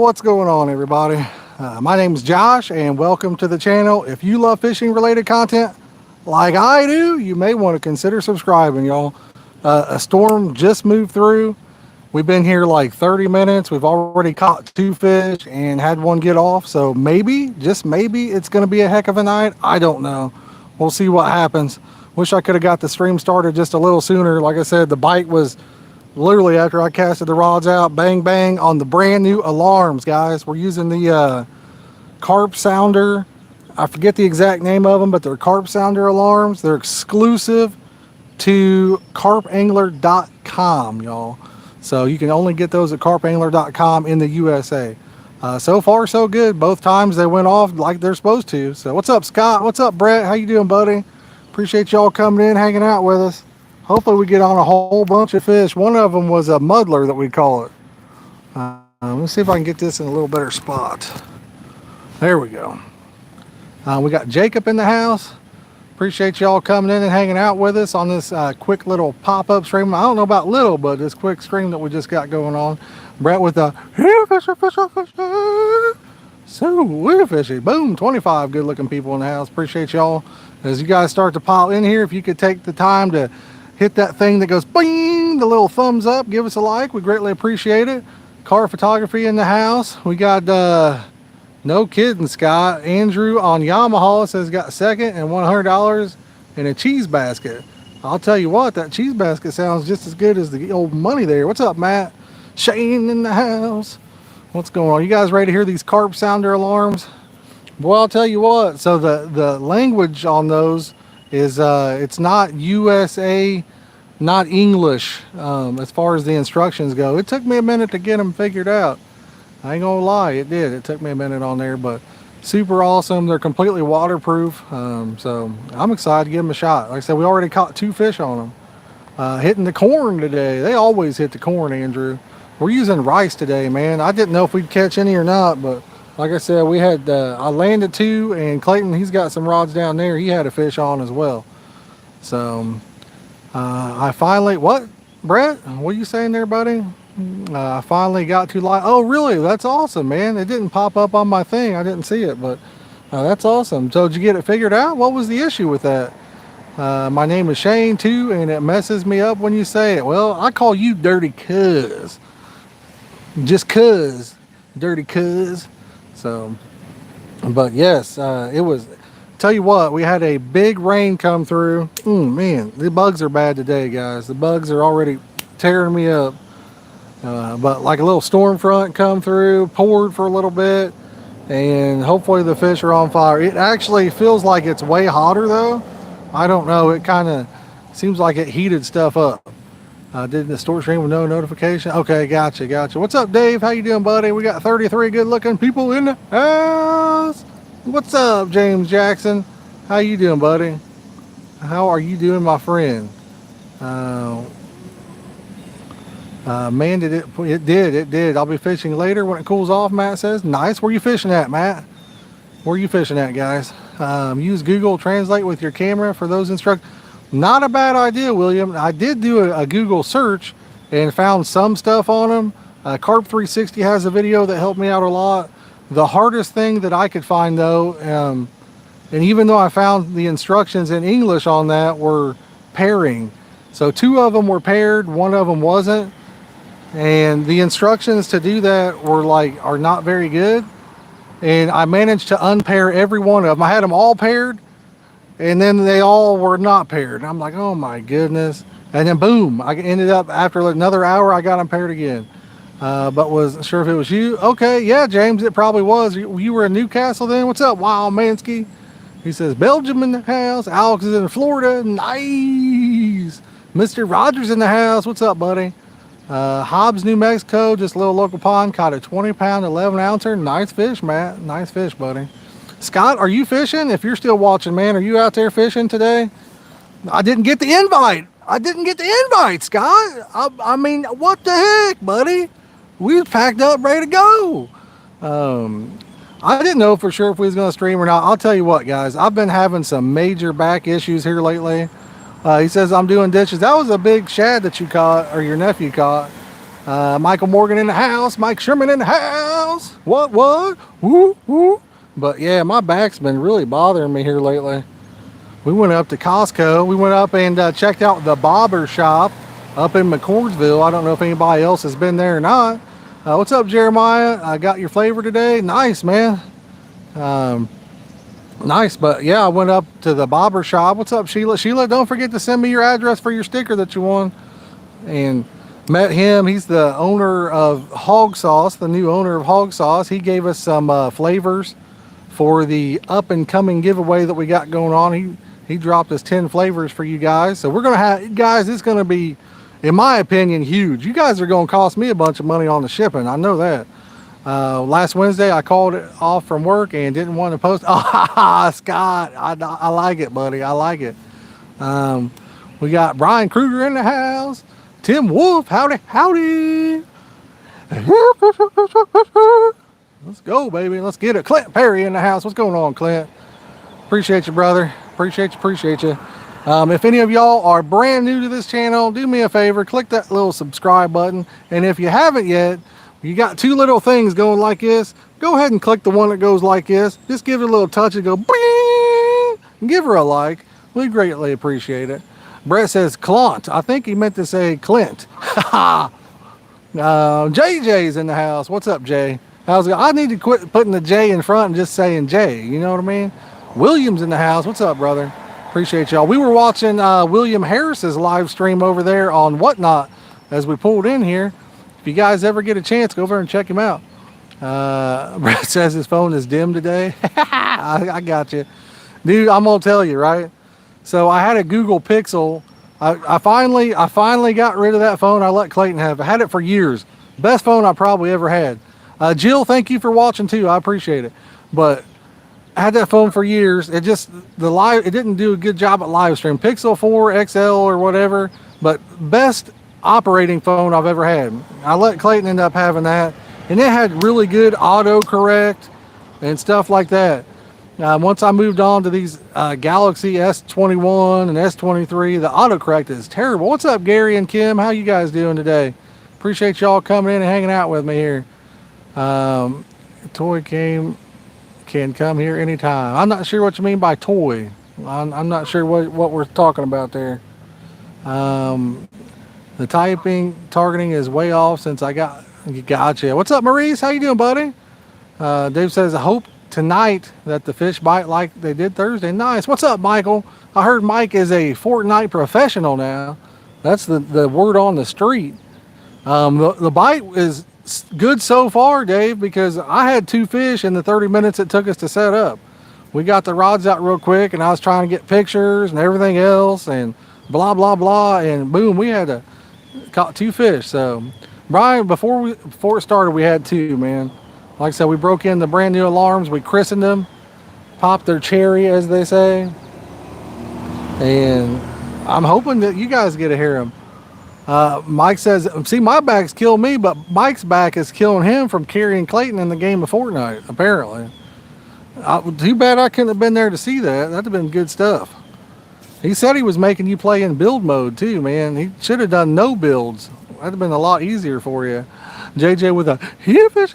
What's going on, everybody? My name is Josh, and welcome to the channel. If you love fishing related content like I do, you may want to consider subscribing, y'all. A storm just moved through. We've been here like 30 minutes. We've already caught 2 fish and had one get off. So maybe, just maybe, it's going to be a heck of a night. I don't know. We'll see what happens. Wish I could have got the stream started just a little sooner. Like I said, the bite was literally after I casted the rods out, bang, bang, on the brand new alarms, guys. We're using the Carp sounder. I forget the exact name of them, but they're Carp sounder alarms. They're exclusive to carpangler.com, y'all. So you can only get those at carpangler.com in the USA. So far, so good. Both times they went off like they're supposed to. So what's up, Scott? What's up, Brett? How you doing, buddy? Appreciate y'all coming in, hanging out with us. Hopefully we get on a whole bunch of fish. One of them was a muddler that we call it. Let me see if I can get this in a little better spot. There we go. We got Jacob in the house. Appreciate y'all coming in and hanging out with us on this quick little pop-up stream. I don't know about little, but this quick stream that we just got going on. Brett with the so we're fishing. Boom, 25 good-looking people in the house. Appreciate y'all. As you guys start to pile in here, if you could take the time to hit that thing that goes bing, the little thumbs up, give us a like. We greatly appreciate it. Car photography in the house. We got, no kidding, Scott. Andrew on Yamaha says got second and $100 in a cheese basket. I'll tell you what, that cheese basket sounds just as good as the old money there. What's up, Matt? Shane in the house. What's going on? You guys ready to hear these Carp sounder alarms? Well, I'll tell you what. So the language on those is it's not USA, not English, as far as the instructions go. It took me a minute to get them figured out. I ain't gonna lie, it did. It took me a minute on there, but super awesome. They're completely waterproof, so I'm excited to give them a shot. Like I said, we already caught 2 fish on them. Hitting the corn today. They always hit the corn, Andrew. We're using rice today, man. I didn't know if we'd catch any or not, but like I said, we had, I landed 2, and Clayton, he's got some rods down there. He had a fish on as well. So, I finally, what, Brett? What are you saying there, buddy? I finally got to live. Oh, really? That's awesome, man. It didn't pop up on my thing. I didn't see it, but that's awesome. So, did you get it figured out? What was the issue with that? My name is Shane, too, and it messes me up when you say it. Well, I call you Dirty Cuz. Just cuz. Dirty Cuz. So, but yes, it was, tell you what, we had a big rain come through. Man, the bugs are bad today, guys. The bugs are already tearing me up. But like a little storm front come through, poured for a little bit, and hopefully the fish are on fire. It actually feels like it's way hotter though. I don't know, it kind of seems like it heated stuff up. Did the store stream with no notification? Okay, gotcha. What's up, Dave? How you doing, buddy? We got 33 good-looking people in the house. What's up, James Jackson? How you doing, buddy? How are you doing, my friend? Man, did it did. I'll be fishing later when it cools off, Matt says. Nice. Where you fishing at, Matt? Where you fishing at, guys? Use Google Translate with your camera for those instructions. Not a bad idea, William. I did do a Google search and found some stuff on them. Carp 360 has a video that helped me out a lot. The hardest thing that I could find though, and even though I found the instructions in English on that, were pairing. So 2 of them were paired, 1 of them wasn't. And the instructions to do that are not very good. And I managed to unpair every one of them. I had them all paired, and then they all were not paired. And I'm like, oh my goodness. And then boom, I ended up, after another hour, I got them paired again. But wasn't sure if it was you. Okay, yeah, James, it probably was. You were in Newcastle then? What's up, Wild Mansky? He says, Belgium in the house. Alex is in Florida. Nice. Mr. Rogers in the house. What's up, buddy? Hobbs, New Mexico, just a little local pond. Caught a 20-pound, 11-ouncer. Nice fish, Matt. Nice fish, buddy. Scott, are you fishing? If you're still watching, man, are you out there fishing today? I didn't get the invite. Scott. I mean, what the heck, buddy? We was packed up, ready to go. I didn't know for sure if we was going to stream or not. I'll tell you what, guys. I've been having some major back issues here lately. He says, I'm doing ditches. That was a big shad that you caught, or your nephew caught. Michael Morgan in the house. Mike Sherman in the house. What? Woo, woo. But yeah, my back's been really bothering me here lately. We went up to Costco. We went up and checked out the Bobber Shop up in McCordsville. I don't know if anybody else has been there or not. What's up, Jeremiah? I got your flavor today. Nice, man. Nice, but yeah, I went up to the Bobber Shop. What's up, Sheila? Sheila, don't forget to send me your address for your sticker that you won. And met him. He's the owner of Hog Sauce, the new owner of Hog Sauce. He gave us some flavors for the up and coming giveaway that we got going on. He dropped us 10 flavors for you guys. So we're going to have, guys, it's going to be, in my opinion, huge. You guys are going to cost me a bunch of money on the shipping. I know that. Last Wednesday, I called it off from work and didn't want to post. Oh, Scott, I like it, buddy. I like it. We got Brian Kruger in the house. Tim Wolf, howdy, howdy. Let's go, baby. Let's get it. Clint Perry in the house. What's going on, Clint? Appreciate you, brother. Appreciate you. If any of y'all are brand new to this channel, do me a favor. Click that little subscribe button. And if you haven't yet, you got two little things going like this. Go ahead and click the one that goes like this. Just give it a little touch and go bing, and give her a like. We greatly appreciate it. Brett says Clont. I think he meant to say Clint. JJ's in the house. What's up, Jay? How's it going? I need to quit putting the J in front and just saying Jay. You know what I mean? William's in the house. What's up, brother? Appreciate y'all. We were watching William Harris's live stream over there on Whatnot as we pulled in here. If you guys ever get a chance, go over and check him out. Brett says his phone is dim today. I got you. Dude, I'm going to tell you, right? So I had a Google Pixel. I finally got rid of that phone. I let Clayton have it. I had it for years. Best phone I probably ever had. Jill, thank you for watching too. I appreciate it. But I had that phone for years. It just, it didn't do a good job at live stream. Pixel 4 XL or whatever, but best operating phone I've ever had. I let Clayton end up having that, and it had really good autocorrect and stuff like that. Once I moved on to these Galaxy S21 and S23, the autocorrect is terrible. What's up, Gary and Kim? How you guys doing today? Appreciate y'all coming in and hanging out with me here. Toy can come here anytime. I'm not sure what you mean by toy. I'm not sure what we're talking about there. The targeting is way off since I gotcha. What's up, Maurice? How you doing, buddy? Dave says, I hope tonight that the fish bite like they did Thursday. Nice. What's up, Michael? I heard Mike is a Fortnite professional now. That's the word on the street. The bite is good so far, Dave, because I had 2 fish in the 30 minutes it took us to set up. We got the rods out real quick, and I was trying to get pictures and everything else, and blah, blah, blah, and boom, we had caught 2 fish. So, Brian, before it started, we had 2, man. Like I said, we broke in the brand new alarms. We christened them, popped their cherry, as they say. And I'm hoping that you guys get to hear them. Mike says, see, my back's killed me, but Mike's back is killing him from carrying Clayton in the game of Fortnite, apparently. Too bad I couldn't have been there to see that. That'd have been good stuff. He said he was making you play in build mode, too, man. He should have done no builds. That'd have been a lot easier for you. JJ with a fish.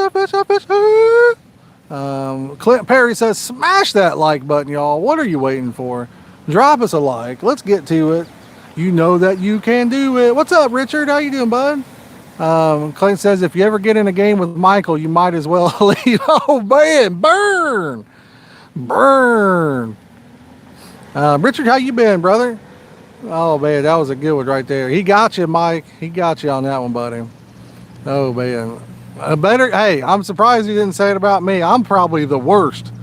Clint Perry says, smash that like button, y'all. What are you waiting for? Drop us a like. Let's get to it. You know that you can do it. What's up, Richard? How you doing, bud? Clint says, if you ever get in a game with Michael, you might as well leave. Oh, man, burn. Richard, how you been, brother? Oh, man, that was a good one right there. He got you, Mike. He got you on that one, buddy. Oh, man. Hey, I'm surprised you didn't say it about me. I'm probably the worst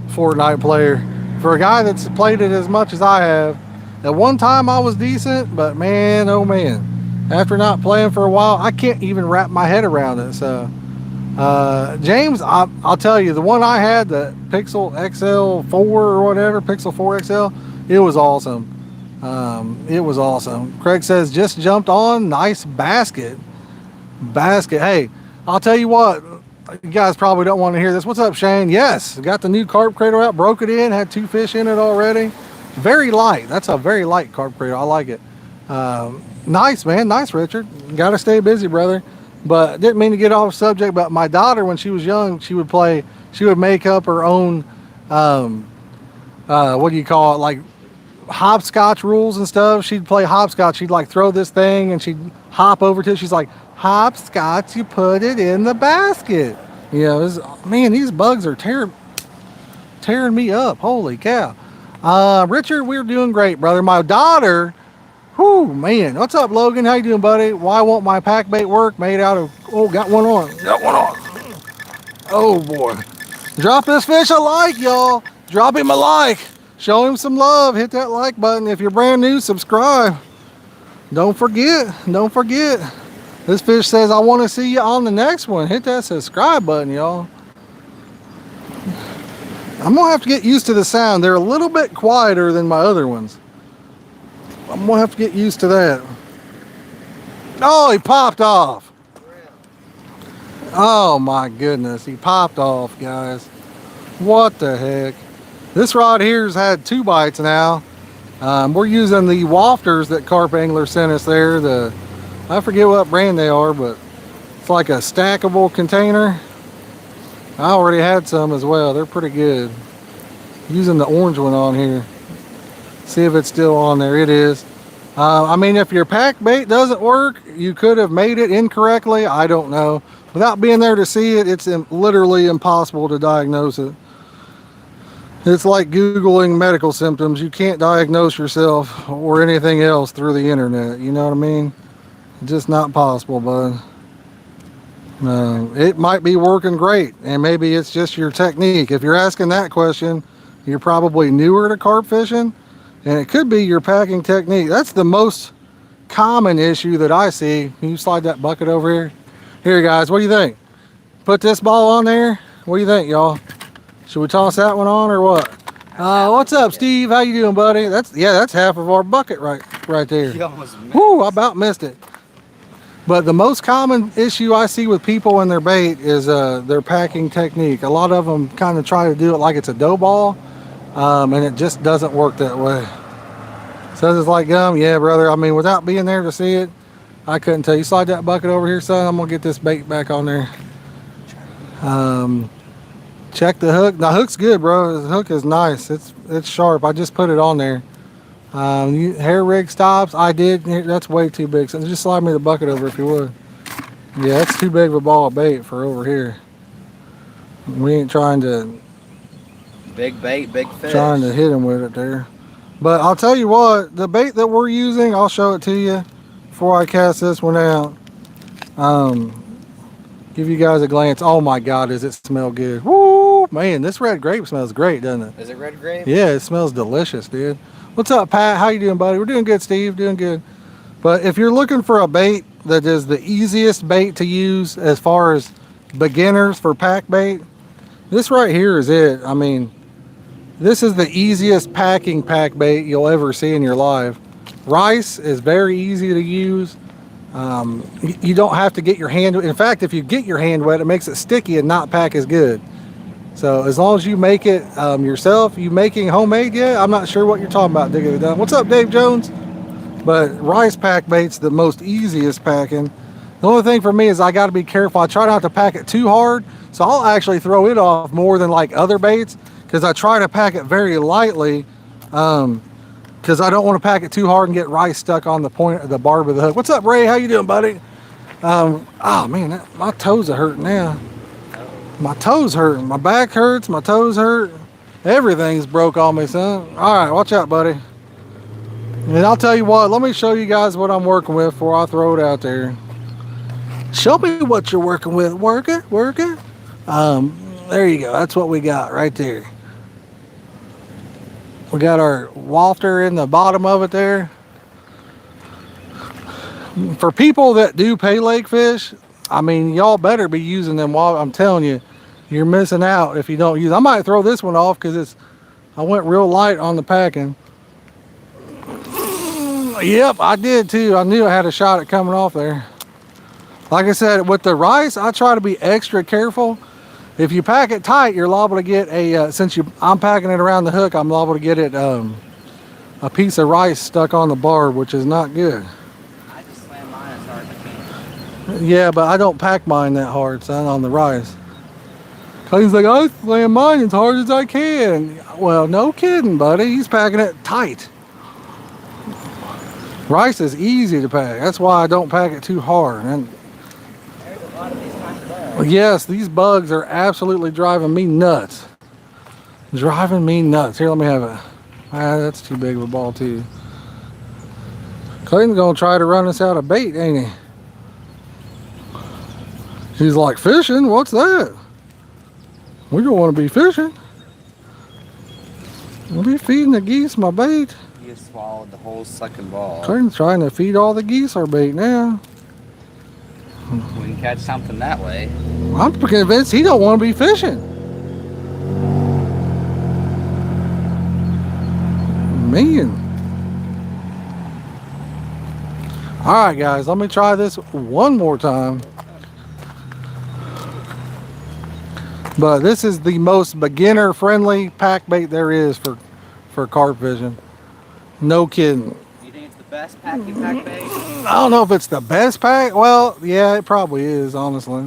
Fortnite player. For a guy that's played it as much as I have, at one time I was decent, but man, oh man. After not playing for a while, I can't even wrap my head around it. So, James, I'll tell you, the one I had, the Pixel XL 4 or whatever, Pixel 4 XL, it was awesome. It was awesome. Craig says, just jumped on. Nice basket. Hey, I'll tell you what, you guys probably don't want to hear this. What's up, Shane? Yes, got the new carp cradle out, broke it in, had 2 fish in it already. Very light. That's a very light carp cradle. I like it. Nice, man. Nice, Richard. Got to stay busy, brother. But didn't mean to get off subject. But my daughter, when she was young, she would make up her own, um, what do you call it, like hopscotch rules and stuff. She'd play hopscotch. She'd like throw this thing and she'd hop over to it. She's like, hopscotch, you put it in the basket. You know, man, these bugs are tearing me up. Holy cow. Richard, we're doing great, brother. My daughter, whoo, man. What's up, Logan? How you doing, buddy? Why won't my pack bait work? Made out of, oh, got one on. Got one on. Oh, boy. Drop this fish a like, y'all. Drop him a like. Show him some love. Hit that like button. If you're brand new, subscribe. Don't forget. Don't forget. This fish says, I want to see you on the next one. Hit that subscribe button, y'all. I'm going to have to get used to the sound. They're a little bit quieter than my other ones. I'm going to have to get used to that. Oh, he popped off. Oh, my goodness. He popped off, guys. What the heck? This rod here's had 2 bites now. We're using the wafters that Carp Angler sent us there. I forget what brand they are, but it's like a stackable container. I already had some as well. They're pretty good. Using the orange one on here. See if it's still on there. It is. I mean, if your pack bait doesn't work, you could have made it incorrectly. I don't know. Without being there to see it, it's literally impossible to diagnose it. It's like Googling medical symptoms. You can't diagnose yourself or anything else through the internet. You know what I mean? Just not possible, bud. It might be working great, and maybe it's just your technique. If you're asking that question, you're probably newer to carp fishing, and it could be your packing technique. That's the most common issue that I see. Can you slide that bucket over here? Here, guys, what do you think? Put this ball on there? What do you think, y'all? Should we toss that one on or what? What's up, Steve? How you doing, buddy? That's half of our bucket right there. You almost missed. Whoo, I about missed it. But the most common issue I see with people and their bait is their packing technique. A lot of them kind of try to do it like it's a dough ball, and it just doesn't work that way. Says it's like gum. Yeah, brother. I mean, without being there to see it, I couldn't tell you. Slide that bucket over here, son. I'm going to get this bait back on there. Check the hook. The hook's good, bro. The hook is nice. It's sharp. I just put it on there. Hair rig stops. I did. That's way too big. So just slide me the bucket over if you would. Yeah, that's too big of a ball of bait for over here. We ain't trying to. Big bait, big fish. Trying to hit him with it there. But I'll tell you what, the bait that we're using, I'll show it to you before I cast this one out. Give you guys a glance. Oh my God, does it smell good? Woo, man, this red grape smells great, doesn't it? Is it red grape? Yeah, it smells delicious, dude. What's up, Pat? How you doing, buddy? We're doing good, Steve. Doing good. But if you're looking for a bait that is the easiest bait to use as far as beginners for pack bait, this right here is it. I mean, this is the easiest packing pack bait you'll ever see in your life. Rice is very easy to use. You don't have to get your hand. In fact, if you get your hand wet, it makes it sticky and not pack as good. So as long as you make it yourself, you making homemade yet? I'm not sure what you're talking about, digging it down. What's up, Dave Jones? But rice pack bait's the most easiest packing. The only thing for me is I got to be careful. I try not to pack it too hard, so I'll actually throw it off more than like other baits because I try to pack it very lightly because I don't want to pack it too hard and get rice stuck on the point of the barb of the hook. What's up, Ray? How you doing, buddy? Oh man, my toes are hurting now. My toes hurting. My back hurts. My toes hurt. Everything's broke on me, son. All right, watch out, buddy. And I'll tell you what. Let me show you guys what I'm working with before I throw it out there. Show me what you're working with. Work it. There you go. That's what we got right there. We got our wafter in the bottom of it there. For people that do pay lake fish, I mean, y'all better be using them. I'm telling you, you're missing out if you don't use. I might throw this one off because I went real light on the packing. Yep, I did too. I knew I had a shot at coming off there. Like I said, with the rice, I try to be extra careful. If you pack it tight, you're liable to get I'm packing it around the hook, I'm liable to get it a piece of rice stuck on the barb, which is not good. I just slammed mine as hard as I can. Yeah, but I don't pack mine that hard, son, on the rice. Clayton's like, I slam mine as hard as I can. Well, no kidding, buddy. He's packing it tight. Rice is easy to pack. That's why I don't pack it too hard. And There's a lot of these kind of bugs. yes, these bugs are absolutely driving me nuts. Driving me nuts. Here, let me have it. Ah, that's too big of a ball, too. Clayton's gonna try to run us out of bait, ain't he? He's like, fishing? What's that? We don't want to be fishing. We'll be feeding the geese my bait. You swallowed the whole sucking ball. Clayton's trying to feed all the geese our bait now. We can catch something that way. I'm convinced he don't want to be fishing. Man. Alright guys, let me try this one more time. But this is the most beginner friendly pack bait there is for carp fishing. No kidding. You think it's the best pack bait? I don't know if it's the best pack. Well, yeah, it probably is, honestly.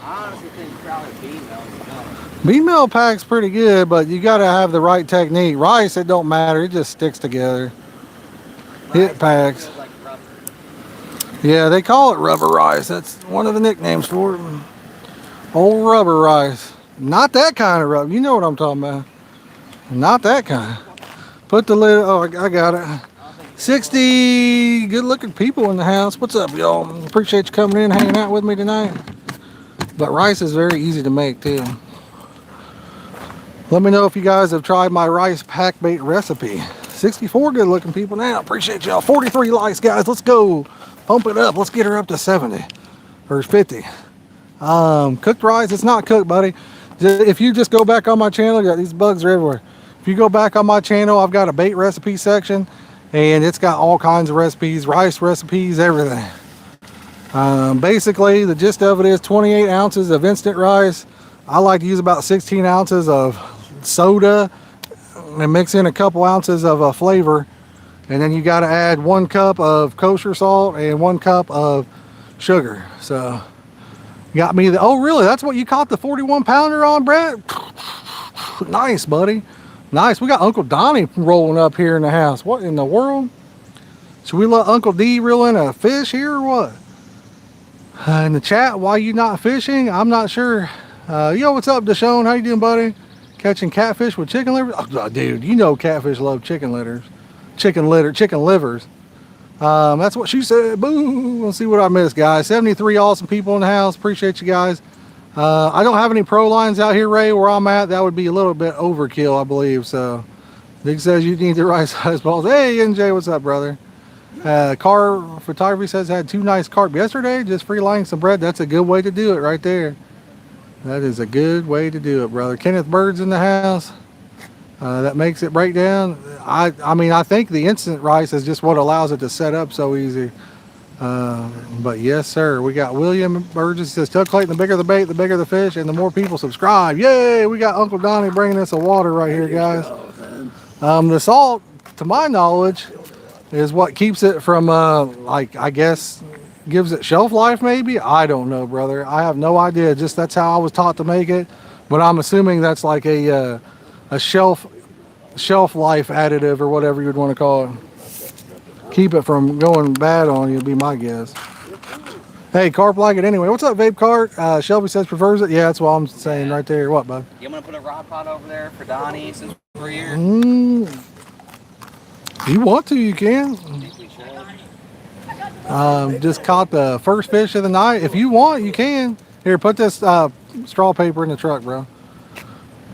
I honestly think probably females. B-mail pack's pretty good, but you gotta have the right technique. Rice, it don't matter. It just sticks together. It packs. Like rubber. Yeah, they call it rubber rice. That's one of the nicknames for it. Old rubber rice. Not that kind of rubber. You know what I'm talking about. Not that kind. Put the lid. Oh, I got it. 60 good looking people in the house. What's up, y'all? Appreciate you coming in, hanging out with me tonight. But rice is very easy to make, too. Let me know if you guys have tried my rice pack bait recipe. 64 good looking people now. Appreciate y'all. 43 likes, guys. Let's go. Pump it up. Let's get her up to 70 or 50. Cooked rice, it's not cooked, buddy. If you just go back on my channel, these bugs are everywhere. If you go back on my channel, I've got a bait recipe section, and it's got all kinds of recipes, rice recipes, everything. Basically, the gist of it is 28 ounces of instant rice. I like to use about 16 ounces of soda and mix in a couple ounces of flavor. And then you got to add 1 cup of kosher salt and 1 cup of sugar. So got me the, oh really, that's what you caught the 41 pounder on, Brett? Nice, buddy. Nice. We got Uncle Donnie rolling up here in the house. What in the world? Should we let Uncle D reel in a fish here or what? In the chat, why you not fishing? I'm not sure. Yo, what's up, Deshaun? How you doing, buddy? Catching catfish with chicken livers? Oh, dude, you know catfish love chicken livers. Chicken livers. That's what she said. Boo. We'll see what I missed, guys. 73 awesome people in the house. Appreciate you guys. I don't have any pro lines out here, Ray, where I'm at. That would be a little bit overkill, I believe. So Nick says you need the right size balls. Hey, NJ, what's up, brother? Car photography says had 2 nice carp yesterday. Just free lining some bread. That's a good way to do it right there. That is a good way to do it, brother. Kenneth Bird's in the house. That makes it break down. I mean, I think the instant rice is just what allows it to set up so easy. But yes, sir. We got William Burgess says, tell Clayton, the bigger the bait, the bigger the fish, and the more people subscribe. Yay! We got Uncle Donnie bringing us a water right here, guys. The salt, to my knowledge, is what keeps it from, like, I guess, gives it shelf life maybe. I don't know, brother. I have no idea. Just that's how I was taught to make it. But I'm assuming that's like a shelf life additive or whatever you'd want to call it. Keep it from going bad on you, would be my guess. Hey, Carp like it anyway. What's up, Vape Cart? Shelby says prefers it. Yeah, that's what I'm saying right there. What, bud? You want to put a rod pot over there for Donnie since we're here? If you want to, you can. I think we should. Just caught the first fish of the night. If you want, you can. Here, put this straw paper in the truck, bro.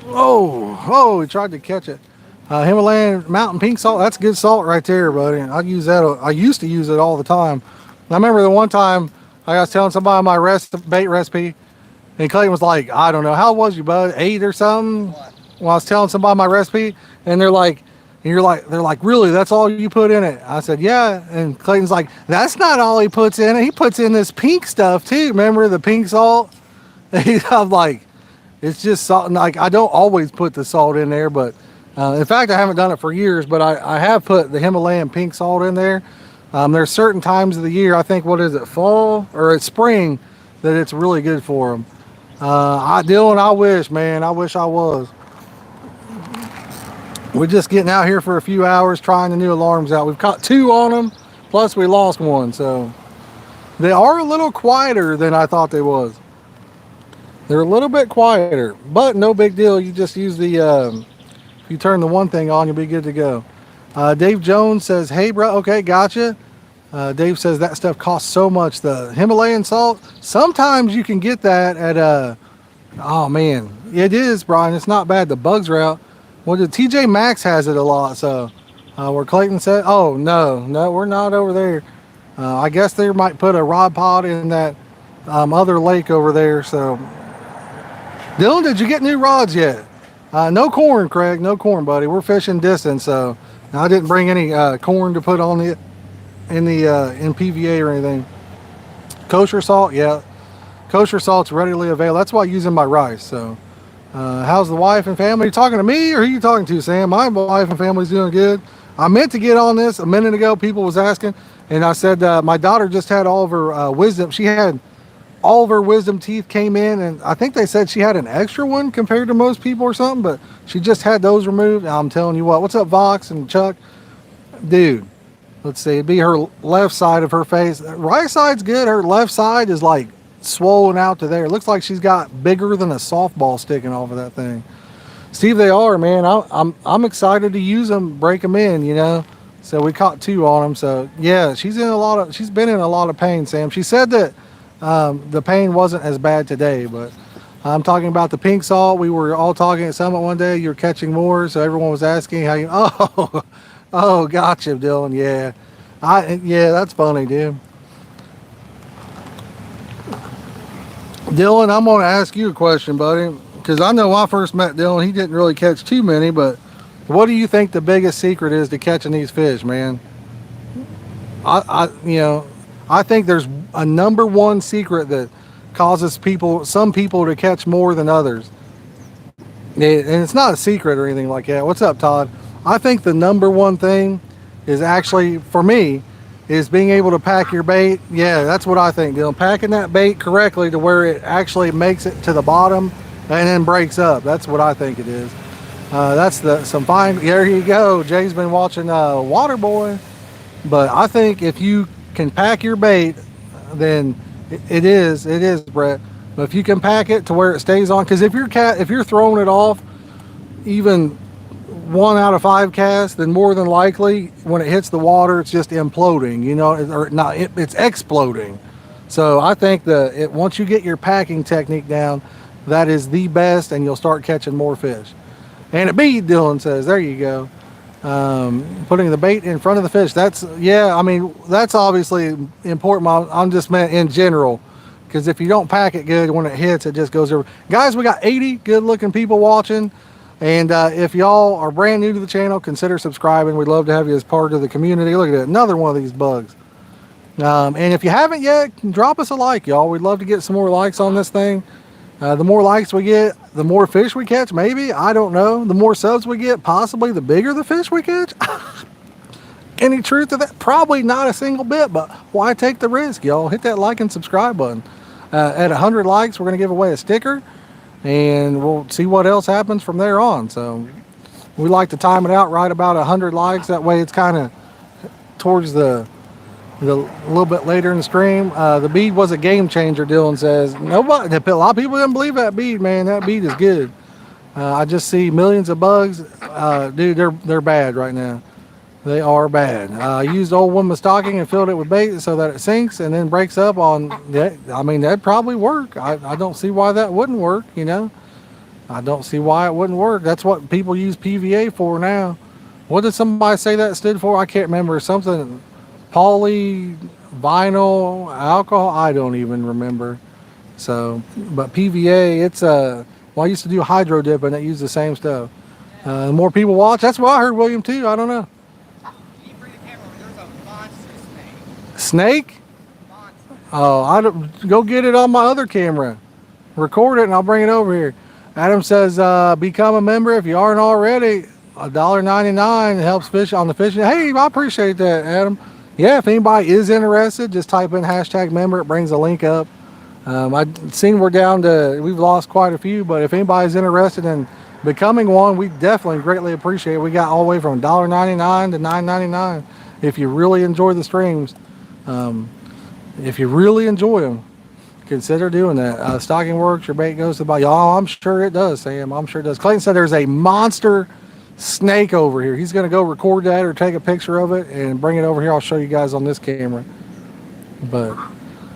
Oh, he tried to catch it. Himalayan mountain pink salt. That's good salt right there, buddy. I use that. I used to use it all the time. I remember the one time I was telling somebody my bait recipe, and Clayton was like, I don't know, how was you, bud? 8 or something? When I was telling somebody my recipe, and they're like, really, that's all you put in it? I said, yeah. And Clayton's like, that's not all he puts in it. He puts in this pink stuff too. Remember the pink salt? I'm like, it's just salt. Like, I don't always put the salt in there, but in fact, I haven't done it for years, but I have put the Himalayan pink salt in there. There's certain times of the year, I think, what is it, fall or it's spring, that it's really good for them. Dylan, I wish, man, I wish I was. We're just getting out here for a few hours trying the new alarms out. We've caught 2 on them, plus we lost 1. So they are a little quieter than I thought they was. They're a little bit quieter, but no big deal. You just use the, if you turn the one thing on, you'll be good to go. Dave Jones says, hey, bro, okay, gotcha. Dave says that stuff costs so much. The Himalayan salt, sometimes you can get that at, oh man, it is, Brian. It's not bad. The bugs are out. Well, the TJ Maxx has it a lot. So where Clayton said, oh, no, we're not over there. I guess they might put a rod pod in that other lake over there. So, Dylan, did you get new rods yet? No corn, Craig. No corn, buddy. We're fishing distance. So I didn't bring any corn to put on the in PVA or anything. Kosher salt, yeah. Kosher salt's readily available. That's why I'm using my rice. So. How's the wife and family? Are you talking to me or who are you talking to, Sam? My wife and family's doing good. I meant to get on this a minute ago. People was asking, and I said my daughter just had all of her wisdom. She had all of her wisdom teeth came in, and I think they said she had an extra one compared to most people or something, but she just had those removed. I'm telling you what. What's up, Vox and Chuck? Dude, let's see. It'd be her left side of her face. Right side's good. Her left side is like swollen out to there. It looks like she's got bigger than a softball sticking off of that thing. Steve, they are, man. I'm excited to use them, break them in, you know. So we caught 2 on them. So yeah, she's been in a lot of pain, Sam. She said that the pain wasn't as bad today, but I'm talking about the pink salt. We were all talking at Summit one day. You're catching more, so everyone was asking how you. Oh, gotcha, Dylan. Yeah, yeah, that's funny, dude. Dylan, I'm going to ask you a question, buddy, because I know when I first met Dylan, he didn't really catch too many, but what do you think the biggest secret is to catching these fish, man? I think there's a number one secret that causes some people to catch more than others. And it's not a secret or anything like that. What's up, Todd? I think the number one thing is actually, for me, is being able to pack your bait. Yeah, that's what I think, Dylan. Packing that bait correctly to where it actually makes it to the bottom and then breaks up. That's what I think it is. That's some fine. There you go. Jay's been watching Waterboy. But I think if you can pack your bait, then it is, Brett. But if you can pack it to where it stays on, because if you're throwing it off, even 1 out of 5 casts, then more than likely when it hits the water, it's just imploding, you know, or not, it's exploding. So I think once you get your packing technique down, that is the best, and you'll start catching more fish. And a bead, Dylan says, there you go. Putting the bait in front of the fish. That's obviously important. I'm just meant in general, because if you don't pack it good, when it hits, it just goes over. Guys, we got 80 good looking people watching. And if y'all are brand new to the channel, consider subscribing. We'd love to have you as part of the community. Look at it, another one of these bugs. And if you haven't yet, drop us a like, y'all. We'd love to get some more likes on this thing. The more likes we get, the more fish we catch, maybe. I don't know. The more subs we get, possibly the bigger the fish we catch. Any truth to that? Probably not a single bit, but why take the risk, y'all? Hit that like and subscribe button. At 100 likes, we're going to give away a sticker. And we'll see what else happens from there on. So we like to time it out right about 100 likes. That way it's kind of towards the little bit later in the stream. The bead was a game changer, Dylan says. Nobody, a lot of people didn't believe that bead, man. That bead is good. I just see millions of bugs. Dude, they're bad right now. They are bad. I used old woman stocking and filled it with bait so that it sinks and then breaks up on that. I mean, that'd probably work. I don't see why that wouldn't work, you know. I don't see why it wouldn't work. That's what people use PVA for now. What did somebody say that stood for? I can't remember. Something polyvinyl alcohol. I don't even remember. So, but PVA, it's well, I used to do hydro dip and it used the same stuff. The more people watch, that's what I heard, William, too. I don't know. Snake? Oh, I don't, go get it on my other camera. Record it and I'll bring it over here. Adam says, become a member if you aren't already. $1.99 helps fish on the fishing. Hey, I appreciate that, Adam. yeah, if anybody is interested, just type in hashtag member. It brings a link up. I've seen we've lost quite a few, but if anybody's interested in becoming one, we definitely greatly appreciate it. We got all the way from $1.99 to $9.99. If you really enjoy the streams, if you really enjoy them, consider doing that. Stocking works, your bait goes to buy. Oh, I'm sure it does, Sam. I'm sure it does. Clayton said there's a monster snake over here. He's going to go record that or take a picture of it and bring it over here. I'll show you guys on this camera. But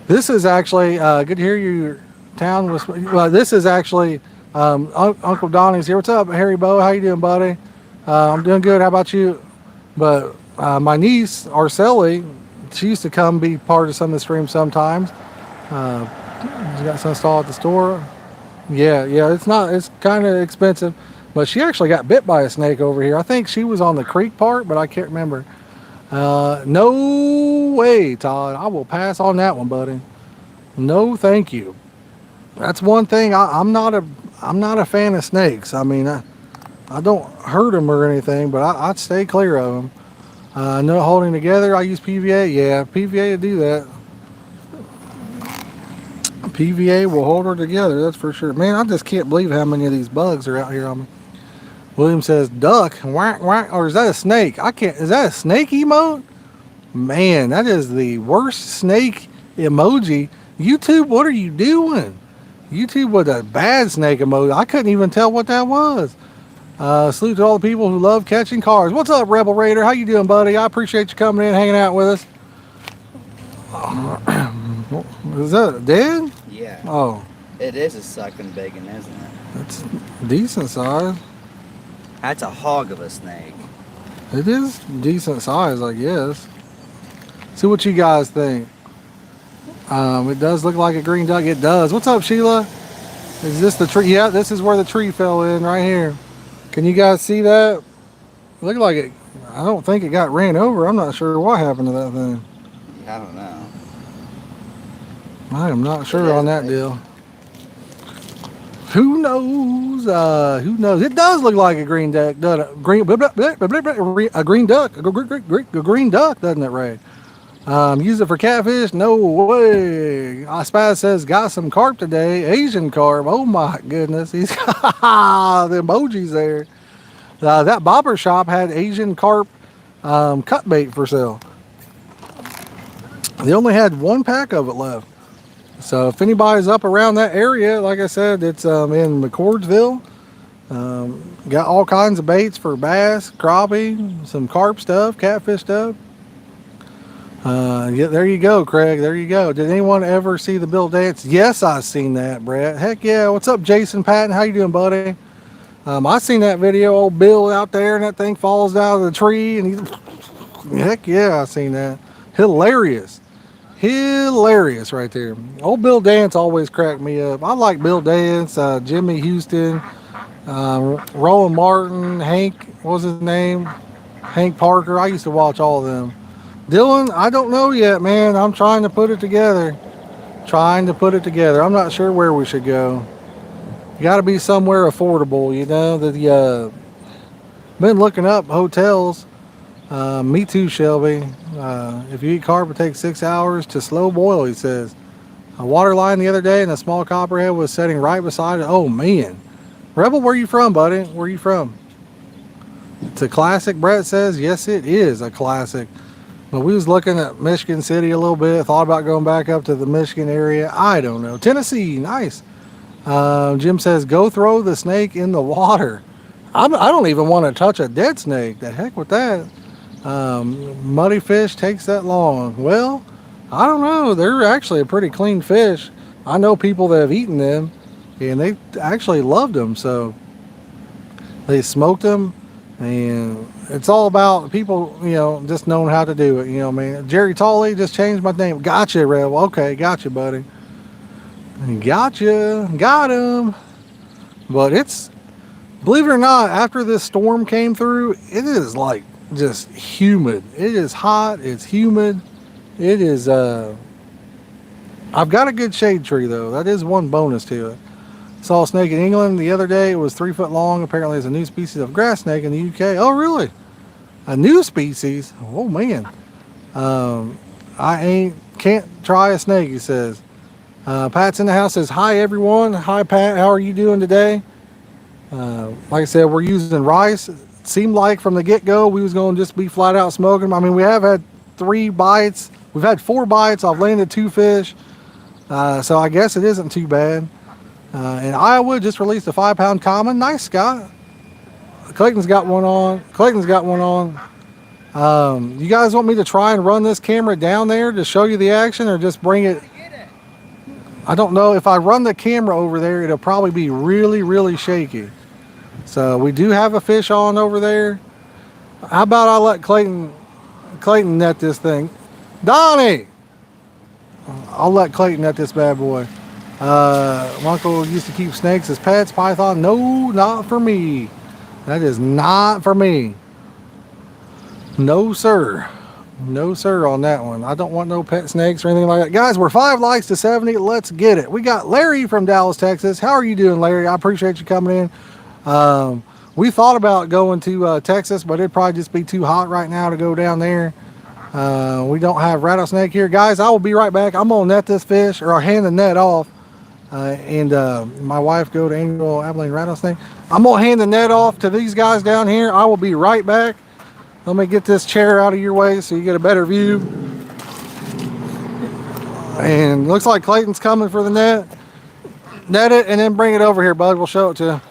this is actually good to hear you. Town was. Well, this is actually Uncle Donnie's here. What's up, Harry Bo? How you doing, buddy? I'm doing good. How about you? But my niece Arceli, she used to come be part of some of the streams sometimes. You got some installed at the store. Yeah, it's kind of expensive, but she actually got bit by a snake over here. I think she was on the creek part, but I can't remember. No way, Todd. I will pass on that one, buddy. No, thank you. That's one thing. I'm not a fan of snakes. I mean, I don't hurt them or anything, but I'd stay clear of them. No holding together. I use PVA. Yeah, PVA to do that. PVA will hold her together, that's for sure. Man, I just can't believe how many of these bugs are out here on me. William says, duck, whack, whack, or is that a snake? Is that a snake emote? Man, that is the worst snake emoji. YouTube, what are you doing? YouTube with a bad snake emoji. I couldn't even tell what that was. Salute to all the people who love catching cars. What's up, Rebel Raider? How you doing, buddy? I appreciate you coming in, hanging out with us. Is that dead? Yeah. Oh. It is a sucking biggin, isn't it? It's decent size. That's a hog of a snake. It is decent size, I guess. See what you guys think. It does look like a green duck. It does. What's up, Sheila? Is this the tree? Yeah, this is where the tree fell in right here. Can you guys see that? Look like it. I don't think it got ran over. I'm not sure what happened to that thing. I don't know. I am not sure on that deal. Who knows? Who knows? It does look like a green duck, doesn't it? A green duck, a green duck, doesn't it, Ray? Use it for catfish? No way. Spaz says, got some carp today. Asian carp. Oh my goodness. He's got the emojis there. That bobber shop had Asian carp cut bait for sale. They only had one pack of it left. So if anybody's up around that area, like I said, it's in McCordsville. Got all kinds of baits for bass, crappie, some carp stuff, catfish stuff. Yeah, there you go, Craig. There you go. Did anyone ever see the Bill dance? Yes, I've seen that, Brett. Heck yeah. What's up, Jason Patton? How you doing, buddy? I seen that video. Old Bill out there, and that thing falls out of the tree, and he's heck yeah, I seen that. Hilarious. Hilarious right there. Old Bill Dance always cracked me up. I like Bill Dance, Jimmy Houston, Roland Martin, Hank, what was his name? Hank Parker. I used to watch all of them. Dylan, I don't know yet, man. I'm trying to put it together. I'm not sure where we should go. You got to be somewhere affordable, you know. Been looking up hotels. Me too, Shelby. If you eat carp, it takes 6 hours to slow boil, he says. A water line the other day and a small copperhead was sitting right beside it. Oh, man. Rebel, where you from, buddy? Where you from? It's a classic, Brett says. Yes, it is a classic. But we was looking at Michigan City a little bit. Thought about going back up to the Michigan area. I don't know. Tennessee, nice. Jim says, go throw the snake in the water. I don't even want to touch a dead snake. The heck with that. Muddy fish takes that long. Well, I don't know. They're actually a pretty clean fish. I know people that have eaten them, and they actually loved them. So they smoked them, and it's all about people, you know, just knowing how to do it. You know what I mean? Jerry Tolley just changed my name. Gotcha, Rebel. Okay, gotcha, buddy. Gotcha. Got him. But it's, believe it or not, after this storm came through, it is like just humid. It is hot. It's humid. It is, I've got a good shade tree though. That is one bonus to it. Saw a snake in England the other day. It was 3 foot long. Apparently it's a new species of grass snake in the UK. Oh, really? A new species? Oh, man. Can't try a snake, he says. Pat's in the house, says, hi everyone. Hi Pat, how are you doing today? Like I said, we're using rice. It seemed like from the get-go we was going to just be flat out smoking them. I mean, we have had 3 bites. We've had 4 bites. I've landed 2 fish. So I guess it isn't too bad. And Iowa just released a 5-pound common. Nice, Scott. Clayton's got one on. You guys want me to try and run this camera down there to show you the action, or just bring it? I don't know. If I run the camera over there, it'll probably be really, really shaky. So we do have a fish on over there. How about I let Clayton net this thing? Donnie! I'll let Clayton net this bad boy. My uncle used to keep snakes as pets. Python, no, not for me. That is not for me. No, sir. No, sir, on that one. I don't want no pet snakes or anything like that. Guys, we're 5 likes to 70. Let's get it. We got Larry from Dallas, Texas. How are you doing, Larry? I appreciate you coming in. We thought about going to Texas, but it'd probably just be too hot right now to go down there. We don't have rattlesnake here. Guys, I will be right back. I'm going to net this fish, or I'll hand the net off. And my wife go to Angel Abilene Rattlesnake. I'm going to hand the net off to these guys down here. I will be right back. Let me get this chair out of your way so you get a better view. And looks like Clayton's coming for the net. Net it and then bring it over here, bud. We'll show it to you.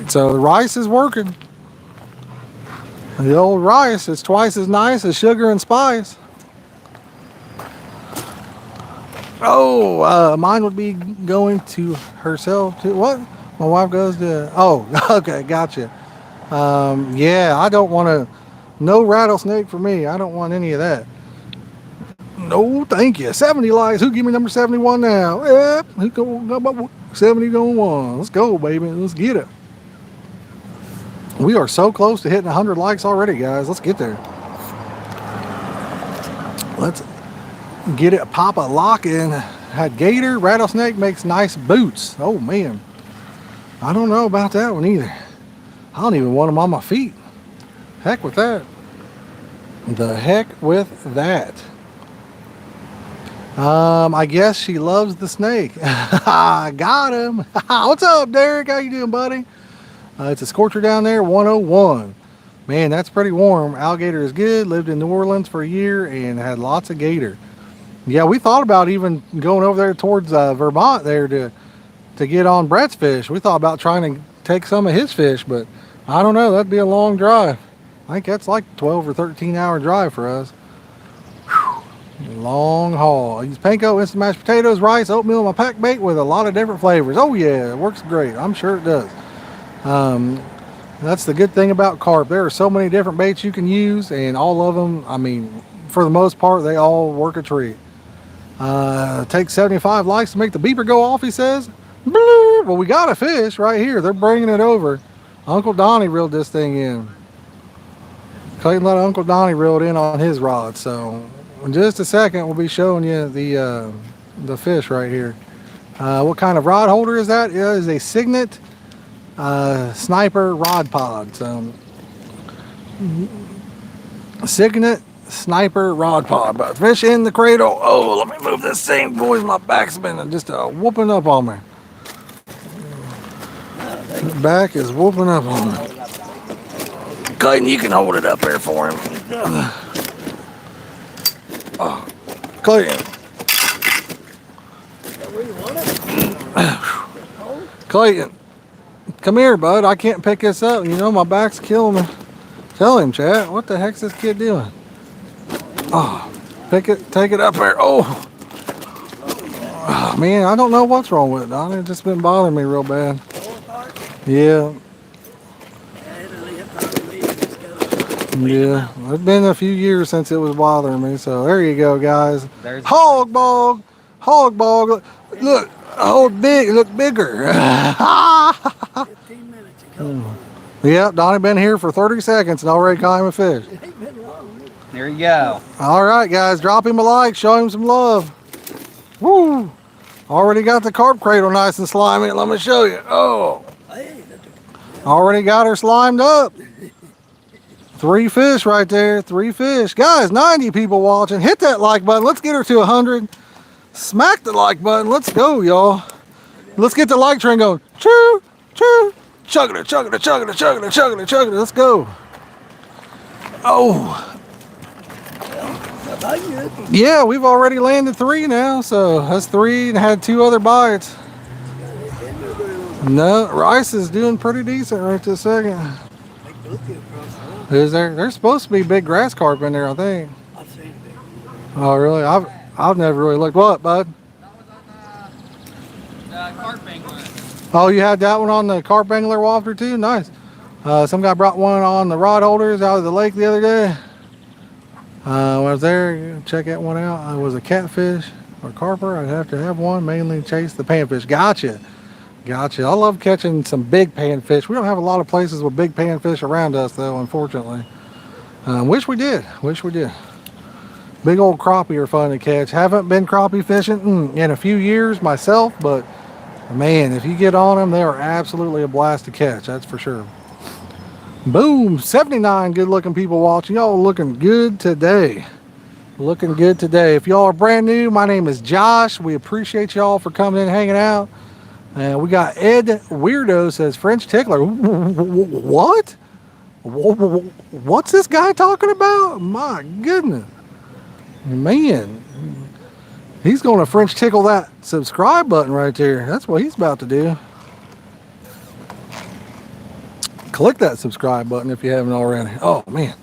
So the rice is working. The old rice is twice as nice as sugar and spice. Oh, mine would be going to herself too. What? My wife goes to, oh, okay, gotcha. Yeah, I don't want to, no rattlesnake for me. I don't want any of that. No, thank you. 70 likes. Who give me number 71 now? Yep, who go 70 going 1. Let's go, baby. Let's get it. We are so close to hitting 100 likes already, guys. Let's get there. Let's get it. Pop a lock in. Had gator, rattlesnake makes nice boots. Oh, man. I don't know about that one either. I don't even want them on my feet. Heck with that. The heck with that. I guess she loves the snake. I got him. What's up, Derek? How you doing, buddy? It's a scorcher down there, 101. Man, that's pretty warm. Alligator is good. Lived in New Orleans for a year and had lots of gator. Yeah, we thought about even going over there towards Vermont there to get on Brett's fish. We thought about trying to take some of his fish, but I don't know. That'd be a long drive. I think that's like 12 or 13 hour drive for us. Whew. Long haul. I use panko, instant mashed potatoes, rice, oatmeal in my pack bait with a lot of different flavors. Oh yeah, it works great. I'm sure it does. That's the good thing about carp. There are so many different baits you can use, and all of them, I mean, for the most part, they all work a treat. Takes 75 likes to make the beeper go off, he says. Well, we got a fish right here. They're bringing it over. Uncle Donnie reeled this thing in. Clayton let Uncle Donnie reel it in on his rod. So in just a second, we'll be showing you the fish right here. What kind of rod holder is that? It is a Signet Sniper rod pod. So Signet Sniper rod pod. But fish in the cradle. Oh, let me move this thing, boys. My back's been just whooping up on me. Back is whooping up on me. Clayton, you can hold it up there for him. Oh, Clayton. Clayton, come here, bud. I can't pick this up. You know my back's killing me. Tell him, Chad. What the heck's this kid doing? Oh, take it up there. Oh. Oh, man, I don't know what's wrong with it, Donnie. It's just been bothering me real bad. Yeah. Yeah, it's been a few years since it was bothering me. So there you go, guys. There's hog bog. Look, look bigger. 15 minutes ago. Yeah, Donnie been here for 30 seconds and already caught him a fish. There you go. All right, guys, drop him a like, show him some love. Woo! Already got the carp cradle nice and slimy. Let me show you. Oh, already got her slimed up. 3 fish right there. 3 fish. Guys, 90 people watching. Hit that like button. Let's get her to 100. Smack the like button. Let's go, y'all. Let's get the like train going. Choo, choo. Chugging it, chugging it, chugging it, chugging it, chugging it, chugging it. Let's go. Oh. Yeah, we've already landed 3 now. So that's 3 and had 2 other bites. No, Rice is doing pretty decent right this second. Is there? There's supposed to be big grass carp in there, I think. I've seen it. Oh, really? I've never really looked. What, bud? That was on the carp angler. Oh, you had that one on the carp angler wafter too? Nice. Some guy brought one on the rod holders out of the lake the other day. When I was there, check that one out. It was a catfish or carper. I'd have to have one, mainly chase the panfish. Gotcha. Gotcha. I love catching some big panfish. We don't have a lot of places with big panfish around us, though, unfortunately. Wish we did. Wish we did. Big old crappie are fun to catch. Haven't been crappie fishing in a few years myself, but man, if you get on them, they are absolutely a blast to catch. That's for sure. Boom. 79 good-looking people watching. Y'all looking good today. Looking good today. If y'all are brand new, my name is Josh. We appreciate y'all for coming in and hanging out. And we got Ed Weirdo says French tickler. What? What's this guy talking about? My goodness. Man. He's going to French tickle that subscribe button right there. That's what he's about to do. Click that subscribe button if you haven't already. Oh, man.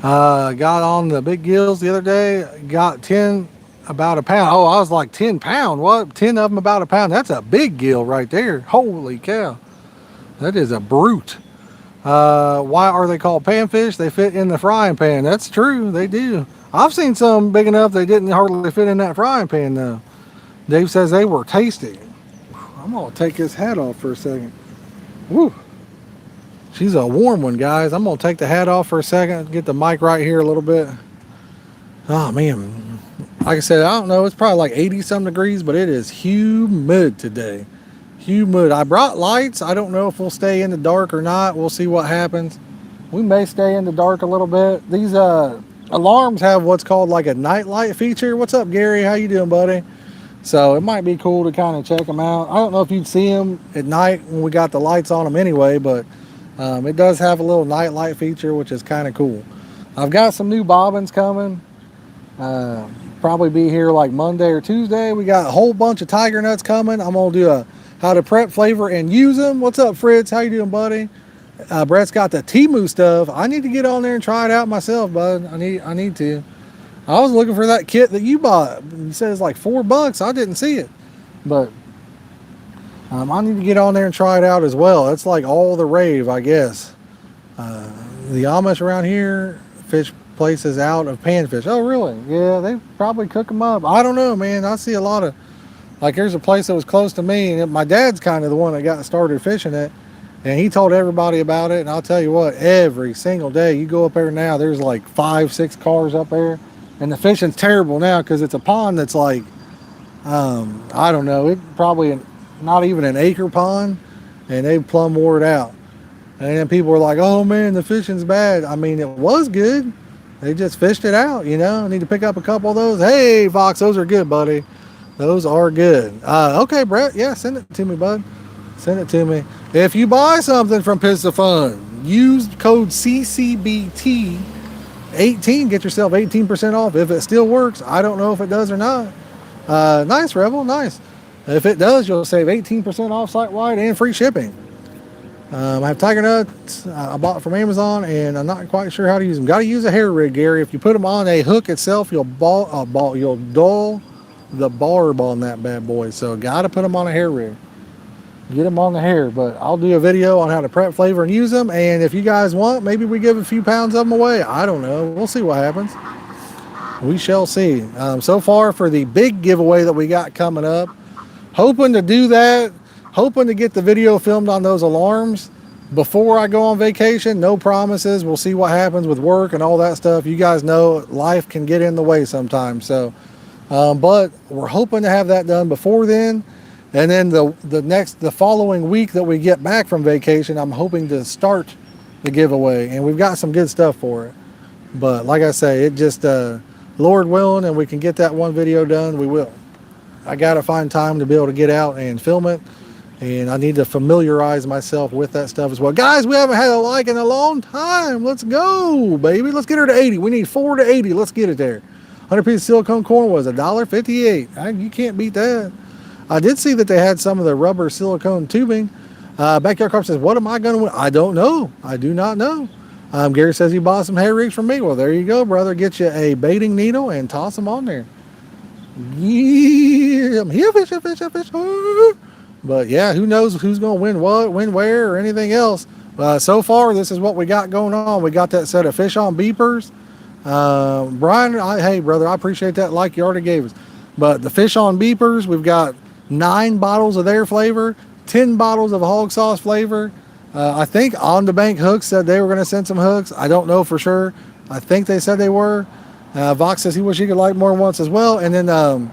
Got on the big gills the other day. Got 10 about a pound. Oh, I was like 10 pound. What? 10 of them about a pound. That's a big gill right there. Holy cow. That is a brute. Why are they called panfish? They fit in the frying pan. That's true. They do. I've seen some big enough they didn't hardly fit in that frying pan though. Dave says they were tasty. I'm going to take his hat off for a second. Woo. She's a warm one, guys. I'm going to take the hat off for a second. Get the mic right here a little bit. Oh, man. Like I said, I don't know. It's probably like 80-some degrees, but it is humid today. Humid. I brought lights. I don't know if we'll stay in the dark or not. We'll see what happens. We may stay in the dark a little bit. These alarms have what's called like a night light feature. What's up, Gary? How you doing, buddy? So it might be cool to kind of check them out. I don't know if you'd see them at night when we got the lights on them anyway, but it does have a little night light feature, which is kind of cool. I've got some new bobbins coming. Probably be here like Monday or Tuesday. We got a whole bunch of tiger nuts coming. I'm gonna do a how to prep, flavor, and use them. What's up, Fritz? How you doing, buddy? Brett's got the Temu stuff. I need to get on there and try it out myself, bud. I need to. I was looking for that kit that you bought. You said it's like $4. I didn't see it, but I need to get on there and try it out as well. It's like all the rave, I guess. The Amish around here fish places out of panfish. Oh, really? Yeah, they probably cook them up. I don't know, man. I see a lot of, like, there's a place that was close to me, and my dad's kind of the one that got started fishing it, and he told everybody about it. And I'll tell you what, every single day you go up there now, there's like 5-6 cars up there, and the fishing's terrible now because it's a pond that's like, I don't know, it probably not even an acre pond, and they plumb wore it out. And then people were like, oh man, the fishing's bad. I mean, it was good. They just fished it out, you know. I need to pick up a couple of those. Hey, Fox, those are good, buddy. Those are good. Okay, Brett, yeah, send it to me, bud. Send it to me. If you buy something from Piss of Fun, use code CCBT18. Get yourself 18% off. If it still works, I don't know if it does or not. Nice, Rebel, nice. If it does, you'll save 18% off site-wide and free shipping. I have tiger nuts I bought from Amazon, and I'm not quite sure how to use them. Got to use a hair rig, Gary. If you put them on a hook itself, you'll dull the barb on that bad boy. So got to put them on a hair rig. Get them on the hair. But I'll do a video on how to prep, flavor, and use them. And if you guys want, maybe we give a few pounds of them away. I don't know. We'll see what happens. We shall see. So far for the big giveaway that we got coming up, hoping to do that. Hoping to get the video filmed on those alarms before I go on vacation. No promises. We'll see what happens with work and all that stuff. You guys know life can get in the way sometimes. So, but we're hoping to have that done before then. And then the following week that we get back from vacation, I'm hoping to start the giveaway, and we've got some good stuff for it. But like I say, it just Lord willing, and we can get that one video done, we will. I gotta find time to be able to get out and film it, and I need to familiarize myself with that stuff as well. Guys, we haven't had a like in a long time. Let's go, baby. Let's get her to 80. We need 4 to 80. Let's get it there. 100 piece of silicone corn was $1.58. You can't beat that. I did see that they had some of the rubber silicone tubing. Backyard Carp says, what am I going to win? I don't know. I do not know. Gary says he bought some hair rigs from me. Well, there you go, brother. Get you a baiting needle and toss them on there. Yeah, I'm here, fish. But yeah, who knows who's going to win what, win where, or anything else. So far, this is what we got going on. We got that set of fish on beepers. Brian, hey, brother, I appreciate that like you already gave us. But the fish on beepers, we've got 9 bottles of their flavor, 10 bottles of hog sauce flavor. I think On the Bank Hooks said they were going to send some hooks. I don't know for sure. I think they said they were. Vox says he wish he could like more once as well. And then,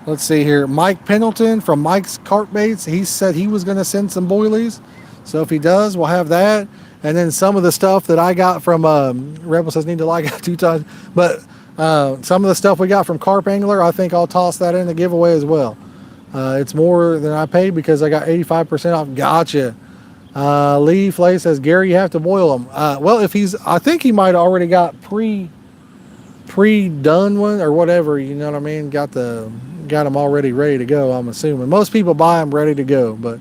let's see here. Mike Pendleton from Mike's Carp Baits, he said he was going to send some boilies. So if he does, we'll have that. And then some of the stuff that I got from, Rebel says need to like it 2 times. But some of the stuff we got from Carp Angler, I think I'll toss that in the giveaway as well. It's more than I paid because I got 85% off. Gotcha. Lee Flay says, Gary, you have to boil them. Well, if I think he might have already got pre-done one or whatever, you know what I mean? Got them already ready to go, I'm assuming. Most people buy them ready to go, but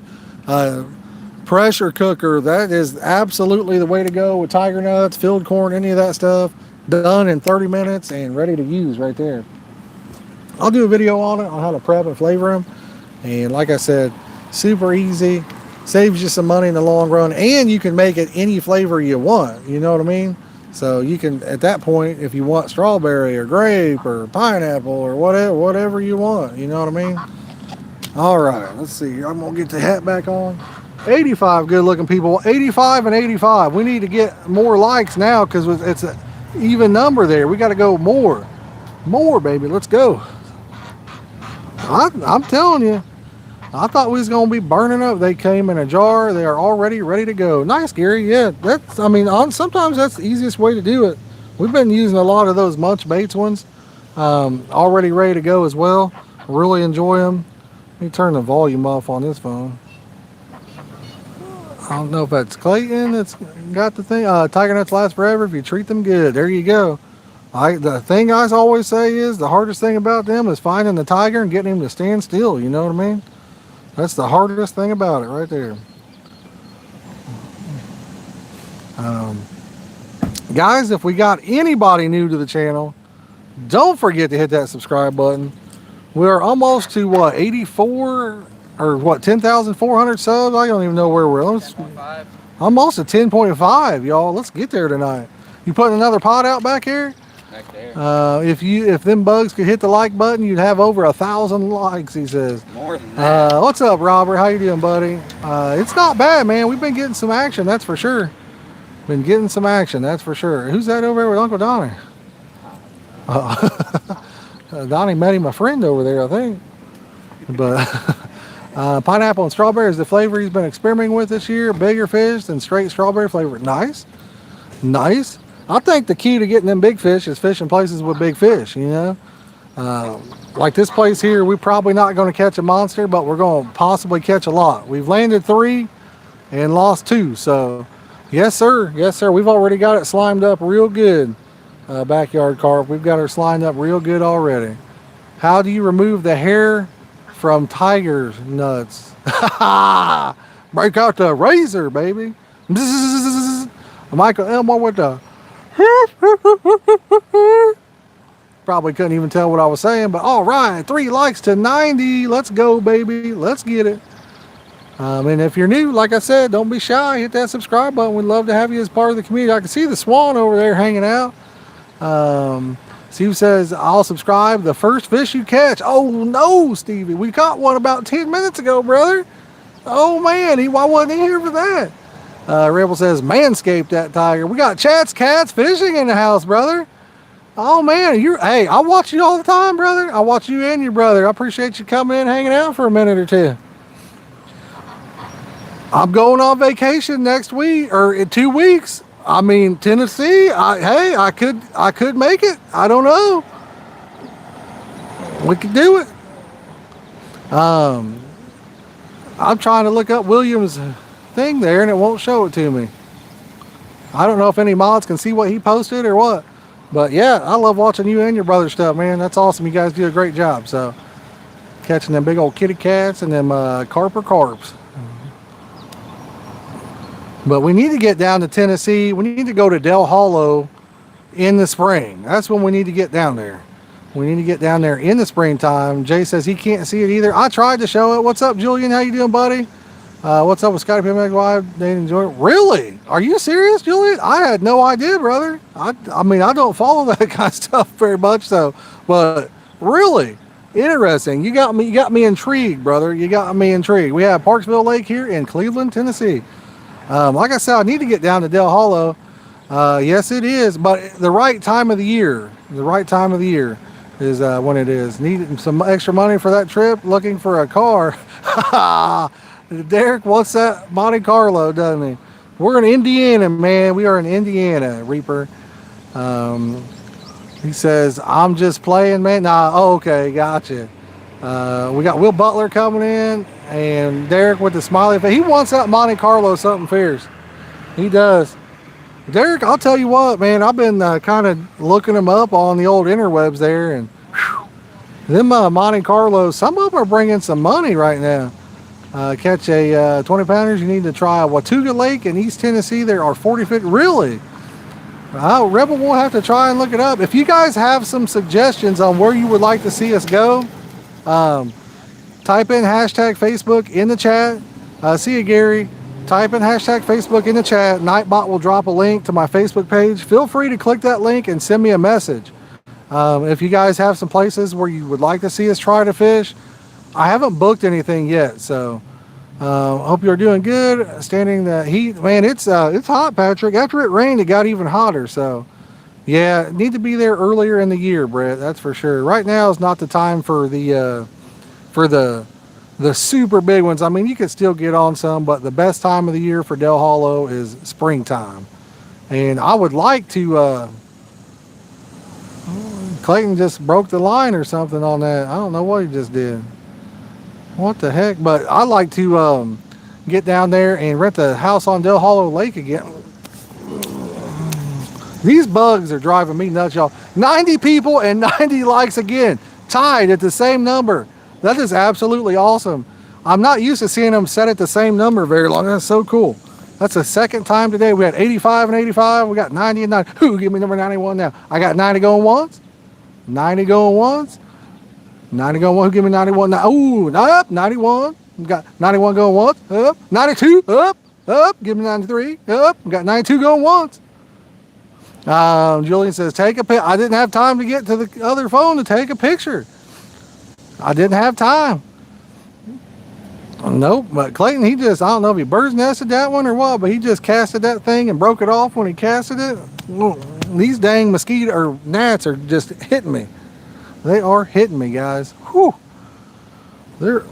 pressure cooker, that is absolutely the way to go with tiger nuts, filled corn, any of that stuff. Done in 30 minutes and ready to use right there. I'll do a video on it on how to prep and flavor them. And like I said, super easy. Saves you some money in the long run, and you can make it any flavor you want. You know what I mean? So you can, at that point, if you want strawberry or grape or pineapple or whatever you want. You know what I mean? All right, let's see. I'm gonna get the hat back on. 85 good-looking people. 85 and 85. We need to get more likes now because it's an even number there. We got to go more, baby. Let's go. I'm telling you. I thought we was going to be burning up. They came in a jar. They are already ready to go. Nice, Gary. Yeah, sometimes that's the easiest way to do it. We've been using a lot of those Munch Baits ones. Already ready to go as well. Really enjoy them. Let me turn the volume off on this phone. I don't know if that's Clayton that's got the thing. Tiger nuts last forever if you treat them good. There you go. The thing I always say is the hardest thing about them is finding the tiger and getting him to stand still. You know what I mean? That's the hardest thing about it right there. Guys, if we got anybody new to the channel, don't forget to hit that subscribe button. We're almost to what, 84 or what, 10,400 subs? I don't even know where we're at. Almost at 10.5, y'all. Let's get there tonight. You putting another pot out back here? Back there. If them bugs could hit the like button, you'd have over 1,000 likes, he says. More than that. What's up, Robert? How you doing, buddy? It's not bad, man. We've been getting some action, that's for sure. Been getting some action, that's for sure. Who's that over there with Uncle Donnie? Donnie met him, a friend over there, I think. But pineapple and strawberry is the flavor he's been experimenting with this year. Bigger fish than straight strawberry flavor. Nice. Nice. I think the key to getting them big fish is fishing places with big fish, you know. Like this place here, we're probably not going to catch a monster, but we're going to possibly catch a lot. We've landed 3 and lost 2. So, yes, sir. Yes, sir. We've already got it slimed up real good, backyard carp. We've got her slimed up real good already. How do you remove the hair from tiger nuts? Break out the razor, baby. Michael Elmore with the probably couldn't even tell what I was saying, but all right, 3 likes to 90. Let's go, baby. Let's get it. And if you're new, like I said, don't be shy. Hit that subscribe button. We'd love to have you as part of the community. I can see the swan over there hanging out. Steve says, I'll subscribe the first fish you catch. Oh, no, Stevie. We caught one about 10 minutes ago, brother. Oh, man. I wasn't in here for that. Rebel says, manscaped that tiger. We got Chats Cats Fishing in the house, brother. Oh, man. Hey, I watch you all the time, brother. I watch you and your brother. I appreciate you coming in, hanging out for a minute or two. I'm going on vacation next week or in 2 weeks. I mean, Tennessee. Hey, I could make it. I don't know. We could do it. I'm trying to look up William's thing there, and it won't show it to me. I don't know if any mods can see what he posted or what. But yeah, I love watching you and your brother stuff, man. That's awesome. You guys do a great job. So catching them big old kitty cats and them carps. But we need to get down to Tennessee. We need to go to Del Hollow in the spring. That's when we need to get down there. We need to get down there in the springtime. Jay says he can't see it either. I tried to show it. What's up, Julian? How you doing, buddy? What's up with Scotty P. Wild? They enjoy it. Really? Are you serious, Julian? I had no idea, brother. I mean, I don't follow that kind of stuff very much, so. But really interesting. You got me intrigued, brother. You got me intrigued. We have Parksville Lake here in Cleveland, Tennessee. Like I said, I need to get down to Del Hollow. Yes, it is, but the right time of the year. The right time of the year is when it is. Need some extra money for that trip. Looking for a car. Derek wants that Monte Carlo, doesn't he? We're in Indiana, man. We are in Indiana, Reaper. He says, I'm just playing, man. Nah, oh, okay, gotcha. We got Will Butler coming in, and Derek with the smiley face. He wants that Monte Carlo something fierce. He does. Derek, I'll tell you what, man. I've been kind of looking them up on the old interwebs there, and them Monte Carlos, some of them are bringing some money right now. Catch a 20 pounders, you need to try Watauga Lake in East Tennessee. There are 40 feet. Really? Rebel will have to try and look it up. If you guys have some suggestions on where you would like to see us go, type in hashtag Facebook in the chat. See you, Gary. Type in hashtag Facebook in the chat. Nightbot will drop a link to my Facebook page. Feel free to click that link and send me a message. If you guys have some places where you would like to see us try to fish, I haven't booked anything yet, so hope you're doing good. Standing the heat, man. It's hot, Patrick. After it rained, it got even hotter. So, yeah, need to be there earlier in the year, Brett. That's for sure. Right now is not the time for the super big ones. I mean, you could still get on some, but the best time of the year for Del Hollow is springtime. And I would like to. Clayton just broke the line or something on that. I don't know what he just did. What the heck? But I'd like to get down there and rent the house on Del Hollow Lake again. These bugs are driving me nuts, y'all. 90 people and 90 likes again. Tied at the same number. That is absolutely awesome. I'm not used to seeing them set at the same number very long. That's so cool. That's the second time today. We had 85 and 85. We got 90 and 90. Who give me number 91 now? I got 90 going once. 90 going once. 90 going once. Who give me 91 now? Ooh, up. 91. We got 91 going once. Up. 92. Up. Give me 93. Up. We got 92 going once. Julian says, take a pic. I didn't have time to get to the other phone to take a picture. I didn't have time. Nope, but Clayton, he just, I don't know if he bird's nested that one or what, but he just casted that thing and broke it off when he casted it. These dang mosquito or gnats are just hitting me. They are hitting me, guys. Whew. They're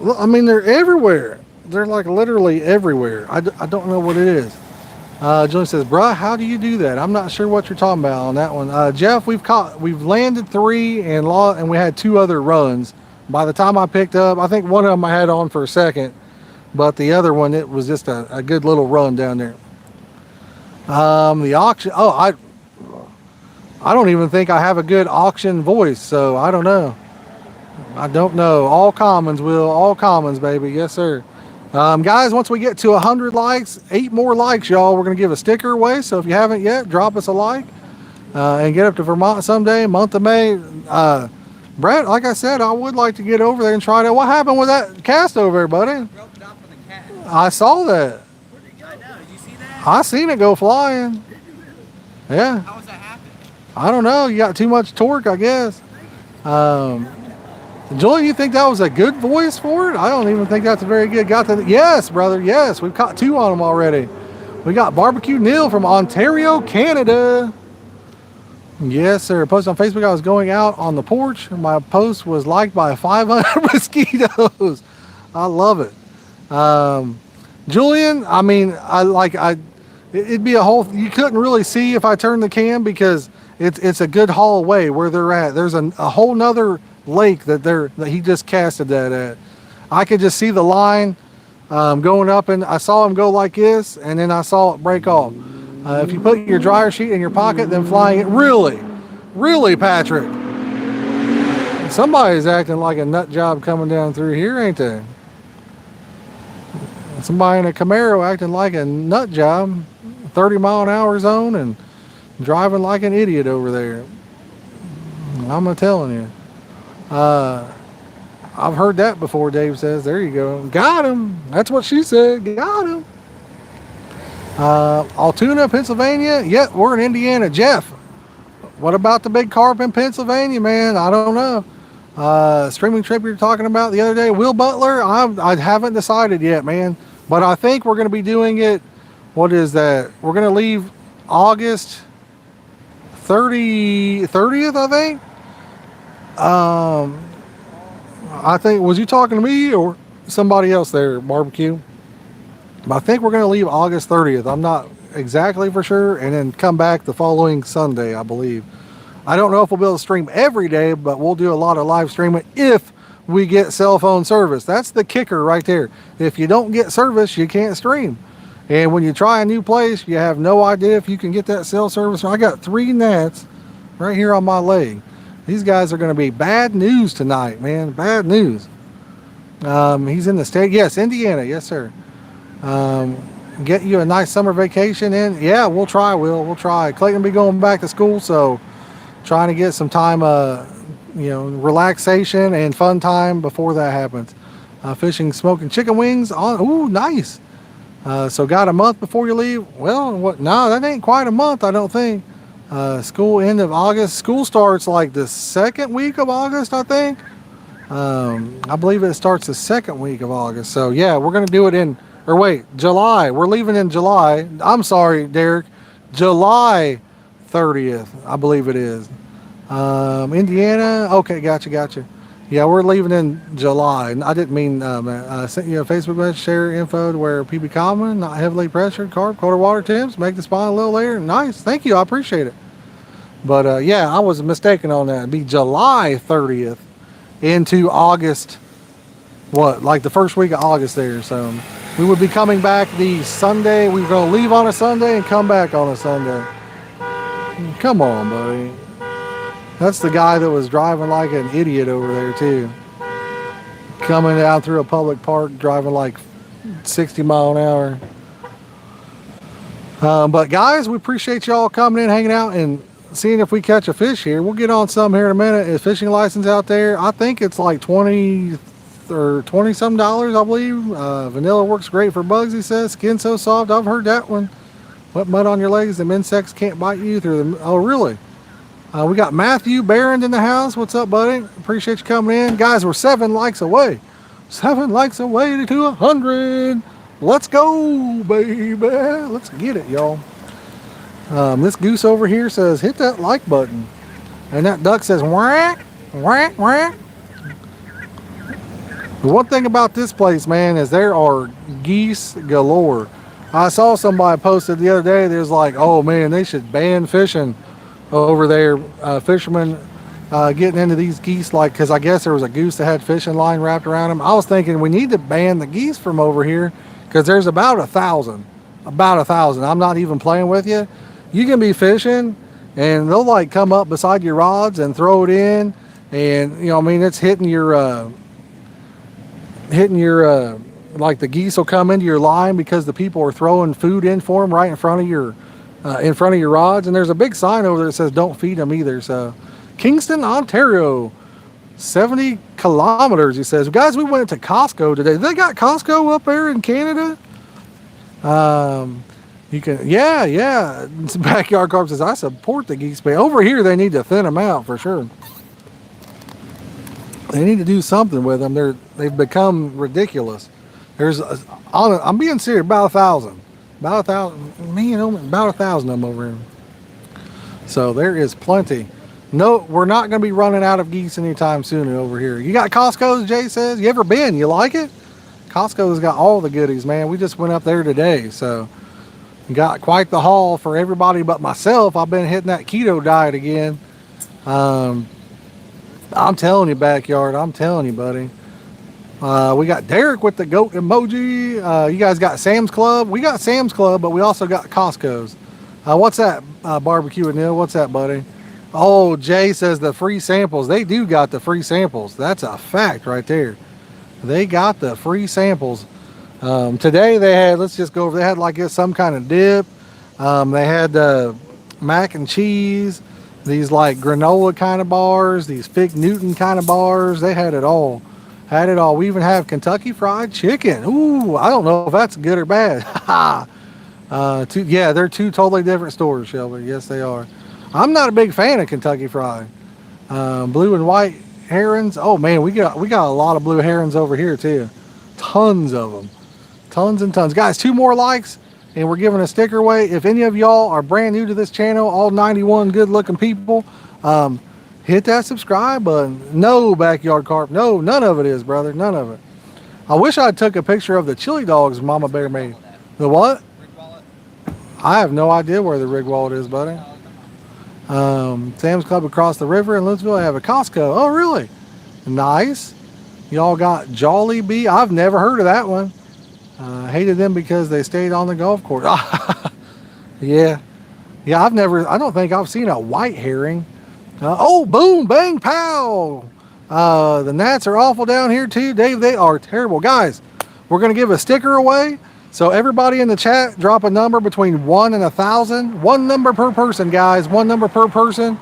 everywhere. They're like literally everywhere. I don't know what it is. Julian says, bruh, how do you do that? I'm not sure what you're talking about on that one. Jeff, we've landed 3 and we had 2 other runs. By the time I picked up, I think one of them I had on for a second, but the other one, it was just a good little run down there. The auction, I don't even think I have a good auction voice, so I don't know. All commons, Will. All commons, baby. Yes, sir. Guys, once we get to 100 likes, 8 more likes, y'all, we're going to give a sticker away. So if you haven't yet, drop us a like and get up to Vermont someday, month of May. Brett, like I said, I would like to get over there and try that. What happened with that cast over there, buddy? Broke it off with a cat. I saw that. I know. Did you see that? I seen it go flying. Yeah. How was that happen? I don't know. You got too much torque, I guess. Julian, you think that was a good voice for it? I don't even think that's a very good. Yes, brother. Yes, we've caught 2 on them already. We got Barbecue Neil from Ontario, Canada. Yes, sir. Post on Facebook. I was going out on the porch. My post was liked by 500 mosquitoes. I love it. Julian, I mean, it'd be a whole. You couldn't really see if I turned the cam because it's a good haul away where they're at. There's a whole nother lake that he just casted that at. I could just see the line going up, and I saw him go like this, and then I saw it break off. If you put your dryer sheet in your pocket, then flying it, really, Patrick. Somebody's acting like a nut job coming down through here, ain't they? Somebody in a Camaro acting like a nut job, 30-mile-an-hour zone, and driving like an idiot over there. I'm telling you. I've heard that before, Dave says. There you go. Got him. That's what she said. Got him. Altoona, Pennsylvania. Yep, we're in Indiana. Jeff, what about the big carp in Pennsylvania, man? I don't know. Streaming trip you were talking about the other day. Will Butler, I haven't decided yet, man. But I think we're going to be doing it. What is that? We're going to leave August 30th, I think. I think, was you talking to me or somebody else there, barbecue? But I think we're going to leave August 30th. I'm not exactly for sure. And then come back the following Sunday, I believe. I don't know if we'll be able to stream every day, but we'll do a lot of live streaming if we get cell phone service. That's the kicker right there. If you don't get service, you can't stream. And when you try a new place, you have no idea if you can get that cell service. I got 3 gnats right here on my leg. These guys are going to be bad news tonight, man. Bad news. He's in the state. Yes, Indiana. Yes, sir. Get you a nice summer vacation in. Yeah, we'll try, Will. We'll try. Clayton will be going back to school, so trying to get some time, relaxation and fun time before that happens. Fishing, smoking chicken wings. Ooh, nice. So got a month before you leave? Well, what? No, that ain't quite a month, I don't think. School end of August. School starts like the second week of August, I think. I believe it starts the second week of August. So yeah, we're gonna do it July. We're leaving in July. I'm sorry, Derek. July 30th, I believe it is. Indiana. Okay, gotcha. Yeah, we're leaving in July. I didn't mean, I sent you a Facebook message, share info to where PB common, not heavily pressured, carp, colder water temps, make the spawn a little later. Nice, thank you, I appreciate it. But yeah, I was mistaken on that. It'd be July 30th into August, like the first week of August there. So we would be coming back the Sunday. We were going to leave on a Sunday and come back on a Sunday. Come on, buddy. That's the guy that was driving like an idiot over there too. Coming down through a public park, driving like 60 mile an hour. But guys, we appreciate y'all coming in, hanging out, and seeing if we catch a fish here. We'll get on some here in a minute. Is fishing license out there? I think it's like 20 or 20 some dollars, I believe. Vanilla works great for bugs, he says. Skin so soft. I've heard that one. Wet mud on your legs, them insects can't bite you through them. Oh, really? We got Matthew Barron in the house. What's up, buddy? Appreciate you coming in. Guys, we're 7 likes away. 7 likes away to 100. Let's go, baby. Let's get it, y'all. This goose over here says, hit that like button. And that duck says, whack, whack, whack. The one thing about this place, man, is there are geese galore. I saw somebody posted the other day, there's like, oh man, they should ban fishing over there. Fishermen getting into these geese, like, because I guess there was a goose that had fishing line wrapped around him. I was thinking we need to ban the geese from over here because there's about 1,000. I'm not even playing with you. You can be fishing and they'll like come up beside your rods and throw it in, and it's hitting your like the geese will come into your line because the people are throwing food in for them right in front of your rods. And there's a big sign over there that says don't feed them either. So Kingston, Ontario, 70 kilometers, he says. Guys, we went to Costco today. They got Costco up there in Canada. You can, yeah. Backyard Carp says, I support the geese, but over here they need to thin them out for sure. They need to do something with them. They've become ridiculous. I'm being serious, about 1,000. About 1,000 of them over here. So there is plenty. No, we're not going to be running out of geese anytime soon over here. You got Costco's, Jay says. You ever been? You like it? Costco's got all the goodies, man. We just went up there today, so got quite the haul for everybody but myself. I've been hitting that keto diet again. I'm telling you, backyard. I'm telling you, buddy. We got Derek with the goat emoji. You guys got Sam's Club. We got Sam's Club, but we also got Costco's. What's that, Barbecue and Neil? What's that, buddy? Oh, Jay says the free samples. They do got the free samples. That's a fact right there. They got the free samples. Today they had, let's just go over, they had like some kind of dip. They had mac and cheese, these like granola kind of bars, these Fig Newton kind of bars. They had it all. Had it all. We even have Kentucky Fried Chicken. Ooh, I don't know if that's good or bad. Yeah, they're two totally different stores, Shelby. Yes, they are. I'm not a big fan of Kentucky Fried. Blue and white herons. Oh man, we got a lot of blue herons over here too. Tons of them. Tons and tons. Guys, 2 more likes and we're giving a sticker away. If any of y'all are brand new to this channel, all 91 good looking people, hit that subscribe button. No, Backyard Carp. No, none of it is, brother. None of it. I wish I took a picture of the chili dogs Mama Bear made. The what? I have no idea where the rig wallet is, buddy. Sam's Club across the river in Louisville. I have a Costco. Oh, really? Nice. Y'all got Jolly Bee. I've never heard of that one. Hated them because they stayed on the golf course. Yeah. Yeah, I don't think I've seen a white herring. Oh, boom, bang, pow. The gnats are awful down here too, Dave. They are terrible. Guys, we're going to give a sticker away. So everybody in the chat, drop a number between 1 and 1,000. 1 number per person, guys. 1 number per person.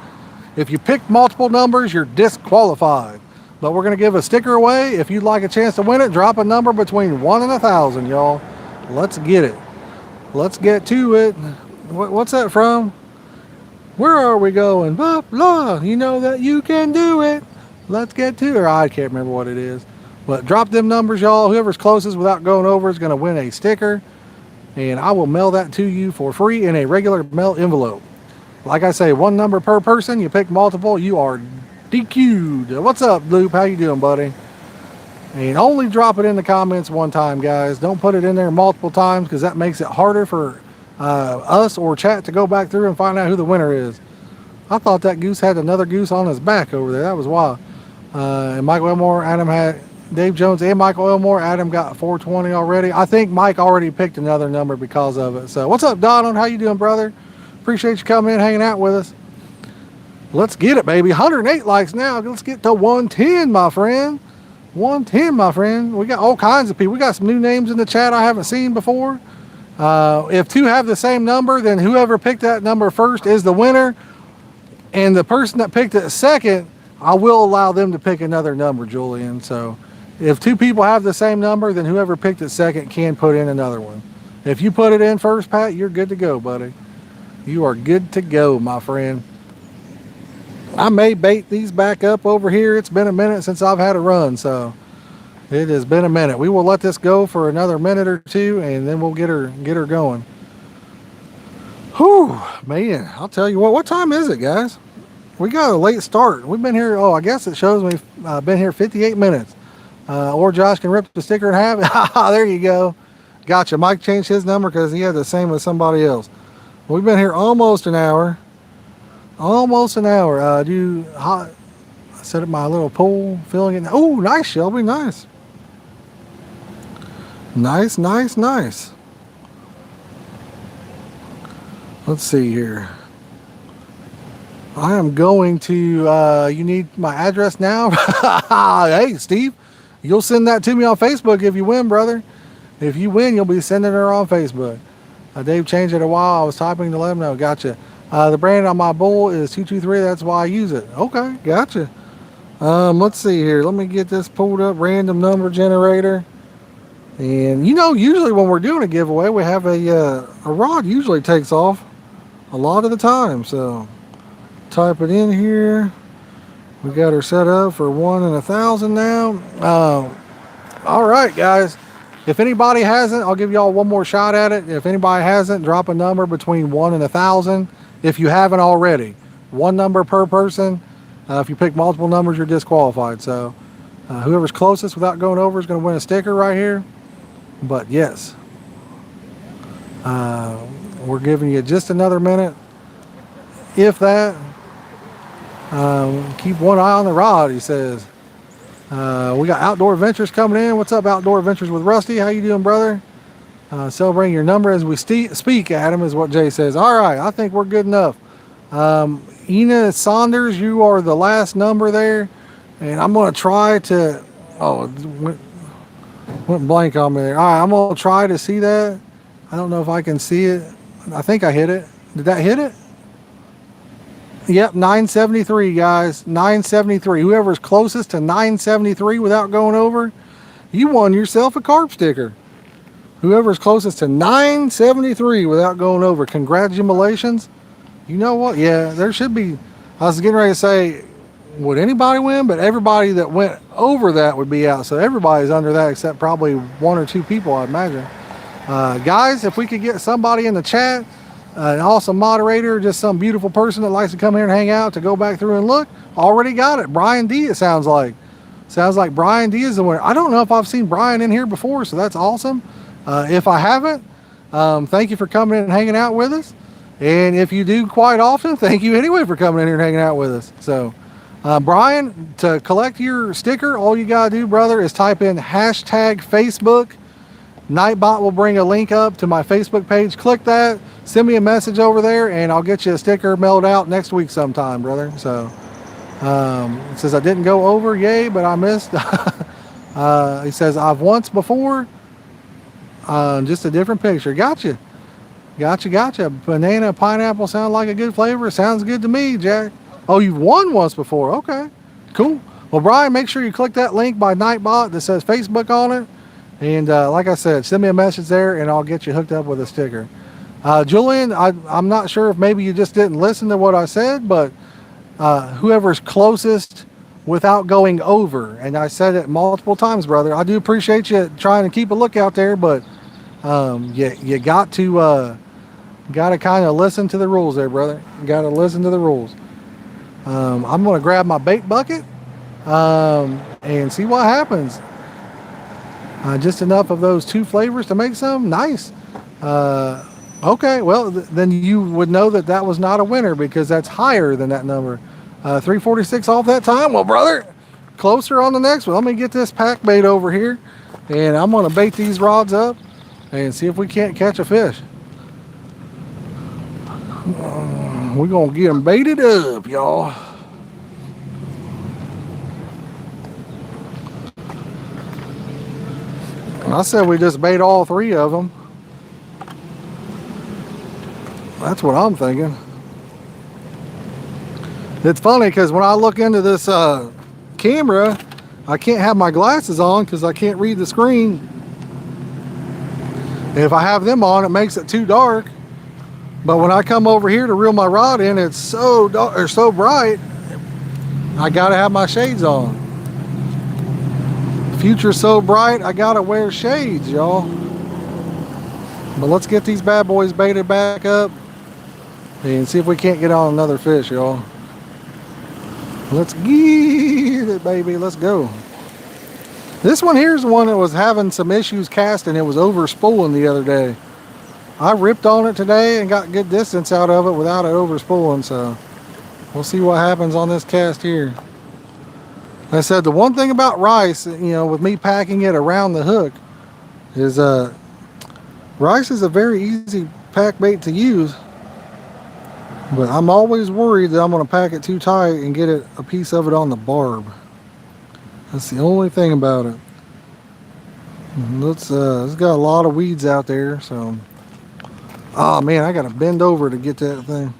If you pick multiple numbers, you're disqualified. But we're going to give a sticker away. If you'd like a chance to win it, drop a number between 1 and 1,000, y'all. Let's get it. Let's get to it. What's that from? Where are we going? Blah, blah. You know that you can do it. Let's get to it. I can't remember what it is. But drop them numbers, y'all. Whoever's closest without going over is going to win a sticker. And I will mail that to you for free in a regular mail envelope. Like I say, 1 number per person. You pick multiple, you are DQ'd. What's up, Loop? How you doing, buddy? And only drop it in the comments 1 time, guys. Don't put it in there multiple times because that makes it harder for us or chat to go back through and find out who the winner is. I thought that goose had another goose on his back over there. That was wild. And Michael Elmore, Adam had Dave Jones and Michael Elmore. Adam got 420 already. I think Mike already picked another number because of it. So what's up, Donald? How you doing, brother? Appreciate you coming in, hanging out with us. Let's get it, baby. 108 likes now. Let's get to 110, my friend. 110, my friend. We got all kinds of people. We got some new names in the chat I haven't seen before. If 2 have the same number, then whoever picked that number first is the winner. And the person that picked it second, I will allow them to pick another number, Julian. So if 2 people have the same number, then whoever picked it second can put in another one. If you put it in first, Pat, you're good to go, buddy. You are good to go, my friend. I may bait these back up over here. It's been a minute since I've had a run, so it has been a minute. We will let this go for another minute or 2, and then we'll get her going. Whew, man, I'll tell you what time is it, guys? We got a late start. We've been here, I guess it shows we've been here 58 minutes. Or Josh can rip the sticker in half. There you go. Gotcha. Mike changed his number because he had the same as somebody else. We've been here almost an hour. Almost an hour. I set up my little pool, filling it. Oh, nice, Shelby. Nice. Nice, nice, nice. Let's see here. I am going to, you need my address now? Hey, Steve, you'll send that to me on Facebook if you win, brother. If you win, you'll be sending her on Facebook. Dave changed it a while. I was typing to let him know. Gotcha. The brand on my bull is 223. That's why I use it. Okay, gotcha. Let's see here. Let me get this pulled up. Random number generator. And you know, usually when we're doing a giveaway, we have a rod usually takes off a lot of the time. So type it in here. We got her set up for 1 and 1,000 now. All right, guys. If anybody hasn't, I'll give y'all one more shot at it. If anybody hasn't, drop a number between 1 and 1,000. If you haven't already, 1 number per person. If you pick multiple numbers, you're disqualified. So whoever's closest without going over is going to win a sticker right here. But yes, we're giving you just another minute, if that. Keep one eye on the rod, he says. We got Outdoor Adventures coming in. What's up, Outdoor Adventures with Rusty? How you doing, brother? Celebrating your number as we speak, Adam, is what Jay says. All right, I think we're good enough. Ina Saunders, you are the last number there. And I'm going to try to... Oh, it went blank on me there. All right, I'm going to try to see that. I don't know if I can see it. I think I hit it. Did that hit it? Yep, 973, guys. 973. Whoever's closest to 973 without going over, you won yourself a carp sticker. Whoever's closest to 973 without going over, congratulations. You know what? Yeah, there should be. I was getting ready to say, would anybody win? But everybody that went over that would be out. So everybody's under that except probably one or two people, I'd imagine. Guys, if we could get somebody in the chat, an awesome moderator, just some beautiful person that likes to come here and hang out to go back through and look. Already got it. Brian D, it sounds like. Sounds like Brian D is the winner. I don't know if I've seen Brian in here before, so that's awesome. If I haven't, thank you for coming in and hanging out with us. And if you do quite often, thank you anyway for coming in here and hanging out with us. So, Brian, to collect your sticker, all you got to do, brother, is type in hashtag Facebook. Nightbot will bring a link up to my Facebook page. Click that, send me a message over there, and I'll get you a sticker mailed out next week sometime, brother. So it says I didn't go over, yay, but I missed. He says I've once before, just a different picture. Gotcha. Banana, pineapple sound like a good flavor. Sounds good to me, Jack. Oh, you've won once before. Okay, cool. Well, Brian, make sure you click that link by Nightbot that says Facebook on it. And like I said, send me a message there and I'll get you hooked up with a sticker. Julian, I'm not sure if maybe you just didn't listen to what I said, but whoever's closest without going over, and I said it multiple times, brother, I do appreciate you trying to keep a lookout there, but you got to kind of listen to the rules there, brother. You got to listen to the rules. I'm going to grab my bait bucket and see what happens. Just enough of those two flavors to make some. Nice. Okay, well, then you would know that that was not a winner because that's higher than that number. 346 off that time. Well, brother, closer on the next one. Let me get this pack bait over here, and I'm going to bait these rods up and see if we can't catch a fish. We're going to get them baited up, y'all. I said we just bait all three of them. That's what I'm thinking. It's funny because when I look into this camera, I can't have my glasses on because I can't read the screen. And if I have them on, it makes it too dark. But when I come over here to reel my rod in, it's so dark or so bright, I gotta have my shades on. Future's so bright, I gotta wear shades, y'all. But let's get these bad boys baited back up and see if we can't get on another fish, y'all. Let's get it, baby. Let's go. This one here's the one that was having some issues casting. It was over spooling the other day. I ripped on it today and got good distance out of it without it over spooling, so we'll see what happens on this cast here. Like I said, the one thing about rice, you know, with me packing it around the hook is rice is a very easy pack bait to use, but I'm always worried that I'm going to pack it too tight and get a piece of it on the barb. That's the only thing about it. It's got a lot of weeds out there, so oh man, I got to bend over to get that thing.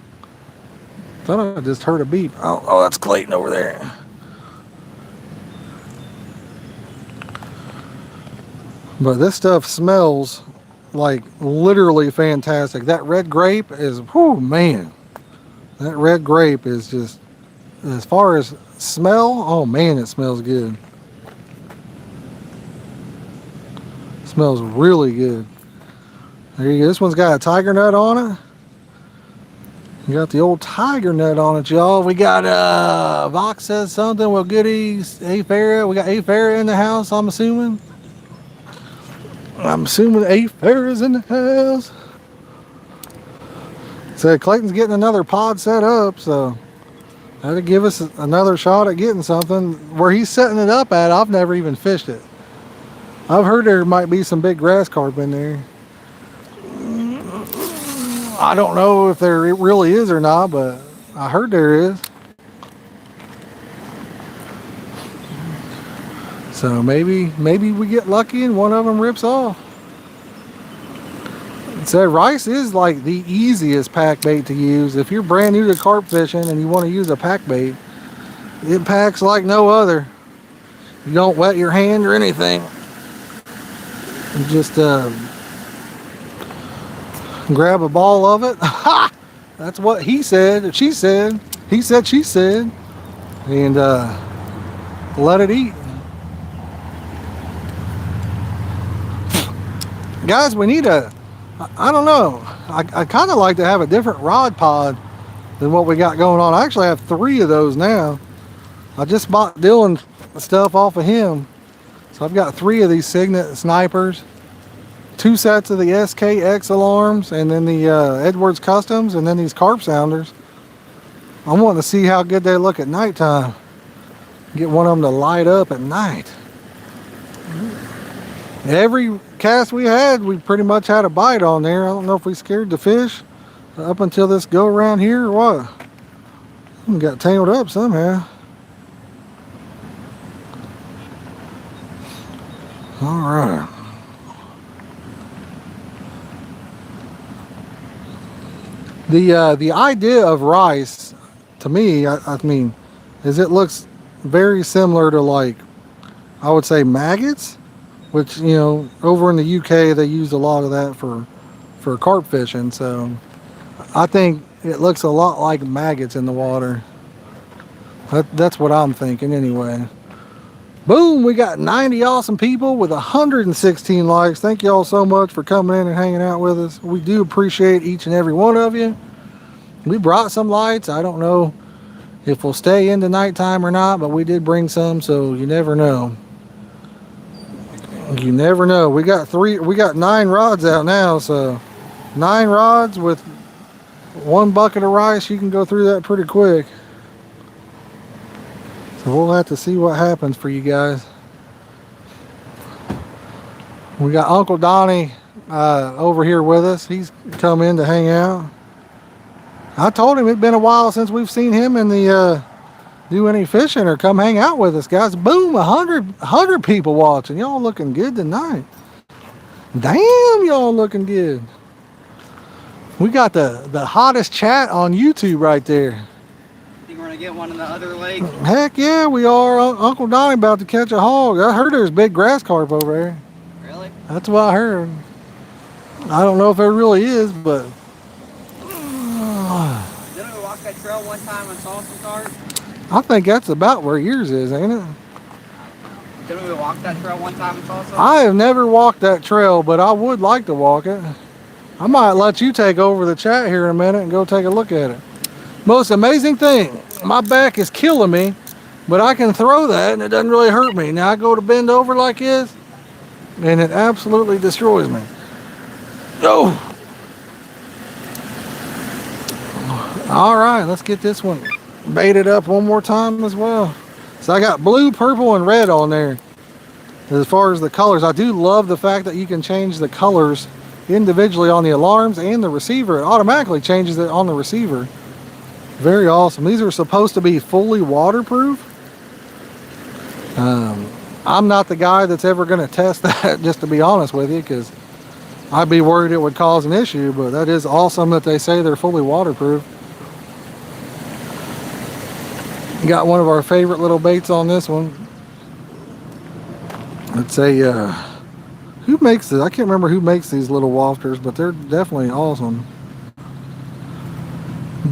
Thought I just heard a beep. Oh, that's Clayton over there. But this stuff smells like literally fantastic. That red grape is, whoo, man. That red grape is just, as far as smell, oh man, it smells good. It smells really good. There you go. This one's got a tiger nut on it. You got the old tiger nut on it, y'all. We got, Vox says something. Well, goodies, A Farah. We got A Farah in the house, I'm assuming. I'm assuming A Fair is in the house. So Clayton's getting another pod set up, so that'll give us another shot at getting something. Where he's setting it up at, I've never even fished it. I've heard there might be some big grass carp in there. I don't know if there really is or not, but I heard there is. So maybe we get lucky and one of them rips off. So rice is like the easiest pack bait to use. If you're brand new to carp fishing and you want to use a pack bait, it packs like no other. You don't wet your hand or anything. You just grab a ball of it. Ha! That's what he said. She said. He said. She said. And let it eat. Guys, we need I don't know. I kind of like to have a different rod pod than what we got going on. I actually have 3 of those now. I just bought Dylan stuff off of him. So I've got 3 of these Signet snipers, 2 sets of the SKX alarms, and then the Edwards Customs, and then these carp sounders. I'm wanting to see how good they look at nighttime. Get one of them to light up at night. Every cast we had, we pretty much had a bite on there. I don't know if we scared the fish up until this go around here or what. We got tangled up somehow. All right. The idea of rice, to me, I mean, is it looks very similar to, like, I would say maggots, which, you know, over in the UK they use a lot of that for carp fishing. So I think it looks a lot like maggots in the water. That's what I'm thinking anyway. Boom, we got 90 awesome people with 116 likes. Thank you all so much for coming in and hanging out with us. We do appreciate each and every one of you. We brought some lights. I don't know if we'll stay into nighttime or not, but we did bring some, so you never know. You never know. We got 9 rods out now, so 9 rods with 1 bucket of rice. You can go through that pretty quick. So we'll have to see what happens for you guys. We got Uncle Donnie over here with us. He's come in to hang out. I told him it'd been a while since we've seen him in the do any fishing or come hang out with us, guys. Boom, 100 people watching. Y'all looking good tonight. Damn, y'all looking good. We got the hottest chat on YouTube right there. Think we're gonna get one in the other lake? Heck yeah, we are. Uncle Donnie about to catch a hog. I heard there's big grass carp over there. Really? That's what I heard. I don't know if there really is, but Didn't we walk that trail one time and saw some carp? I think that's about where yours is, ain't it? Didn't we walk that trail one time and saw some? I have never walked that trail, but I would like to walk it. I might let you take over the chat here in a minute and go take a look at it. Most amazing thing, my back is killing me, but I can throw that and it doesn't really hurt me. Now I go to bend over like this, and it absolutely destroys me. Oh! All right, let's get this one baited up one more time as well. So I got blue, purple, and red on there. As far as the colors, I do love the fact that you can change the colors individually on the alarms and the receiver. It automatically changes it on the receiver. Very awesome. These are supposed to be fully waterproof. I'm not the guy that's ever going to test that, just to be honest with you, because I'd be worried it would cause an issue, but that is awesome that they say they're fully waterproof. Got one of our favorite little baits on this one. It's a, who makes it? I can't remember who makes these little wafters, but they're definitely awesome.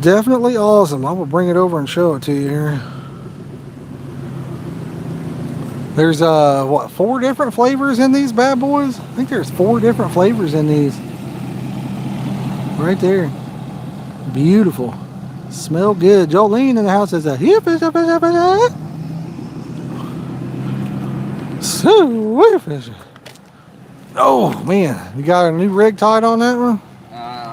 Definitely awesome. I will bring it over and show it to you here. There's, what, 4 different flavors in these bad boys? I think there's 4 different flavors in these. Right there. Beautiful. Smell good. Jolene in the house says, sweet fish. Oh man, you got a new rig tied on that one?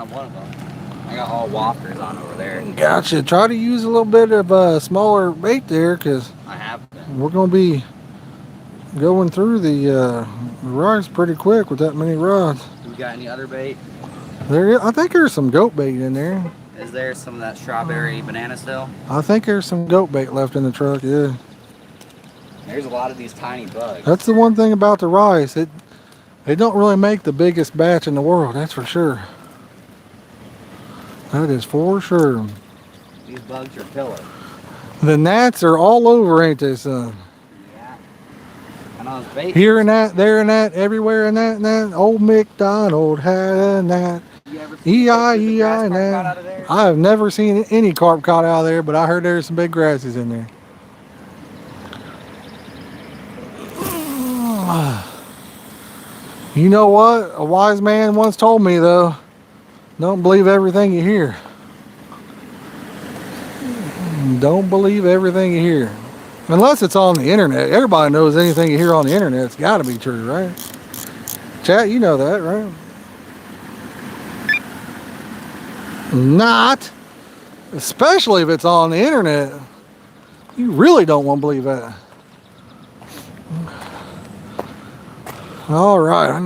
One of them. I got all wafters on over there. Gotcha. Try to use a little bit of smaller bait there, because I have been. we're going to be going through the rice pretty quick with that many rods. Do we got any other bait? I think there's some goat bait in there. Is there some of that strawberry banana still? I think there's some goat bait left in the truck, yeah. There's a lot of these tiny bugs. That's the one thing about the rice. They don't really make the biggest batch in the world, that's for sure. That is for sure. These bugs are killer. The gnats are all over, ain't they, son? Yeah. And I was baiting. Here and that, there and that, everywhere and that and that. Old MacDonald had a gnat. E-I-E-I, gnat. I have never seen any carp caught out of there, but I heard there's some big grasses in there. You know what? A wise man once told me, though, don't believe everything you hear. Don't believe everything you hear. Unless it's on the internet. Everybody knows anything you hear on the internet, it's got to be true, right? Chat, you know that, right? Not. Especially if it's on the internet. You really don't want to believe that. All right,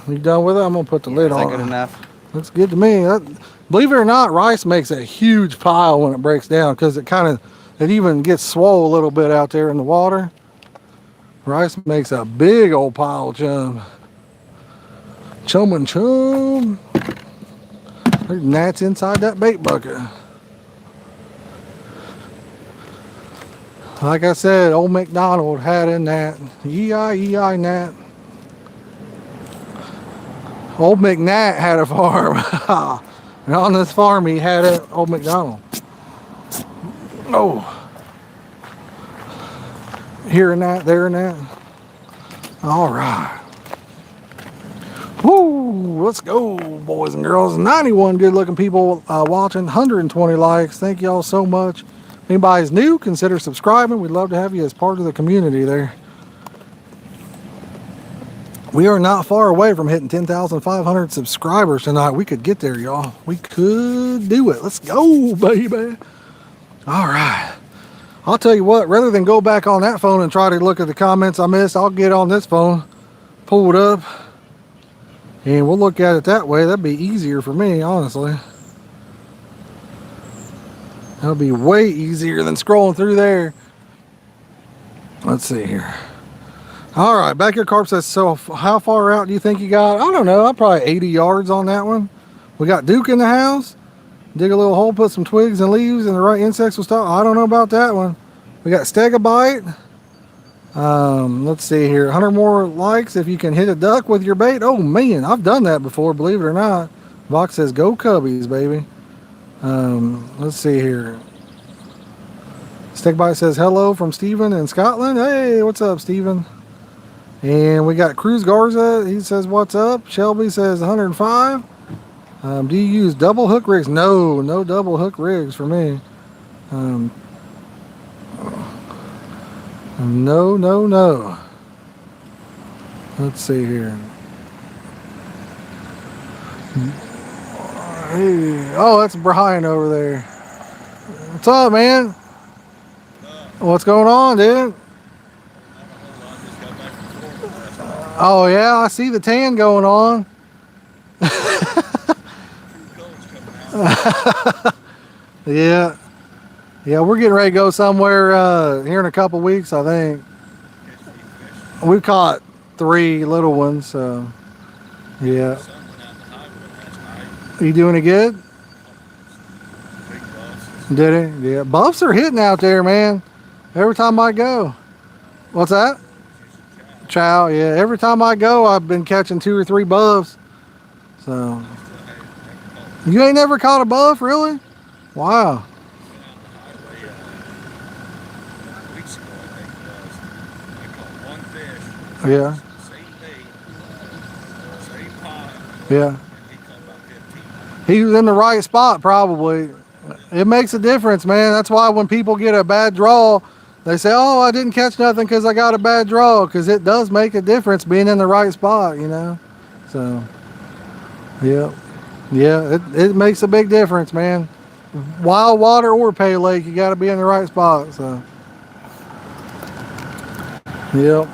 you done with it? I'm going to put the lid on. Is that good enough? Looks good to me. Believe it or not, rice makes a huge pile when it breaks down, because it even gets swole a little bit out there in the water. Rice makes a big old pile of chum. Chum and chum. There's gnats inside that bait bucket. Like I said, old MacDonald had a gnat. E-I-E-I, gnat. Old McNat had a farm. And on this farm he had it, old McDonald. Oh. Here and that, there and that. All right. Woo, let's go, boys and girls. 91 good looking people watching, 120 likes. Thank y'all so much. If anybody's new, consider subscribing. We'd love to have you as part of the community there. We are not far away from hitting 10,500 subscribers tonight. We could get there, y'all. We could do it. Let's go, baby. All right. I'll tell you what, rather than go back on that phone and try to look at the comments I missed, I'll get on this phone, pull it up, and we'll look at it that way. That'd be easier for me, honestly. That'll be way easier than scrolling through there. Let's see here. All right, Backyard Carp says, so how far out do you think you got? I don't know. I'm probably 80 yards on that one. We got Duke in the house. Dig a little hole, put some twigs and leaves, and the right insects will stop. I don't know about that one. We got Stegabite. Let's see here. 100 more likes if you can hit a duck with your bait. Oh, man, I've done that before, believe it or not. Vox says, go Cubbies, baby. Let's see here. Stegabite says, hello from Stephen in Scotland. Hey, what's up, Stephen? And we got Cruz Garza. He says, what's up? Shelby says 105. Do you use double hook rigs? No double hook rigs for me. No. Let's see here. Hey, oh, that's Brian over there. What's up, man? What's going on, dude? Oh yeah, I see the tan going on. Yeah, we're getting ready to go somewhere here in a couple weeks, I think. We caught 3 little ones, so yeah. You doing it good? Did he? Yeah, buffs are hitting out there, man. Every time I go. What's that? Chow, yeah. Every time I go, I've been catching 2 or 3 buffs. So, you ain't never caught a buff, really? Wow. Yeah. Yeah. He was in the right spot, probably. It makes a difference, man. That's why when people get a bad draw, they say, oh, I didn't catch nothing because I got a bad draw, because it does make a difference being in the right spot, you know. So, yeah. Yeah, it makes a big difference, man. Wild water or pay lake, you got to be in the right spot. So, yep.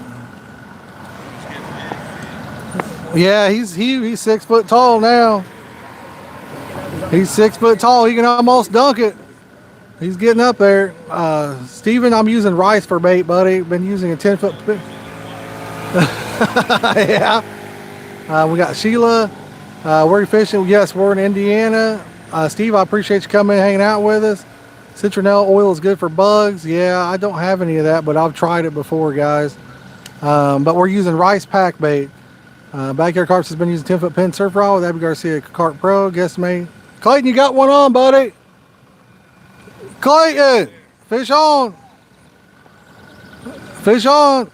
Yeah, he's 6 foot tall now. He's 6 foot tall. He can almost dunk it. He's getting up there. Steven, I'm using rice for bait, buddy. Been using a 10-foot. Yeah. We got Sheila. Where you fishing? Yes, we're in Indiana. Steve, I appreciate you coming and hanging out with us. Citronella oil is good for bugs. Yeah, I don't have any of that, but I've tried it before, guys. But we're using rice pack bait. Backyard Carps has been using 10-foot pin surf rod with Abby Garcia Carp Pro. Guess me. Clayton, you got one on, buddy. Clayton, fish on. Fish on.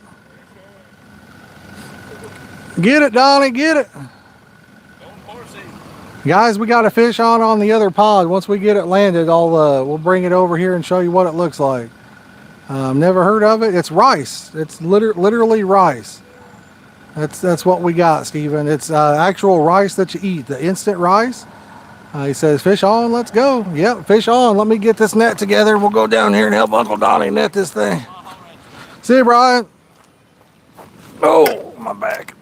Get it, Donnie, get it. Guys, we got a fish on the other pod. Once we get it landed, we'll bring it over here and show you what it looks like. Never heard of it. It's rice. It's literally rice. That's what we got, Steven. It's actual rice that you eat, the instant rice. He says, fish on, let's go. Yep, fish on. Let me get this net together. We'll go down here and help Uncle Donnie net this thing. See you, Brian. Oh, my back.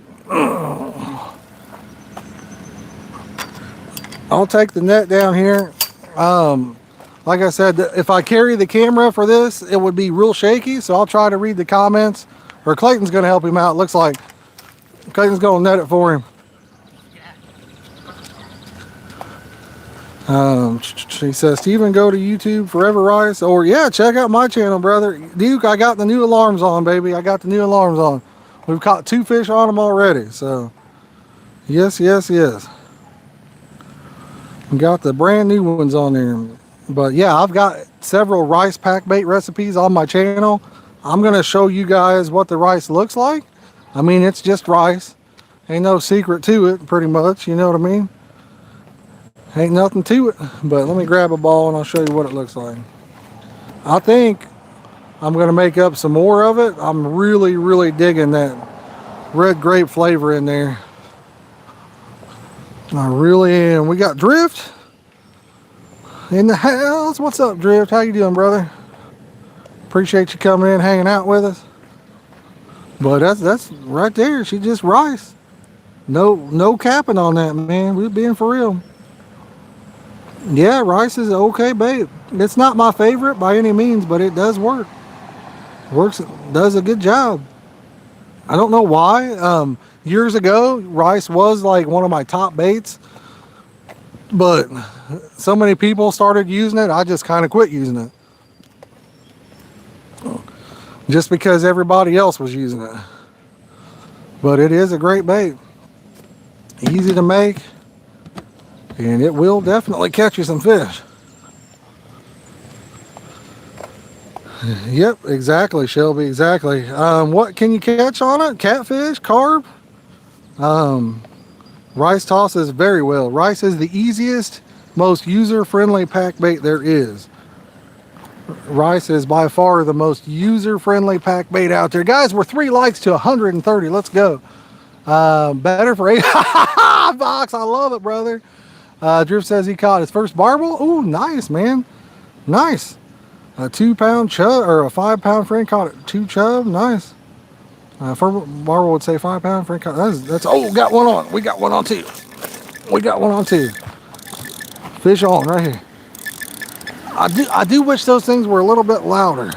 I'll take the net down here. Like I said, if I carry the camera for this, it would be real shaky, so I'll try to read the comments. Or Clayton's going to help him out. Looks like Clayton's going to net it for him. He says, Steven, go to YouTube Forever Rice. Or, yeah, check out my channel, brother. Duke, I got the new alarms on, baby. I got the new alarms on. We've caught 2 fish on them already. So, yes, yes, yes. We got the brand new ones on there. But, yeah, I've got several rice pack bait recipes on my channel. I'm going to show you guys what the rice looks like. I mean, it's just rice. Ain't no secret to it, pretty much. You know what I mean? Ain't nothing to it. But let me grab a ball and I'll show you what it looks like. I think I'm going to make up some more of it. I'm really, really digging that red grape flavor in there. I really am. We got Drift in the house. What's up, Drift? How you doing, brother? Appreciate you coming in, hanging out with us. But that's right there. She just rice. No capping on that, man. We're being for real. Yeah, rice is okay bait. It's not my favorite by any means, but it does work. Does a good job. I don't know why. Years ago, rice was like one of my top baits, but so many people started using it, I just kind of quit using it. Just because everybody else was using it. But it is a great bait. Easy to make. And it will definitely catch you some fish. Yep, exactly, Shelby, exactly. What can you catch on it? Catfish, carp? Rice tosses very well. Rice is the easiest, most user-friendly pack bait there is. Rice is by far the most user-friendly pack bait out there. Guys, we're 3 likes to 130. Let's go. Better for 8. Box, I love it, brother. Drift says he caught his first barbel. Ooh, nice, man. Nice. A 2-pound chub or a 5-pound friend caught it. 2 chub. Nice. Barbel would say 5-pound friend caught. That's. Oh, got one on. We got one on too. We got one on too. Fish on right here. I do wish those things were a little bit louder.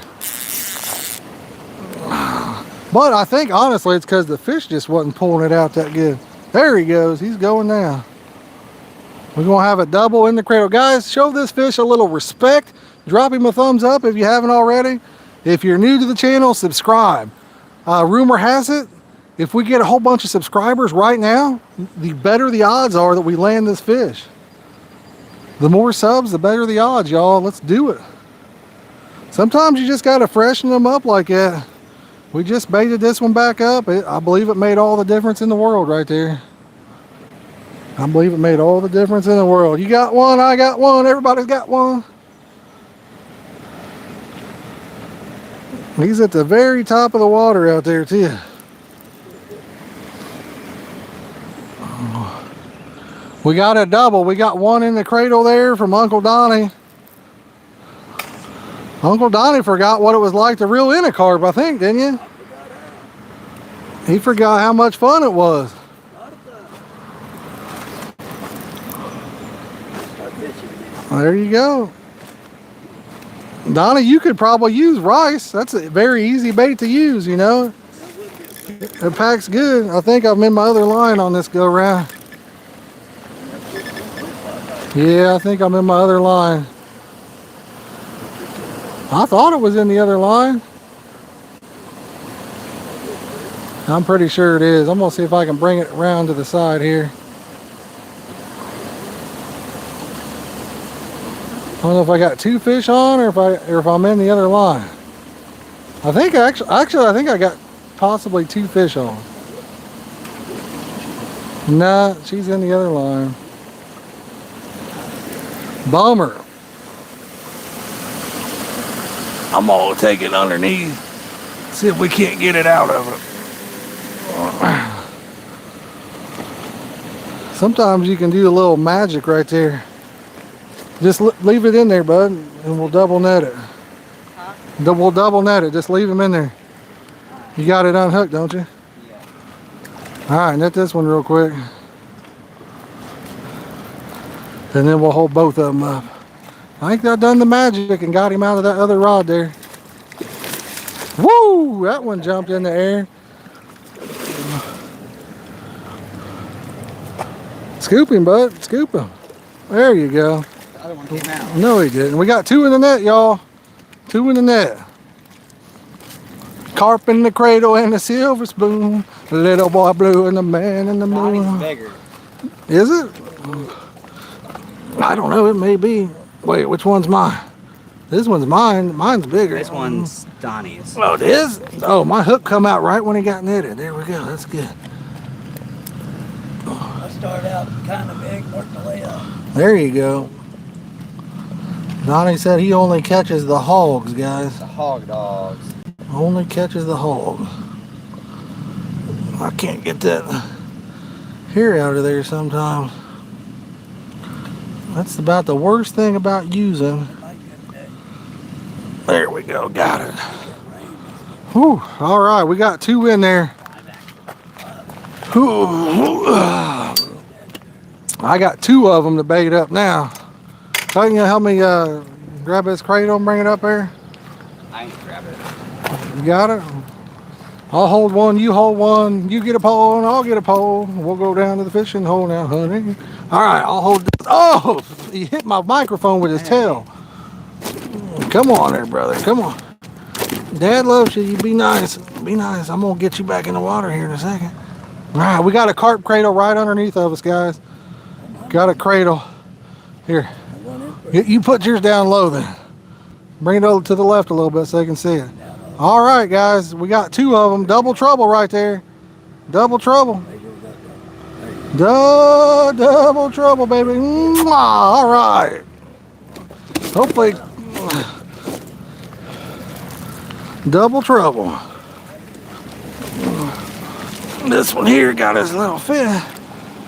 But I think honestly it's because the fish just wasn't pulling it out that good. There he goes. He's going now. We're going to have a double in the cradle. Guys, show this fish a little respect. Drop him a thumbs up if you haven't already. If you're new to the channel, subscribe. Rumor has it, if we get a whole bunch of subscribers right now, the better the odds are that we land this fish. The more subs, the better the odds, y'all. Let's do it. Sometimes you just got to freshen them up like that. We just baited this one back up. I believe it made all the difference in the world right there. I believe it made all the difference in the world. You got one, I got one, everybody's got one. He's at the very top of the water out there too. We got a double. We got one in the cradle there from Uncle Donnie. Uncle Donnie forgot what it was like to reel in a carp, I think, didn't you? He forgot how much fun it was. There you go. Donnie, you could probably use rice. That's a very easy bait to use, you know. It packs good. I think I'm in my other line on this go round. Yeah, I think I'm in my other line. I thought it was in the other line. I'm pretty sure it is. I'm gonna see if I can bring it around to the side here. I don't know if I got two fish on or if I'm in the other line. I think I think I got possibly two fish on. Nah, she's in the other line. Bummer. I'm gonna take it underneath. See if we can't get it out of it. Sometimes you can do a little magic right there. Just leave it in there, bud, and we'll double net it. Huh? We'll double net it. Just leave them in there. You got it unhooked, don't you? Yeah. All right, net this one real quick. And then we'll hold both of them up. I think I done the magic and got him out of that other rod there. Woo! That one jumped in the air. Scoop him, bud. Scoop him. There you go. The other one came out. No, he didn't. We got two in the net, y'all. Two in the net. Carp in the cradle and the silver spoon. Little boy blue and the man in the moon. Donnie's bigger. Is it? I don't know. It may be. Wait, which one's mine? This one's mine. Mine's bigger. This one's Donnie's. Oh, it is? Oh, my hook come out right when he got netted. There we go. That's good. I start out kind of big, work my way up. There you go. Donnie said he only catches the hogs, guys. The hog dogs. Only catches the hog. I can't get that hair out of there sometimes. That's about the worst thing about using. There we go. Got it. Whew. All right. We got two in there. Whew. I got two of them to bait up now. So you help me grab this cradle and bring it up there? I ain't grab it. You got it? I'll hold one, you hold one, you get a pole, and I'll get a pole. We'll go down to the fishing hole now, honey. All right, I'll hold this. Oh, he hit my microphone with his tail. Come on there, brother, come on. Dad loves you, you be nice. Be nice, I'm gonna get you back in the water here in a second. All right, we got a carp cradle right underneath of us, guys. Got a cradle. Here, you put yours down low then. Bring it over to the left a little bit so they can see it. All right, guys, we got two of them. Double trouble right there. Double trouble. Double trouble, baby. Mwah, all right. Hopefully, double trouble. This one here got his little fin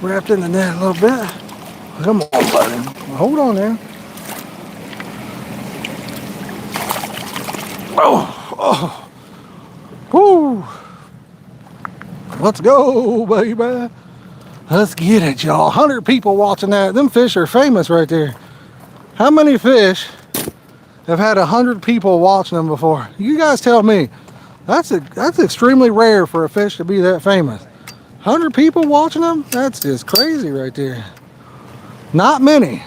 wrapped in the net a little bit. Come on, buddy. Hold on there. Oh, whoo. Let's go, baby. Let's get it, y'all. 100 people watching that. Them fish are famous right there. How many fish have had 100 people watching them before? You guys tell me. That's extremely rare for a fish to be that famous. 100 people watching them? That's just crazy right there. Not many.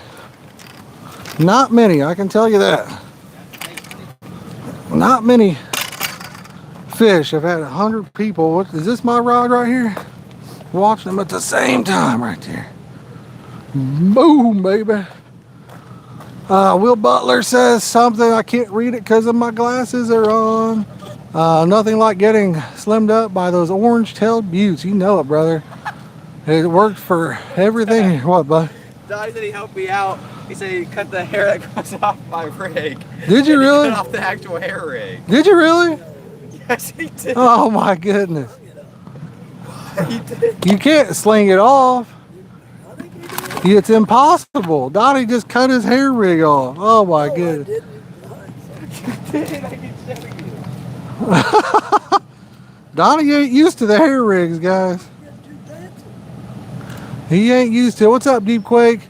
Not many, I can tell you that. Not many fish have had 100 people. What is this, my rod right here? Watching them at the same time right there. Boom, baby. Will Butler says something. I can't read it because of my glasses are on. Nothing like getting slimmed up by those orange-tailed buttes. You know it, brother. It worked for everything. What, bud? Donnie said he helped me out. He said he cut the hair that comes off my rig. Did you really? He cut off the actual hair rig. Did you really? Yes, he did. Oh my goodness. He did. You can't sling it off. It's impossible. Donnie just cut his hair rig off. Oh my No, I goodness. didn't. Donnie ain't used to the hair rigs, guys. Get too fancy. He ain't used to it. What's up, Deep Quake?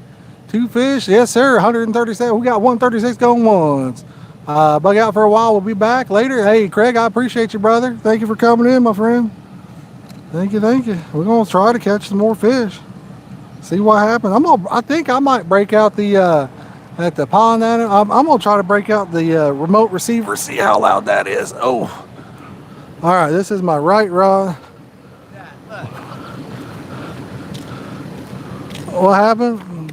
2 fish? Yes, sir. 137. We got 136 going once. Bug out for a while. We'll be back later. Hey, Craig, I appreciate you, brother. Thank you for coming in, my friend. Thank you, thank you. We're gonna try to catch some more fish. See what happens. I think I might break out the at the pond. I'm gonna try to break out the remote receiver. See how loud that is. Oh. All right. This is my right rod. What happened?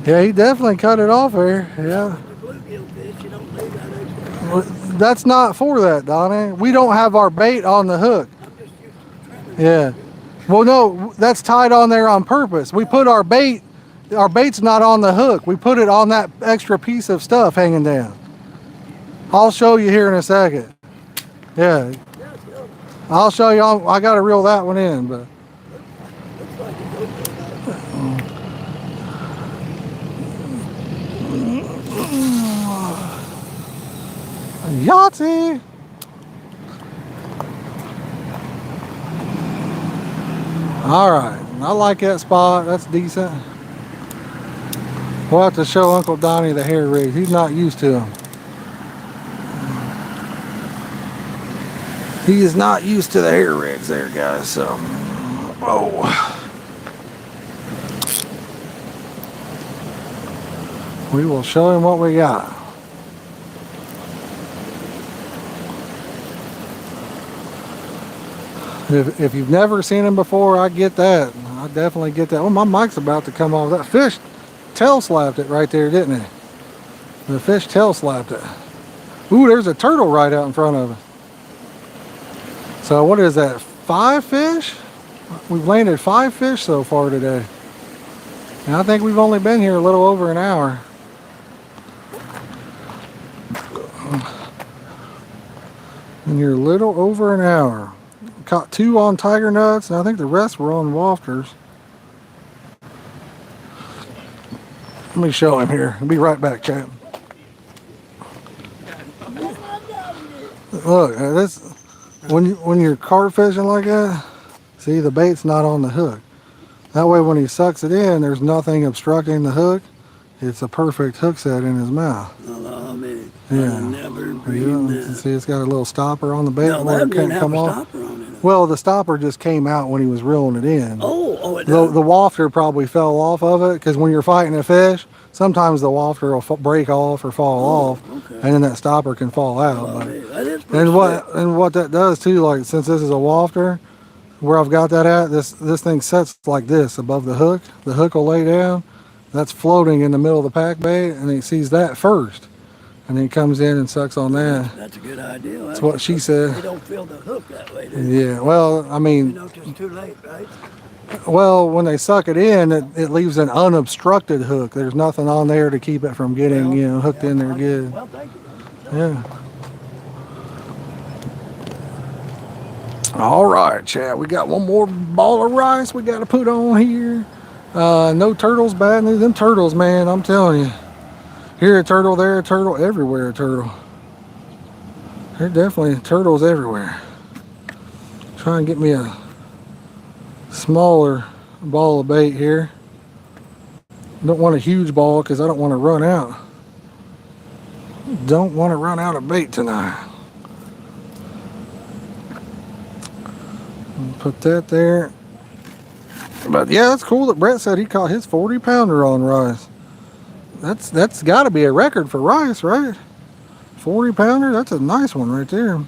Yeah, he definitely cut it off there. Yeah. The bluegill fish, you don't leave that extra. Well, that's not for that, Donnie. We don't have our bait on the hook. I'm just used to trimming. Yeah. Well, no, that's tied on there on purpose. We put our bait's not on the hook. We put it on that extra piece of stuff hanging down. I'll show you here in a second. Yeah. Yeah, so I'll show you. I got to reel that one in, but. looks like a good Yahtzee! Alright, I like that spot. That's decent. We'll have to show Uncle Donnie the hair rigs. He's not used to them. He is not used to the hair rigs there, guys. So, oh. We will show him what we got. If you've never seen him before, I get that. I definitely get that. Oh, my mic's about to come off. That fish tail slapped it right there, didn't it? The fish tail slapped it. Ooh, there's a turtle right out in front of it. So what is that? 5 fish? We've landed 5 fish so far today. And I think we've only been here a little over an hour. And you're a little over an hour. Caught 2 on tiger nuts, and I think the rest were on wafters. Let me show him here. I'll be right back, chat. Look, this when you're carp fishing like that, see the bait's not on the hook. That way, when he sucks it in, there's nothing obstructing the hook. It's a perfect hook set in his mouth. Allow me. Yeah. I'll never dream that. See, it's got a little stopper on the bait No, where that it didn't can't have come a off. stopper on it. Well, the stopper just came out when he was reeling it in. Oh, it The does. wafter probably fell off of it because when you're fighting a fish, sometimes the wafter will break off or fall off, okay. and then that stopper can fall out. Well, But, that is pretty and slick. what that does too, like since this is a wafter, where I've got that at, this thing sets like this above the hook. The hook will lay down. That's floating in the middle of the pack bait, and he sees that first, and then he comes in and sucks on that. That's a good idea. That's what she said. You don't feel the hook that way, do you? Yeah. Well, I You mean, know, just too late, right? well, when they suck it in, it leaves an unobstructed hook. There's nothing on there to keep it from getting, hooked in there good. Well, thank you. Yeah. All right, chat. We got one more ball of rice we got to put on here. No turtles, bad news. Them turtles, man, I'm telling you. Here a turtle, there a turtle, everywhere a turtle. There are definitely turtles everywhere. Try and get me a smaller ball of bait here. Don't want a huge ball because I don't want to run out. Don't want to run out of bait tonight. Put that there. But yeah, that's cool that Brett said he caught his 40-pounder on rice. That's got to be a record for rice, right? 40-pounder, that's a nice one right there.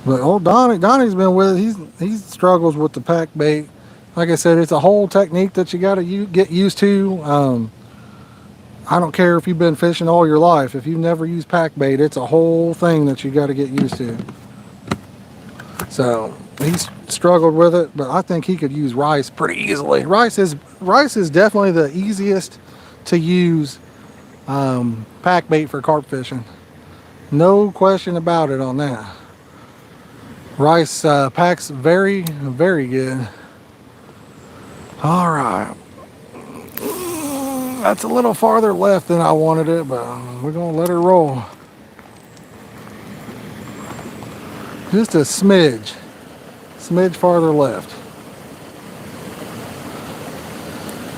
But old Donnie's been with it. He struggles with the pack bait. Like I said, it's a whole technique that you got to get used to. I don't care if you've been fishing all your life. If you've never used pack bait, it's a whole thing that you got to get used to. So he's struggled with it, but I think he could use rice pretty easily. Rice is definitely the easiest to use pack bait for carp fishing. No question about it on that. Rice packs very, very good. All right. That's a little farther left than I wanted it, but we're gonna let her roll. Just a smidge farther left.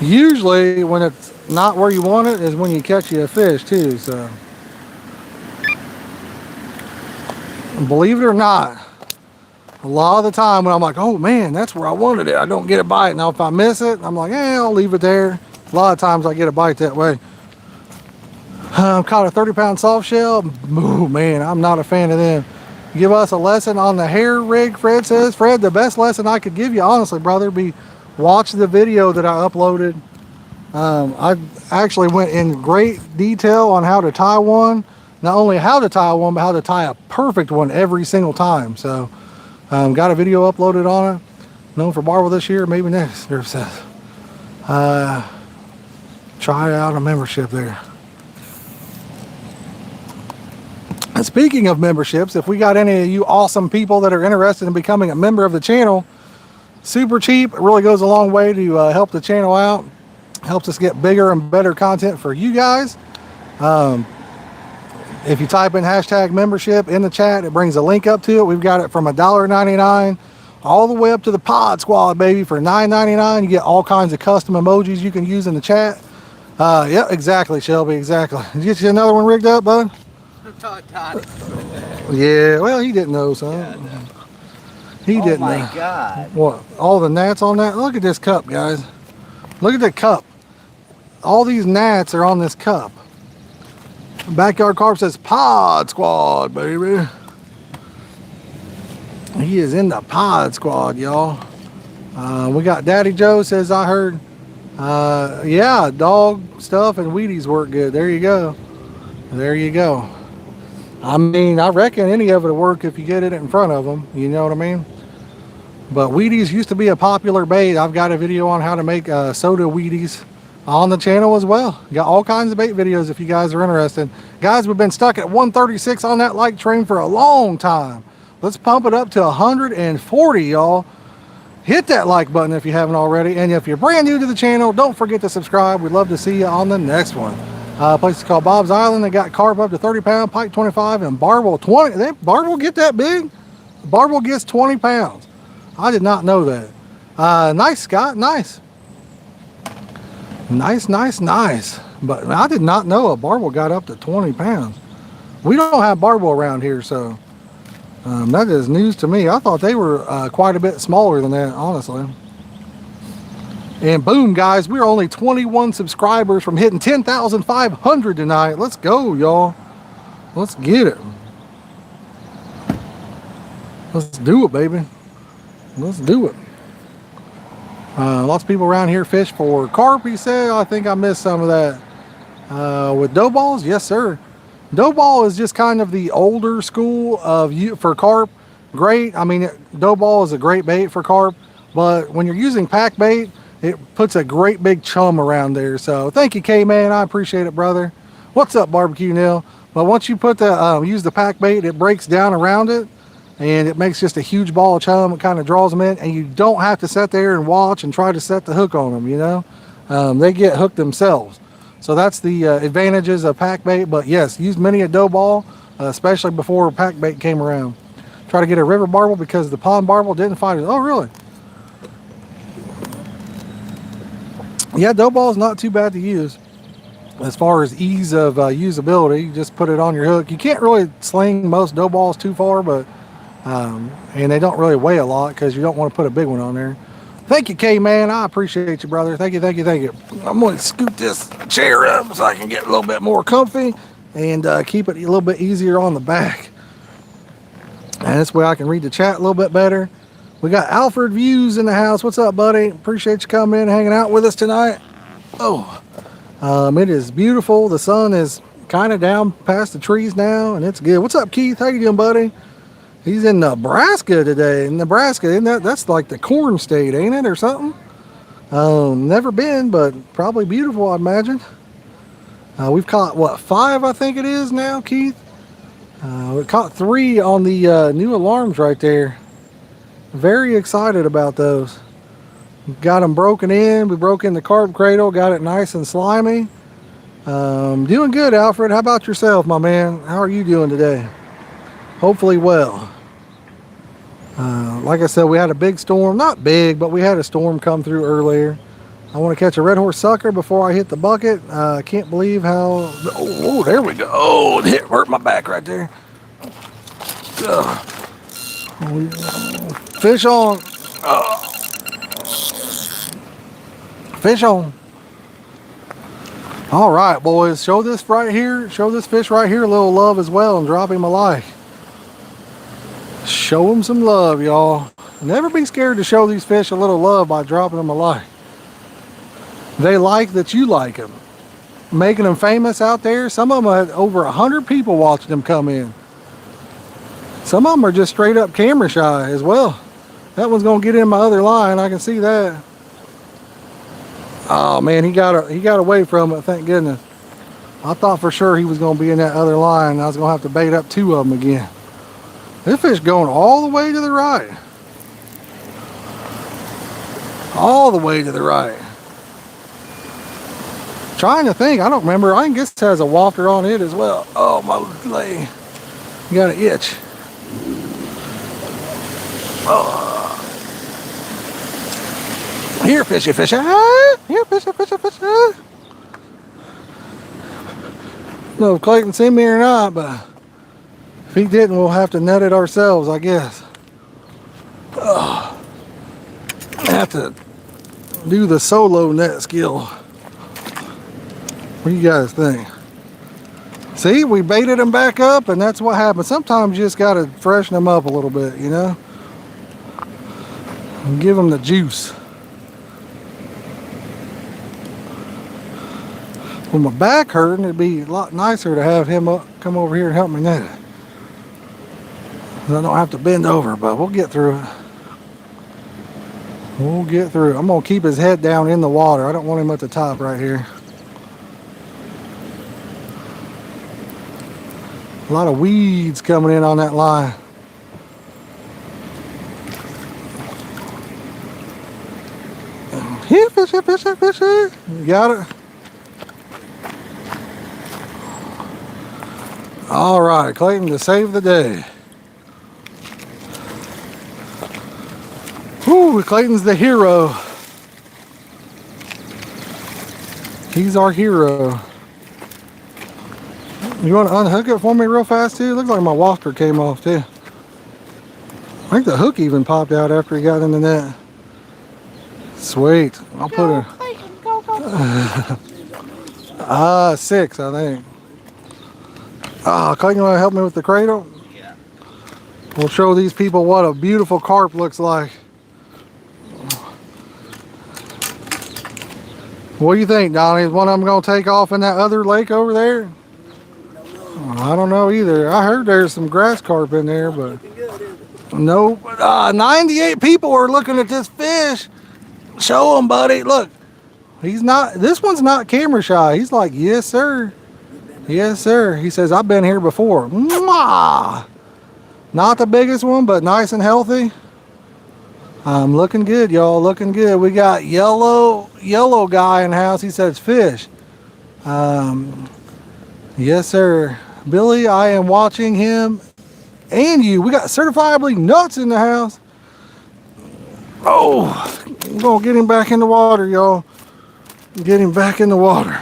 Usually when it's not where you want it is when you catch you a fish too, so. Believe it or not, a lot of the time when I'm like, oh man, that's where I wanted it, I don't get a bite. Now if I miss it, I'm like, I'll leave it there. A lot of times I get a bite that way. Caught a 30-pound soft shell. Oh man, I'm not a fan of them. Give us a lesson on the hair rig, Fred says. Fred, the best lesson I could give you, honestly, brother, be watch the video that I uploaded. I actually went in great detail on how to tie one. Not only how to tie one, but how to tie a perfect one every single time. So, got a video uploaded on it. Known for Barbel this year, maybe next. There it says. Try out a membership there. And speaking of memberships, if we got any of you awesome people that are interested in becoming a member of the channel, super cheap. It really goes a long way to help the channel out. Helps us get bigger and better content for you guys. If you type in hashtag membership in the chat, it brings a link up to it. We've got it from $1.99 all the way up to the Pod Squad, baby, for $9.99. You get all kinds of custom emojis you can use in the chat. Yeah, exactly, Shelby, exactly. Did you get you another one rigged up, bud? Yeah, well, he didn't know, son. Yeah, no. He didn't know. Oh my God. What, all the gnats on that? Look at this cup, guys. Look at the cup. All these gnats are on this cup. Backyard Carp says Pod Squad, baby. He is in the Pod Squad, y'all. We got Daddy Joe says, I heard, yeah, dog stuff and Wheaties work good. There you go. There you go. I mean, I reckon any of it will work if you get it in front of them. You know what I mean? But Wheaties used to be a popular bait. I've got a video on how to make soda Wheaties on the channel as well. Got all kinds of bait videos if you guys are interested. Guys, we've been stuck at 136 on that like train for a long time. Let's pump it up to 140, y'all. Hit that like button if you haven't already. And if you're brand new to the channel, don't forget to subscribe. We'd love to see you on the next one. Place is called Bob's Island. They got carp up to 30 pound, pike 25, and barbel 20. Barbel get that big? Barbel gets 20 pounds. I did not know that. Nice, Scott, nice. Nice. But I did not know a barbel got up to 20 pounds. We don't have barbel around here, so that is news to me. I thought they were quite a bit smaller than that, honestly. And boom, guys, we're only 21 subscribers from hitting 10,500 tonight. Let's go, y'all. Let's get it. Let's do it, baby. Let's do it. Lots of people around here fish for carp, he said. I think I missed some of that. With dough balls, yes, sir. Dough ball is just kind of the older school of for carp. Great. I mean, dough ball is a great bait for carp, but when you're using pack bait, it puts a great big chum around there. So thank you, K-Man. I appreciate it, brother. What's up, Barbecue Neil? But once you put the use the pack bait, it breaks down around it, and it makes just a huge ball of chum. It kind of draws them in, and you don't have to sit there and watch and try to set the hook on them, you know. They get hooked themselves. So that's the advantages of pack bait. But yes, use many a dough ball, especially before pack bait came around. Try to get a river barbel because the pond barbel didn't find it. Oh, really? Yeah, dough ball is not too bad to use as far as ease of usability. You just put it on your hook. You can't really sling most dough balls too far, but and they don't really weigh a lot because you don't want to put a big one on there. Thank you, K-Man. I appreciate you, brother. Thank you. I'm going to scoot this chair up so I can get a little bit more comfy and keep it a little bit easier on the back. And this way I can read the chat a little bit better. We got Alfred Views in the house. What's up, buddy? Appreciate you coming in, hanging out with us tonight. Oh, it is beautiful. The sun is kind of down past the trees now, and it's good. What's up, Keith? How you doing, buddy? He's in Nebraska today. In Nebraska, isn't that's like the corn state, ain't it, or something? Never been, but probably beautiful, I'd imagine. We've caught, what, 5, I think it is now, Keith? We caught 3 on the new alarms right there. Very excited about those. Got them broken in. We broke in the carp cradle, got it nice and slimy. Doing good, Alfred. How about yourself, my man? How are you doing today? Hopefully well. Like I said, we had a big storm. Not big, but we had a storm come through earlier. I want to catch a red horse sucker before I hit the bucket. I can't believe how... Oh, there we go. Oh, it hurt my back right there. Ugh. Fish on. Fish on. All right, boys. Show this right here. Show this fish right here a little love as well and drop him a like. Show him some love, y'all. Never be scared to show these fish a little love by dropping them a like. They like that you like them. Making them famous out there. Some of them had over 100 people watching them come in. Some of them are just straight up camera shy as well. That one's gonna get in my other line. I can see that. Oh man, he got away from it. Thank goodness. I thought for sure he was gonna be in that other line. I was gonna have to bait up 2 of them again. This fish going all the way to the right. All the way to the right. Trying to think, I don't remember. I guess it has a wafter on it as well. Oh, my leg. You got an itch. Oh. Here, fishy, fishy. Here, fishy, fishy, fishy. No, if Clayton see me or not, but if he didn't, we'll have to net it ourselves, I guess. Oh. I have to do the solo net skill. What do you guys think? See, we baited them back up, and that's what happens. Sometimes you just got to freshen them up a little bit, you know? And give them the juice. When my back hurting, it'd be a lot nicer to have him come over here and help me net it. I don't have to bend over, but we'll get through it. We'll get through it. I'm going to keep his head down in the water. I don't want him at the top right here. A lot of weeds coming in on that line. Here, fishy, fishy, fishy. You got it? All right, Clayton to save the day. Whew, Clayton's the hero. He's our hero. You want to unhook it for me real fast too? Looks like my wafter came off too. I think the hook even popped out after he got in the net. Sweet. I'll put her. Ah, 6, I think. Ah, Clayton, you want to help me with the cradle? Yeah. We'll show these people what a beautiful carp looks like. What do you think, Donnie? Is one of them going to take off in that other lake over there? I don't know either. I heard there's some grass carp in there, but no. 98 people are looking at this fish. Show them, buddy. Look, he's not. This one's not camera shy. He's like, yes, sir. Yes, sir. He says, I've been here before. Mwah! Not the biggest one, but nice and healthy. Looking good, y'all. Looking good. We got yellow guy in the house. He says fish. Yes, sir. Billy, I am watching him and you. We got certifiably nuts in the house. Oh, I'm going to get him back in the water, y'all. Get him back in the water.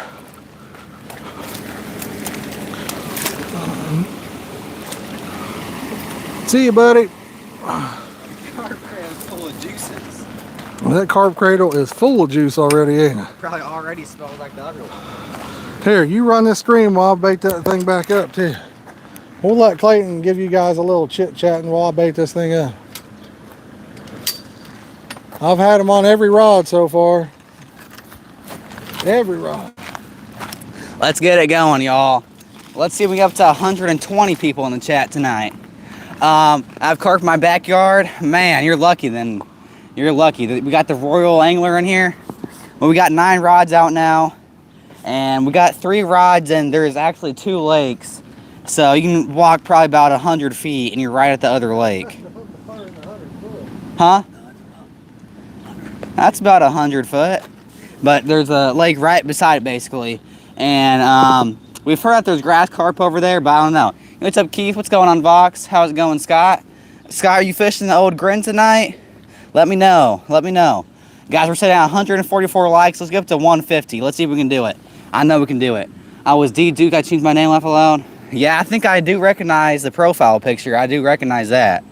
See you, buddy. Carp cradle's full of juices. That carp cradle is full of juice already, ain't it? Probably already smells like the other one. Here, you run this stream while I bait that thing back up too. We'll let Clayton give you guys a little chit chatting while I bait this thing up. I've had him on every rod so far. Every rod. Let's get it going, y'all. Let's see if we get up to 120 people in the chat tonight. I've carped my backyard. Man, you're lucky then. You're lucky. We got the Royal Angler in here. Well, we got 9 rods out now. And we got 3 rods and there's actually 2 lakes. So you can walk probably about 100 feet and you're right at the other lake. Huh? That's about 100 foot. But there's a lake right beside it, basically. And we've heard that there's grass carp over there, but I don't know. What's up, Keith? What's going on, Vox? How's it going, Scott? Scott, are you fishing the old Grin tonight? Let me know. Let me know. Guys, we're sitting at 144 likes. Let's get up to 150. Let's see if we can do it. I know we can do it. I was D Duke. I changed my name, laugh aloud. Yeah, I think I do recognize the profile picture. I do recognize that.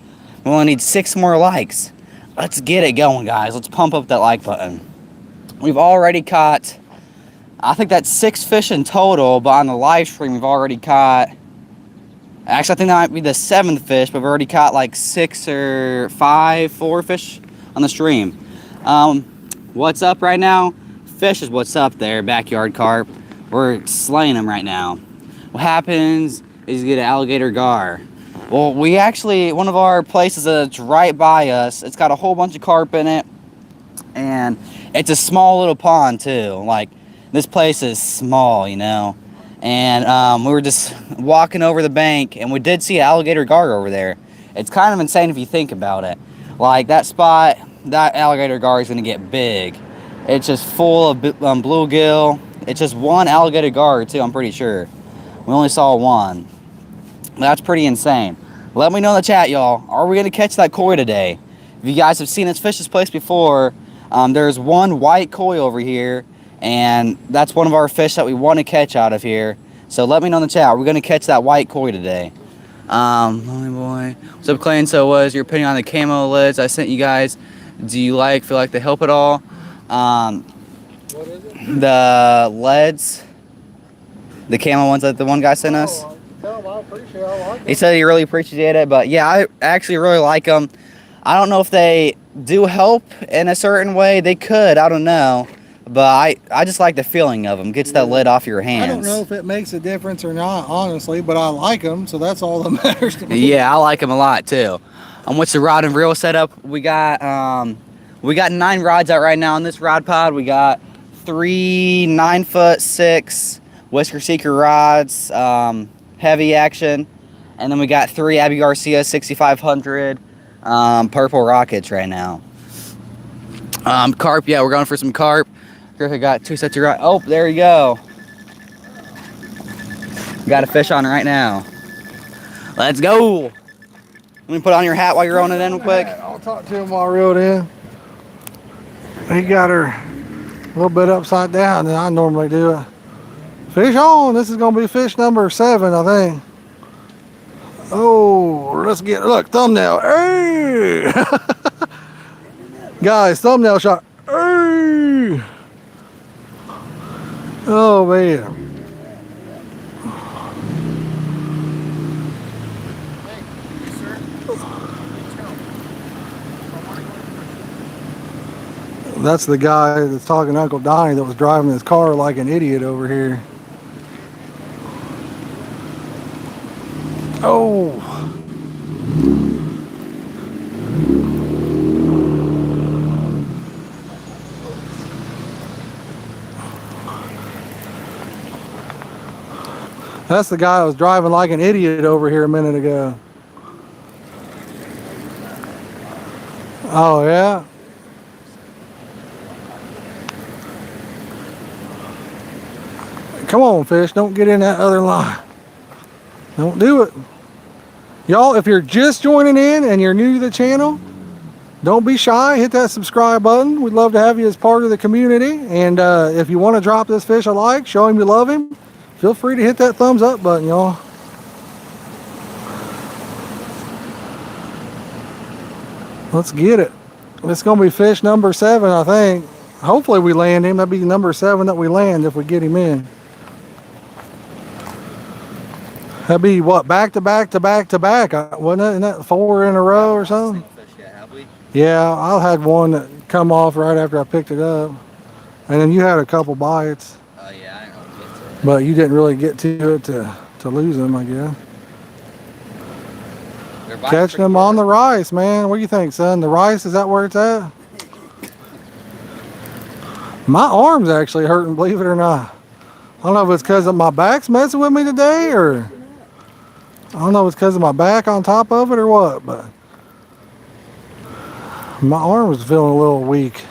We only need 6 more likes. Let's get it going, guys. Let's pump up that like button. We've already caught, I think that's 6 fish in total, but on the live stream we've already caught, actually I think that might be the 7th fish, but we've already caught like 6 or 4 fish on the stream. What's up right now? Fish is what's up there, backyard carp. We're slaying them right now. What happens is you get an alligator gar. Well, we actually, one of our places that's right by us, it's got a whole bunch of carp in it, and it's a small little pond too. Like, this place is small, you know. And we were just walking over the bank, and we did see an alligator gar over there. It's kind of insane if you think about it. Like, that spot, that alligator gar is gonna get big. It's just full of bluegill. It's just one alligator gar too, I'm pretty sure. We only saw one. That's pretty insane. Let me know in the chat, y'all. Are we gonna catch that koi today? If you guys have seen us fish this place before, there's one white koi over here, and that's one of our fish that we want to catch out of here. So let me know in the chat. Are we gonna catch that white koi today? Lonely boy. What's up, Clay? And so was your opinion on the camo lids I sent you guys? Do you feel like they help at all? What is it? The leads, the camo ones that the one guy sent us. I appreciate it. I like He said he really appreciated it, but yeah, I actually really like them. I don't know if they do help in a certain way. They could, I don't know. But I just like the feeling of them. Gets that lid off your hands. I don't know if it makes a difference or not, honestly, but I like them, so that's all that matters to me. Yeah, I like them a lot too. What's the rod and reel setup? We got 9 rods out right now on this rod pod. We got 3 9'6" Whisker Seeker rods, heavy action, and then we got 3 Abby Garcia 6500 purple rockets right now. Carp, yeah, we're going for some carp. Griffin got 2 sets of rods. Oh, there you go. Got a fish on right now. Let's go. Let me put on your hat while you're on it in real quick. I'll talk to him while I reel it in. He got her a little bit upside down than I normally do it. Fish on. This is going to be fish number 7, I think. Oh, let's get, look, thumbnail. Hey! Guys, thumbnail shot. Hey! Oh, man. That's the guy that's talking to Uncle Donnie that was driving his car like an idiot over here. Oh. That's the guy that was driving like an idiot over here a minute ago. Oh, yeah? Come on, fish. Don't get in that other line. Don't do it. Y'all, if you're just joining in and you're new to the channel, don't be shy. Hit that subscribe button. We'd love to have you as part of the community. And if you want to drop this fish a like, show him you love him, feel free to hit that thumbs up button, y'all. Let's get it. It's going to be fish number 7, I think. Hopefully we land him. That'd be number 7 that we land if we get him in. That'd be what, back to back to back to back, wasn't it? Isn't that 4 in a row or something? Yeah, I had one that come off right after I picked it up, and then you had a couple bites. Oh yeah, I didn't really get to it. But you didn't really get to it to lose them, I guess. Catching them on the rice, man. What do you think, son? The rice, is that where it's at? My arm's actually hurting, believe it or not. I don't know if it's because of my back's messing with me today, or I don't know if it's because of my back on top of it or what, but my arm was feeling a little weak.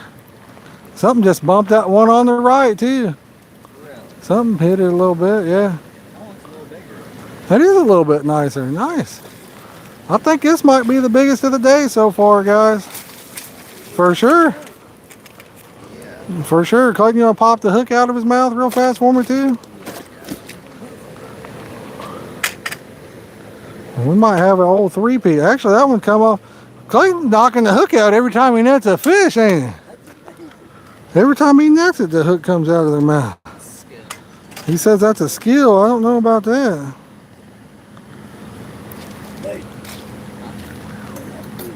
Something just bumped that one on the right too. Really? Something hit it a little bit, yeah. That one's a little bigger. That is a little bit nicer. Nice. I think this might be the biggest of the day so far, guys. For sure. Yeah. For sure. Clayton, you want to pop the hook out of his mouth real fast for me too? We might have an old three-peat. Actually, that one come off. Clayton knocking the hook out every time he nets a fish, ain't he? Every time he nets it, the hook comes out of their mouth. Skill. He says that's a skill. I don't know about that. Bait.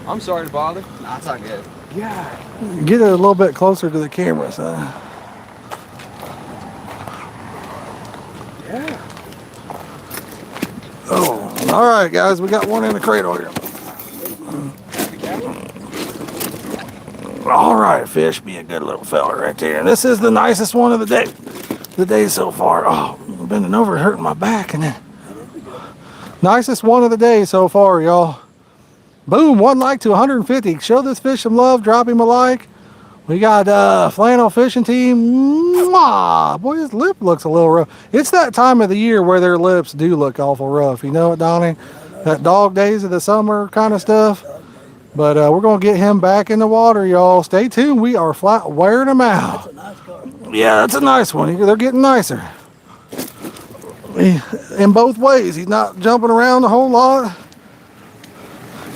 I'm sorry to bother. Nah, it's not good. Yeah. Get it a little bit closer to the camera, son. Yeah. Oh, all right, guys. We got one in the cradle here. All right, fish. Be a good little fella right there. And this is the nicest one of the day. The day so far. Oh, I'm bending over, hurting my back, and then nicest one of the day so far, y'all. Boom, 1 like to 150. Show this fish some love. Drop him a like. We got Flannel Fishing Team. Mwah! Boy, his lip looks a little rough. It's that time of the year where their lips do look awful rough. You know it, Donnie? That dog days of the summer kind of stuff. But we're going to get him back in the water, y'all. Stay tuned. We are flat wearing him out. That's a nice carp. Yeah, that's a nice one. They're getting nicer. In both ways. He's not jumping around a whole lot.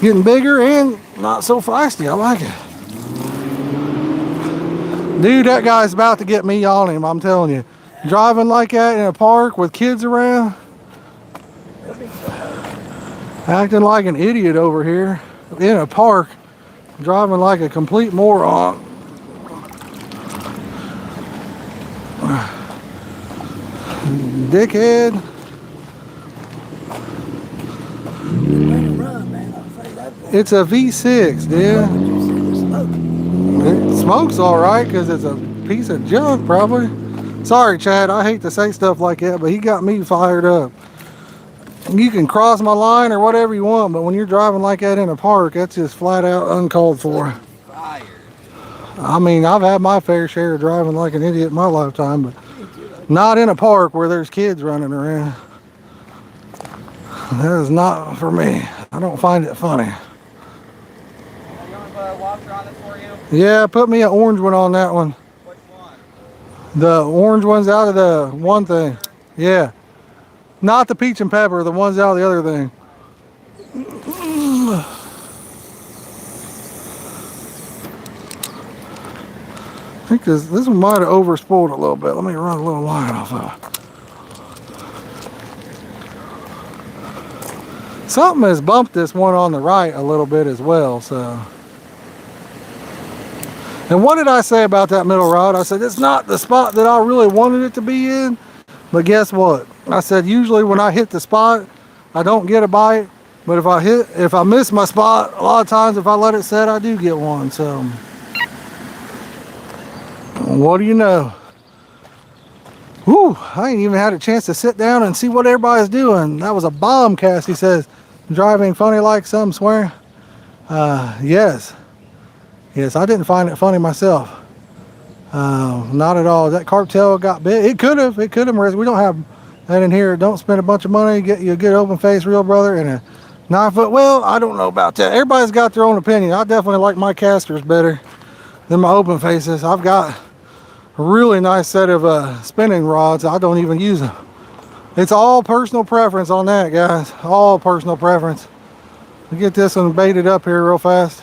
Getting bigger and not so feisty. I like it. Dude, that guy's about to get me on him, I'm telling you. Driving like that in a park with kids around. Acting like an idiot over here in a park. Driving like a complete moron. Dickhead. Let it run, man. I'll say that. It's a V6, dude. You see the smoke. It smokes all right because it's a piece of junk, probably. Sorry, Chad. I hate to say stuff like that, but he got me fired up. You can cross my line or whatever you want, but when you're driving like that in a park, that's just flat out uncalled for. Fire. I mean, I've had my fair share of driving like an idiot in my lifetime, but not in a park where there's kids running around. That is not for me. I don't find it funny. You want to put a washer on this for you? Yeah, put me an orange one on that one. Which one? The orange one's out of the one thing. Yeah. Not the peach and pepper, the ones out of the other thing. I think this one might have overspooled a little bit. Let me run a little line off of it. Something has bumped this one on the right a little bit as well, so. And what did I say about that middle rod? I said, it's not the spot that I really wanted it to be in, but guess what? I said, usually when I hit the spot, I don't get a bite, but if I miss my spot, a lot of times if I let it set, I do get one, so. What do you know? Whew, I ain't even had a chance to sit down and see what everybody's doing. That was a bomb cast, he says. Driving funny like some swear. Yes. Yes, I didn't find it funny myself. Not at all. That carp tail got bit. It could have. We don't have that in here. Don't spend a bunch of money. Get you a good open face reel, brother, and a 9-foot. Well, I don't know about that. Everybody's got their own opinion. I definitely like my casters better than my open faces. I've got a really nice set of spinning rods. I don't even use them. It's all personal preference on that, guys. All personal preference. Let me get this one baited up here real fast.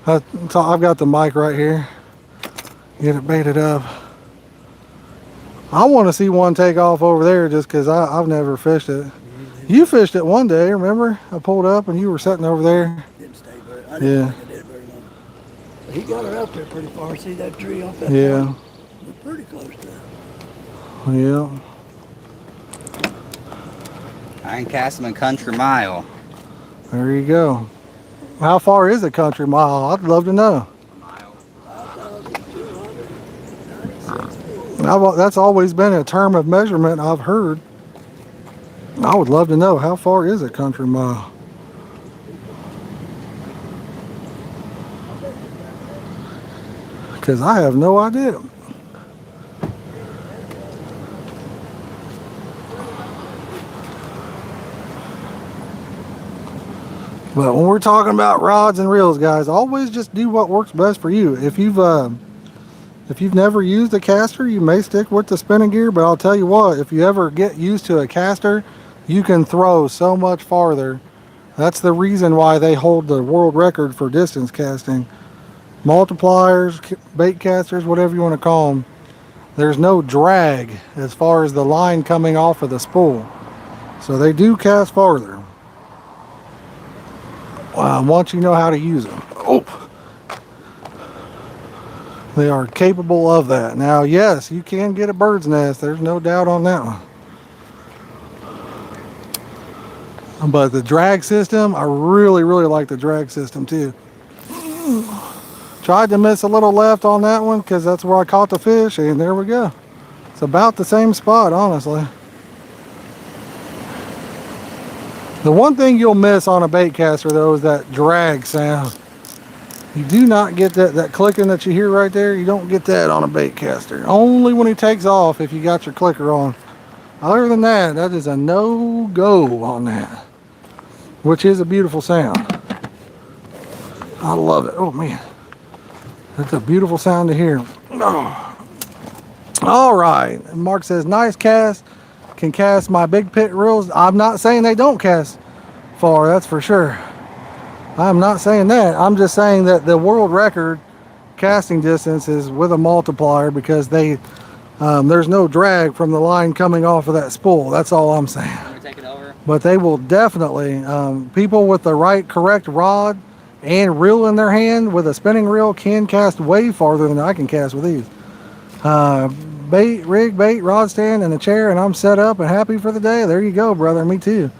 I've got the mic right here. Get it baited up. I want to see one take off over there just because I've never fished it. You fished it one day, remember? I pulled up and you were sitting over there. Didn't stay very. I didn't Yeah. think I did very long. But he got her up there pretty far. See that tree off that? Yeah. farm? We're pretty close to it. Yeah. I can cast them in country mile. There you go. How far is a country mile? I'd love to know. That's always been a term of measurement I've heard. I would love to know, how far is a country mile? Because I have no idea. But when we're talking about rods and reels, guys, always just do what works best for you. If you've never used a caster, you may stick with the spinning gear, but I'll tell you what, if you ever get used to a caster, you can throw so much farther. That's the reason why they hold the world record for distance casting. Multipliers, bait casters, whatever you want to call them, there's no drag as far as the line coming off of the spool. So they do cast farther. Once you know how to use them. Oh. They are capable of that. Now, yes, you can get a bird's nest. There's no doubt on that one. But the drag system, I really, really like the drag system too. Tried to miss a little left on that one because that's where I caught the fish, and there we go. It's about the same spot, honestly. The one thing you'll miss on a bait caster though is that drag sound. You do not get that clicking that you hear right there. You don't get that on a bait caster. Only when he takes off if you got your clicker on. Other than that, that is a no-go on that. Which is a beautiful sound. I love it. Oh man. That's a beautiful sound to hear. Oh. All right. Mark says, nice cast. Can cast my big pit reels. I'm not saying they don't cast far, that's for sure. I'm not saying that. I'm just saying that the world record casting distance is with a multiplier because there's no drag from the line coming off of that spool. That's all I'm saying. Take it over. But they will definitely, people with the correct rod and reel in their hand with a spinning reel can cast way farther than I can cast with these. Bait, rod stand, and a chair, and I'm set up and happy for the day. There you go, brother. Me too.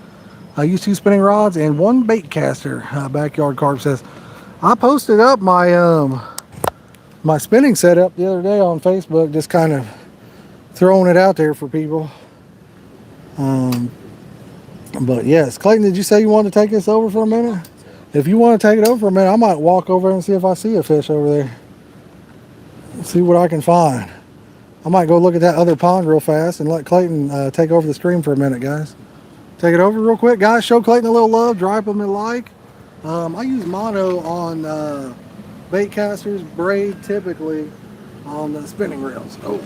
I use 2 spinning rods and 1 bait caster. Backyard Carp says, I posted up my my spinning setup the other day on Facebook, just kind of throwing it out there for people. But yes, Clayton, did you say you wanted to take this over for a minute? If you want to take it over for a minute, I might walk over and see if I see a fish over there. See what I can find. I might go look at that other pond real fast and let Clayton take over the stream for a minute, guys. Take it over real quick. Guys, show Clayton a little love. Drop him a like. I use mono on bait casters, braid typically on the spinning reels. Oh.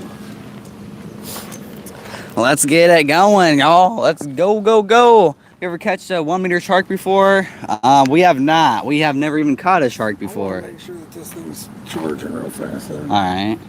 Let's get it going, y'all. Let's go, go, go. You ever catch a 1 meter shark before? We have not. We have never even caught a shark before. I want to make sure that this thing's charging real fast there. All right.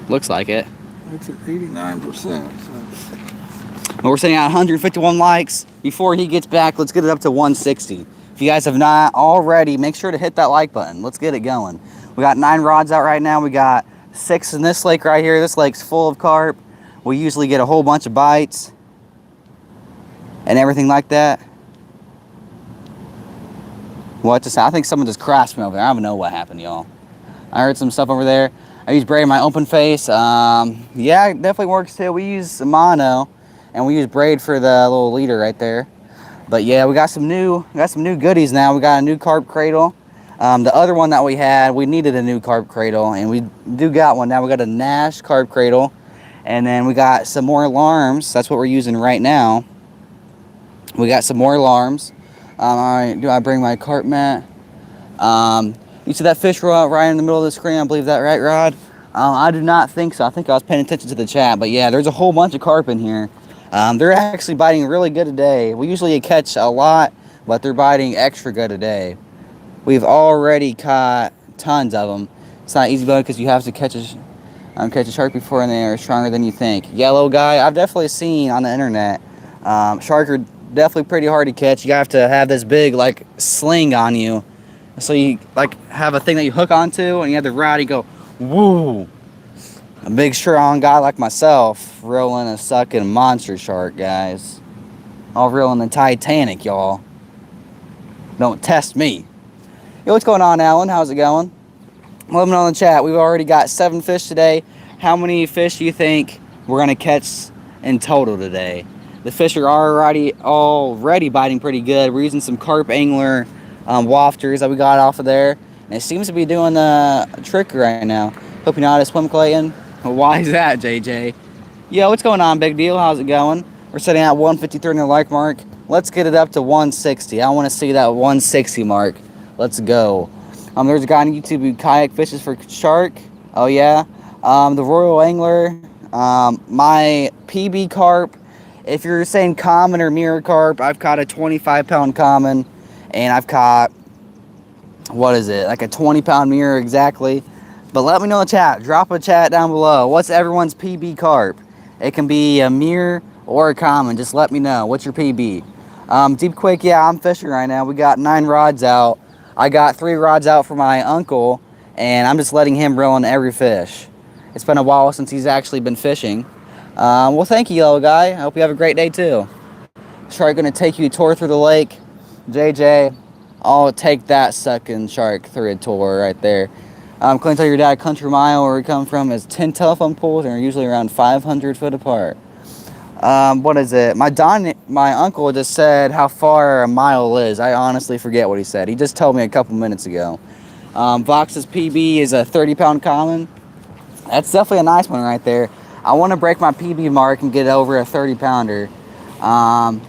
Looks like it. It's at 89%. So. We're sitting at 151 likes. Before he gets back, let's get it up to 160. If you guys have not already, make sure to hit that like button. Let's get it going. We got 9 rods out right now. We got 6 in this lake right here. This lake's full of carp. We usually get a whole bunch of bites and everything like that. What to say? I think someone just crashed me over there. I don't know what happened, y'all. I heard some stuff over there. I use braid in my open face. Yeah, it definitely works too. We use mono, and we use braid for the little leader right there. But yeah, we got some new goodies now. We got a new carp cradle. The other one that we had, we needed a new carp cradle, and we do got one now. We got a Nash carp cradle, and then we got some more alarms. That's what we're using right now. We got some more alarms. All right, do I bring my carp mat? You see that fish rod right in the middle of the screen? I believe that, right, Rod? I do not think so. I think I was paying attention to the chat, but yeah, there's a whole bunch of carp in here. They're actually biting really good today. We usually catch a lot, but they're biting extra good today. We've already caught tons of them. It's not easy though because you have to catch a shark before, and they are stronger than you think. Yellow guy, I've definitely seen on the internet. Shark are definitely pretty hard to catch. You have to have this big like sling on you. So you like have a thing that you hook onto, and you have the rod. You go, woo! A big strong guy like myself reeling a sucking monster shark, guys. I'll reel in the Titanic, y'all. Don't test me. Yo, what's going on, Alan? How's it going? Let me know in the chat. We've already got 7 fish today. How many fish do you think we're gonna catch in total today? The fish are already biting pretty good. We're using some carp angler wafters that we got off of there. And it seems to be doing the trick right now. Hope you know how to swim, Clayton. Why is that, JJ? Yo, what's going on, big deal? How's it going? We're sitting at 153 in the like mark. Let's get it up to 160. I want to see that 160 mark. Let's go. There's a guy on YouTube who kayak fishes for shark. Oh yeah. The Royal Angler. My PB carp. If you're saying common or mirror carp, I've caught a 25-pound common, and I've caught, what is it, like a 20-pound mirror exactly. But let me know in the chat. Drop a chat down below. What's everyone's PB carp? It can be a mirror or a common. Just let me know. What's your PB? Deep Quake, yeah, I'm fishing right now. We got 9 rods out. I got 3 rods out for my uncle, and I'm just letting him reel in every fish. It's been a while since he's actually been fishing. Well, thank you, yellow guy. I hope you have a great day, too. Shark gonna take you a tour through the lake. JJ, I'll take that sucking shark through a tour right there. Can tell your dad Country Mile, where we come from, is 10 telephone poles and are usually around 500 foot apart. What is it? My uncle just said how far a mile is. I honestly forget what he said. He just told me a couple minutes ago. Vox's PB is a 30-pound common. That's definitely a nice one right there. I want to break my PB mark and get over a 30-pounder.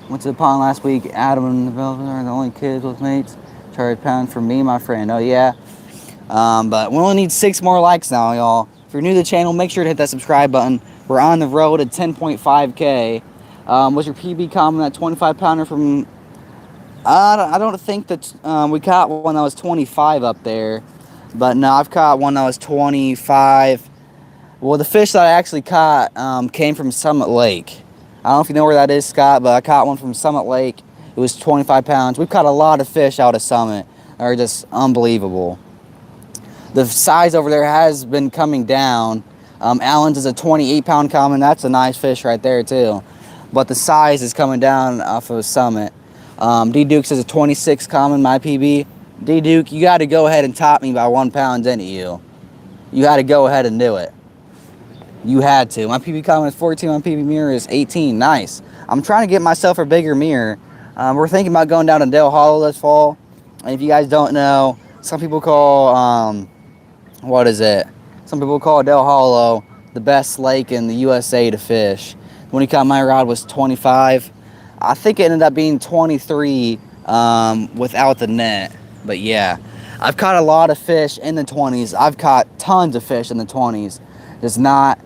Went to the pond last week. Adam and the Velvet are the only kids with mates. Charged pound for me, my friend. Oh, yeah. But we only need 6 more likes now, y'all. If you're new to the channel, make sure to hit that subscribe button. We're on the road to 10.5K. Was your PB common that 25-pounder from... I don't think that we caught one that was 25 up there. But no, I've caught one that was 25. Well, the fish that I actually caught came from Summit Lake. I don't know if you know where that is, Scott, but I caught one from Summit Lake. It was 25 pounds. We've caught a lot of fish out of Summit. They're just unbelievable. The size over there has been coming down. Allen's is a 28-pound common. That's a nice fish right there, too. But the size is coming down off of Summit. D-Duke's is a 26 common, my PB. D-Duke, you got to go ahead and top me by 1 pound, didn't you? You had to go ahead and do it. You had to. My PB common is 14. My PB mirror is 18. Nice. I'm trying to get myself a bigger mirror. We're thinking about going down to Dale Hollow this fall. And if you guys don't know, some people call, what is it? Some people call Dale Hollow the best lake in the USA to fish. When he caught my rod was 25. I think it ended up being 23 without the net. But yeah, I've caught a lot of fish in the 20s. I've caught tons of fish in the 20s. Just not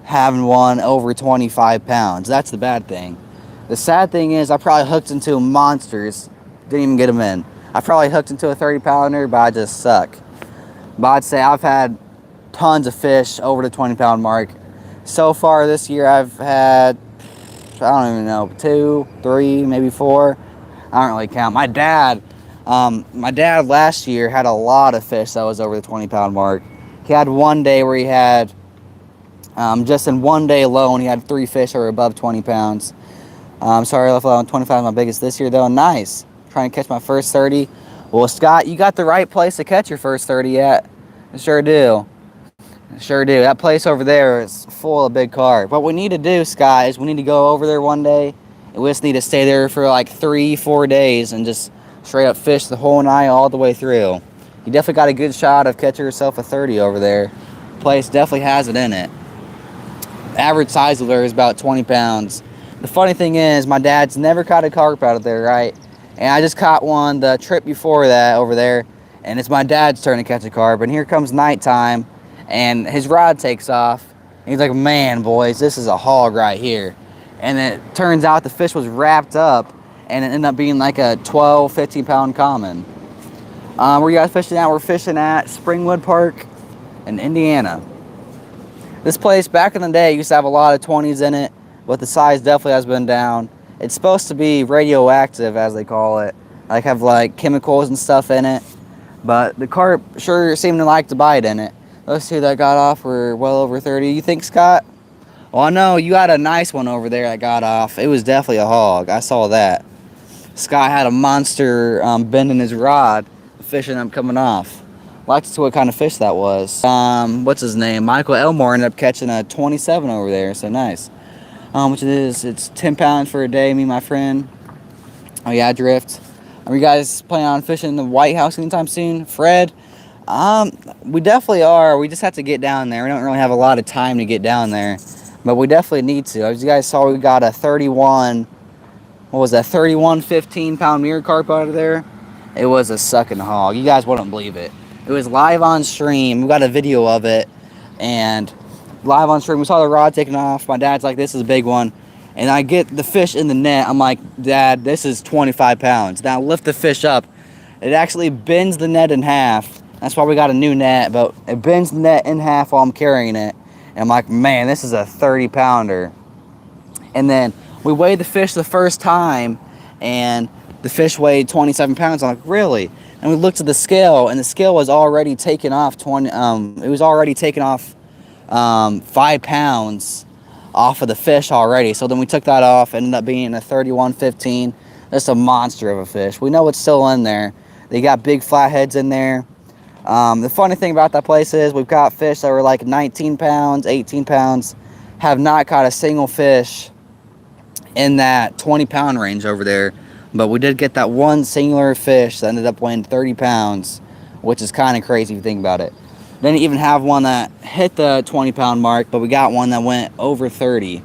having one over 25 pounds. That's the bad thing. The sad thing is I probably hooked into monsters. Didn't even get them in. I probably hooked into a 30-pounder, but I just suck. But I'd say I've had tons of fish over the 20-pound mark. So far this year I've had, I don't even know, 2, 3, maybe 4. I don't really count. My dad last year had a lot of fish that was over the 20-pound mark. He had one day where he had, just in one day alone, he had 3 fish that were above 20 pounds. Sorry, I left out on 25, my biggest this year though. Nice. Trying to catch my first 30. Well, Scott, you got the right place to catch your first 30 at. I sure do. I sure do. That place over there is full of big carp. What we need to do, Scott, is we need to go over there one day, and we just need to stay there for like 3-4 days and just straight up fish the whole night all the way through. You definitely got a good shot of catching yourself a 30 over there. Place definitely has it in it. Average size of there is about 20 pounds. The funny thing is, my dad's never caught a carp out of there, right? And I just caught one the trip before that over there, and it's my dad's turn to catch a carp. And here comes nighttime, and his rod takes off. And he's like, man, boys, this is a hog right here. And it turns out the fish was wrapped up, and it ended up being like a 12, 15-pound common. Where you guys fishing at? We're fishing at Springwood Park in Indiana. This place, back in the day, used to have a lot of 20s in it, but the size definitely has been down. It's supposed to be radioactive, as they call it. Like, have like chemicals and stuff in it. But the carp sure seem to like to bite in it. Those two that got off were well over 30. You think, Scott? Well, I know you had a nice one over there that got off. It was definitely a hog. I saw that. Scott had a monster bending his rod. The fish ended up coming off. Like to see what kind of fish that was. What's his name? Michael Elmore ended up catching a 27 over there. So nice. Which it is. It's 10 pounds for a day, me and my friend. Oh yeah, drift. Are you guys planning on fishing the White House anytime soon? Fred, We definitely are. We just have to get down there. We don't really have a lot of time to get down there, but we definitely need to. As you guys saw, we got a 31, what was that, 31 15-pound mirror carp out of there. It was a sucking hog. You guys wouldn't believe it. It was live on stream. We got a video of it, and live on stream, we saw the rod taking off. My dad's like, this is a big one. And I get the fish in the net. I'm like, Dad, this is 25 pounds. Now lift the fish up. It actually bends the net in half. That's why we got a new net, but it bends the net in half while I'm carrying it. And I'm like, man, this is a 30-pounder. And then we weighed the fish the first time, and the fish weighed 27 pounds. I'm like, really? And we looked at the scale, and the scale was already taken off 5 pounds off of the fish already. So then we took that off, ended up being a 31.15. That's a monster of a fish. We know it's still in there. They got big flatheads in there. The funny thing about that place is we've got fish that were like 19 pounds, 18 pounds, have not caught a single fish in that 20-pound range over there. But we did get that one singular fish that ended up weighing 30 pounds, which is kind of crazy if you think about it. Didn't even have one that hit the 20-pound mark, but we got one that went over 30.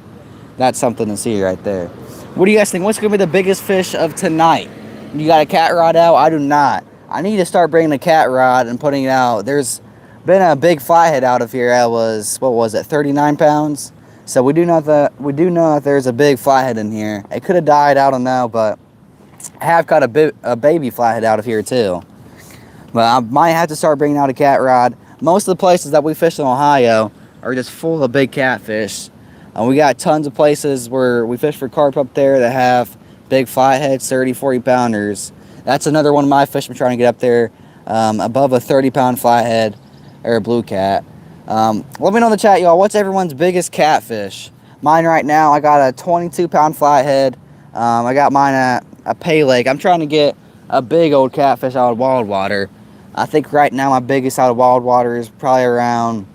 That's something to see right there. What do you guys think? What's going to be the biggest fish of tonight? You got a cat rod out? I do not. I need to start bringing the cat rod and putting it out. There's been a big flathead out of here. That was, what was it, 39 pounds? So we do know that there's a big flathead in here. It could have died, I don't know, but I have caught a baby flathead out of here too. But I might have to start bringing out a cat rod. Most of the places that we fish in Ohio are just full of big catfish. We got tons of places where we fish for carp up there that have big flatheads, 30, 40 pounders. That's another one of my fish I'm trying to get up there, above a 30-pound flathead or a blue cat. Let me know in the chat, y'all, what's everyone's biggest catfish? Mine right now, I got a 22-pound flathead. I got mine at a pay lake. I'm trying to get a big old catfish out of wild water. I think right now my biggest out of wild water is probably around,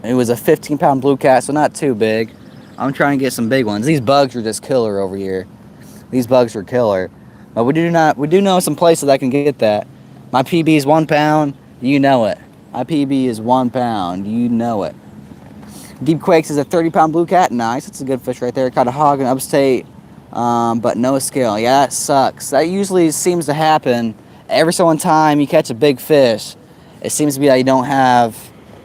it was a 15-pound blue cat, so not too big. I'm trying to get some big ones. These bugs are just killer over here. These bugs are killer. But we do know some places that can get that. My PB is 1 pound, you know it. My PB is 1 pound, you know it. Deep Quakes is a 30-pound blue cat. Nice, it's a good fish right there. Caught a hog in upstate, but no scale. Yeah, that sucks. That usually seems to happen every so one time you catch a big fish. It seems to be that you don't have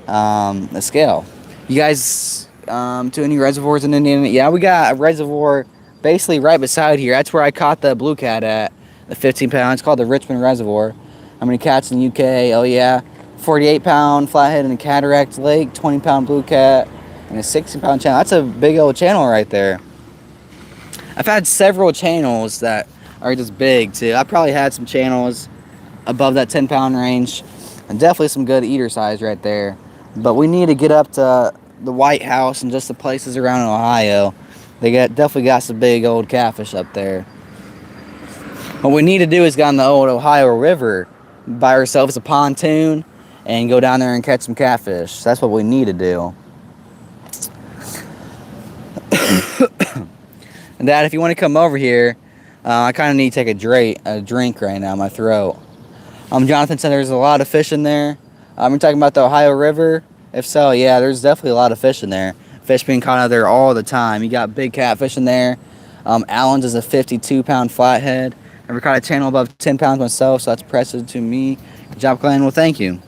a scale. You guys to any reservoirs in Indiana? Yeah, we got a reservoir basically right beside here. That's where I caught the blue cat at, the 15 pounds. It's called the Richmond Reservoir. How many cats in the UK? Oh yeah, 48-pound flathead in a cataract lake, 20-pound blue cat, and a 16-pound channel. That's a big old channel right there. I've had several channels that are just big too. I probably had some channels above that 10-pound range, and definitely some good eater size right there. But we need to get up to the White House and just the places around in Ohio. They definitely got some big old catfish up there. What we need to do is go on the old Ohio River, buy ourselves a pontoon, and go down there and catch some catfish. That's what we need to do. And Dad, if you want to come over here, I kind of need to take a drink right now. My throat. Jonathan said there's a lot of fish in there. You're talking about the Ohio River? If so, yeah, there's definitely a lot of fish in there. Fish being caught out there all the time. You got big catfish in there. Allen's is a 52-pound flathead. Never caught a channel above 10 pounds myself, so that's impressive to me. Good job, Glenn. Well, thank you.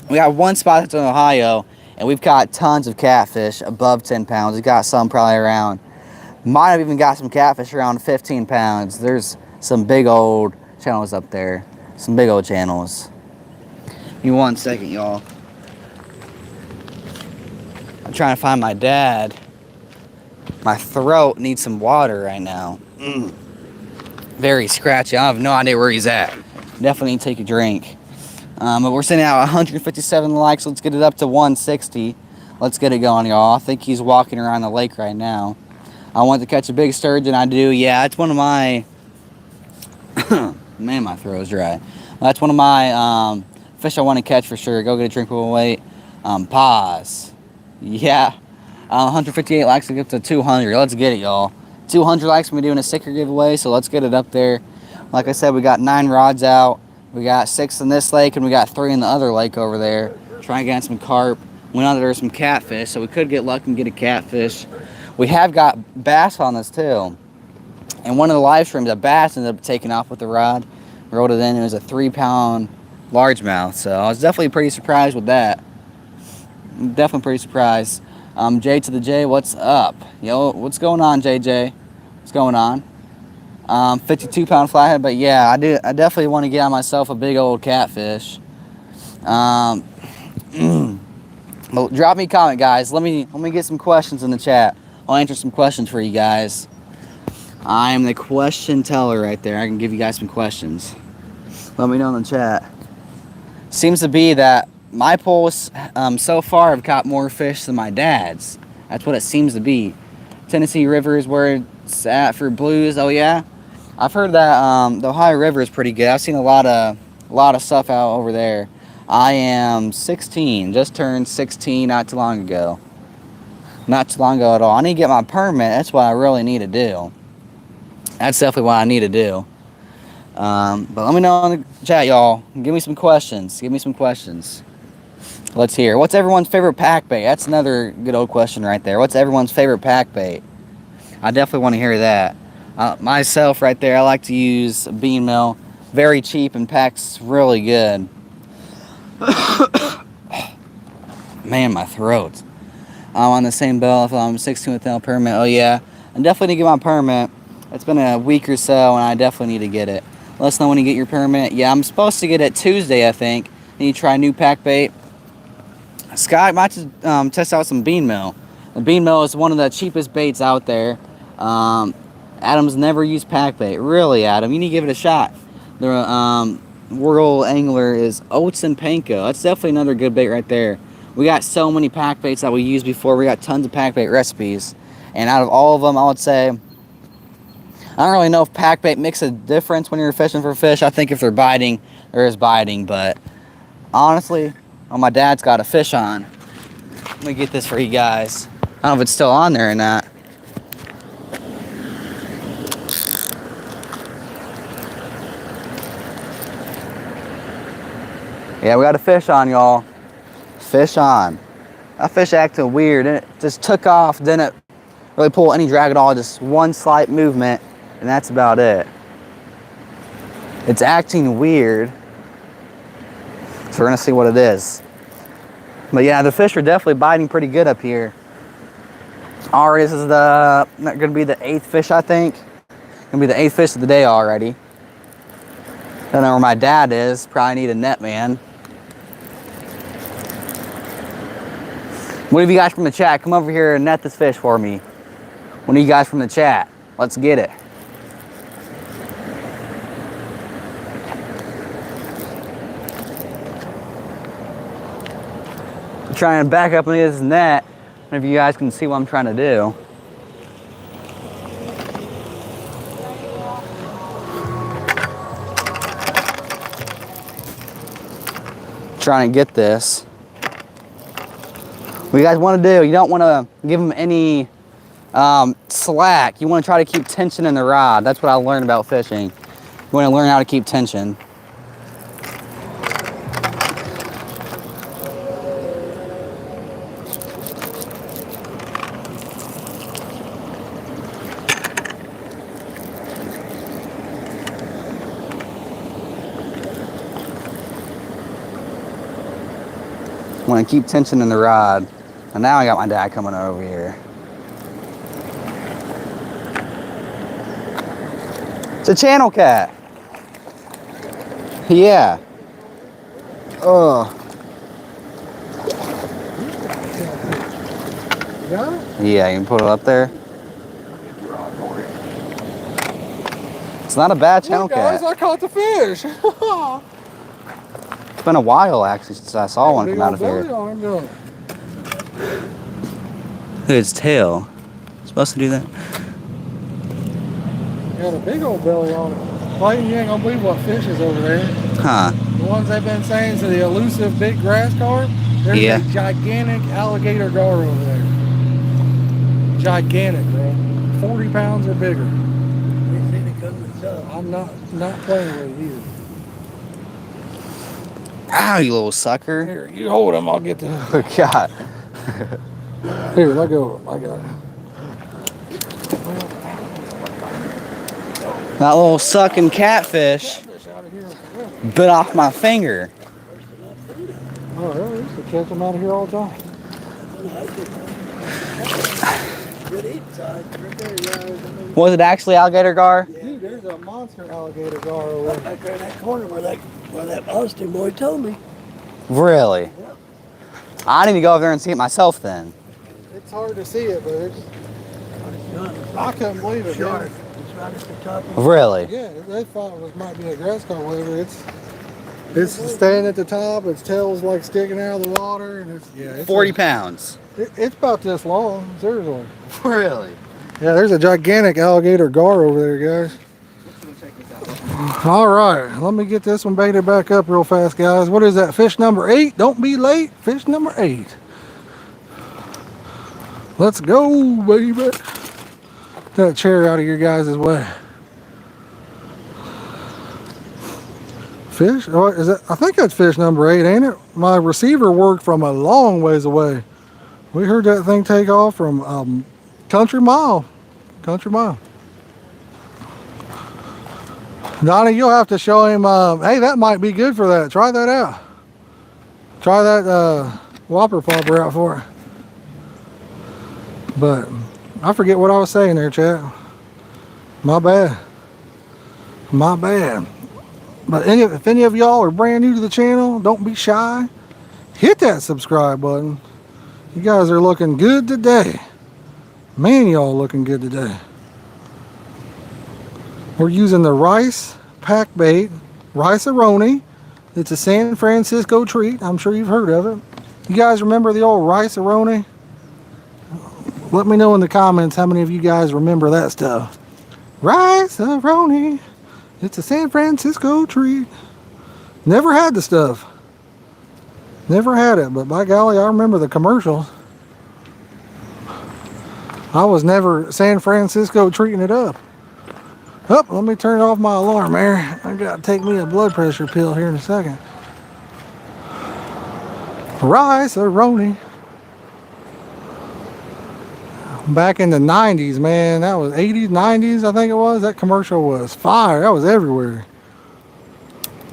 We got one spot that's in Ohio, and we've caught tons of catfish above 10 pounds. We got some probably around, might have even got some catfish around 15 pounds. There's some big old channels up there. Some big old channels. Give me 1 second, y'all. I'm trying to find my dad. My throat needs some water right now. Very scratchy. I have no idea where he's at. Definitely need to take a drink. But we're sending out 157 likes. Let's get it up to 160. Let's get it going, y'all. I think he's walking around the lake right now. I want to catch a big sturgeon. I do. Yeah, it's one of my... Man, my throat's dry. That's one of my fish I want to catch for sure. Go get a drink. We'll wait. Pause. Yeah. 158 likes to get to 200. Let's get it, y'all. 200 likes. We're doing a sticker giveaway, so let's get it up there. Like I said, we got 9 rods out. We got 6 in this lake, and we got 3 in the other lake over there. Trying to get some carp. We know that there's some catfish, so we could get lucky and get a catfish. We have got bass on this too. And one of the live streams, a bass ended up taking off with the rod. Rolled it in. It was a 3-pound largemouth. So I was definitely pretty surprised with that. Definitely pretty surprised. J to the J, what's up? Yo, what's going on, JJ? What's going on? 52-pound flathead, but yeah, I definitely want to get on myself a big old catfish. Well, drop me a comment, guys. Let me get some questions in the chat. I'll answer some questions for you guys. I am the question teller right there. I can give you guys some questions. Let me know in the chat. Seems to be that my pulls so far have caught more fish than my dad's. That's what it seems to be. Tennessee River is where it's at for blues. Oh yeah, I've heard that the Ohio River is pretty good. I've seen a lot of stuff out over there. I am 16, just turned 16 not too long ago. Not too long ago at all. I need to get my permit. That's what I really need to do. That's definitely what I need to do. But let me know in the chat, y'all. Give me some questions. Give me some questions. Let's hear. What's everyone's favorite pack bait? That's another good old question right there. What's everyone's favorite pack bait? I definitely want to hear that. Myself right there, I like to use a bean mill. Very cheap and packs really good. Man, my throat. I'm on the same bill if I'm 16 without permit. Oh yeah, I definitely need to get my permit. It's been a week or so and I definitely need to get it. Let us know when you get your permit. Yeah, I'm supposed to get it Tuesday, I think. Need to try a new pack bait. Scott might just test out some bean mill. The bean mill is one of the cheapest baits out there. Adam's never used pack bait. Really, Adam, you need to give it a shot. The World Angler is Oats and Panko. That's definitely another good bait right there. We got so many pack baits that we used before. We got tons of pack bait recipes. And out of all of them, I would say, I don't really know if pack bait makes a difference when you're fishing for fish. I think if they're biting, there is biting. But honestly, oh, my dad's got a fish on. Let me get this for you guys. I don't know if it's still on there or not. Yeah, we got a fish on, y'all. Fish on. That fish acting weird, and it just took off. Didn't really pull any drag at all. Just one slight movement, and that's about it. It's acting weird. So we're gonna see what it is. But yeah, the fish are definitely biting pretty good up here. Already, this is gonna be the 8th fish, I think. Gonna be the 8th fish of the day already. Don't know where my dad is. Probably need a net, man. One of you guys from the chat, come over here and net this fish for me. One of you guys from the chat, let's get it. I'm trying to back up into this net. If you guys can see what I'm trying to do. Trying to get this. What you guys want to do, you don't want to give them any slack. You want to try to keep tension in the rod. That's what I learned about fishing. You want to learn how to keep tension. Want to keep tension in the rod. And now I got my dad coming over here. It's a channel cat. Yeah. Oh. You got it? Yeah, you can put it up there. It's not a bad channel Look, guys, cat. I caught the fish. It's been a while actually since I saw one come out of here. Look Look at its tail. It's supposed to do that. got a big old belly on it. Clayton, you ain't gonna believe what fish is over there. Huh. The ones they've been saying is the elusive big grass carp. There's Yeah. a gigantic alligator gar over there. Gigantic, bro. 40 pounds or bigger. They say they come to sub. I'm not playing with it either. Ow, you little sucker. Here, you hold him. I'll get the. Oh, God. Here, let go. I got it. That little sucking catfish bit off my finger. Oh, really? Used to catch them out of here all the time. Good eating side. Right there, yeah. Was it actually alligator gar? Dude, there's a monster alligator gar over there. Back there in that corner where that Austin boy told me. Really? Yeah. I need to go over there and see it myself then. It's hard to see it, but it's, I couldn't believe it. Sure. Man. It's right at the top of Really? Yeah, they thought it might be a grass carp whatever. It's staying at the top. Its tail's like sticking out of the water, and it's 40 pounds. It's about this long. Seriously. Really? Yeah, there's a gigantic alligator gar over there, guys. All right, let me get this one baited back up real fast, guys. What is that? Fish number 8. Don't be late. Fish number 8. Let's go, baby. That chair out of your guys' way. Fish? Oh, is that? I think that's fish number 8, ain't it? My receiver worked from a long ways away. We heard that thing take off from country mile. Country mile. Donnie, you'll have to show him. Hey, that might be good for that. Try that out. Try that whopper popper out for it. But I forget what I was saying there, chat. My bad. My bad. But if any of y'all are brand new to the channel, don't be shy. Hit that subscribe button. You guys are looking good today. Man, y'all looking good today. We're using the rice pack bait, Rice-A-Roni. It's a San Francisco treat. I'm sure you've heard of it. You guys remember the old Rice-A-Roni? Let me know in the comments how many of you guys remember that stuff. Rice-A-Roni. It's a San Francisco treat. Never had the stuff. Never had it, but by golly, I remember the commercials. I was never San Francisco treating it up. Oh, let me turn off my alarm there. I gotta take me a blood pressure pill here in a second. Rice-A-Roni. Back in the 90s, man. That was 80s, 90s, I think it was. That commercial was fire. That was everywhere.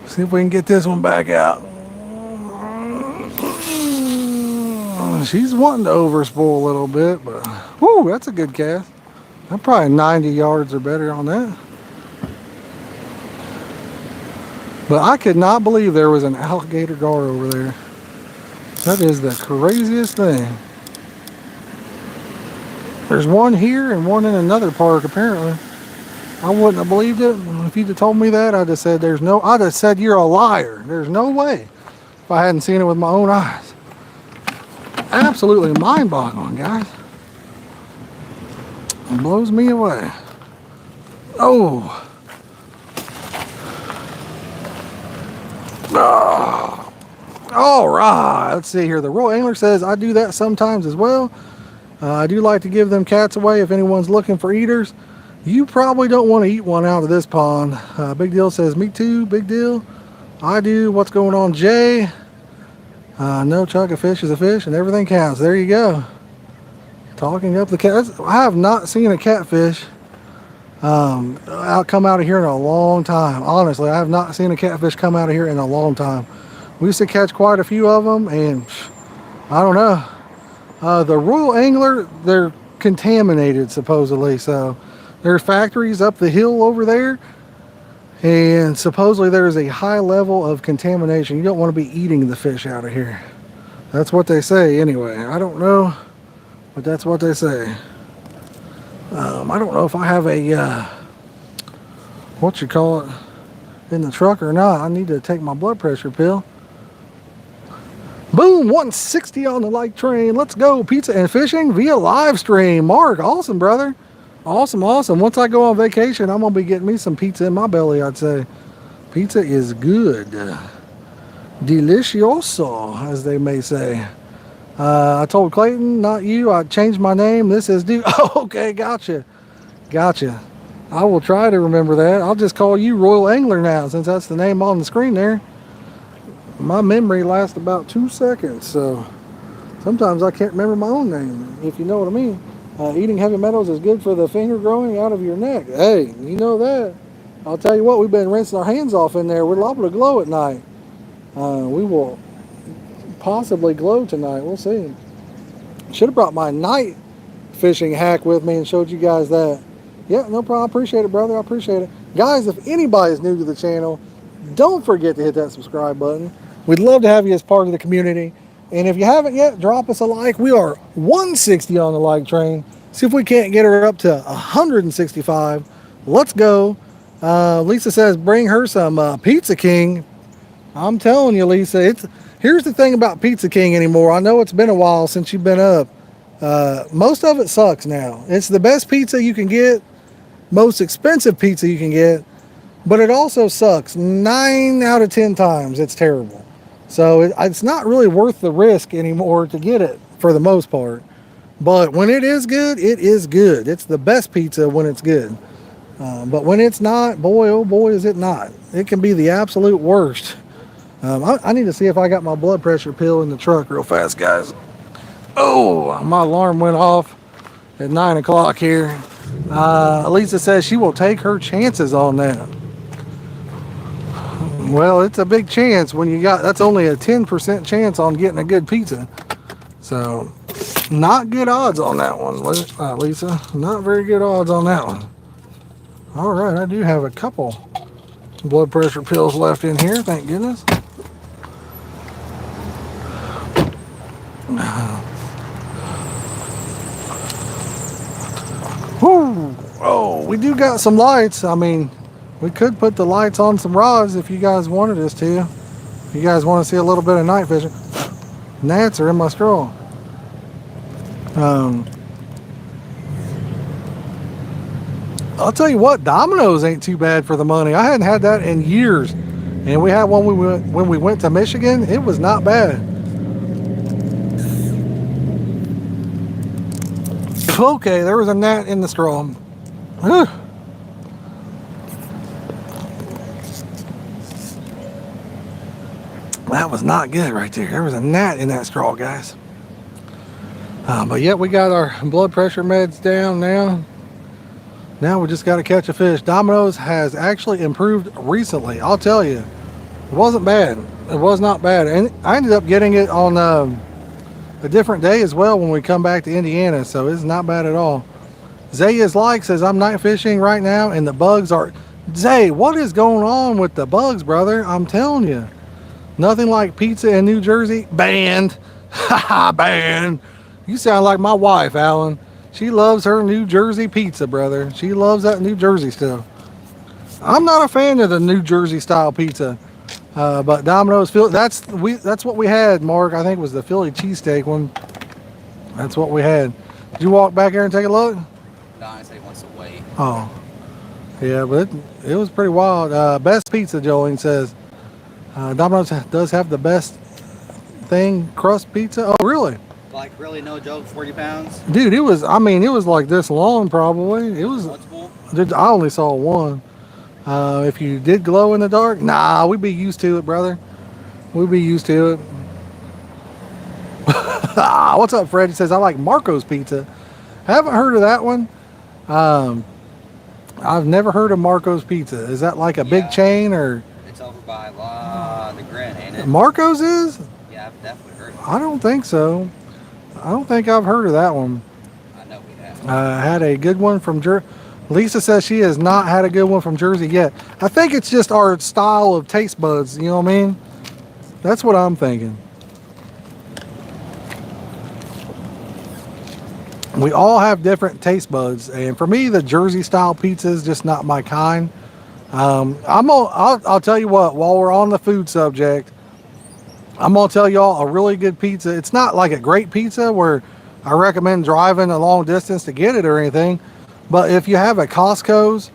See if we can get this one back out. She's wanting to overspool a little bit, but whoo, that's a good cast. I'm probably 90 yards or better on that. But I could not believe there was an alligator gar over there. That is the craziest thing. There's one here and one in another park apparently. I wouldn't have believed it. If you'd have told me that, I'd have said I'd have said you're a liar. There's no way if I hadn't seen it with my own eyes. Absolutely mind-boggling, guys. It blows me away. Oh. Oh. All right. Let's see here. The Royal Angler says I do that sometimes as well. I do like to give them cats away if anyone's looking for eaters. You probably don't want to eat one out of this pond. Big Deal says, me too, Big Deal. I do. What's going on, Jay? No, Chuck, a fish is a fish and everything counts. There you go. Talking up the cat. I have not seen a catfish come out of here in a long time. Honestly, I have not seen a catfish come out of here in a long time. We used to catch quite a few of them, and I don't know. The Royal Angler, they're contaminated supposedly. So there's factories up the hill over there, and supposedly there's a high level of contamination. You don't want to be eating the fish out of here. That's what they say anyway. I don't know, but that's what they say. I don't know if I have a what you call it in the truck or not. I need to take my blood pressure pill. Boom, 160 on the like train. Let's go. Pizza and fishing via live stream. Mark, awesome, brother. Awesome, awesome. Once I go on vacation, I'm going to be getting me some pizza in my belly, I'd say. Pizza is good. Delicioso, as they may say. I told Clayton, not you. I changed my name. This is dude. Oh, okay, gotcha. Gotcha. I will try to remember that. I'll just call you Royal Angler now, since that's the name on the screen there. My memory lasts about 2 seconds, so sometimes I can't remember my own name, if you know what I mean. Eating heavy metals is good for the finger growing out of your neck. Hey, you know that. I'll tell you what, we've been rinsing our hands off in there. We're liable to glow at night. We will possibly glow tonight. We'll see. Should have brought my night fishing hack with me and showed you guys that. Yeah, no problem. I appreciate it, brother. I appreciate it. Guys, if anybody's new to the channel, don't forget to hit that subscribe button. We'd love to have you as part of the community. And if you haven't yet, drop us a like. We are 160 on the like train. See if we can't get her up to 165. Let's go. Lisa says bring her some Pizza King. I'm telling you, Lisa, here's the thing about Pizza King anymore. I know it's been a while since you've been up. Most of it sucks now. It's the best pizza you can get, most expensive pizza you can get, but it also sucks 9 out of 10 times. It's terrible. So it's not really worth the risk anymore to get it for the most part. But when it is good, it is good. It's the best pizza when it's good. But when it's not, boy, oh boy, is it not. It can be the absolute worst. I need to see if I got my blood pressure pill in the truck real fast, guys. Oh, my alarm went off at 9 o'clock here. Lisa says she will take her chances on that. Well, it's a big chance when that's only a 10% chance on getting a good pizza. So, not good odds on that one, Lisa. Not very good odds on that one. All right, I do have a couple blood pressure pills left in here, thank goodness. Whew. Oh, we do got some lights. I mean, we could put the lights on some rods if you guys wanted us to. If you guys want to see a little bit of night fishing. Gnats are in my straw. I'll tell you what, Domino's ain't too bad for the money. I hadn't had that in years. And we had one when we went to Michigan. It was not bad. Okay, there was a gnat in the straw. Whew. That was not good right there. There was a gnat in that straw, guys. But yet we got our blood pressure meds down now. Now we just got to catch a fish. Domino's has actually improved recently. I'll tell you, it wasn't bad. It was not bad. And I ended up getting it on a different day as well when we come back to Indiana, so it's not bad at all. Zaya's says I'm night fishing right now and the bugs are... Zay, what is going on with the bugs, brother? I'm telling you. Nothing like pizza in New Jersey. Banned. Haha, banned. You sound like my wife, Alan. She loves her New Jersey pizza, brother. She loves that New Jersey stuff. I'm not a fan of the New Jersey style pizza. But Domino's, that's what we had, Mark. I think it was the Philly cheesesteak one. That's what we had. Did you walk back here and take a look? No, I said he wants to wait. Oh. Yeah, but it was pretty wild. Best pizza, Jolene says. Domino's does have the best thing, crust pizza. Oh, really? Like, really, no joke, 40 pounds? Dude, it was like this long, probably. It was... Multiple? Dude, I only saw one. If you did glow in the dark, nah, we'd be used to it, brother. We'd be used to it. What's up, Fred? He says, I like Marco's Pizza. Haven't heard of that one. I've never heard of Marco's Pizza. Is that like a big chain or? It's over by the Grin, ain't it? Marco's is? Yeah, I've definitely heard of it. I don't think so. I don't think I've heard of that one. I know we have. Had a good one from Jersey. Lisa says she has not had a good one from Jersey yet. I think it's just our style of taste buds, you know what I mean? That's what I'm thinking. We all have different taste buds, and for me, the Jersey style pizza is just not my kind. I'll tell you what, while we're on the food subject, I'm gonna tell y'all a really good pizza. It's not like a great pizza where I recommend driving a long distance to get it or anything, but if you have a Costco's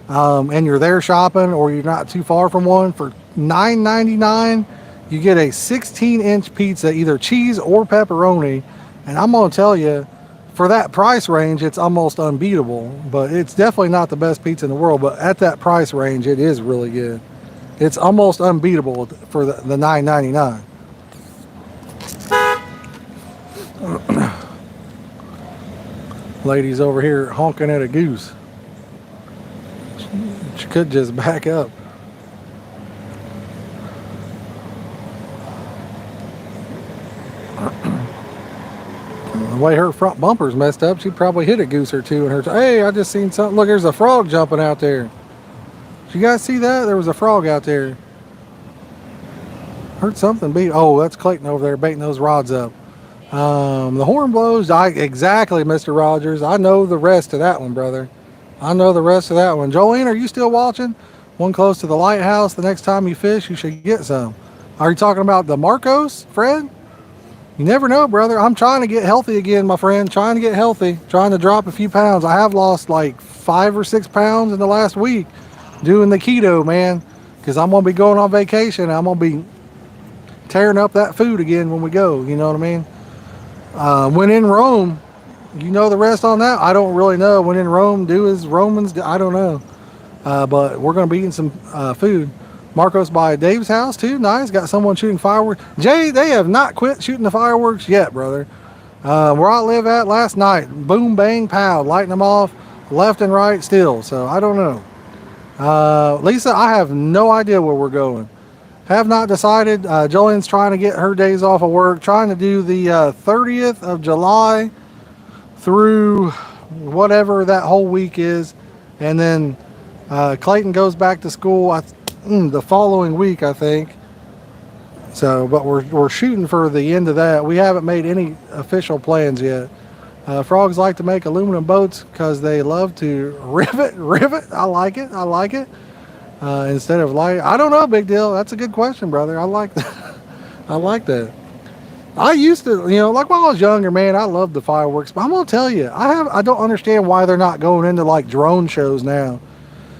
and you're there shopping or you're not too far from one, for $9.99 you get a 16-inch pizza, either cheese or pepperoni, and I'm gonna tell you, for that price range, it's almost unbeatable. But it's definitely not the best pizza in the world, but at that price range, it is really good. It's almost unbeatable for the $9.99. Lady's over here honking at a goose. She could just back up. The way her front bumper's messed up, she'd probably hit a goose or two in her. Hey, I just seen something. Look, there's a frog jumping out there. Did you guys see that? There was a frog out there. Heard something beat. Oh, that's Clayton over there baiting those rods up. The horn blows. Exactly, Mr. Rogers. I know the rest of that one, brother. I know the rest of that one. Jolene, are you still watching? One close to the lighthouse. The next time you fish, you should get some. Are you talking about the Marcos, Fred? You never know, brother. I'm trying to get healthy again, my friend. Trying to get healthy. Trying to drop a few pounds. I have lost like 5 or 6 pounds in the last week doing the keto, man. Because I'm going to be going on vacation. I'm going to be tearing up that food again when we go. You know what I mean? When in Rome, you know the rest on that? I don't really know. When in Rome, do as Romans do. I don't know. But we're going to be eating some food. Marcos by Dave's house too. Nice. Got someone shooting fireworks. Jay, they have not quit shooting the fireworks yet, brother. Where I live at last night, boom, bang, pow, lighting them off left and right still. So I don't know. Lisa, I have no idea where we're going. Have not decided. Jolene's trying to get her days off of work, trying to do the 30th of July through whatever that whole week is. And then Clayton goes back to school the following week, I think. So, but we're shooting for the end of that. We haven't made any official plans yet. Frogs like to make aluminum boats because they love to rivet. I like it. Instead of light. I don't know, big deal. That's a good question, brother. I like that. I like that. I used to, like when I was younger, man, I loved the fireworks. But I'm gonna tell you, I don't understand why they're not going into like drone shows now,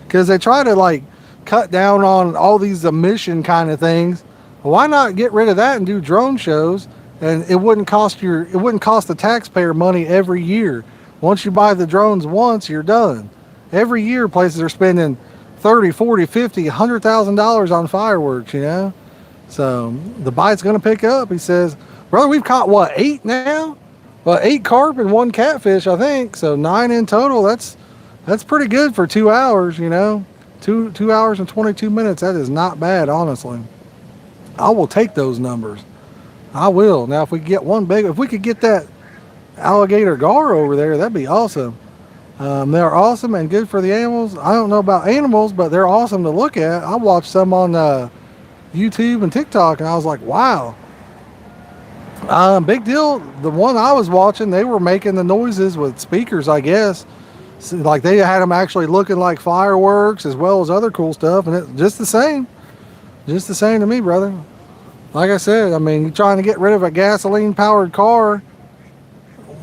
because they try to like cut down on all these emission kind of things. Why not get rid of that and do drone shows? And it wouldn't cost the taxpayer money every year. Once you buy the drones once, you're done. Every year places are spending $30, $40, $50, $100,000 on fireworks, So the bite's gonna pick up. He says, brother, we've caught what, 8 now? Well, 8 carp and 1 catfish, I think. So 9 in total. That's pretty good for 2 hours, 2 hours and 22 minutes. That is not bad, honestly. I will take those numbers. I will. Now, if we could get that alligator gar over there, that'd be awesome. They're awesome and good for the animals. I don't know about animals, but they're awesome to look at. I watched some on YouTube and TikTok, and I was like, wow. Big deal. The one I was watching, they were making the noises with speakers, I guess. So, like they had them actually looking like fireworks as well as other cool stuff, and it's just the same to me, brother. Like I said, I mean, you're trying to get rid of a gasoline powered car,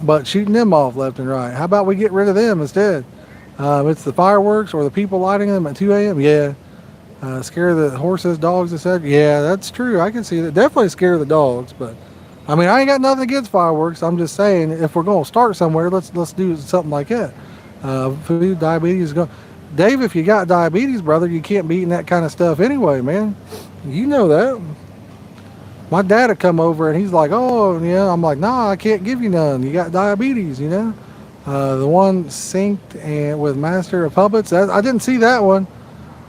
but shooting them off left and right. How about we get rid of them instead? It's the fireworks or the people lighting them at 2 a.m. Yeah. Scare the horses, dogs, etc. Yeah, that's true. I can see that. Definitely scare the dogs, but I mean, I ain't got nothing against fireworks. I'm just saying, if we're going to start somewhere, let's do something like that. Food, diabetes, Dave, if you got diabetes, brother, you can't be eating that kind of stuff anyway, man. You know that. My dad would come over and he's like, oh, yeah. I'm like, nah, I can't give you none. You got diabetes, The one synced and with Master of Puppets. I didn't see that one.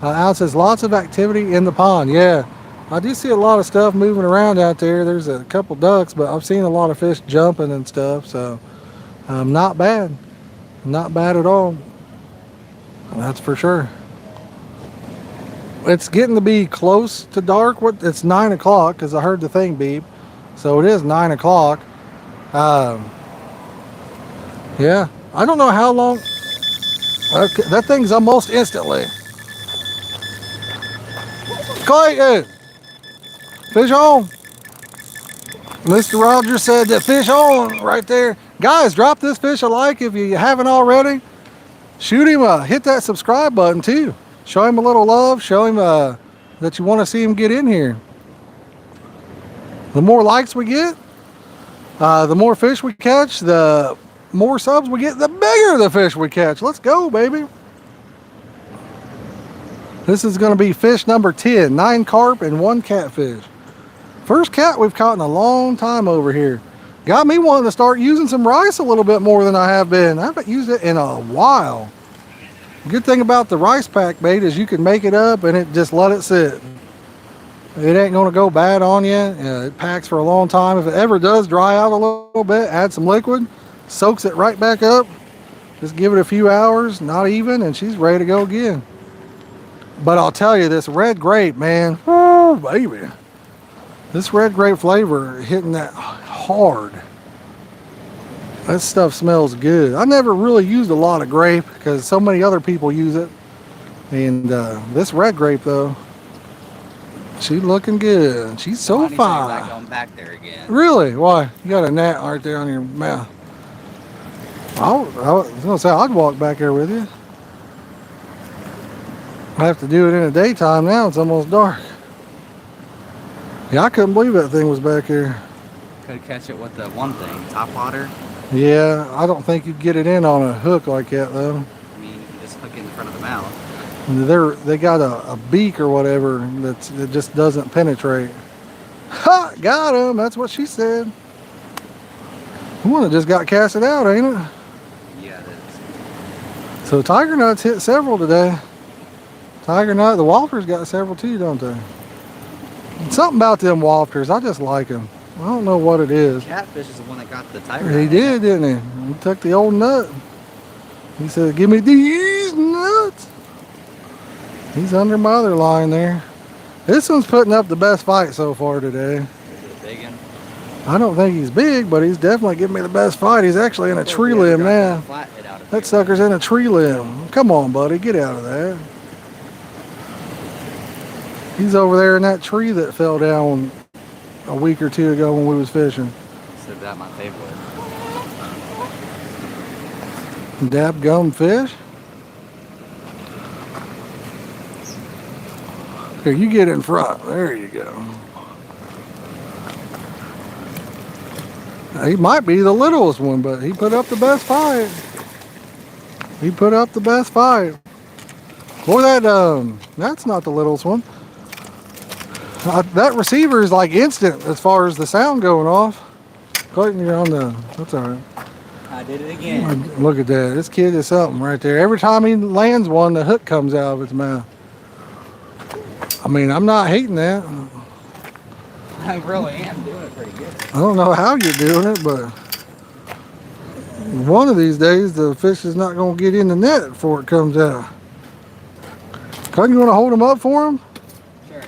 Al says lots of activity in the pond. Yeah, I do see a lot of stuff moving around out there. There's a couple ducks, but I've seen a lot of fish jumping and stuff. So not bad. Not bad at all. That's for sure. It's getting to be close to dark. It's 9 o'clock because I heard the thing beep. So it is 9 o'clock. Yeah. I don't know how long. That thing's almost instantly. Clayton! Fish on! Mr. Rogers said that fish on right there. Guys, drop this fish a like if you haven't already. Shoot him hit that subscribe button too. Show him a little love. Show him that you want to see him get in here. The more likes we get, the more fish we catch, the more subs we get, the bigger the fish we catch. Let's go, baby. This is going to be fish number 10. 9 carp and 1 catfish. First cat we've caught in a long time over here. Got me wanting to start using some rice a little bit more than I have been. I haven't used it in a while. Good thing about the rice pack bait is you can make it up and it just let it sit. It ain't going to go bad on you. It packs for a long time. If it ever does dry out a little bit, add some liquid, soaks it right back up. Just give it a few hours, not even, and she's ready to go again. But I'll tell you, this red grape, man, oh baby. This red grape flavor hitting that hard. That stuff smells good. I never really used a lot of grape because so many other people use it. And this red grape though, she's looking good. She's so fine. Going back there again. Really? Why? You got a gnat right there on your mouth. I was gonna say I'd walk back there with you. I have to do it in the daytime now. It's almost dark. Yeah, I couldn't believe that thing was back here. Could catch it with the one thing, top water. Yeah, I don't think you'd get it in on a hook like that though. I mean, you can just hook it in the front of the mouth. They got a beak or whatever that just doesn't penetrate. Ha! Got him. That's what she said. One that just got casted out, ain't it? Yeah, it is. So tiger nuts hit several today. Tiger nut, the Walters got several too, don't they? Something about them Walters, I just like them. I don't know what it is. Catfish is the one that got the tiger. He did, didn't he? He took the old nut. He said, "Give me these nuts." He's under my other line there. This one's putting up the best fight so far today. Is it a big one? I don't think he's big, but he's definitely giving me the best fight. He's actually in a tree limb now. That sucker's in a tree limb. Come on, buddy, get out of that. He's over there in that tree that fell down a week or two ago when we was fishing. Said that my favorite. Dab gum fish. Here, you get in front. There you go. He might be the littlest one, but he put up the best fight. He put up the best fight. Boy, that's not the littlest one. That receiver is like instant as far as the sound going off. Clayton, you're on the, that's all right. I did it again. Look at that. This kid is something right there. Every time he lands one, the hook comes out of his mouth. I mean, I'm not hating that. I really am doing it pretty good. I don't know how you're doing it, but one of these days the fish is not going to get in the net before it comes out. Clayton, you want to hold him up for him? Sure.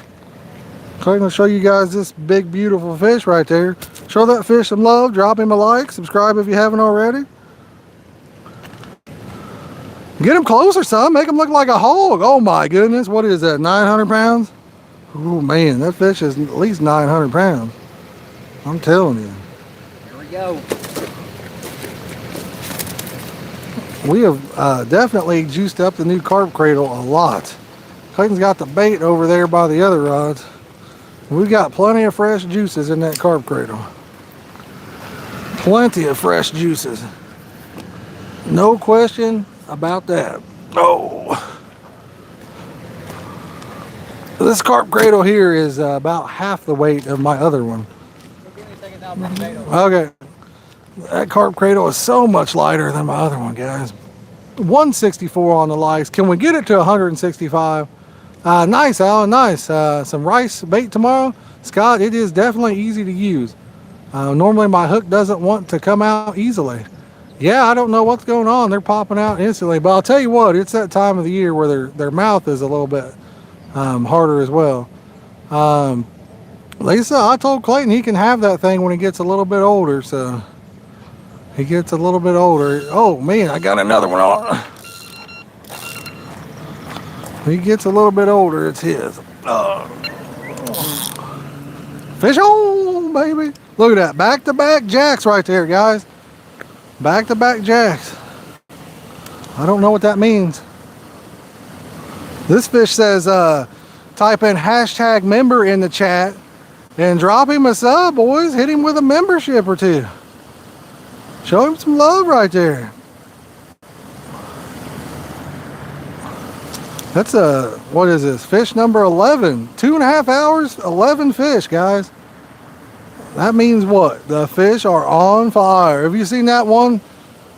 Clayton will show you guys this big, beautiful fish right there. Show that fish some love. Drop him a like. Subscribe if you haven't already. Get him closer, son. Make him look like a hog. Oh my goodness. What is that, 900 pounds? Oh man, that fish is at least 900 pounds. I'm telling you. Here we go. We have definitely juiced up the new carp cradle a lot. Clayton's got the bait over there by the other rods. We've got plenty of fresh juices in that carp cradle. Plenty of fresh juices. No question about that. Oh. This carp cradle here is about half the weight of my other one. Okay. That carp cradle is so much lighter than my other one, guys. 164 on the likes. Can we get it to 165? Nice, Alan, nice. Some rice bait tomorrow. Scott, it is definitely easy to use. Normally my hook doesn't want to come out easily. Yeah, I don't know what's going on. They're popping out instantly. But I'll tell you what, it's that time of the year where their mouth is a little bit harder as well. Lisa, I told Clayton he can have that thing when he gets a little bit older. So he gets a little bit older. Oh man, I got another one on. When he gets a little bit older, it's his. Fish on, baby. Look at that. Back-to-back jacks right there, guys. Back-to-back jacks. I don't know what that means. This fish says, type in hashtag member in the chat and drop him a sub, boys. Hit him with a membership or two. Show him some love right there. That's what is this? Fish number 11. 2.5 hours, 11 fish, guys. That means what? The fish are on fire. Have you seen that one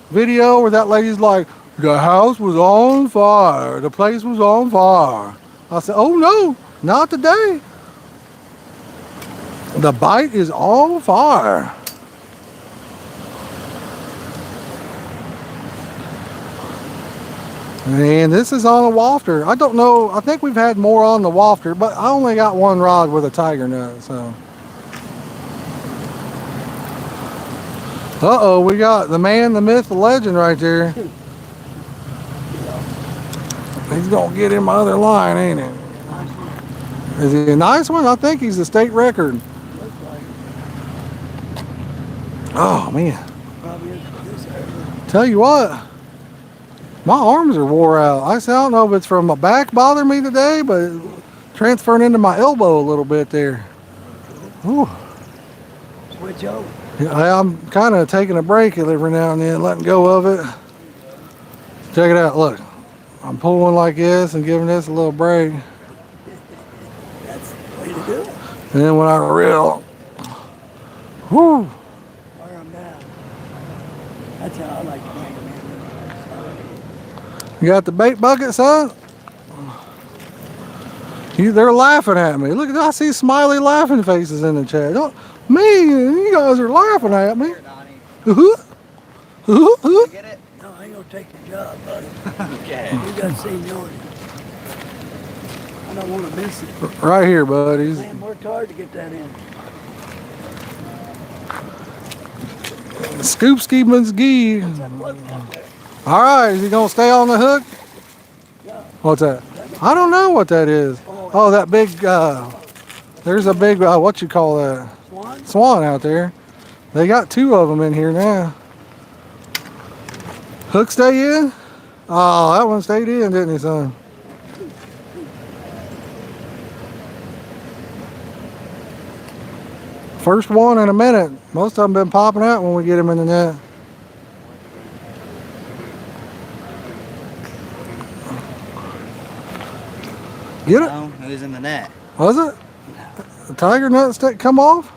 video where that lady's like, the house was on fire. The place was on fire. I said, oh no, not today. The bite is on fire. And this is on a wafter. I don't know. I think we've had more on the wafter, but I only got one rod with a tiger nut. So, uh-oh, we got the man, the myth, the legend right there. He's gonna get in my other line, ain't he? Is he a nice one? I think he's the state record. Oh man! Tell you what. My arms are wore out. I don't know if it's from my back bothering me today, but transferring into my elbow a little bit there. Ooh. Switch over. Yeah, I'm kind of taking a break every now and then, letting go of it. Check it out. Look, I'm pulling like this and giving this a little break. That's the way to do it. And then when I reel, whoo. Wear them down. That's how I like to bring them in. You got the bait bucket, son? They're laughing at me. Look, I see smiley laughing faces in the chat. You guys are laughing at me. Get it? No, I ain't gonna take your job, buddy. Okay. You got seniority. I don't want to miss it. Right here, buddies. Man worked hard to get that in. Scoop Skiman's gee. That floating out there. All right, is he gonna stay on the hook? Yeah. What's that? I don't know what that is. Oh, that big, there's a big, what you call that? Swan? Swan out there. They got 2 of them in here now. Hook stay in? Oh, that one stayed in, didn't he, son? First one in a minute. Most of them been popping out when we get them in the net. Get it? No, it was in the net. Was it? The tiger nut stick come off?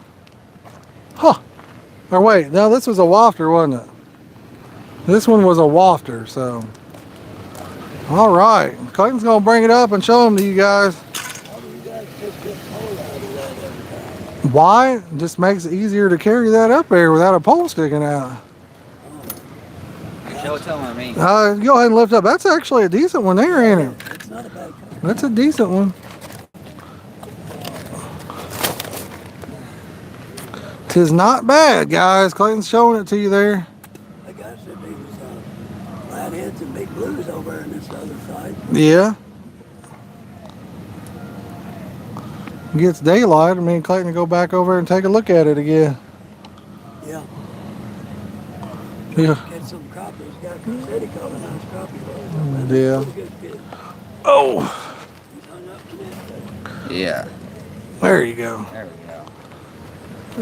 Huh. Or wait, no, this was a wafter, wasn't it? This one was a wafter, so. All right. Clayton's going to bring it up and show them to you guys. How do you guys take this pole out of that every time? Why? It just makes it easier to carry that up there without a pole sticking out. Show it to him or me. Go ahead and lift up. That's actually a decent one there, ain't it? It's not a bad color. That's a decent one. Tis not bad, guys. Clayton's showing it to you there. The guy said there was flatheads and big blues over on this other side. Yeah. Gets daylight. Me and Clayton go back over and take a look at it again. Yeah. Yeah. Get some crappies. Got a city called a nice crappie. Yeah. Pretty good fish. Oh, He's hung up in it. Yeah. there you go. There we go.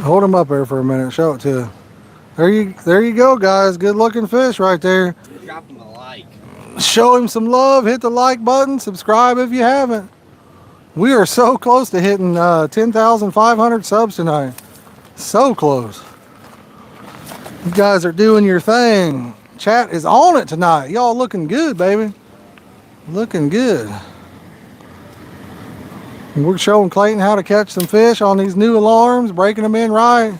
Hold him up there for a minute. Show it to you. There you go, guys. Good looking fish right there. Drop him a like. Show him some love. Hit the like button. Subscribe if you haven't. We are so close to hitting 10,500 subs tonight. So close. You guys are doing your thing. Chat is on it tonight. Y'all looking good, baby. Looking good. We're showing Clayton how to catch some fish on these new alarms, breaking them in right.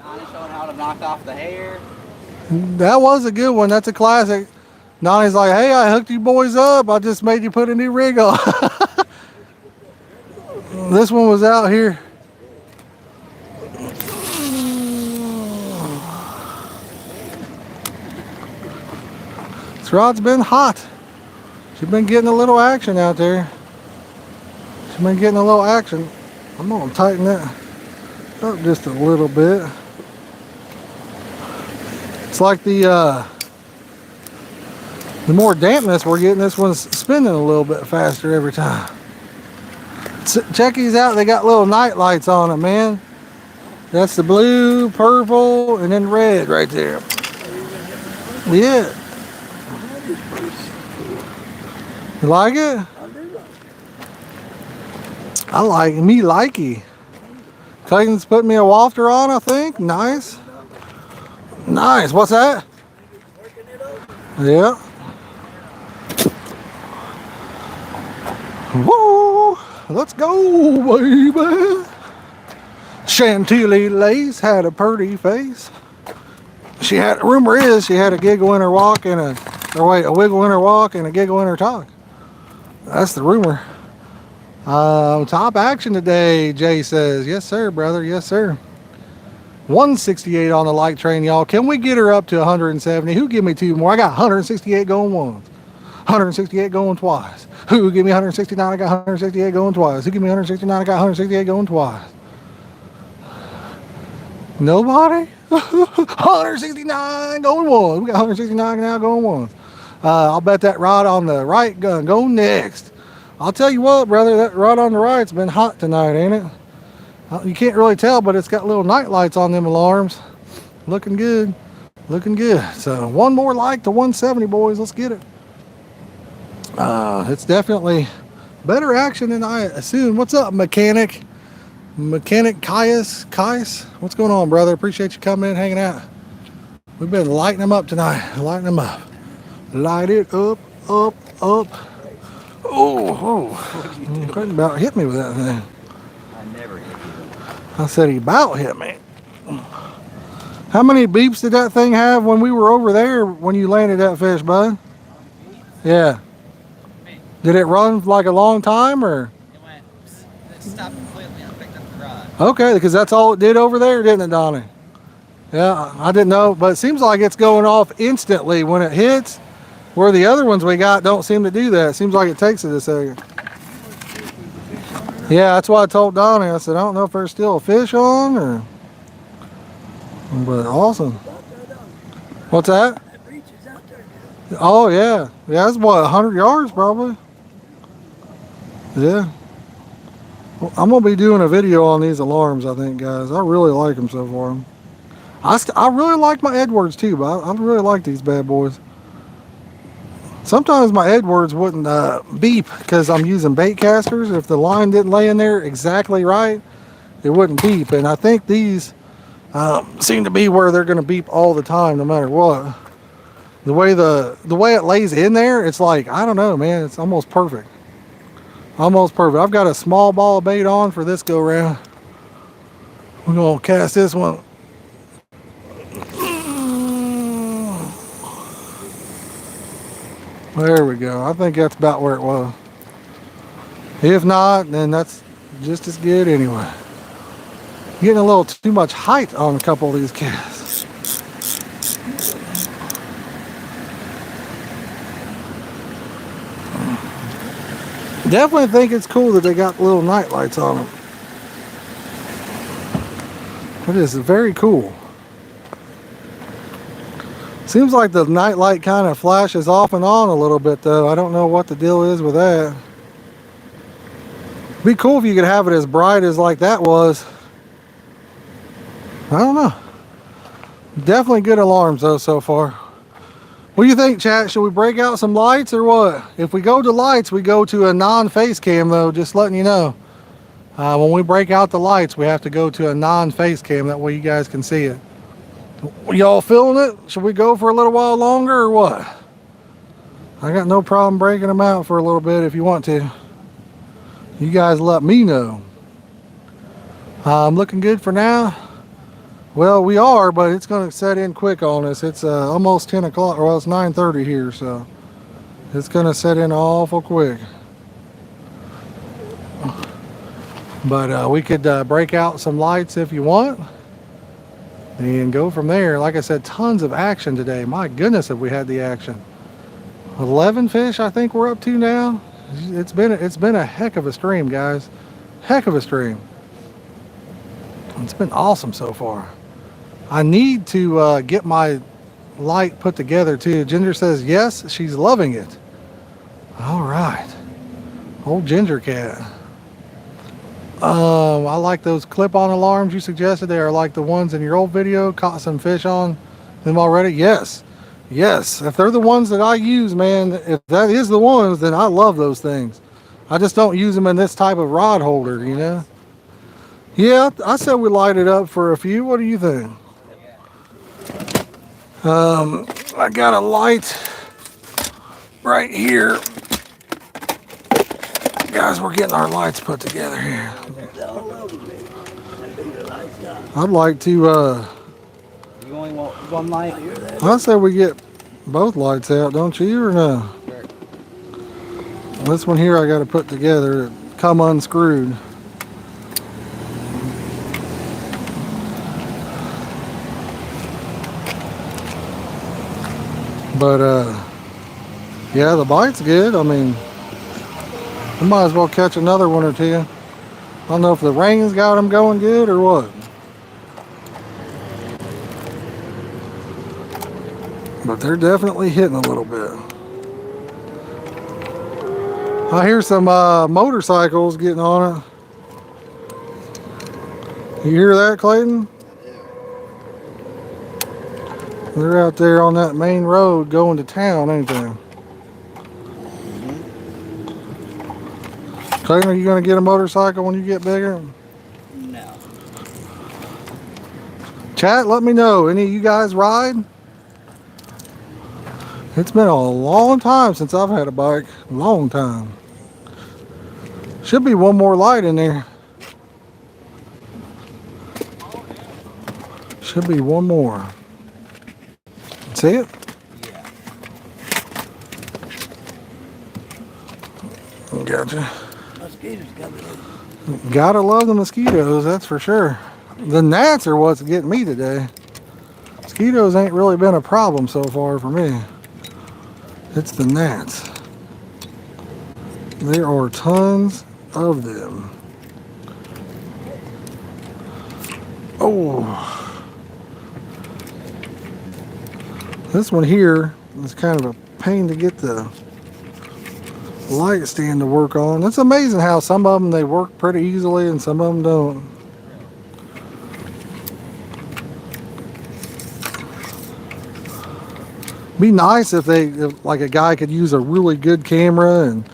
Donnie showing how to knock off the hair. That was a good one. That's a classic. Nani's like, hey, I hooked you boys up. I just made you put a new rig on. This one was out here. This rod's been hot. She's been getting a little action out there. She's been getting a little action. I'm gonna tighten that up just a little bit. It's like the more dampness we're getting, this one's spinning a little bit faster every time. Check these out. They got little night lights on them, man. That's the blue, purple, and then red right there. Yeah. You like it? I do like it. I like me likey. Clayton's putting me a wafter on, I think. Nice. Nice. What's that? Working it over. Yeah. Woo! Let's go, baby. Chantilly lace had a pretty face. She had, rumor is she had a giggle in her walk and a wiggle in her walk and a giggle in her talk. That's the rumor. Top action today, Jay says. Yes, sir, brother. Yes, sir. 168 on the light train, y'all. Can we get her up to 170? Who give me two more? I got 168 going once. 168 going twice. Who give me 169? I got 168 going twice. Who give me 169? I got 168 going twice. Nobody? 169 going once. We got 169 now going once. I'll bet that rod on the right gun go next. I'll tell you what, brother, that rod on the right's been hot tonight, ain't it? You can't really tell, but it's got little night lights on them alarms. Looking good. Looking good. So one more like to 170, boys. Let's get it. It's definitely better action than I assumed. What's up, mechanic? Mechanic Caius? What's going on, brother? Appreciate you coming in, hanging out. We've been lighting them up tonight. Lighting them up. Light it up, up, up. Oh. Couldn't about hit me with that thing. I never hit you. I said he about hit me. How many beeps did that thing have when we were over there when you landed that fish, bud? Yeah. Did it run like a long time or? It went, it stopped completely and I picked up the rod. Okay, because that's all it did over there, didn't it, Donnie? Yeah, I didn't know, but it seems like it's going off instantly when it hits, where the other ones we got don't seem to do that. It seems like it takes it a second. Yeah, that's why I told Donnie. I said, I don't know if there's still a fish on or, but awesome. What's that? That reach is out there. Oh, yeah. Yeah, that's what, 100 yards probably? Yeah. Well, I'm going to be doing a video on these alarms, I think, guys. I really like them so far. I really like my Edwards, too, but I really like these bad boys. Sometimes my Edwards wouldn't beep because I'm using bait casters. If the line didn't lay in there exactly right, it wouldn't beep. And I think these seem to be where they're going to beep all the time, no matter what. The way it lays in there, it's like, I don't know, man. It's almost perfect. Almost perfect. I've got a small ball of bait on for this go round. We're going to cast this one. There we go. I think that's about where it was. If not, then that's just as good anyway. Getting a little too much height on a couple of these casts. Definitely think it's cool that they got little night lights on them. It is very cool. Seems like the night light kind of flashes off and on a little bit though. I don't know what the deal is with that. Be cool if you could have it as bright as like that was. I don't know. Definitely good alarms though so far. What do you think, chat? Should we break out some lights or what? If we go to lights, we go to a non-face cam though, just letting you know. When we break out the lights, we have to go to a non-face cam. That way you guys can see it. Y'all feeling it? Should we go for a little while longer or what? I got no problem breaking them out for a little bit if you want to. You guys let me know. I'm looking good for now. Well, we are, but it's going to set in quick on us. It's almost 10 o'clock, well, it's 9:30 here, so it's going to set in awful quick. But we could break out some lights if you want. And go from there. Like I said, tons of action today. My goodness, have we had the action. 11 fish I think we're up to now. It's been a heck of a stream, guys. Heck of a stream. It's been awesome so far. I need to get my light put together too. Ginger says yes, she's loving it. All right. Old Ginger cat. I like those clip-on alarms you suggested. They are like the ones in your old video. Caught some fish on them already. Yes. Yes, if they're the ones that I use, man, if that is the ones, then I love those things. I just don't use them in this type of rod holder, you know? Yeah, I said we light it up for a few. What do you think? I got a light right here. Guys, we're getting our lights put together here. I'd like to, You only want one light? I say we get both lights out, don't you, or no? Sure. This one here I got to put together. It come unscrewed. But, yeah, the bite's good. I mean, we might as well catch another one or two. I don't know if the rain's got them going good or what. But they're definitely hitting a little bit. I hear some motorcycles getting on it. You hear that, Clayton? They're out there on that main road going to town, ain't they? Clayton, are you going to get a motorcycle when you get bigger? No. Chat, let me know. Any of you guys ride? It's been a long time since I've had a bike. Long time. Should be one more light in there. Should be one more. See it? Yeah. Gotcha. Mosquitoes coming in. Gotta love the mosquitoes, that's for sure. The gnats are what's getting me today. Mosquitoes ain't really been a problem so far for me. It's the gnats. There are tons of them. Oh. This one here is kind of a pain to get the light stand to work on. It's amazing how some of them they work pretty easily and some of them don't. Be nice if like a guy could use a really good camera and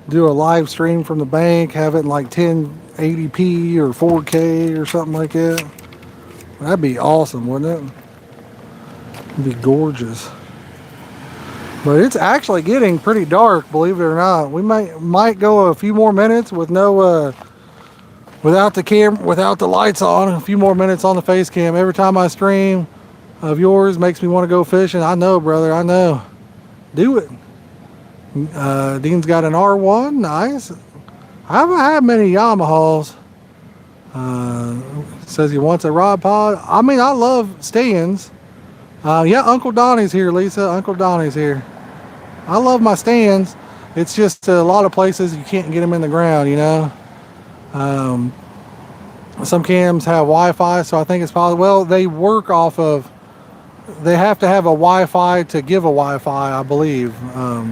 do a live stream from the bank, have it in like 1080p or 4K or something like that. That'd be awesome, wouldn't it? It'd be gorgeous. But it's actually getting pretty dark, believe it or not. We might go a few more minutes with no without the lights on. A few more minutes on the face cam. Every time I stream of yours makes me want to go fishing. I know, brother. I know. Do it. Dean's got an R1. Nice. I haven't had many Yamahas. Says he wants a rod pod. I mean, I love stands. Yeah, Uncle Donnie's here, Lisa. Uncle Donnie's here. I love my stands. It's just a lot of places you can't get them in the ground, you know. Some cams have Wi-Fi, so I think it's possible. Well, they work off of. They have to have a Wi-Fi to give a Wi-Fi, I believe,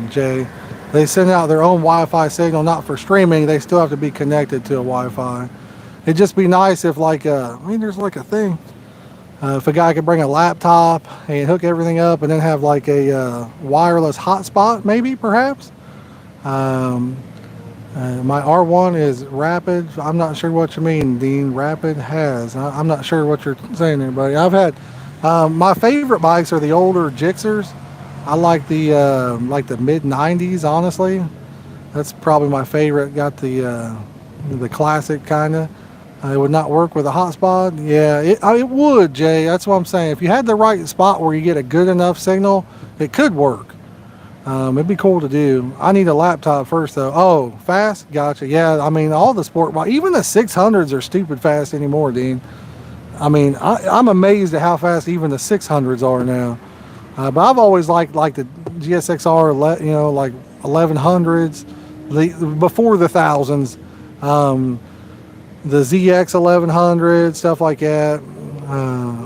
Jay. They send out their own Wi-Fi signal, not for streaming. They still have to be connected to a Wi-Fi. It'd just be nice if, like, I mean, there's like a thing. If a guy could bring a laptop and hook everything up and then have like a wireless hotspot, maybe, perhaps. My R1 is rapid. I'm not sure what you mean, Dean. Rapid has. I'm not sure what you're saying there, buddy. I've had my favorite bikes are the older Gixxers. I like the mid 90s, honestly. That's probably my favorite. Got the classic kind of. It would not work with a hotspot. Yeah, it would, Jay. That's what I'm saying. If you had the right spot where you get a good enough signal, it could work. It'd be cool to do. I need a laptop first, though. Oh, fast? Gotcha. Yeah, I mean, all the sport bikes, even the 600s are stupid fast anymore, Dean. I mean, I'm amazed at how fast even the 600s are now. But I've always liked the GSXR, you know, like 1100s, before the thousands. The ZX 1100, stuff like that.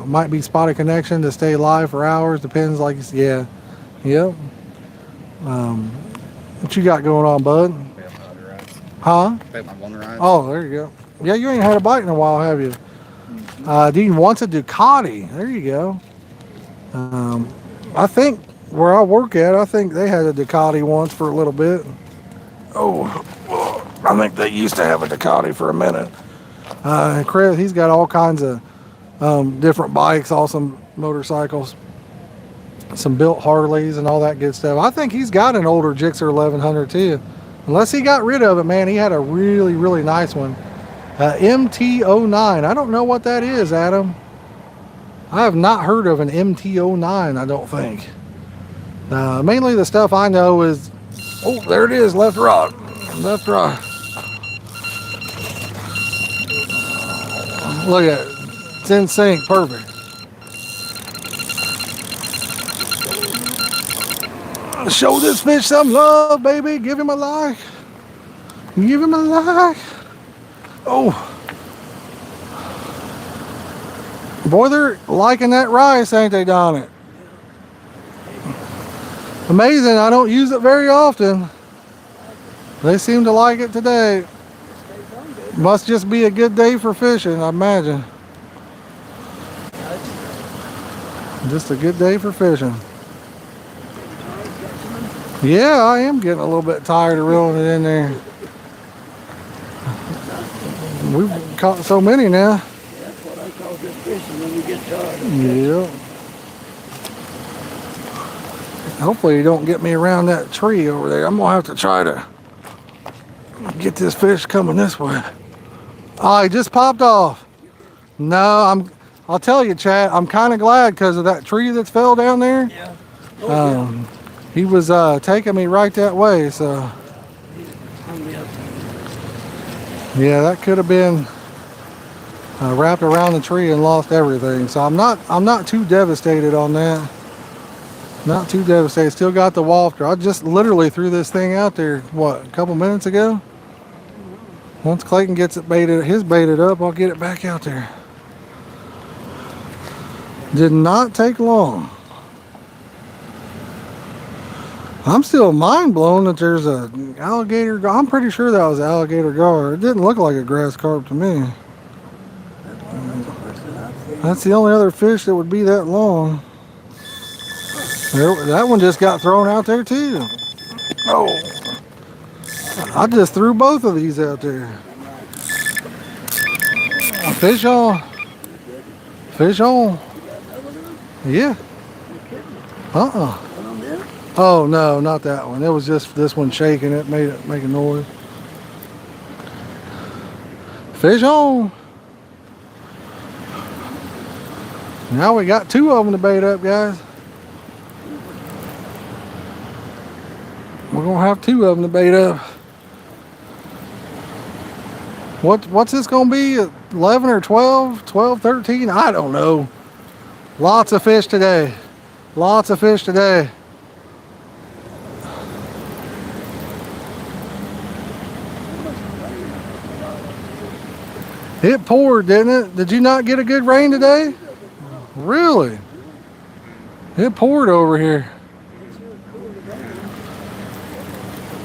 Might be spotted connection to stay live for hours. Depends, like, yeah. Yep. What you got going on, bud? Huh? Oh, there you go. Yeah, you ain't had a bike in a while, have you? Dean wants a Ducati. There you go. I think where I work at, I think they had a Ducati once for a little bit. Oh, I think they used to have a Ducati for a minute. Chris, he's got all kinds of different bikes, awesome motorcycles, some built Harleys and all that good stuff. I think he's got an older Gixxer 1100 too. Unless he got rid of it, man, he had a really, really nice one. MT-09. I don't know what that is, Adam. I have not heard of an MT-09, I don't think. Mainly the stuff I know is, oh, there it is, left rod. Left rod. Look at it. It's in sync, perfect. Show this fish some love, baby. Give him a like. Give him a like. Oh. Boy, they're liking that rice, ain't they, Donnie? Amazing. I don't use it very often. They seem to like it today. Must just be a good day for fishing, I imagine. Just a good day for fishing. Yeah, I am getting a little bit tired of reeling it in there. We've caught so many now. That's what I call good fishing when you get tired. Yeah. Hopefully you don't get me around that tree over there. I'm gonna have to try to get this fish coming this way. Oh, he just popped off. No, I'll tell you, Chad, I'm kind of glad because of that tree that's fell down there. Yeah. He was taking me right that way, so Hung me up. yeah, that could have been wrapped around the tree and lost everything. So I'm not too devastated on that. Not too devastated. Still got the wafter. I just literally threw this thing out there, what, a couple minutes ago? Once Clayton gets it baited up, I'll get it back out there. Did not take long. I'm still mind blown that there's a alligator. I'm pretty sure that was alligator gar. It didn't look like a grass carp to me. That's the only other fish that would be that long. That one just got thrown out there too. Oh, I just threw both of these out there. Fish on. Fish on. Yeah. Oh no, not that one. It was just this one shaking. It made it make a noise. Fish on. Now we got two of them to bait up, guys. We're gonna have two of them to bait up. What's this gonna be? 11 or 12? 12, 13? I don't know. Lots of fish today. Lots of fish today. It poured, didn't it? Did you not get a good rain today? Really? It poured over here.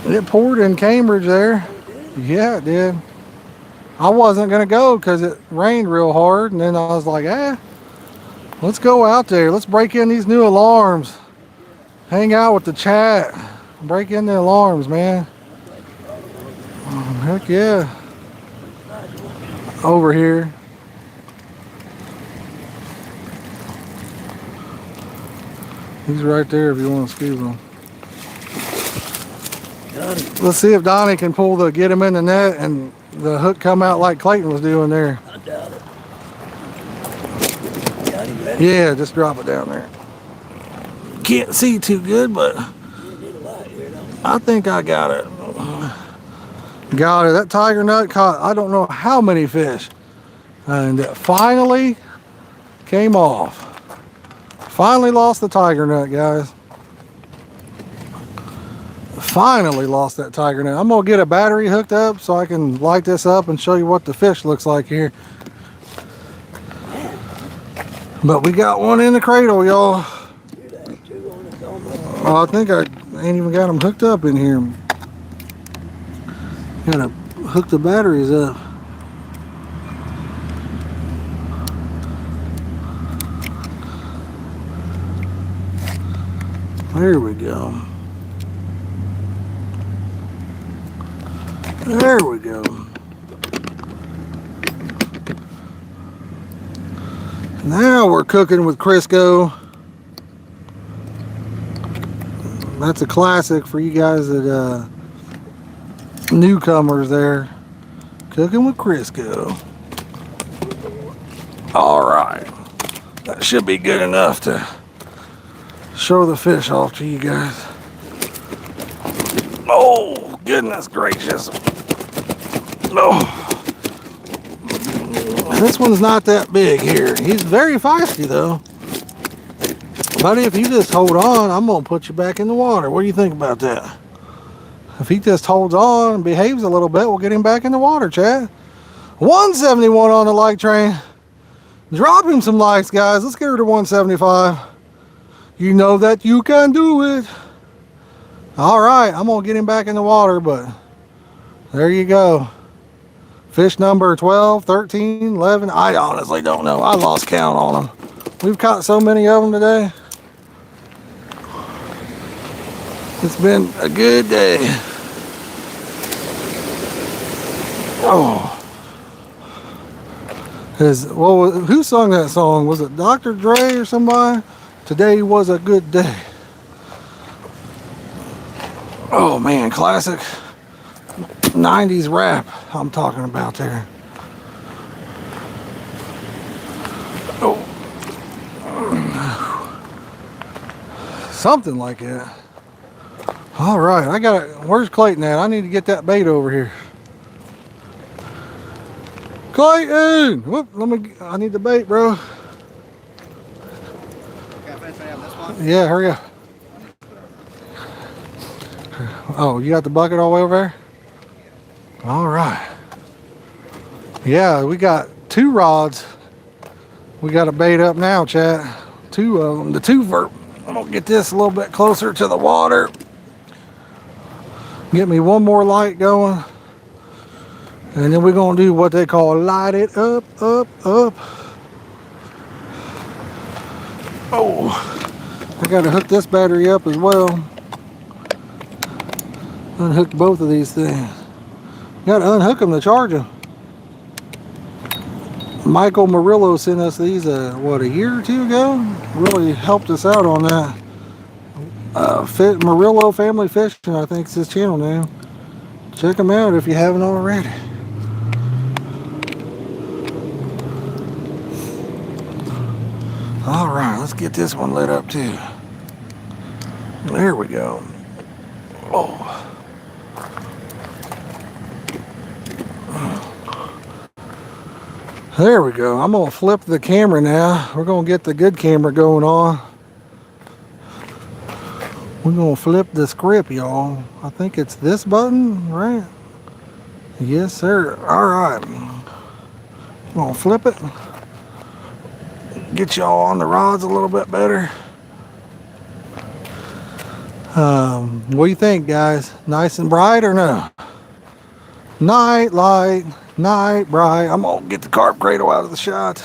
It poured in Cambridge there. Yeah, it did. I wasn't going to go because it rained real hard. And then I was like, let's go out there. Let's break in these new alarms. Hang out with the chat. Break in the alarms, man. Heck yeah. Over here. He's right there if you want to scoop him. Let's see if Donnie can get him in the net and the hook come out like Clayton was doing there. I doubt it. Got him ready. Yeah, just drop it down there. Can't see too good, but I think I got it. Got it. That tiger nut caught I don't know how many fish. And it finally came off. Finally lost the tiger nut, guys. Finally lost that tiger nut. I'm gonna get a battery hooked up so I can light this up and show you what the fish looks like here. But we got one in the cradle, y'all. I think I ain't even got them hooked up in here. Gotta hook the batteries up. There we go. There we go. Now we're cooking with Crisco. That's a classic for you guys that newcomers there. Cooking with Crisco. All right. That should be good enough to show the fish off to you guys. Oh, goodness gracious. Oh. This one's not that big here. He's very feisty though. Buddy, if you just hold on, I'm gonna put you back in the water. What do you think about that? If he just holds on and behaves a little bit, we'll get him back in the water, Chad. 171 on the like train. Drop him some likes, guys. Let's get her to 175. You know that you can do it. All right, I'm gonna get him back in the water, but there you go. Fish number 12, 13, 11. I honestly don't know. I lost count on them. We've caught so many of them today. It's been a good day. Oh. Who sung that song? Was it Dr. Dre or somebody? Today was a good day. Oh man, classic 90s rap I'm talking about there. Oh. Something like that. All right, I got it. Where's Clayton at? I need to get that bait over here. Clayton! Whoop, I need the bait, bro. Yeah, hurry up. Oh, you got the bucket all the way over there? All right. Yeah, we got 2 rods. We got a bait up now, chat. 2 of them. The 2 vert. I'm gonna get this a little bit closer to the water. Get me one more light going. And then we're gonna do what they call light it up, up, up. Oh, I gotta hook this battery up as well. Unhook both of these things. Gotta unhook them to charge them. Michael Murillo sent us these, what, a year or 2 ago? Really helped us out on that. Murillo Family Fishing, I think is his channel name. Check them out if you haven't already. All right, let's get this one lit up too. There we go. Oh. There we go. I'm gonna flip the camera now. We're gonna get the good camera going on. We're gonna flip the script, y'all. I think it's this button, right? Yes, sir. All right. I'm gonna flip it. Get y'all on the rods a little bit better. What do you think, guys? Nice and bright or no? Night light, night bright. I'm gonna get the carp cradle out of the shot.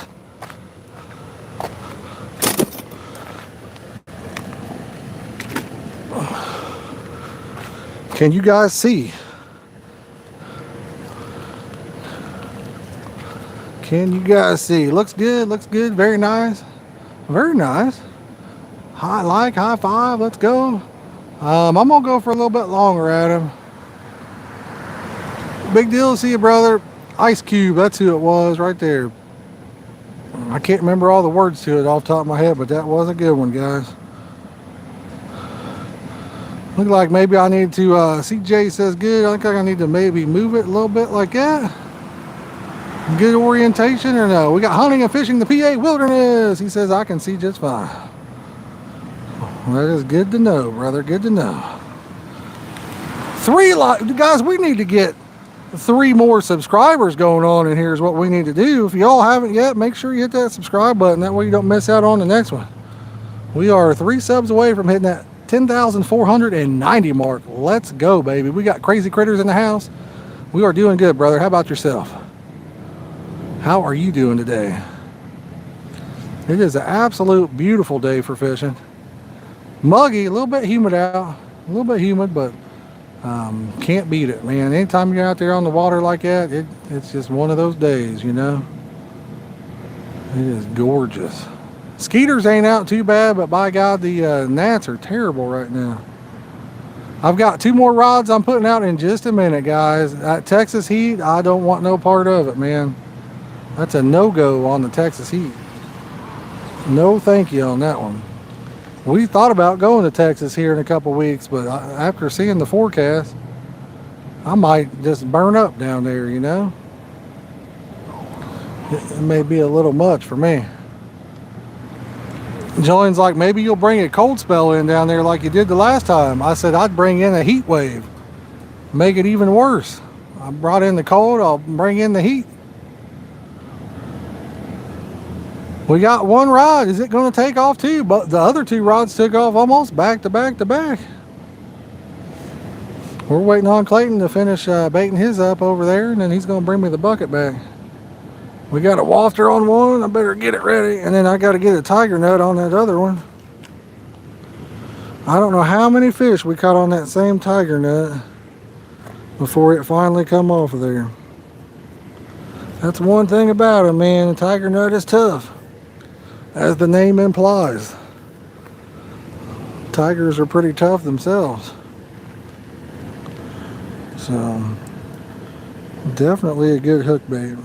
Can you guys see? Can you guys see? Looks good, looks good. Very nice. Very nice. High like, high five. Let's go. I'm gonna go for a little bit longer at him. Big deal to see you, brother. Ice Cube, that's who it was right there. I can't remember all the words to it off the top of my head, but that was a good one, guys. Look like maybe I need to, CJ says good. I think I need to maybe move it a little bit like that. Good orientation or no? We got hunting and fishing the PA wilderness. He says I can see just fine. Well, that is good to know, brother. Good to know. 3 guys, we need to get 3 more subscribers going on in here is what we need to do. If y'all haven't yet, make sure you hit that subscribe button. That way you don't miss out on the next one. We are 3 subs away from hitting that 10,490 mark. Let's go, baby. We got crazy critters in the house. We are doing good, brother. How about yourself? How are you doing today? It is an absolute beautiful day for fishing. Muggy, a little bit humid out. A little bit humid, but can't beat it, man. Anytime you're out there on the water like that, it's just one of those days, you know. It is gorgeous. Skeeters ain't out too bad, but by God, the gnats are terrible right now. I've got 2 more rods I'm putting out in just a minute, guys. That Texas heat, I don't want no part of it, man. That's a no-go on the Texas heat. No thank you on that one. We thought about going to Texas here in a couple weeks, but after seeing the forecast, I might just burn up down there, you know. It may be a little much for me. Julian's like, maybe you'll bring a cold spell in down there like you did the last time. I said I'd bring in a heat wave. Make it even worse. I brought in the cold, I'll bring in the heat. We got 1 rod. Is it going to take off too? But the other 2 rods took off almost back to back to back. We're waiting on Clayton to finish baiting his up over there, and then he's going to bring me the bucket back. We got a wafter on one. I better get it ready. And then I got to get a tiger nut on that other one. I don't know how many fish we caught on that same tiger nut before it finally come off of there. That's one thing about it, man. The tiger nut is tough, as the name implies. Tigers are pretty tough themselves. So, definitely a good hook bait.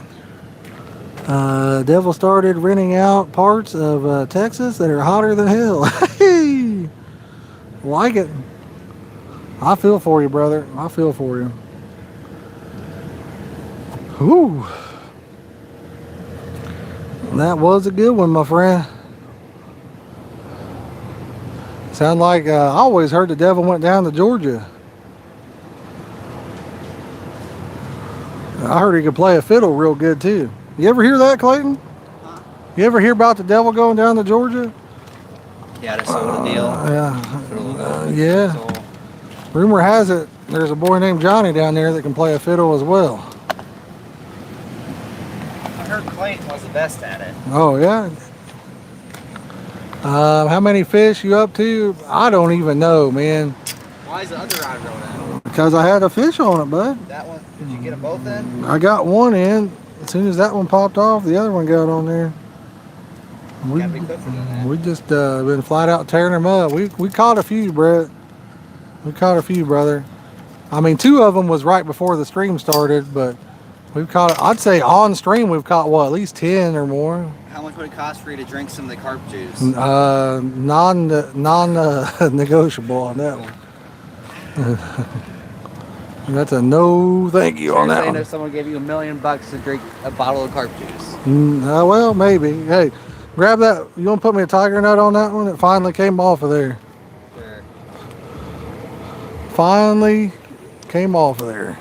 Devil started renting out parts of Texas that are hotter than hell. Like it. I feel for you, brother. I feel for you. Whew. That was a good one, my friend. Sound like I always heard the devil went down to Georgia. I heard he could play a fiddle real good too. You ever hear that, Clayton? Huh? You ever hear about the devil going down to Georgia? Yeah, to sold the deal. Yeah. Rumor has it there's a boy named Johnny down there that can play a fiddle as well. I heard Clayton was the best at it. Oh yeah. How many fish you up to? I don't even know, man. Why is the other rod rolling? Because I had a fish on it, bud. That one, did you get them both in? I got one in. As soon as that one popped off, the other one got on there. We just been flat out tearing them up. We caught a few, Brett. We caught a few, brother. I mean, 2 of them was right before the stream started, but we've caught, I'd say on stream we've caught, what, at least 10 or more. How much would it cost for you to drink some of the carp juice? Non-negotiable on that one. That's a no thank you on that one. If someone gave you $1 million to drink a bottle of carp juice. Well, maybe. Hey, grab that. You want to put me a tiger nut on that one? It finally came off of there. Sure. Finally came off of there.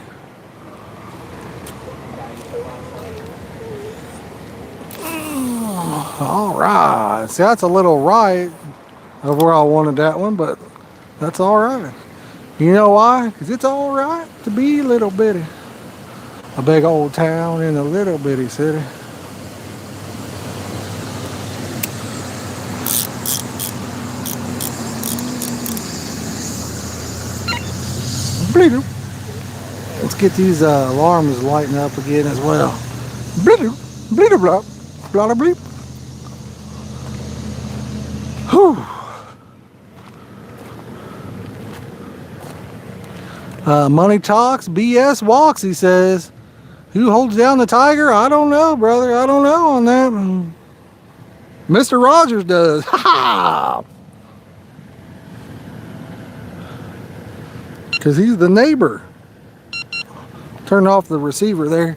All right. See, that's a little right of where I wanted that one, but that's all right. You know why? Because it's all right to be little bitty. A big old town in a little bitty city. Bleedoo. Let's get these alarms lighting up again as well. Bleedoo. Bleedoo blop. Blada bleep. Whew. Money talks, BS walks, he says. Who holds down the tiger? I don't know, brother. I don't know on that. Mr. Rogers does. Ha ha! Because he's the neighbor. Turn off the receiver there.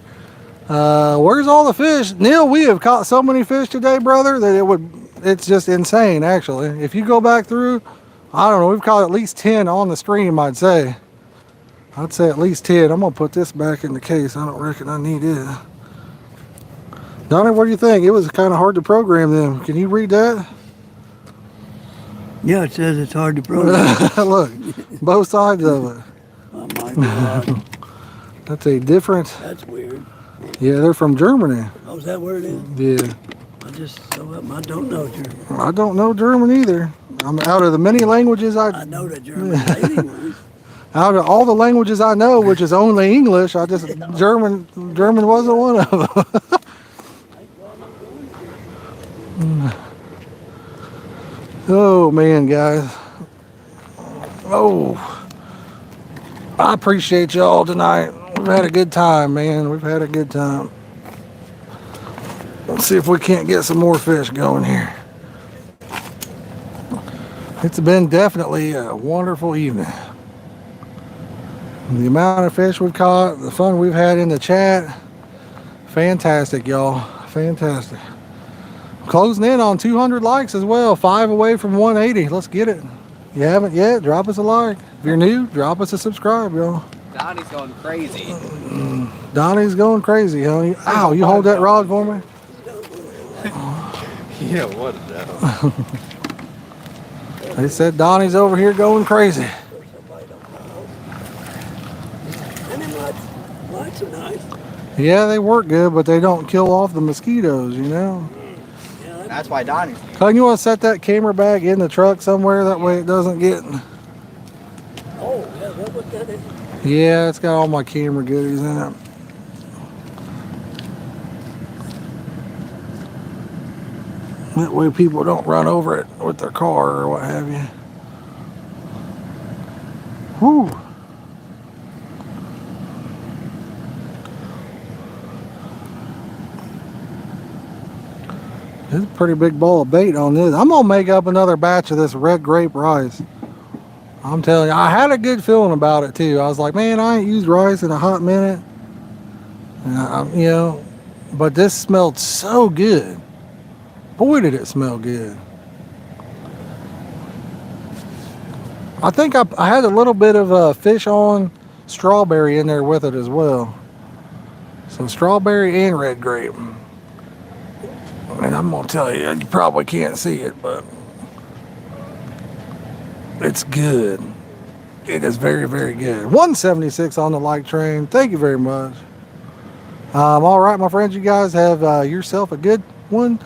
Where's all the fish? Neil, we have caught so many fish today, brother, that it's just insane, actually. If you go back through, I don't know, we've caught at least 10 on the stream, I'd say. I'd say at least 10. I'm going to put this back in the case. I don't reckon I need it. Donnie, what do you think? It was kind of hard to program them. Can you read that? Yeah, it says it's hard to program. Look, both sides of it. Oh my God. That's a different... That's weird. Yeah, they're from Germany. Oh, is that where it is? Yeah. I just so up. I don't know German. I don't know German either. I'm out of the many languages I know the German lady ones. out of all the languages I know, which is only English, I just German wasn't one of them. Oh man, guys. Oh, I appreciate y'all tonight. We've had a good time, man. We've had a good time. Let's see if we can't get some more fish going here. It's been definitely a wonderful evening. The amount of fish we've caught, the fun we've had in the chat, fantastic, y'all. Fantastic. Closing in on 200 likes as well. 5 away from 180. Let's get it. You haven't yet? Drop us a like. If you're new, drop us a subscribe, y'all. Donnie's going crazy. Donnie's going crazy, honey. Ow, you hold that rod for me? Yeah, what the hell? They said Donnie's over here going crazy. And then lights are nice. Yeah, they work good, but they don't kill off the mosquitoes, you know? Yeah, That's why Donnie's. Clayton, you want to set that camera bag in the truck somewhere? That way it doesn't get... oh, yeah, that was that. Yeah, it's got all my camera goodies in it. That way people don't run over it with their car or what have you. Whew. There's a pretty big bowl of bait on this. I'm gonna make up another batch of this red grape rice. I'm telling you, I had a good feeling about it too. I was like, man, I ain't used rice in a hot minute. And you know, but this smelled so good. Boy, did it smell good. I think I had a little bit of fish on strawberry in there with it as well. So strawberry and red grape. And I'm gonna tell you, you probably can't see it, but it's good. It is very, very good. 176 on the like train. Thank you very much. All right, my friends, you guys have yourself a good one.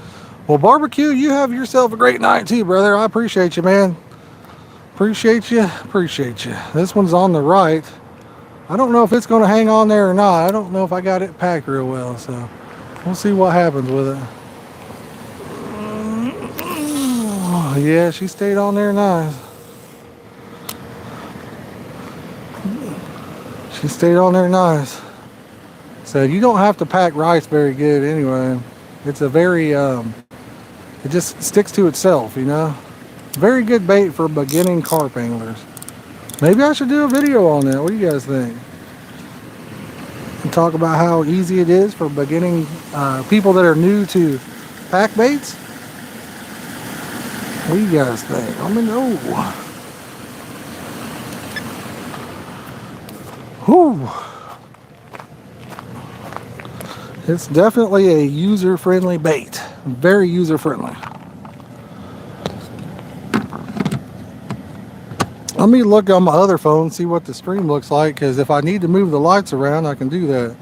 Well, barbecue, you have yourself a great night too, brother. I appreciate you, man. Appreciate you. Appreciate you. This one's on the right. I don't know if it's going to hang on there or not. I don't know if I got it packed real well, so we'll see what happens with it. Yeah, she stayed on there nice. She stayed on there nice. So you don't have to pack rice very good anyway. It's a very, it just sticks to itself, you know. Very good bait for beginning carp anglers. Maybe I should do a video on that. What do you guys think? And talk about how easy it is for beginning people that are new to pack baits. What do you guys think? Let me know. Whew. It's definitely a user-friendly bait. Very user-friendly. Let me look on my other phone, see what the stream looks like, because if I need to move the lights around, I can do that.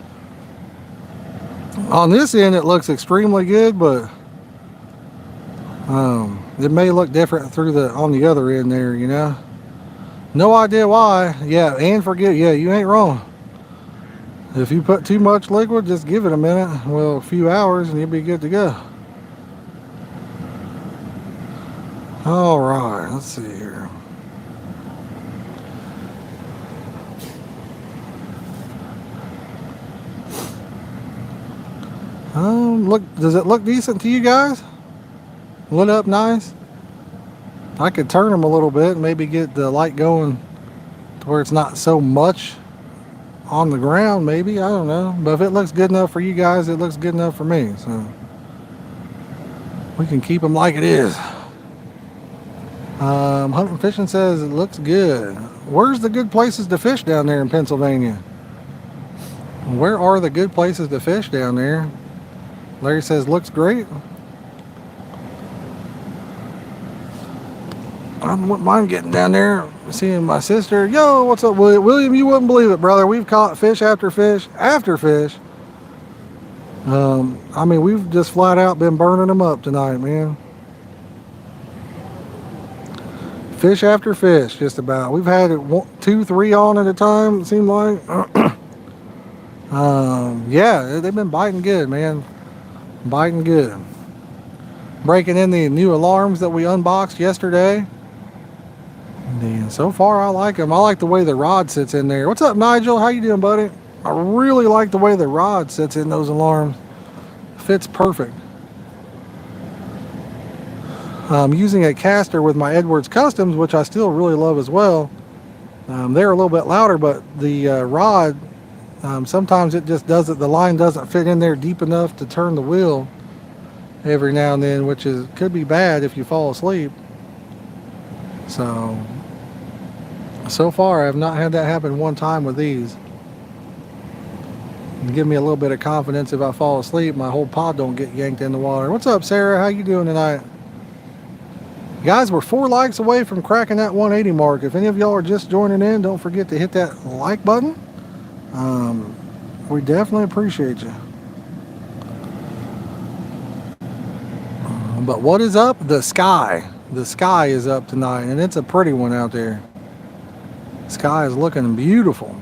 On this end, it looks extremely good, but it may look different through on the other end there, you know. No idea why. Yeah, and forget. Yeah, you ain't wrong. If you put too much liquid, just give it a minute, well, a few hours, and you'll be good to go. All right, let's see here. Look, does it look decent to you guys? Lit up nice? I could turn them a little bit and maybe get the light going to where it's not so much on the ground, maybe. I don't know. But if it looks good enough for you guys, it looks good enough for me. So we can keep them like it is. Hunting Fishing says it looks good. Where's the good places to fish down there in Pennsylvania? Where are the good places to fish down there? Larry says looks great. I wouldn't mind getting down there, seeing my sister. Yo, what's up, William? You wouldn't believe it, brother. We've caught fish after fish after fish I mean, we've just flat out been burning them up tonight, man. Fish after fish, just about. We've had it 1, 2, 3 on at a time, it seemed like. Yeah, they've been biting good, man. Biting good. Breaking in the new alarms that we unboxed yesterday. And so far, I like them. I like the way the rod sits in there. What's up, Nigel? How you doing, buddy? I really like the way the rod sits in those alarms. Fits perfect. I'm using a caster with my Edwards Customs, which I still really love as well. They're a little bit louder, but the rod, sometimes it just doesn't, the line doesn't fit in there deep enough to turn the wheel every now and then, which could be bad if you fall asleep. So far I have not had that happen one time with these. Give me a little bit of confidence if I fall asleep, my whole pod don't get yanked in the water. What's up, Sarah? How you doing tonight? Guys, we're 4 likes away from cracking that 180 mark. If any of y'all are just joining in, don't forget to hit that like button. We definitely appreciate you. But what is up? The sky. The sky is up tonight, and it's a pretty one out there. The sky is looking beautiful.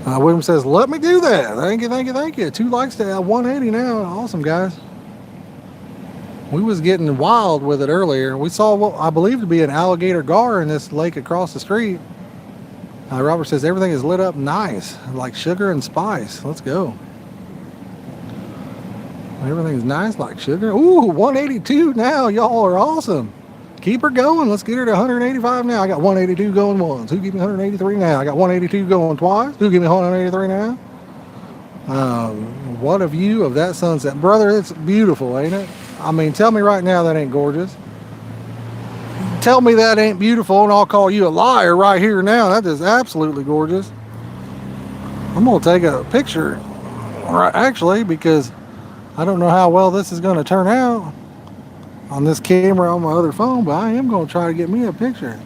William says, let me do that. Thank you, thank you, thank you. 2 likes to 180 now. Awesome, guys. We was getting wild with it earlier. We saw what I believe to be an alligator gar in this lake across the street. Robert says, everything is lit up nice, like sugar and spice. Let's go. Everything's nice like sugar. Ooh, 182 now. Y'all are awesome. Keep her going. Let's get her to 185 now. I got 182 going once. Who give me 183 now? I got 182 going twice. Who give me 183 now? What a view of that sunset. Brother, it's beautiful, ain't it? I mean, tell me right now that ain't gorgeous. Tell me that ain't beautiful and I'll call you a liar right here now. That is absolutely gorgeous. I'm going to take a picture, right, actually, because I don't know how well this is going to turn out on this camera on my other phone, but I am going to try to get me a picture.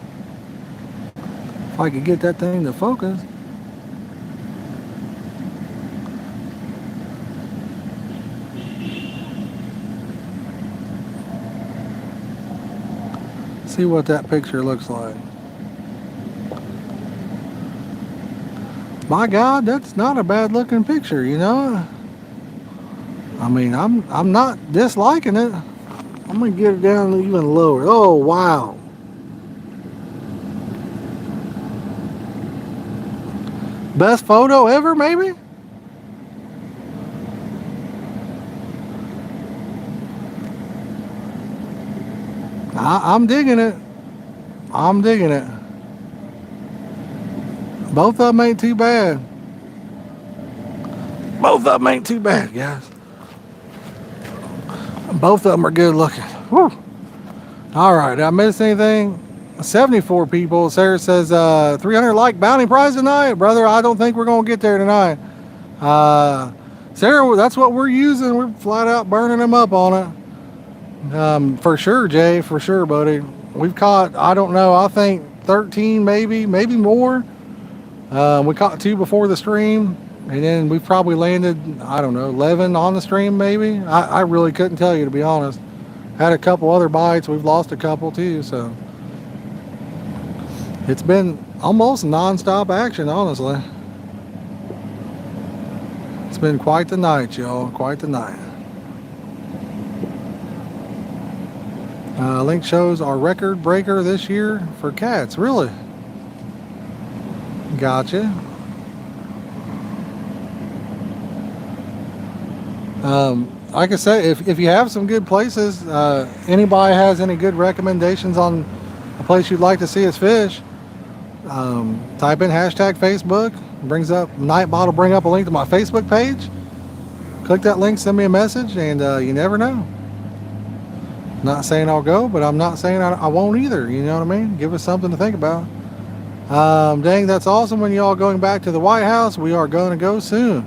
If I could get that thing to focus. See what that picture looks like. My God, that's not a bad looking picture, you know? I mean, I'm not disliking it. I'm gonna get it down even lower. Oh, wow. Best photo ever, maybe? I'm digging it. I'm digging it. Both of them ain't too bad. Both of them ain't too bad, guys. Both of them are good looking. Woo. All right, did I miss anything? 74 people. Sarah says 300 like bounty prize tonight. Brother, I don't think we're going to get there tonight. Sarah, that's what we're using. We're flat out burning them up on it. For sure, Jay, for sure, buddy. We've caught, I don't know, I think 13 maybe more. We caught 2 before the stream, and then we've probably landed, I don't know, 11 on the stream maybe. I really couldn't tell you, to be honest. Had a couple other bites. We've lost a couple too, so it's been almost non-stop action, honestly. It's been quite the night, y'all, quite the night. Link shows our record breaker this year for cats. Really? Gotcha. Like I said, if you have some good places, anybody has any good recommendations on a place you'd like to see us fish, type in hashtag Facebook. Brings up Nightbot will bring up a link to my Facebook page. Click that link, send me a message, and you never know. Not saying I'll go, but I'm not saying I won't either. You know what I mean? Give us something to think about. Dang, that's awesome. When y'all going back to the White House, we are going to go soon.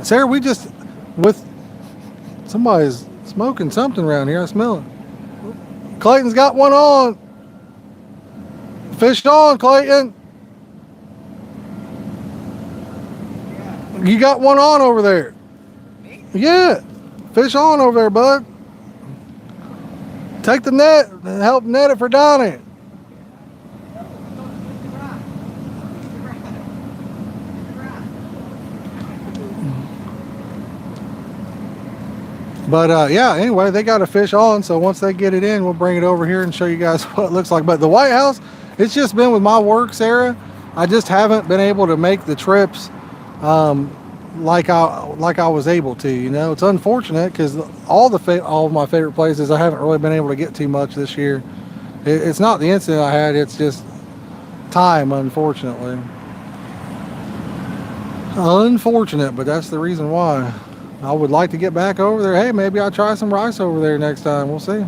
Sarah, we just, with somebody's smoking something around here. I smell it. Clayton's got one on. Fish on, Clayton. You got one on over there. Yeah. Fish on over there, bud. Take the net and help net it for Donnie. But yeah, anyway, they got a fish on, so once they get it in, we'll bring it over here and show you guys what it looks like. But the White House, it's just been with my work, Sarah. I just haven't been able to make the trips like I was able to. You know, it's unfortunate because all of my favorite places I haven't really been able to get too much this year. It's not the incident I had; it's just time, unfortunately. Unfortunate, but that's the reason why. I would like to get back over there. Hey, maybe I'll try some rice over there next time. We'll see.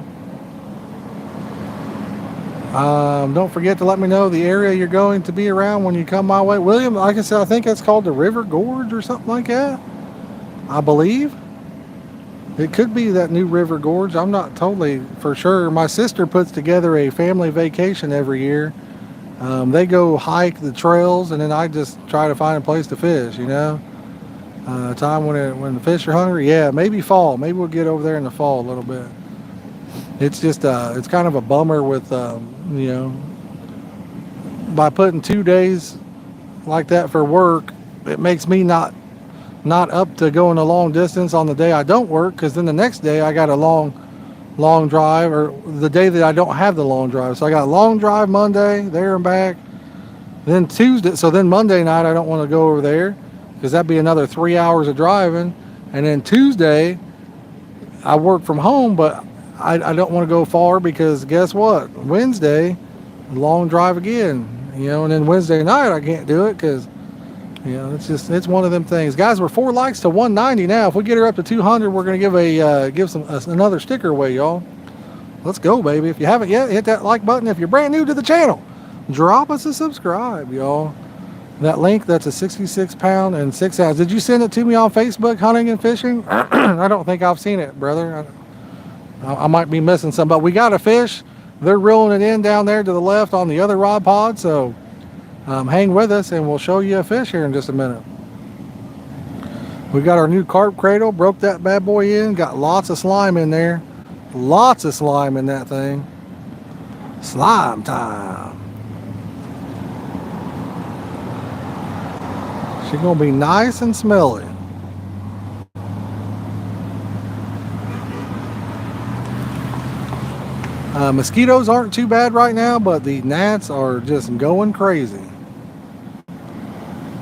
Don't forget to let me know the area you're going to be around when you come my way. William, like I said, I think it's called the River Gorge or something like that. I believe. It could be that new River Gorge. I'm not totally for sure. My sister puts together a family vacation every year. They go hike the trails, and then I just try to find a place to fish, you know. Time when the fish are hungry, yeah, maybe fall. Maybe we'll get over there in the fall a little bit. It's just it's kind of a bummer with you know, by putting 2 days like that for work, it makes me not up to going a long distance on the day I don't work, because then the next day I got a long drive, or the day that I don't have the long drive. So I got a long drive Monday there and back, then Tuesday. So then Monday night I don't want to go over there, because that'd be another 3 hours of driving. And then Tuesday, I work from home, but I don't want to go far, because guess what? Wednesday, long drive again, you know, and then Wednesday night I can't do it because, you know, it's one of them things. Guys, we're 4 likes to 190 now. If we get her up to 200, we're going to give another sticker away, y'all. Let's go, baby. If you haven't yet, hit that like button. If you're brand new to the channel, drop us a subscribe, y'all. That link, that's a 66-pound and 6 ounce. Did you send it to me on Facebook, Hunting and Fishing? I don't think I've seen it, brother. I might be missing some, but we got a fish. They're reeling it in down there to the left on the other rod pod, so hang with us and we'll show you a fish here in just a minute. We got our new carp cradle, broke that bad boy in, got lots of slime in there. Lots of slime in that thing. Slime time. She's gonna be nice and smelly. Mosquitoes aren't too bad right now, but the gnats are just going crazy.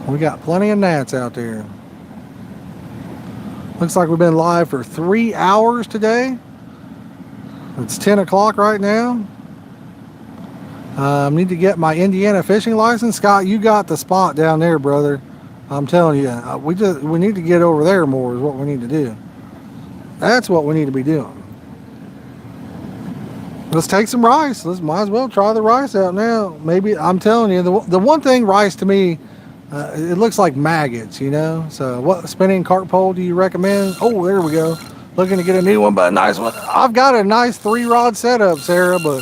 We got plenty of gnats out there. Looks like we've been live for 3 hours today. It's 10 o'clock right now. Need to get my Indiana fishing license. Scott, you got the spot down there, brother. I'm telling you, we need to get over there more is what we need to do. That's what we need to be doing. Let's take some rice. Might as well try the rice out now. Maybe, I'm telling you, the one thing rice to me, it looks like maggots, you know. So what spinning carp pole do you recommend? Oh, there we go. Looking to get a new one, but a nice one. I've got a nice 3-rod setup, Sarah, but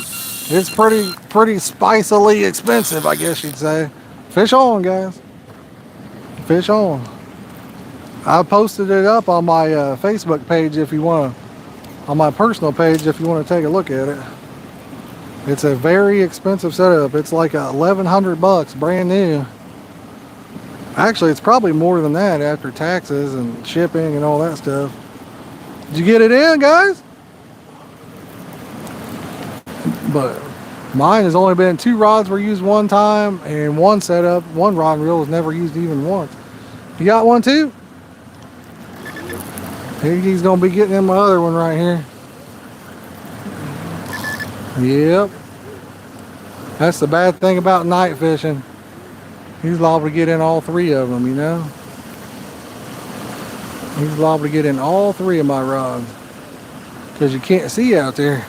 it's pretty spicily expensive, I guess you'd say. Fish on, guys. Fish on. I posted it up on my Facebook page if you want to, on my personal page if you want to take a look at it. It's a very expensive setup. It's like $1,100 brand new. Actually, it's probably more than that after taxes and shipping and all that stuff. Did you get it in, guys? But mine has only been 2 rods were used one time, and one setup, one rod and reel was never used even once. You got one too? He's gonna be getting in my other one right here. Yep. That's the bad thing about night fishing. He's liable to get in all 3 of them, you know. He's liable to get in all 3 of my rods because you can't see out there.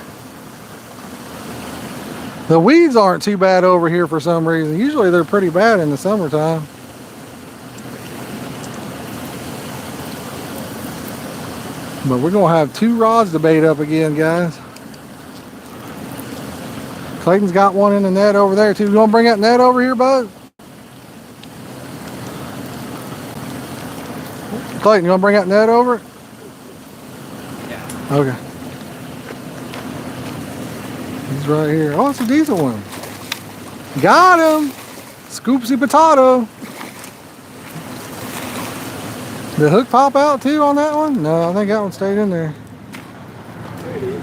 The weeds aren't too bad over here for some reason. Usually they're pretty bad in the summertime. But we're gonna have 2 rods to bait up again, guys. Clayton's got one in the net over there too. You wanna bring that net over here, bud? Clayton, you want to bring that net over? Yeah. Okay. He's right here. Oh, it's a decent one. Got him. Scoopsy potato. Did the hook pop out too on that one? No, I think that one stayed in there. There it is.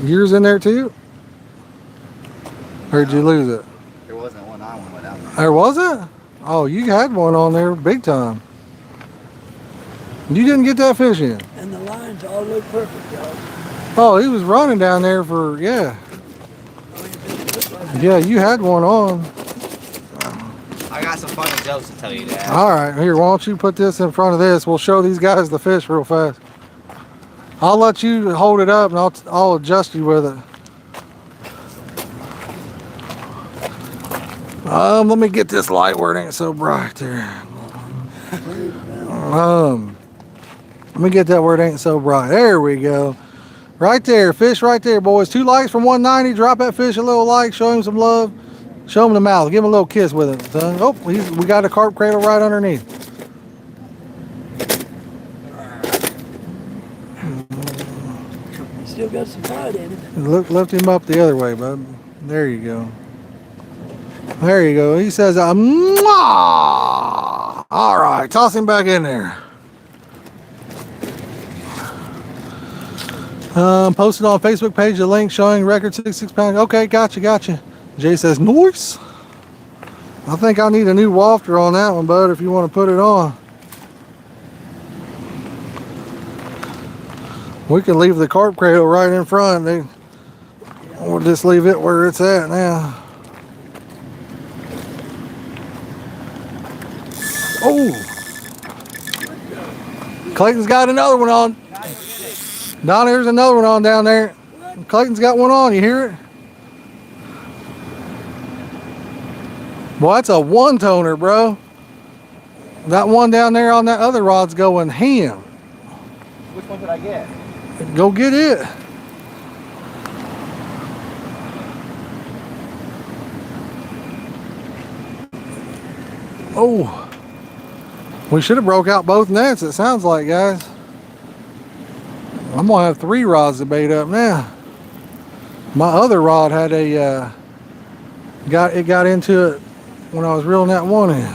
Yours in there too? Or did you lose it? There wasn't one on one without me. There wasn't? Oh, you had one on there big time. You didn't get that fish in. And the lines all look perfect, y'all. Oh, he was running down there for, yeah. I mean, it looked like Yeah, you had one on. I got some funny jokes to tell you, Dad. All right, here, why don't you put this in front of this? We'll show these guys the fish real fast. I'll let you hold it up and I'll adjust you with it. Let me get this light where it ain't so bright there. Let me get that where it ain't so bright. There we go. Right there, fish right there, boys. 2 likes from 190. Drop that fish a little like. Show him some love. Show him the mouth. Give him a little kiss with it, son. Oh, we got a carp cradle right underneath. still got some bite in it. Lift him up the other way, bud. There you go. There you go. He says, "Mwah!" All right, toss him back in there. Posted on Facebook page a link showing record 66 pounds. Okay, gotcha. Jay says, nice. I think I need a new wafter on that one, bud, if you want to put it on. We can leave the carp cradle right in front. We'll just leave it where it's at now. Oh! Clayton's got another one on. Don, here's another one on down there. Clayton's got one on, you hear it? Well, that's a 1-toner, bro. That one down there on that other rod's going ham. Which one did I get? Go get it. Oh. We should have broke out both nets, it sounds like, guys. I'm gonna have 3 rods to bait up now. My other rod had a got into it when I was reeling that one in.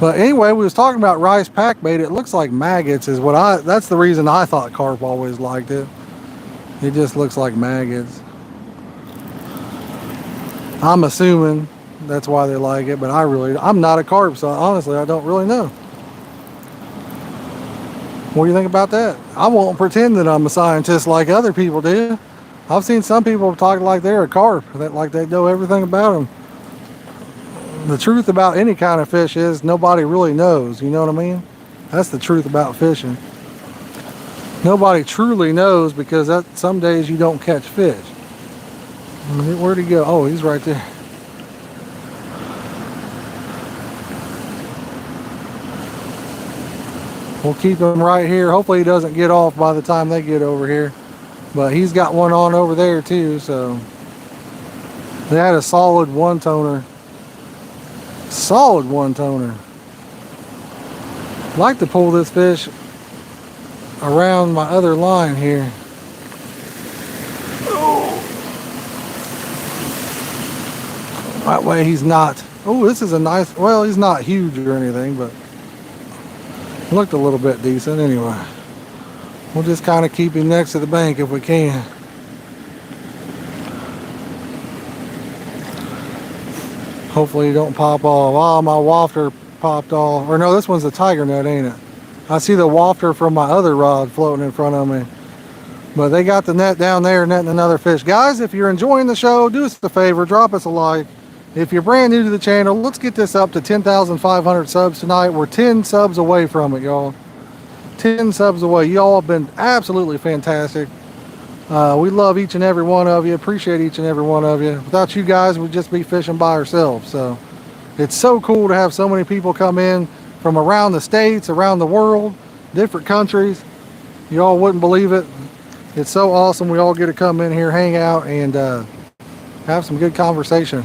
But anyway, we was talking about rice pack bait. It looks like maggots is what that's the reason I thought carp always liked it. It just looks like maggots. I'm assuming that's why they like it, but I'm not a carp, so honestly I don't really know. What do you think about that? I won't pretend that I'm a scientist like other people do. I've seen some people talk like they're a carp, like they know everything about them. The truth about any kind of fish is nobody really knows, you know what I mean? That's the truth about fishing. Nobody truly knows because some days you don't catch fish. Where'd he go? Oh, he's right there. We'll keep him right here. Hopefully he doesn't get off by the time they get over here. But he's got one on over there too, so. They had a solid 1-toner. Solid 1-toner. I'd like to pull this fish around my other line here. That way he's not. Oh, this is a nice, well, he's not huge or anything, but looked a little bit decent anyway. We'll just kind of keep him next to the bank if we can. Hopefully he don't pop off. Oh, my wafter popped off. Or no, this one's a tiger net, ain't it? I see the wafter from my other rod floating in front of me. But they got the net down there netting another fish. Guys, if you're enjoying the show, do us a favor, drop us a like. If you're brand new to the channel, let's get this up to 10,500 subs tonight. We're 10 subs away from it, y'all. 10 subs away. Y'all have been absolutely fantastic. We love each and every one of you. Appreciate each and every one of you. Without you guys, we'd just be fishing by ourselves. So it's so cool to have so many people come in from around the states, around the world, different countries. You all wouldn't believe it. It's so awesome. We all get to come in here, hang out, and have some good conversation.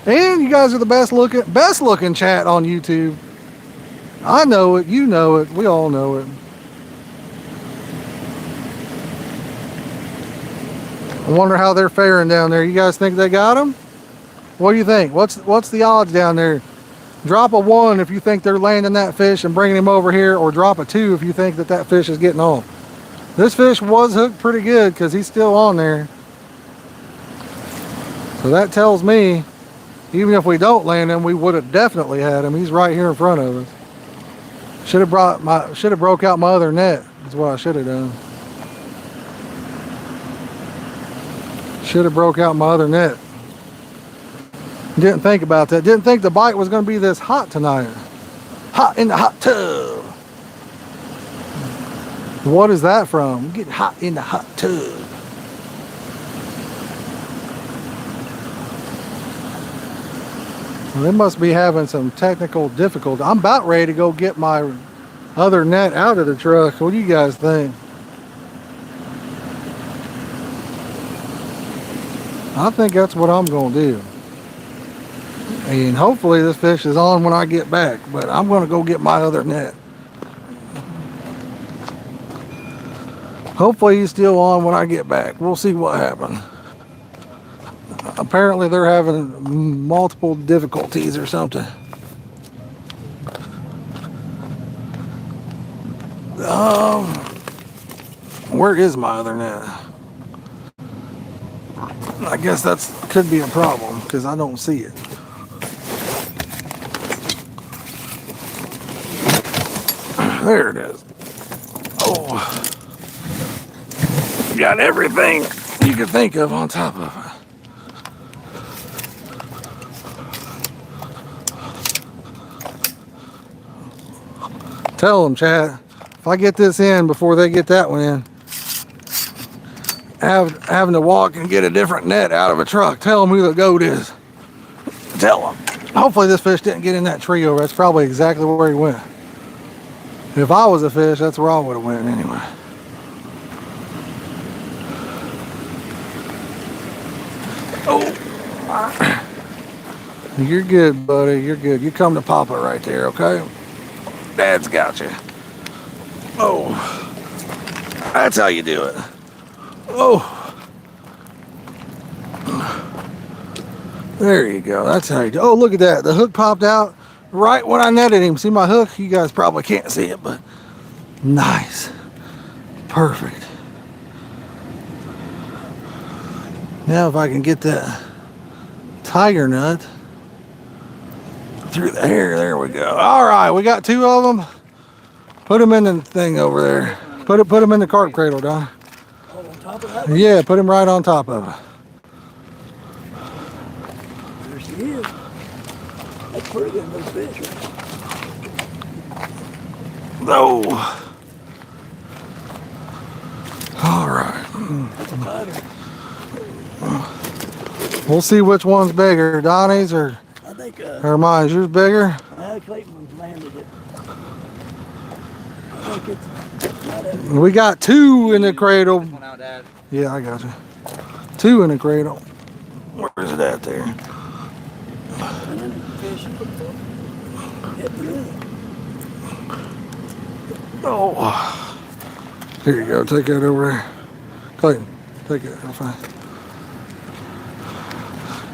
And you guys are the best looking chat on YouTube. I know it. You know it. We all know it. I wonder how they're faring down there. You guys think they got them? What do you think? What's the odds down there? Drop a 1 if you think they're landing that fish and bringing him over here, or drop a 2 if you think that fish is getting off. This fish was hooked pretty good because he's still on there. So that tells me, even if we don't land him, we would have definitely had him. He's right here in front of us. Should have broke out my other net. That's what I should have done. Should have broke out my other net. Didn't think about that. Didn't think the bite was going to be this hot tonight. Hot in the hot tub. What is that from? Getting hot in the hot tub. Well, they must be having some technical difficulty. I'm about ready to go get my other net out of the truck. What do you guys think? I think that's what I'm going to do. And hopefully this fish is on when I get back. But I'm going to go get my other net. Hopefully he's still on when I get back. We'll see what happens. Apparently they're having multiple difficulties or something. Where is my other net? I guess that's could be a problem because I don't see it. There it is. Oh, got everything you could think of on top of it. Tell them, Chad, if I get this in before they get that one in, having to walk and get a different net out of a truck. Tell them who the goat is. Tell them. Hopefully this fish didn't get in that tree over. That's probably exactly where he went. If I was a fish, that's where I would have went anyway. Oh, you're good, buddy. You're good. You come to Papa right there, okay? Dad's got you. Oh, that's how you do it. Oh, there you go. That's how you do. Oh, look at that. The hook popped out right when I netted him. See my hook? You guys probably can't see it, but nice. Perfect. Now if I can get that tiger nut through the hair, there we go. All right, we got 2 of them. Put them in the thing over there. Put them in the carp cradle, Don. Oh, on top of that? Yeah, put him right on top of it. There she is. That's pretty good little fish. No. All right. That's a tiger. We'll see which one's bigger, Donnie's or I think mine's. Yours bigger? Clayton's landed it. I think it's not that. We got 2 in the cradle. One out, Dad. Yeah, I got you. 2 in the cradle. Where's it at there? And then the fish hit the net. Oh. Here you go. Take that over there. Clayton, take it. Real fast.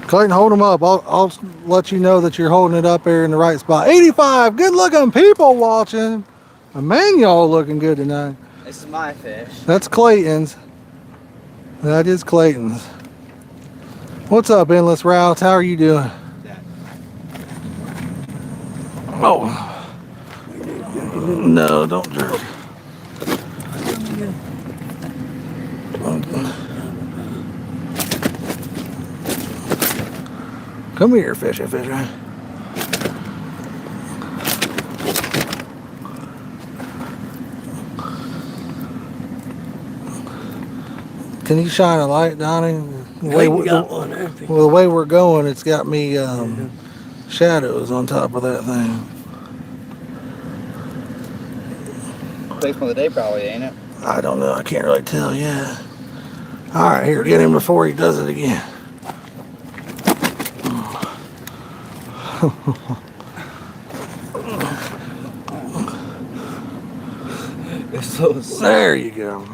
Clayton, hold them up. I'll let you know that you're holding it up there in the right spot. 85 good looking people watching. Man, y'all looking good tonight. This is my fish. That's Clayton's. That is Clayton's. What's up, Endless Routes? How are you doing? Dad. Oh. No, don't jerk. Come here, fishy. Can you shine a light, Donnie? Well, the way we're going, it's got me shadows on top of that thing. Placement of the day, probably, ain't it? I don't know. I can't really tell yet. All right, here, get him before he does it again. It's so There you go.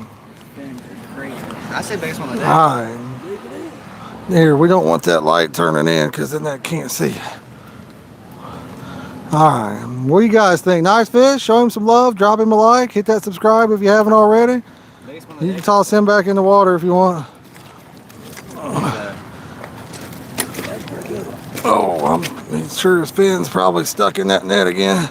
crazy. I say biggest one of the day. All right. Here, we don't want that light turning in because then that can't see. All right, what do you guys think? Nice fish? Show him some love. Drop him a like. Hit that subscribe if you haven't already. Biggest one of the You day. can toss him back in the water if you want. Oh, I'm sure his fin's probably stuck in that net again.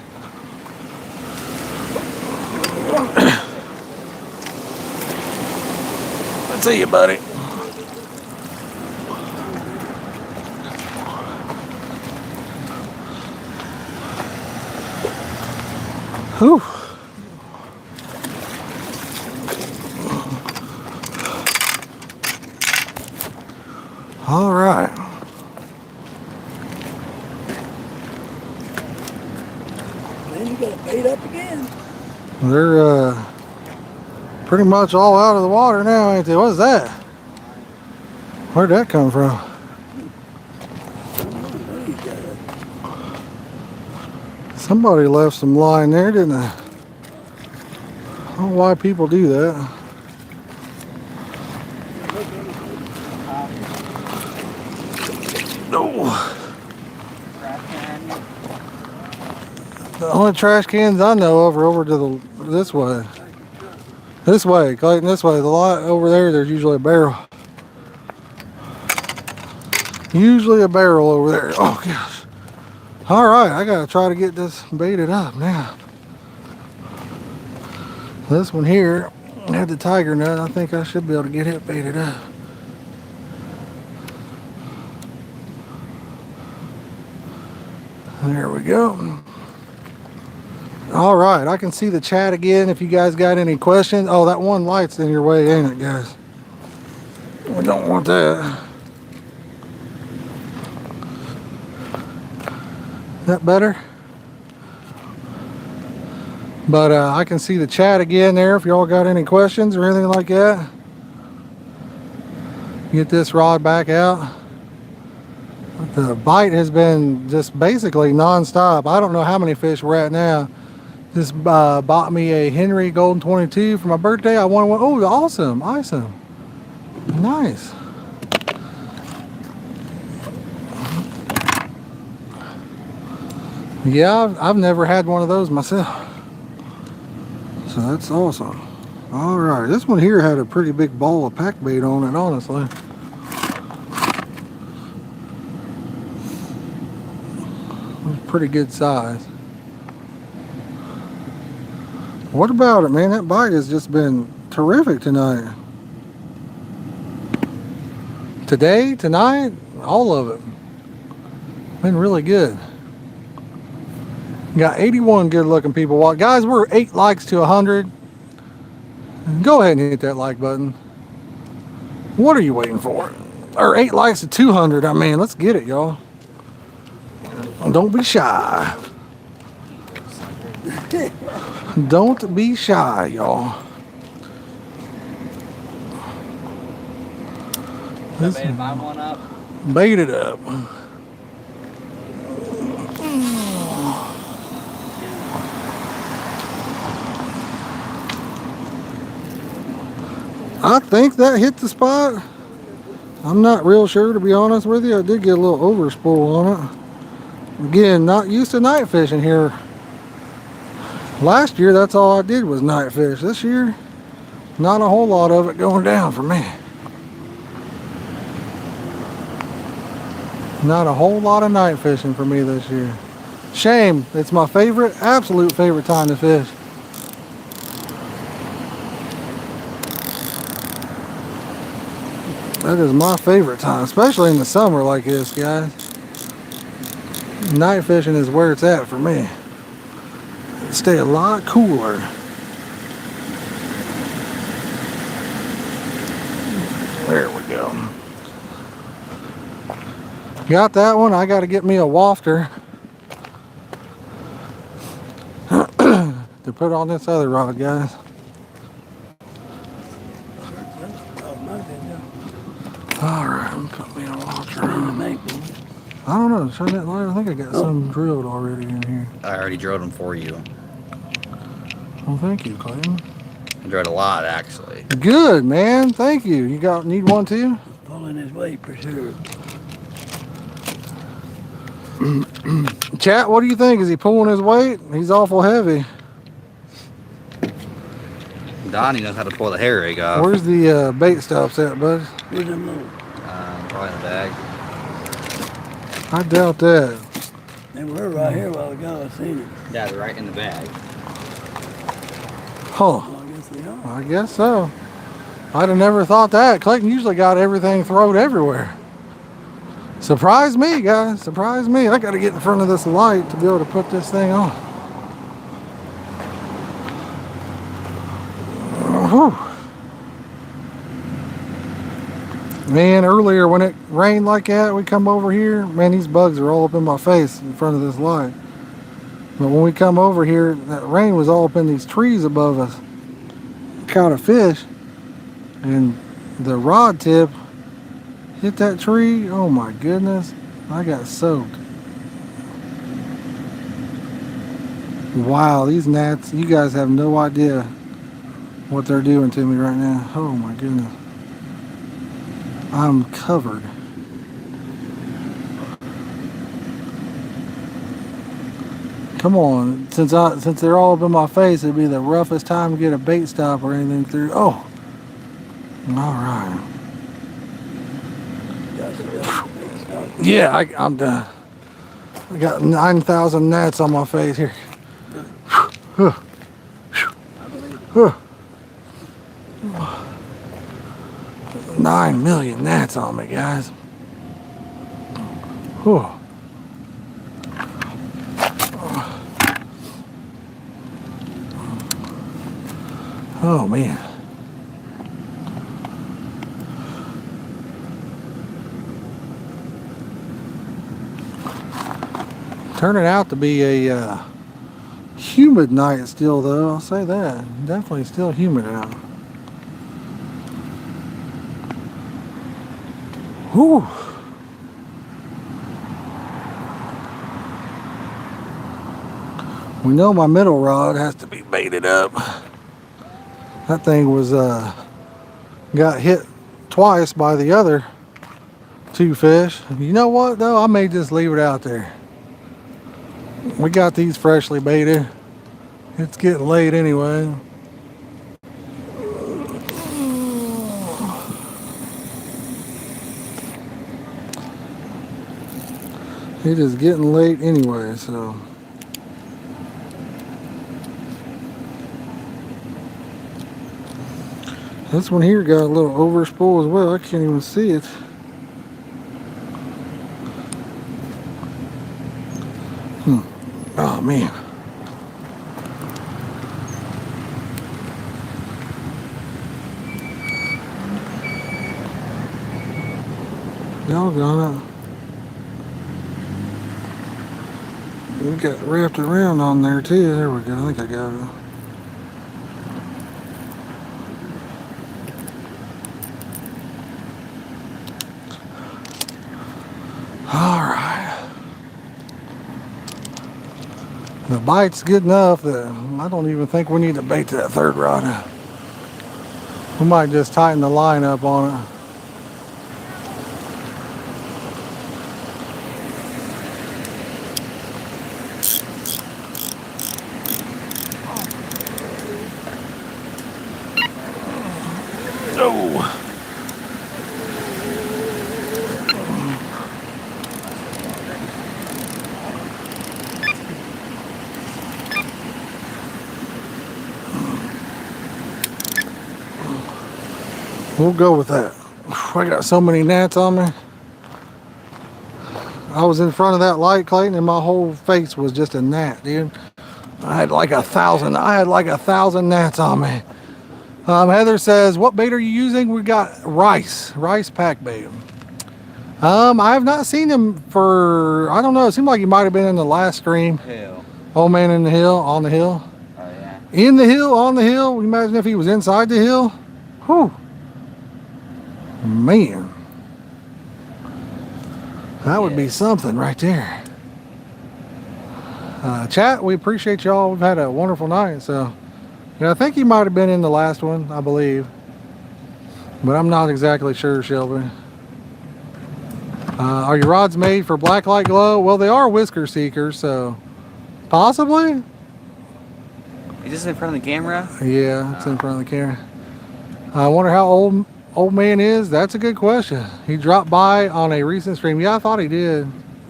Let's see you, buddy. Whew. All right. Man, you got a bait up again. They're pretty much all out of the water now, ain't they? What's that? Where'd that come from? Somebody left some line there, didn't they? I don't know why people do that. No. The only trash cans I know of are over to this way. This way, Clayton, this way. The lot over there, there's usually a barrel. Usually a barrel over there. Oh, gosh. All right, I gotta try to get this baited up now. This one here had the tiger nut. I think I should be able to get it baited up. There we go. All right, I can see the chat again if you guys got any questions. Oh, that one light's in your way, ain't it, guys? We don't want that. That better? But I can see the chat again there if y'all got any questions or anything like that. Get this rod back out. The bite has been just basically non-stop. I don't know how many fish we're at now. Just bought me a Henry Golden 22 for my birthday. I wanted one. Oh, awesome. Awesome. Nice. Yeah, I've never had one of those myself. So that's awesome. All right, this one here had a pretty big ball of pack bait on it, honestly. It was pretty good size. What about it, man? That bite has just been terrific tonight. Today, tonight, all of it. Been really good. Got 81 good looking people watching. Guys, we're 8 likes to 100. Go ahead and hit that like button. What are you waiting for? Or 8 likes to 200. I mean, let's get it, y'all. Don't be shy. Don't be shy, y'all. This my one up. Bait it up. I think that hit the spot. I'm not real sure, to be honest with you. I did get a little overspool on it. Again, not used to night fishing here. Last year, that's all I did was night fish. This year, not a whole lot of it going down for me. Not a whole lot of night fishing for me this year. Shame. It's my favorite, absolute favorite time to fish. That is my favorite time, especially in the summer like this, guys. Night fishing is where it's at for me. Stay a lot cooler. There we go. Got that one. I got to get me a wafter to put on this other rod, guys. Oh, might have been done. Cut me a watcher. Trying to make one. I don't know. Show that light. I think I got some drilled already in here. I already drilled them for you. Well, thank you, Clayton. I drilled a lot, actually. Good, man. Thank you. You need one too? Pulling his weight for sure. Chat, what do you think? Is he pulling his weight? He's awful heavy. Donnie knows how to pull the hair rig off. Where's the bait stops at, bud? Where's them little? Probably in the bag. I doubt that. They were right here a while ago. I seen them. Yeah, they're right in the bag. Huh. Well, I guess they are. I guess so. I'd have never thought that. Clayton usually got everything thrown everywhere. Surprise me, guys. Surprise me. I got to get in front of this light to be able to put this thing on. Whew. Man, earlier when it rained like that, we come over here. Man, these bugs are all up in my face in front of this light. But when we come over here, that rain was all up in these trees above us. Caught a fish, and the rod tip hit that tree. Oh my goodness, I got soaked. Wow, these gnats, you guys have no idea what they're doing to me right now. Oh my goodness, I'm covered. Come on, since they're all up in my face, it'd be the roughest time to get a bait stop or anything through. Oh, all right. Yeah, I'm done. I got 9,000 gnats on my face here. 9 million gnats on me, guys. Whew. Oh man. Turning out to be a humid night still, though. I'll say that. Definitely still humid out. Whew. We know my middle rod has to be baited up. That thing was got hit twice by the other two fish. You know what though? I may just leave it out there. We got these freshly baited. It's getting late anyway. It is getting late anyway, so. This one here got a little overspool as well. I can't even see it. Oh man. Doggone it. We got wrapped around on there too. There we go. I think I got it. Alright. The bite's good enough that I don't even think we need to bait to that third rod. We might just tighten the line up on it. Oh. We'll go with that. I got so many gnats on me. I was in front of that light, Clayton, and my whole face was just a gnat, dude. I had like 1,000 gnats on me. Heather says, what bait are you using? We got rice pack bait. I have not seen him for, I don't know, it seemed like he might have been in the last stream. Hill. Old man in the hill, on the hill. Oh yeah. In the hill, on the hill. Imagine if he was inside the hill. Whew. Man. That would be something right there. Chat, we appreciate y'all. We've had a wonderful night. So, I think he might have been in the last one, I believe. But I'm not exactly sure, Shelby. Are your rods made for blacklight glow? Well, they are whisker seekers, so possibly. Is this in front of the camera? Yeah, it's in front of the camera. I wonder how old man is. That's a good question. He dropped by on a recent stream. Yeah, I thought he did. I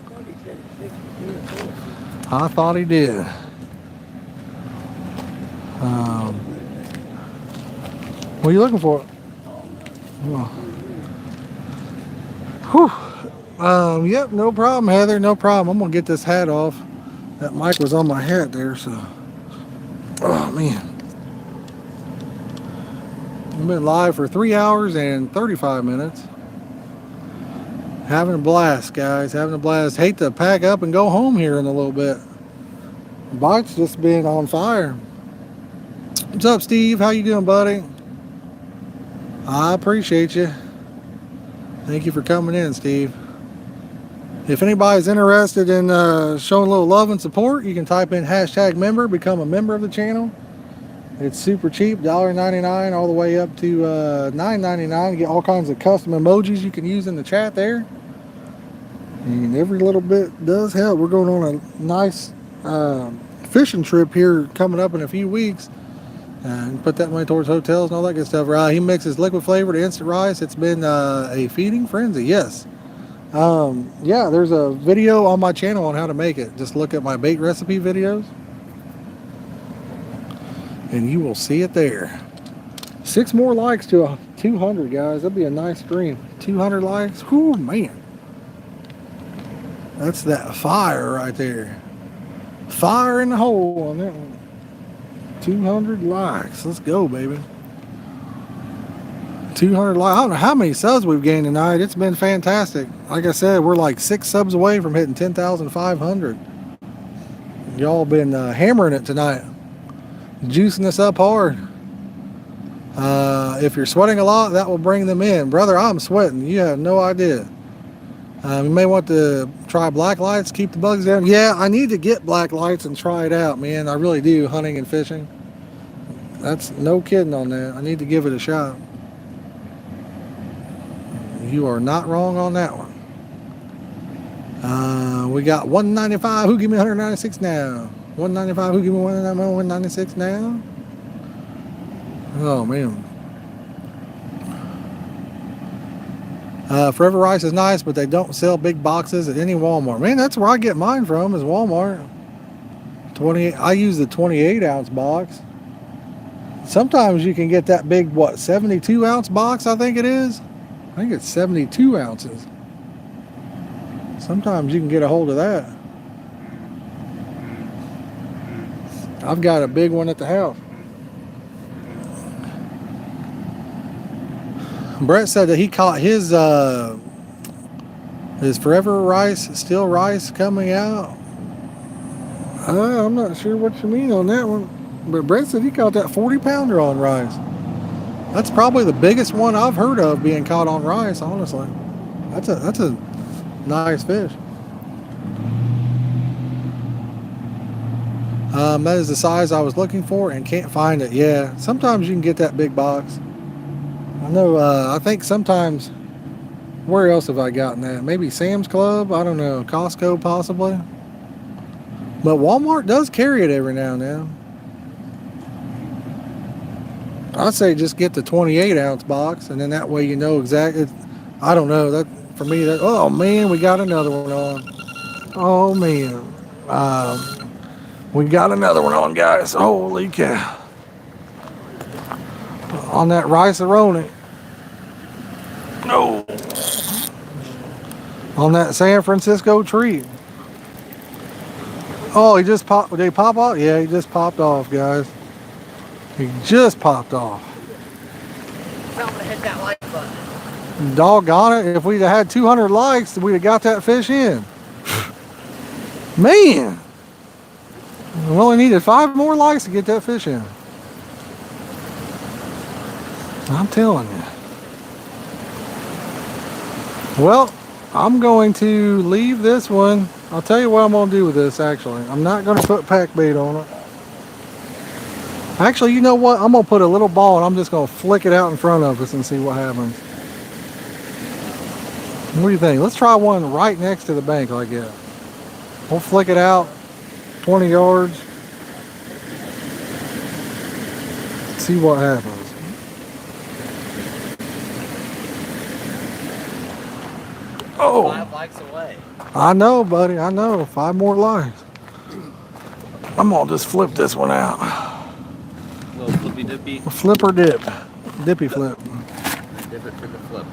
thought he said it's 62 or 4. I thought he did. What are you looking for? Whew. Yep, no problem, Heather. No problem. I'm gonna get this hat off. That mic was on my hat there, so. Oh man. I've been live for 3 hours and 35 minutes. Having a blast, guys. Having a blast. Hate to pack up and go home here in a little bit. Bike's just been on fire. What's up, Steve? How you doing, buddy? I appreciate you. Thank you for coming in, Steve. If anybody's interested in showing a little love and support, you can type in #member, become a member of the channel. It's super cheap, $1.99 all the way up to $9.99. You get all kinds of custom emojis you can use in the chat there. And every little bit does help. We're going on a nice fishing trip here coming up in a few weeks. And put that money towards hotels and all that good stuff. He mixes liquid flavor to instant rice. It's been a feeding frenzy, yes. Yeah, there's a video on my channel on how to make it. Just look at my bait recipe videos. And you will see it there. 6 more likes to 200, guys. That'd be a nice stream. 200 likes. Whew, man. That's that fire right there. Fire in the hole on that one. 200 likes. Let's go, baby. 200 likes. I don't know how many subs we've gained tonight. It's been fantastic. Like I said, we're like 6 subs away from hitting 10,500. Y'all been hammering it tonight. Juicing us up hard. If you're sweating a lot, that will bring them in. Brother, I'm sweating. You have no idea. You may want to try black lights, keep the bugs down. Yeah, I need to get black lights and try it out, man. I really do, hunting and fishing. That's no kidding on that. I need to give it a shot. You are not wrong on that one. We got 195. Who give me 196 now? 195. Who give me 196 now? Oh, man. Forever Rice is nice, but they don't sell big boxes at any Walmart. Man, that's where I get mine from, is Walmart. 28. I use the 28-ounce box. Sometimes you can get that big, 72-ounce box, I think it is. I think it's 72 ounces. Sometimes you can get a hold of that. I've got a big one at the house. Brett said that he caught his Forever Rice, Still Rice coming out. I'm not sure what you mean on that one. But Brett said he caught that 40-pounder on rice. That's probably the biggest one I've heard of being caught on rice, honestly. That's a nice fish. That is the size I was looking for and can't find it. Yeah, sometimes you can get that big box. I know, I think sometimes, where else have I gotten that? Maybe Sam's Club? I don't know. Costco, possibly. But Walmart does carry it every now and then. I'd say just get the 28-ounce box, and then that way you know exactly. I don't know. That for me, that, oh, man, we got another one on. Oh, man. We got another one on, guys. Holy cow. On that rice-a-roni. No. On that San Francisco treat. Oh, he just popped. Did he pop off? Yeah, he just popped off, guys. He just popped off. Tell him to hit that like button. Doggone it. If we'd have had 200 likes, we'd have got that fish in. Man. We only needed 5 more likes to get that fish in. I'm telling you. Well, I'm going to leave this one. I'll tell you what I'm gonna do with this actually. I'm not gonna put pack bait on it. Actually, you know what? I'm gonna put a little ball and I'm just gonna flick it out in front of us and see what happens. What do you think? Let's try one right next to the bank like that. We'll flick it out 20 yards. See what happens. Oh, 5 likes away. I know, buddy. I know. 5 more likes. I'm gonna just flip this one out. Little flippy dippy. Flip or dip. Dippy flip. Dip it for the flip.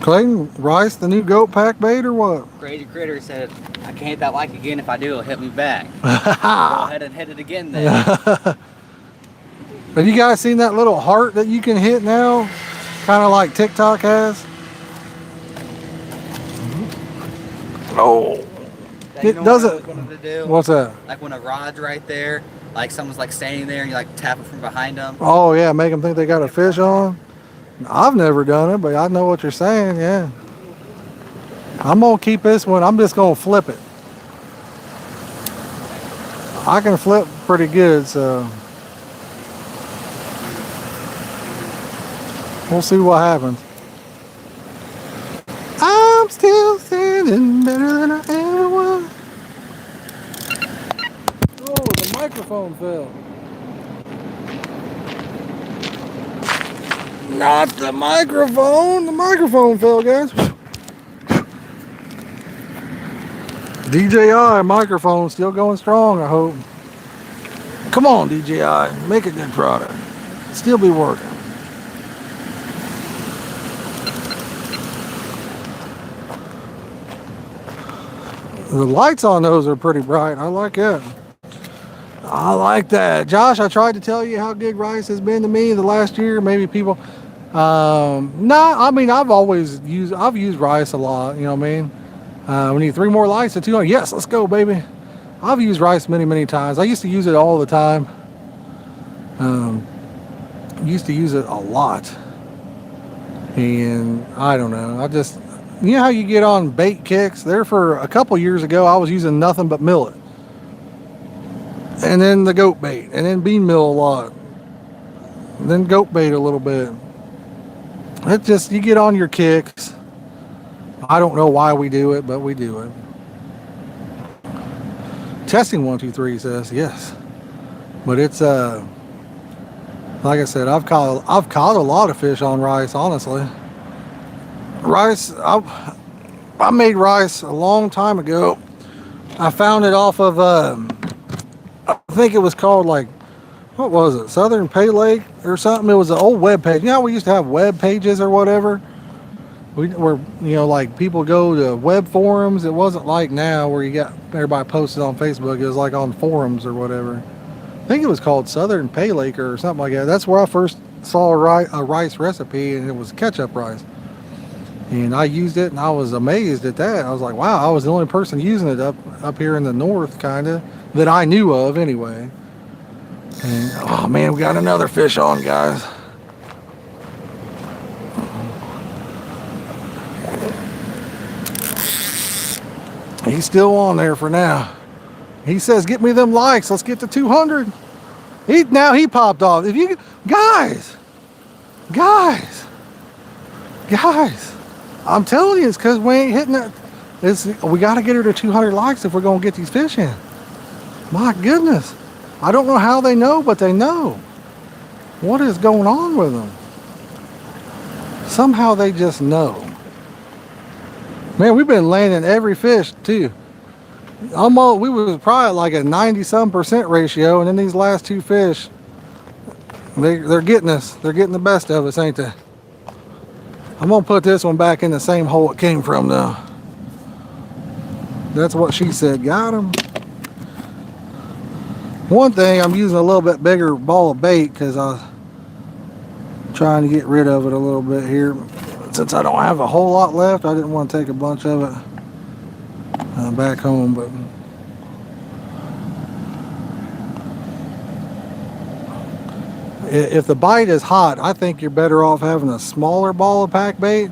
Clayton, Rice, the new goat pack bait or what? Crazy Critter said, I can't hit that like again. If I do, it'll hit me back. Go ahead and hit it again then. Have you guys seen that little heart that you can hit now? Kind of like TikTok has. Oh, You it know what I doesn't. always wanted to do? What's that? Like when a rod's right there, like someone's like standing there and you like tap it from behind them. Oh yeah, make them think they got a fish on. I've never done it, but I know what you're saying. Yeah. I'm gonna keep this one. I'm just gonna flip it. I can flip pretty good, so we'll see what happens. I'm still standing better than I ever was. Oh, the microphone fell. Not the microphone. The microphone fell, guys. DJI microphone still going strong, I hope. Come on, DJI. Make a good product. Still be working. The lights on those are pretty bright. I like it. I like that. Josh, I tried to tell you how good rice has been to me the last year. Maybe people, no, I mean, I've used rice a lot, you know what I mean? We need 3 more lights to 200. Yes, let's go, baby. I've used rice many, many times. I used to use it all the time. Used to use it a lot. And I don't know, you know how you get on bait kicks? There for a couple years ago, I was using nothing but millet. And then the goat bait, and then bean meal a lot. And then goat bait a little bit. It just, you get on your kicks. I don't know why we do it, but we do it. Testing 1 2 3 says yes. But it's like I said, I've caught a lot of fish on rice, honestly. Rice, I made rice a long time ago. I found it off of I think it was called, like, what was it, Southern Pay Lake or something. It was an old web page. You know how we used to have web pages or whatever? We were, you know, like people go to web forums. It wasn't like now where you got everybody posted on Facebook. It was like on forums or whatever. I think it was called Southern Pay Lake or something like that. That's where I first saw a rice recipe, and it was ketchup rice. And I used it, and I was amazed at that. I was like, wow, I was the only person using it up here in the north, kind of, that I knew of anyway. And, oh man, we got another fish on, guys. He's still on there for now. He says, get me them likes. Let's get to 200. Now he popped off. If you guys, I'm telling you, it's because we ain't hitting it. We got to get her to 200 likes if we're going to get these fish in. My goodness. I don't know how they know, but they know. What is going on with them? Somehow they just know. Man, we've been landing every fish too. Almost, we was probably like a 90-some% ratio, and then these last 2 fish, they're getting us. They're getting the best of us, ain't they? I'm gonna put this one back in the same hole it came from now. That's what she said. Got him. One thing, I'm using a little bit bigger ball of bait because I'm trying to get rid of it a little bit here. Since I don't have a whole lot left, I didn't want to take a bunch of it back home, but if the bite is hot, I think you're better off having a smaller ball of pack bait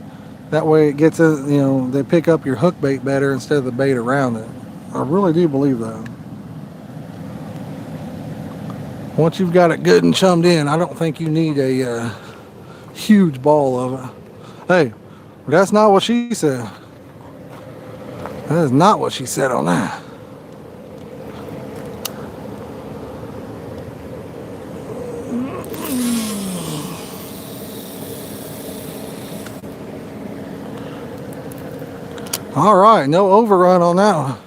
That way it gets it, you know, they pick up your hook bait better instead of the bait around it. I really do believe that. Once you've got it good and chummed in, I don't think you need a huge ball of it. Hey, that's not what she said. That is not what she said on that. All right, no overrun on that one.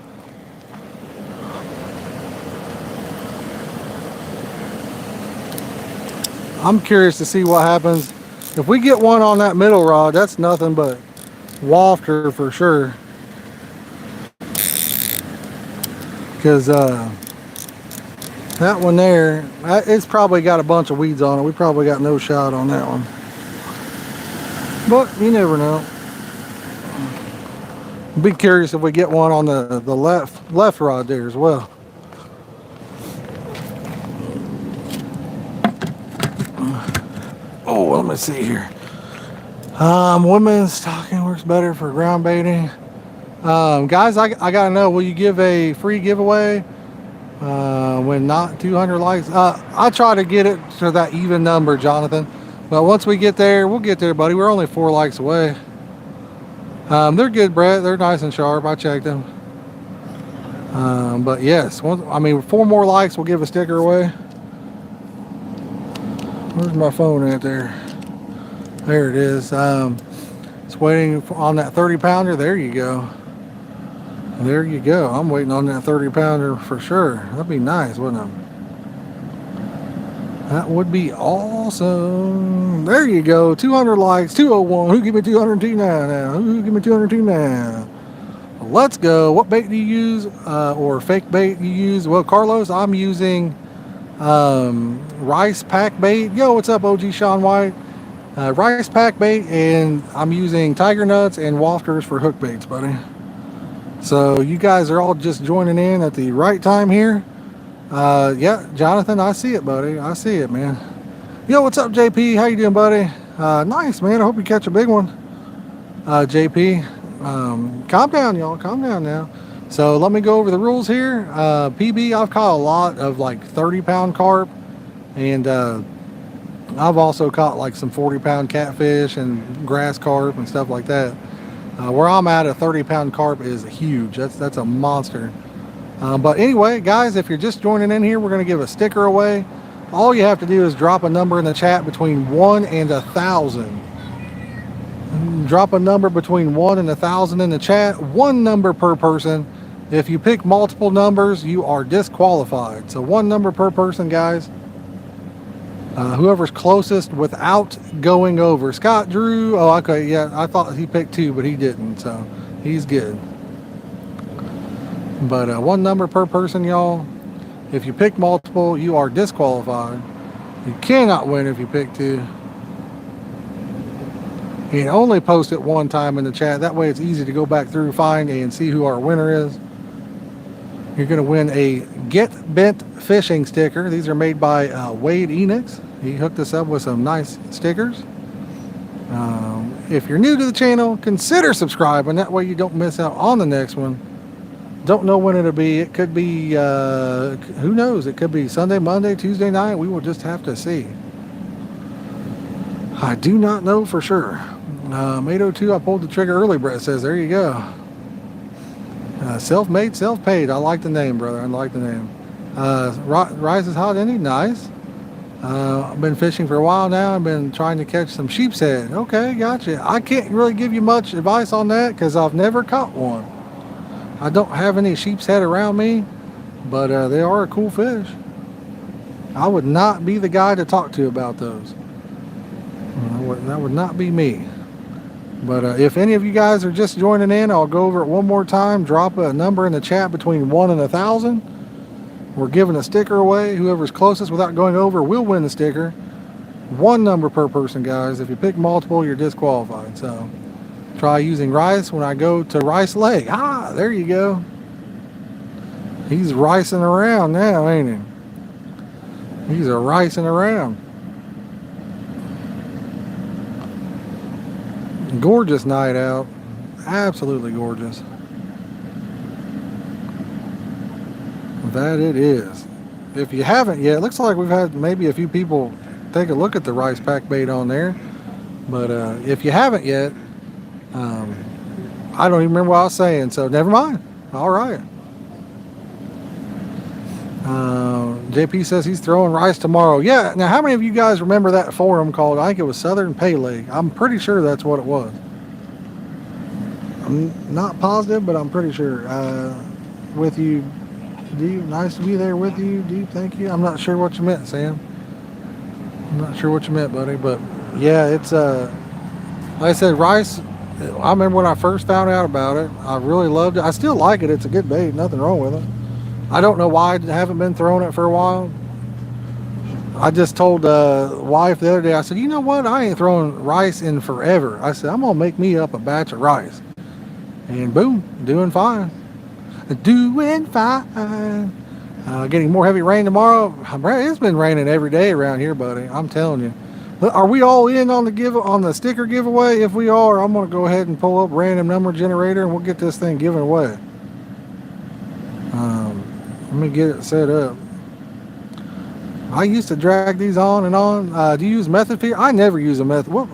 I'm curious to see what happens. If we get one on that middle rod, that's nothing but wafter for sure. Because that one there, it's probably got a bunch of weeds on it. We probably got no shot on that one. But you never know. Be curious if we get one on the left rod there as well. Oh, let me see here. Women's stocking works better for ground baiting. Guys, I gotta know, will you give a free giveaway when not 200 likes? I try to get it to that even number, Jonathan. But once we get there, we'll get there, buddy. We're only 4 likes away. They're good, Brett. They're nice and sharp. I checked them. But yes, 4 more likes, we'll give a sticker away. Where's my phone at there? There it is. It's waiting on that 30 pounder. There you go. There you go. I'm waiting on that 30 pounder for sure. That'd be nice, wouldn't it? That would be awesome. There you go. 200 likes, 201. Who give me 202 now? Who give me 202 now? Let's go. What bait do you use, or fake bait you use? Well, Carlos, I'm using rice pack bait. Yo, what's up, OG Sean White? Rice pack bait, and I'm using tiger nuts and wafters for hook baits, buddy. So you guys are all just joining in at the right time here. Yeah, Jonathan, I see it, buddy. I see it, man. Yo, what's up, JP? How you doing, buddy? Nice, man. I hope you catch a big one. JP, calm down, y'all. Calm down now. So let me go over the rules here. PB, I've caught a lot of like 30-pound carp, and I've also caught like some 40-pound catfish and grass carp and stuff like that. Where I'm at, a 30-pound carp is huge. That's a monster. But anyway, guys, if you're just joining in here, we're going to give a sticker away. All you have to do is drop a number in the chat between 1 and 1,000. Drop a number between 1 and 1,000 in the chat. 1 number per person. If you pick multiple numbers, you are disqualified. So 1 number per person, guys. Whoever's closest without going over. Scott Drew. Oh, okay. Yeah, I thought he picked 2, but he didn't. So he's good. But 1 number per person, y'all. If you pick multiple, you are disqualified. You cannot win if you pick 2. You can only post it 1 time in the chat. That way it's easy to go back through, find, and see who our winner is. You're going to win a Get Bent fishing sticker. These are made by Wade Enix. He hooked us up with some nice stickers. If you're new to the channel, consider subscribing. That way you don't miss out on the next one. Don't know when it'll be. It could be, who knows? It could be Sunday, Monday, Tuesday night. We will just have to see. I do not know for sure. 802, I pulled the trigger early, Brett says. There you go. Self-made, self-paid. I like the name, brother. I like the name. Rise is hot, isn't he? Nice. I've been fishing for a while now. I've been trying to catch some sheep's head. Okay, gotcha. I can't really give you much advice on that because I've never caught one. I don't have any sheep's head around me, but they are a cool fish. I would not be the guy to talk to about those. That would not be me. But if any of you guys are just joining in, I'll go over it one more time. Drop a number in the chat between 1 and 1,000. We're giving a sticker away. Whoever's closest without going over will win the sticker. 1 number per person, guys. If you pick multiple, you're disqualified. So try using rice when I go to Rice Lake. Ah, there you go. He's ricing around now, ain't he? He's a ricing around. Gorgeous night out. Absolutely gorgeous. That it is. If you haven't yet, looks like we've had maybe a few people take a look at the rice pack bait on there. But if you haven't yet, I don't even remember what I was saying, so never mind. All right. JP says he's throwing rice tomorrow. Yeah, now how many of you guys remember that forum called, I think it was Southern Pele? I'm pretty sure that's what it was. I'm not positive, but I'm pretty sure. With you, Deep, nice to be there with you, Deep, thank you. I'm not sure what you meant, Sam. I'm not sure what you meant, buddy, but yeah, it's, like I said, rice, I remember when I first found out about it, I really loved it. I still like it, it's a good bait, nothing wrong with it. I don't know why I haven't been throwing it for a while. I just told wife the other day, I said, you know what, I ain't throwing rice in forever. I said, I'm gonna make me up a batch of rice. And boom, doing fine. Doing fine. Getting more heavy rain tomorrow. It's been raining every day around here, buddy. I'm telling you. Are we all in on the sticker giveaway? If we are, I'm gonna go ahead and pull up random number generator and we'll get this thing given away. Let me get it set up. I used to drag these on and on. Do you use method feeder? I never use a method. Whoa,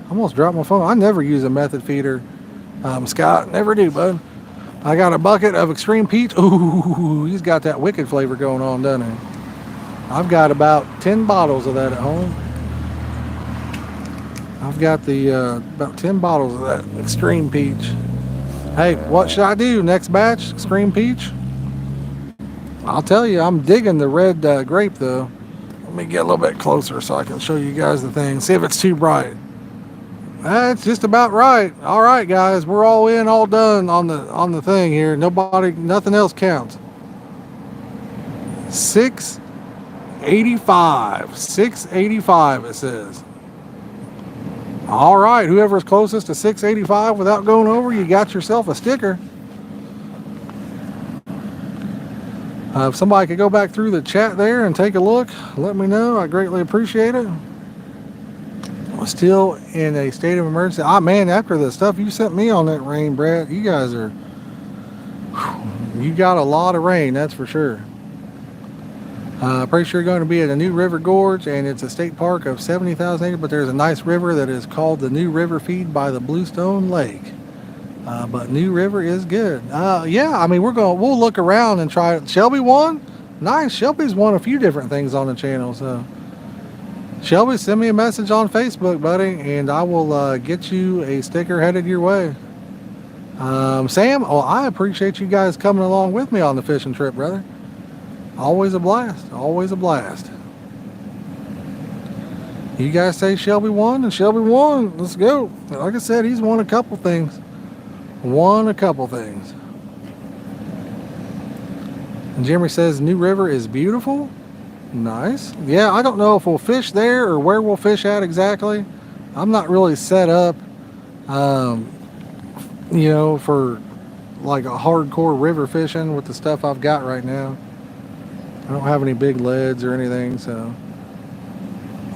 I almost dropped my phone. I never use a method feeder. Scott, never do, bud. I got a bucket of Extreme Peach. Ooh, he's got that wicked flavor going on, doesn't he? I've got about 10 bottles of that at home. I've got the about 10 bottles of that Extreme Peach. Hey, what should I do? Next batch, Extreme Peach? I'll tell you, I'm digging the red grape though. Let me get a little bit closer so I can show you guys the thing. See if it's too bright. That's just about right. All right, guys, we're all in, all done on the thing here. Nothing else counts. 685. 685 it says. All right, whoever's closest to 685 without going over, you got yourself a sticker. If somebody could go back through the chat there and take a look, let me know. I greatly appreciate it. We're still in a state of emergency. Man, after the stuff you sent me on that rain, Brad, you guys are, you got a lot of rain, that's for sure. Pretty sure you're going to be at a New River Gorge, and it's a state park of 70,000 acres, but there's a nice river that is called the New River Feed by the Bluestone Lake. But New River is good. Yeah, I mean, we'll look around and try it. Shelby won? Nice. Shelby's won a few different things on the channel, so. Shelby, send me a message on Facebook, buddy, and I will get you a sticker headed your way. Sam, I appreciate you guys coming along with me on the fishing trip, brother. Always a blast. Always a blast. You guys say Shelby won, and Shelby won. Let's go. Like I said, he's won a couple things. And Jeremy says New River is beautiful. Nice. Yeah, I don't know if we'll fish there or where we'll fish at exactly. I'm not really set up, for like a hardcore river fishing with the stuff I've got right now. I don't have any big leads or anything, so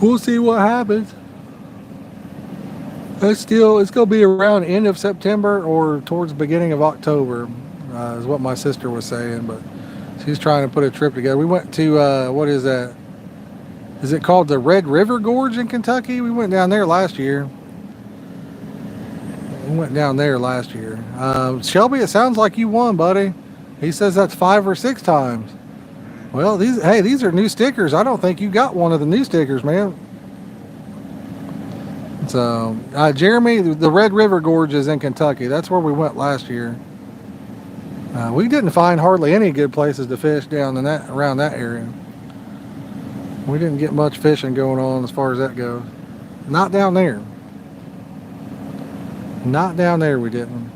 we'll see what happens. It's going to be around end of September or towards the beginning of October, is what my sister was saying, but she's trying to put a trip together. We went to, what is that? Is it called the Red River Gorge in Kentucky? We went down there last year. Shelby, it sounds like you won, buddy. He says that's 5 or 6 times. Well, these are new stickers. I don't think you got one of the new stickers, man. So, Jeremy, the Red River Gorge is in Kentucky. That's where we went last year. We didn't find hardly any good places to fish around that area. We didn't get much fishing going on as far as that goes. Not down there. Not down there, we didn't.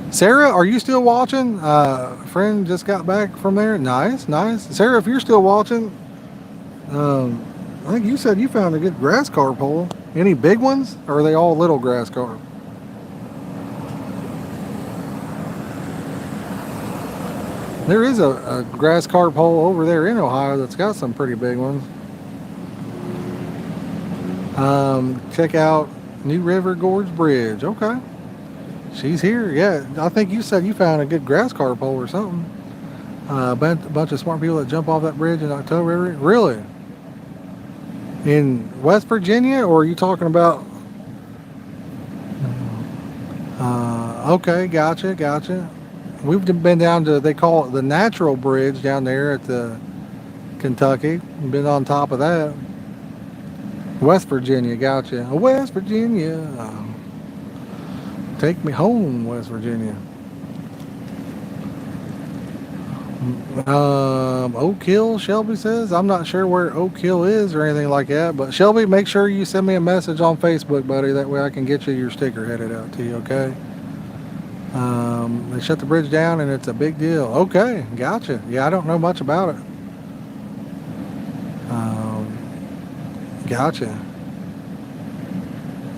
Sarah, are you still watching? Friend just got back from there. Nice. Sarah, if you're still watching, I think you said you found a good grass carp hole. Any big ones, or are they all little grass carp? There is a grass carp hole over there in Ohio that's got some pretty big ones. Check out New River Gorge Bridge. Okay. She's here. Yeah, I think you said you found a good grass carp hole or something. A bunch of smart people that jump off that bridge in October. Really? In West Virginia, or are you talking about? Okay, gotcha. We've been down to, they call it the Natural Bridge down there at the Kentucky. Been on top of that. West Virginia, gotcha. West Virginia. Take me home, West Virginia. Oak Hill, Shelby says. I'm not sure where Oak Hill is or anything like that, but Shelby, make sure you send me a message on Facebook, buddy. That way I can get you your sticker headed out to you, okay? They shut the bridge down and it's a big deal. Okay, gotcha. Yeah, I don't know much about it. Gotcha.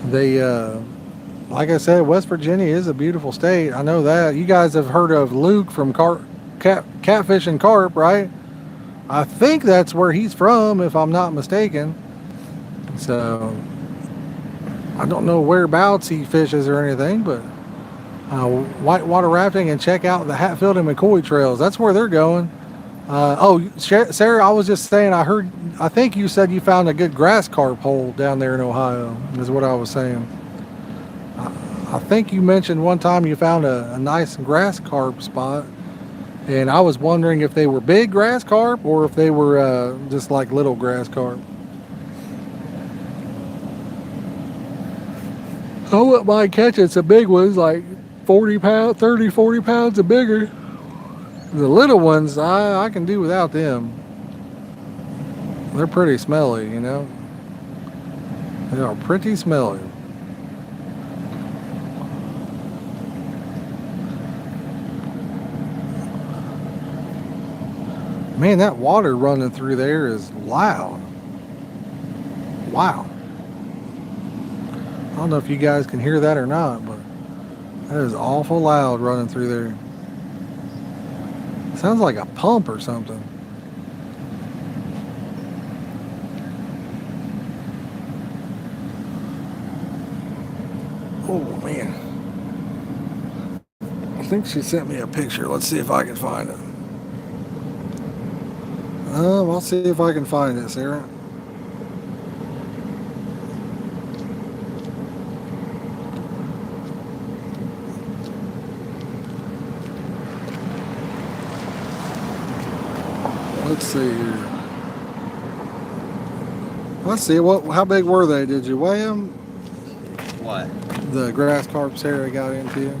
They, like I said, West Virginia is a beautiful state. I know that. You guys have heard of Luke from Catfish and Carp, right? I think that's where he's from, if I'm not mistaken. So, I don't know whereabouts he fishes or anything, but whitewater rafting, and check out the Hatfield and McCoy trails. That's where they're going. Sarah, I was just saying, I think you said you found a good grass carp hole down there in Ohio, is what I was saying. I think you mentioned one time you found a nice grass carp spot, and I was wondering if they were big grass carp or if they were just like little grass carp. I wouldn't mind catching some big ones, like 40 pounds and bigger. The little ones, I can do without them. They're pretty smelly, you know. They are pretty smelly. Man, that water running through there is loud. Wow. I don't know if you guys can hear that or not, but that is awful loud running through there. Sounds like a pump or something. Oh man. I think she sent me a picture. Let's see if I can find it. I'll see if I can find it, Sarah. Let's see here. Let's see. How big were they? Did you weigh them? What? The grass carp Sarah got into.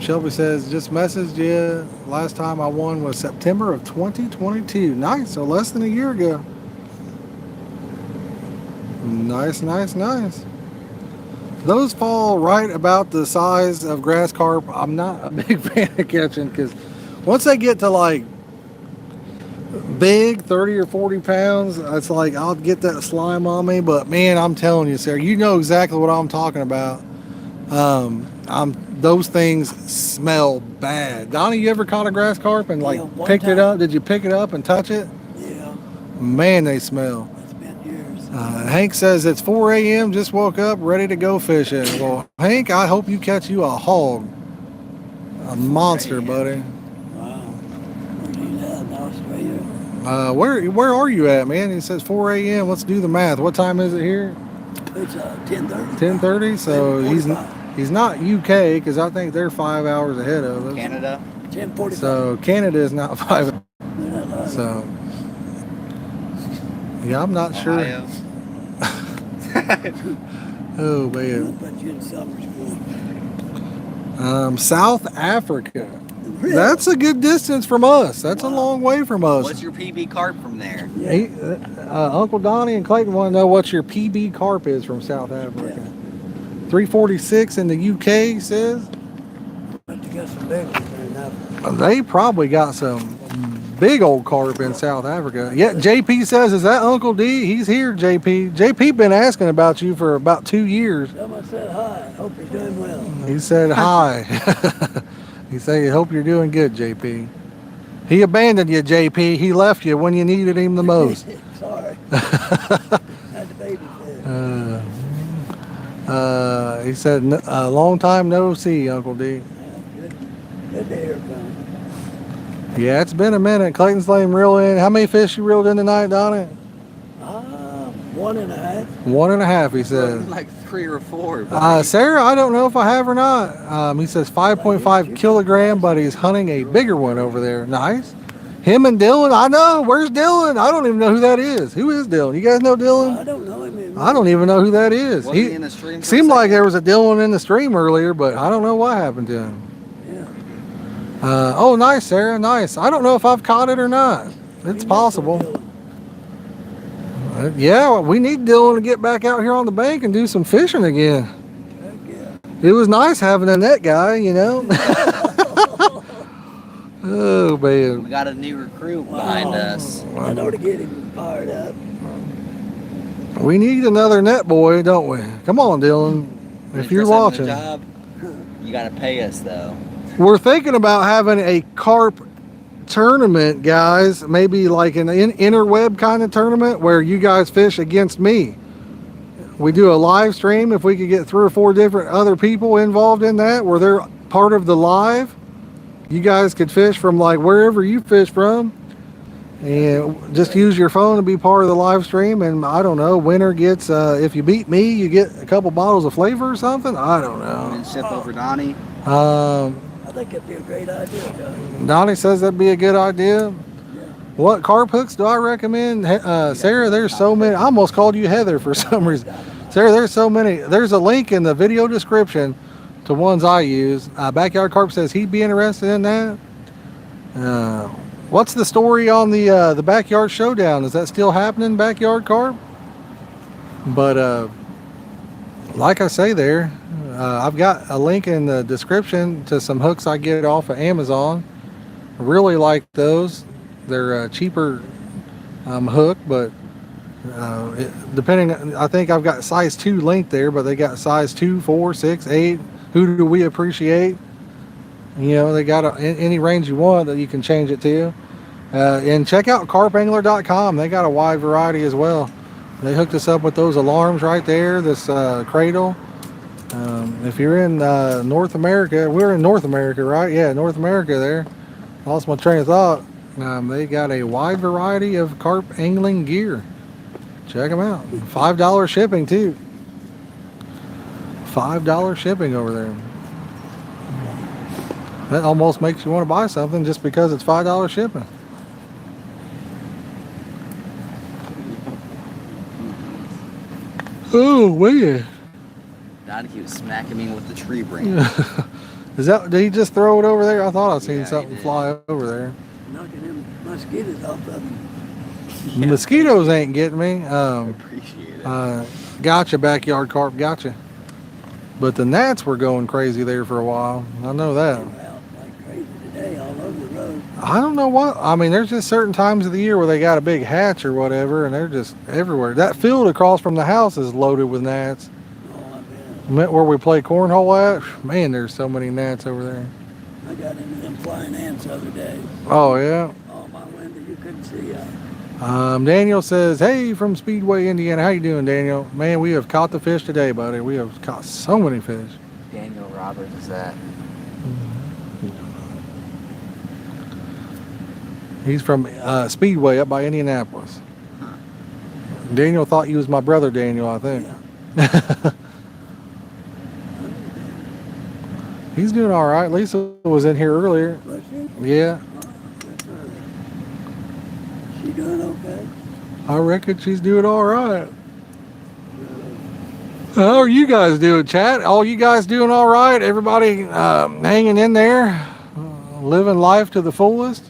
Shelby says, just messaged you. Last time I won was September of 2022. Nice. So less than a year ago. Nice. Those fall right about the size of grass carp. I'm not a big fan of catching, because once they get to like big, 30 or 40 pounds, it's like I'll get that slime on me. But man, I'm telling you, Sarah, you know exactly what I'm talking about. Those things smell bad. Donnie, you ever caught a grass carp and like picked it up? Did you pick it up and touch it? Yeah. Man, they smell. It's been years. Hank says it's 4 a.m. Just woke up, ready to go fishing. Well, Hank, I hope you catch you a hog, a monster, buddy. Wow. Where's he at in Australia? Where are you at, man? He says 4 a.m. Let's do the math. What time is it here? It's 10:30. 10:30. So 10:45. he's not UK, because I think they're 5 hours ahead of us. Canada? 10:45. So Canada is not 5. So yeah, I'm not Ohio. sure. Oh man. But you in summer school. South Africa. Really? That's a good distance from us. That's a long way from us. What's your PB carp from there? Uncle Donnie and Clayton want to know what your PB carp is from South Africa. 346 in the UK says. But you got some big ones there now. They probably got some big old carp in South Africa. Yeah, JP says, is that Uncle D? He's here, JP. JP been asking about you for about 2 years. Someone said hi. Hope you're doing well. He said hi. He said, I hope you're doing good, JP. He abandoned you, JP. He left you when you needed him the most. Sorry. Had the baby He said, a long time no see, Uncle D. Good to hear from him. Yeah, it's been a minute. Clayton's letting him reel in. How many fish you reeled in tonight, Donnie? 1.5. 1.5, he said. Like 3 or 4. Sarah, I don't know if I have or not. He says 5.5 kilogram, but he's hunting a bigger one over there. Nice. Him and Dylan, I know. Where's Dylan? I don't even know who that is. Who is Dylan? You guys know Dylan? I don't know him. I don't even know who that is. Was he in the stream for a seemed like second? there was a Dylan in the stream earlier, but I don't know what happened to him. Yeah. Oh, nice, Sarah. Nice. I don't know if I've caught it or not. It's possible. Yeah, we need Dylan to get back out here on the bank and do some fishing again. Heck yeah. It was nice having a net guy, you know. Oh, man. We got a new recruit behind us. I know to get him fired up. We need another net boy, don't we? Come on, Dylan. When If you you're first having a watching. job, you gotta pay us though. We're thinking about having a carp tournament, guys. Maybe like an interweb kind of tournament where you guys fish against me. We do a live stream. If we could get 3 or 4 different other people involved in that, where they're part of the live, you guys could fish from like wherever you fish from, and just use your phone to be part of the live stream. And I don't know, winner gets, if you beat me, you get a couple bottles of flavor or something. I don't know. And ship over Donnie. I think it'd be a great idea, Johnny. Donnie says that'd be a good idea. What carp hooks do I recommend? Sarah, there's so many. I almost called you Heather for some reason. Sarah, there's so many. There's a link in the video description to ones I use. Backyard Carp says he'd be interested in that. What's the story on the Backyard Showdown? Is that still happening, Backyard Carp? But like I say there, I've got a link in the description to some hooks I get off of Amazon. I really like those. They're a cheaper hook, but depending, I think I've got size 2 linked there, but they got size 2, 4, 6, 8. Who do we appreciate? You know, they got any range you want that you can change it to. And check out carpangler.com. They got a wide variety as well. They hooked us up with those alarms right there, this cradle. If you're in North America, we're in North America, right? Yeah, North America there. Lost my train of thought. They got a wide variety of carp angling gear. Check them out. $5 shipping too. $5 shipping over there. That almost makes you want to buy something just because it's $5 shipping. Oh, wait. Donnie keeps smacking me with the tree branch. Did he just throw it over there? I thought I seen Yeah, he something did. fly over there. Knocking them mosquitoes off of him. The mosquitoes ain't getting me. Appreciate it. Gotcha, Backyard Carp, gotcha. But the gnats were going crazy there for a while. I know that. They're out like crazy today all over the road. I don't know what. I mean, there's just certain times of the year where they got a big hatch or whatever, and they're just everywhere. That field across from the house is loaded with gnats. Oh, I bet. Where we play cornhole at, man, there's so many gnats over there. I got into them flying ants the other day. Oh, yeah. Oh, my window, you couldn't see out. Daniel says, hey, from Speedway, Indiana. How you doing, Daniel? Man, we have caught the fish today, buddy. We have caught so many fish. Daniel Roberts is that. He's from Speedway up by Indianapolis. Daniel thought he was my brother, Daniel, I think. He's doing all right. Lisa was in here earlier. Was she? Yeah, That's early. She doing okay? I reckon she's doing all right. How are you guys doing, chat? All you guys doing all right? Everybody hanging in there, living life to the fullest?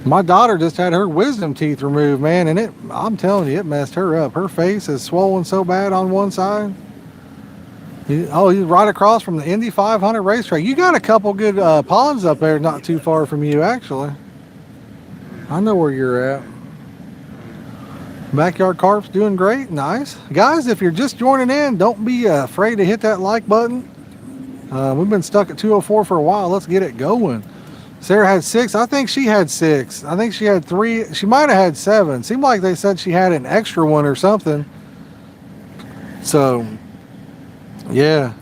My daughter just had her wisdom teeth removed, man, and I'm telling you, it messed her up. Her face is swollen so bad on one side. He's right across from the Indy 500 racetrack. You got a couple good ponds up there not too far from you, actually. I know where you're at. Backyard Carp's doing great. Nice. Guys, if you're just joining in, don't be afraid to hit that like button. We've been stuck at 204 for a while. Let's get it going. Sarah had 6. I think she had 6. I think she had 3. She might have had 7. Seemed like they said she had an extra one or something. So, yeah.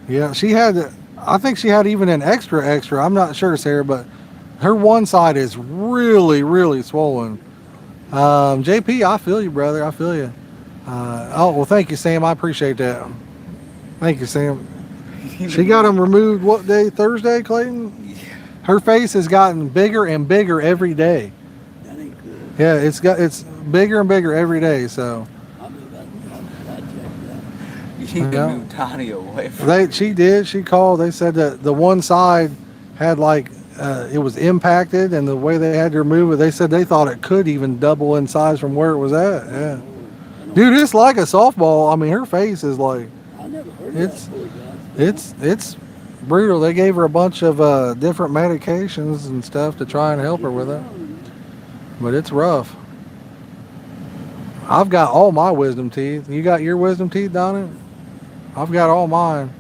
Yeah, she had, I think she had even an extra. I'm not sure, Sarah, but her one side is really, really swollen. JP, I feel you, brother. I feel you. Oh, well, thank you, Sam. I appreciate that. Thank you, Sam. She got them removed what day? Thursday, Clayton? Her face has gotten bigger and bigger every day. That ain't good. Yeah, it's bigger and bigger every day. So I'll move out. I'll check that. You need Yeah. to move Donnie away from she did. She called. They said that the one side had like it was impacted, and the way they had to remove it, they said they thought it could even double in size from where it was at. Yeah, dude, it's like a softball. I mean, her face is like I never heard of It's- that before, guys. it's brutal. They gave her a bunch of different medications and stuff to try and help her with it, but it's rough. I've got all my wisdom teeth. You got your wisdom teeth, Donna? I've got all mine.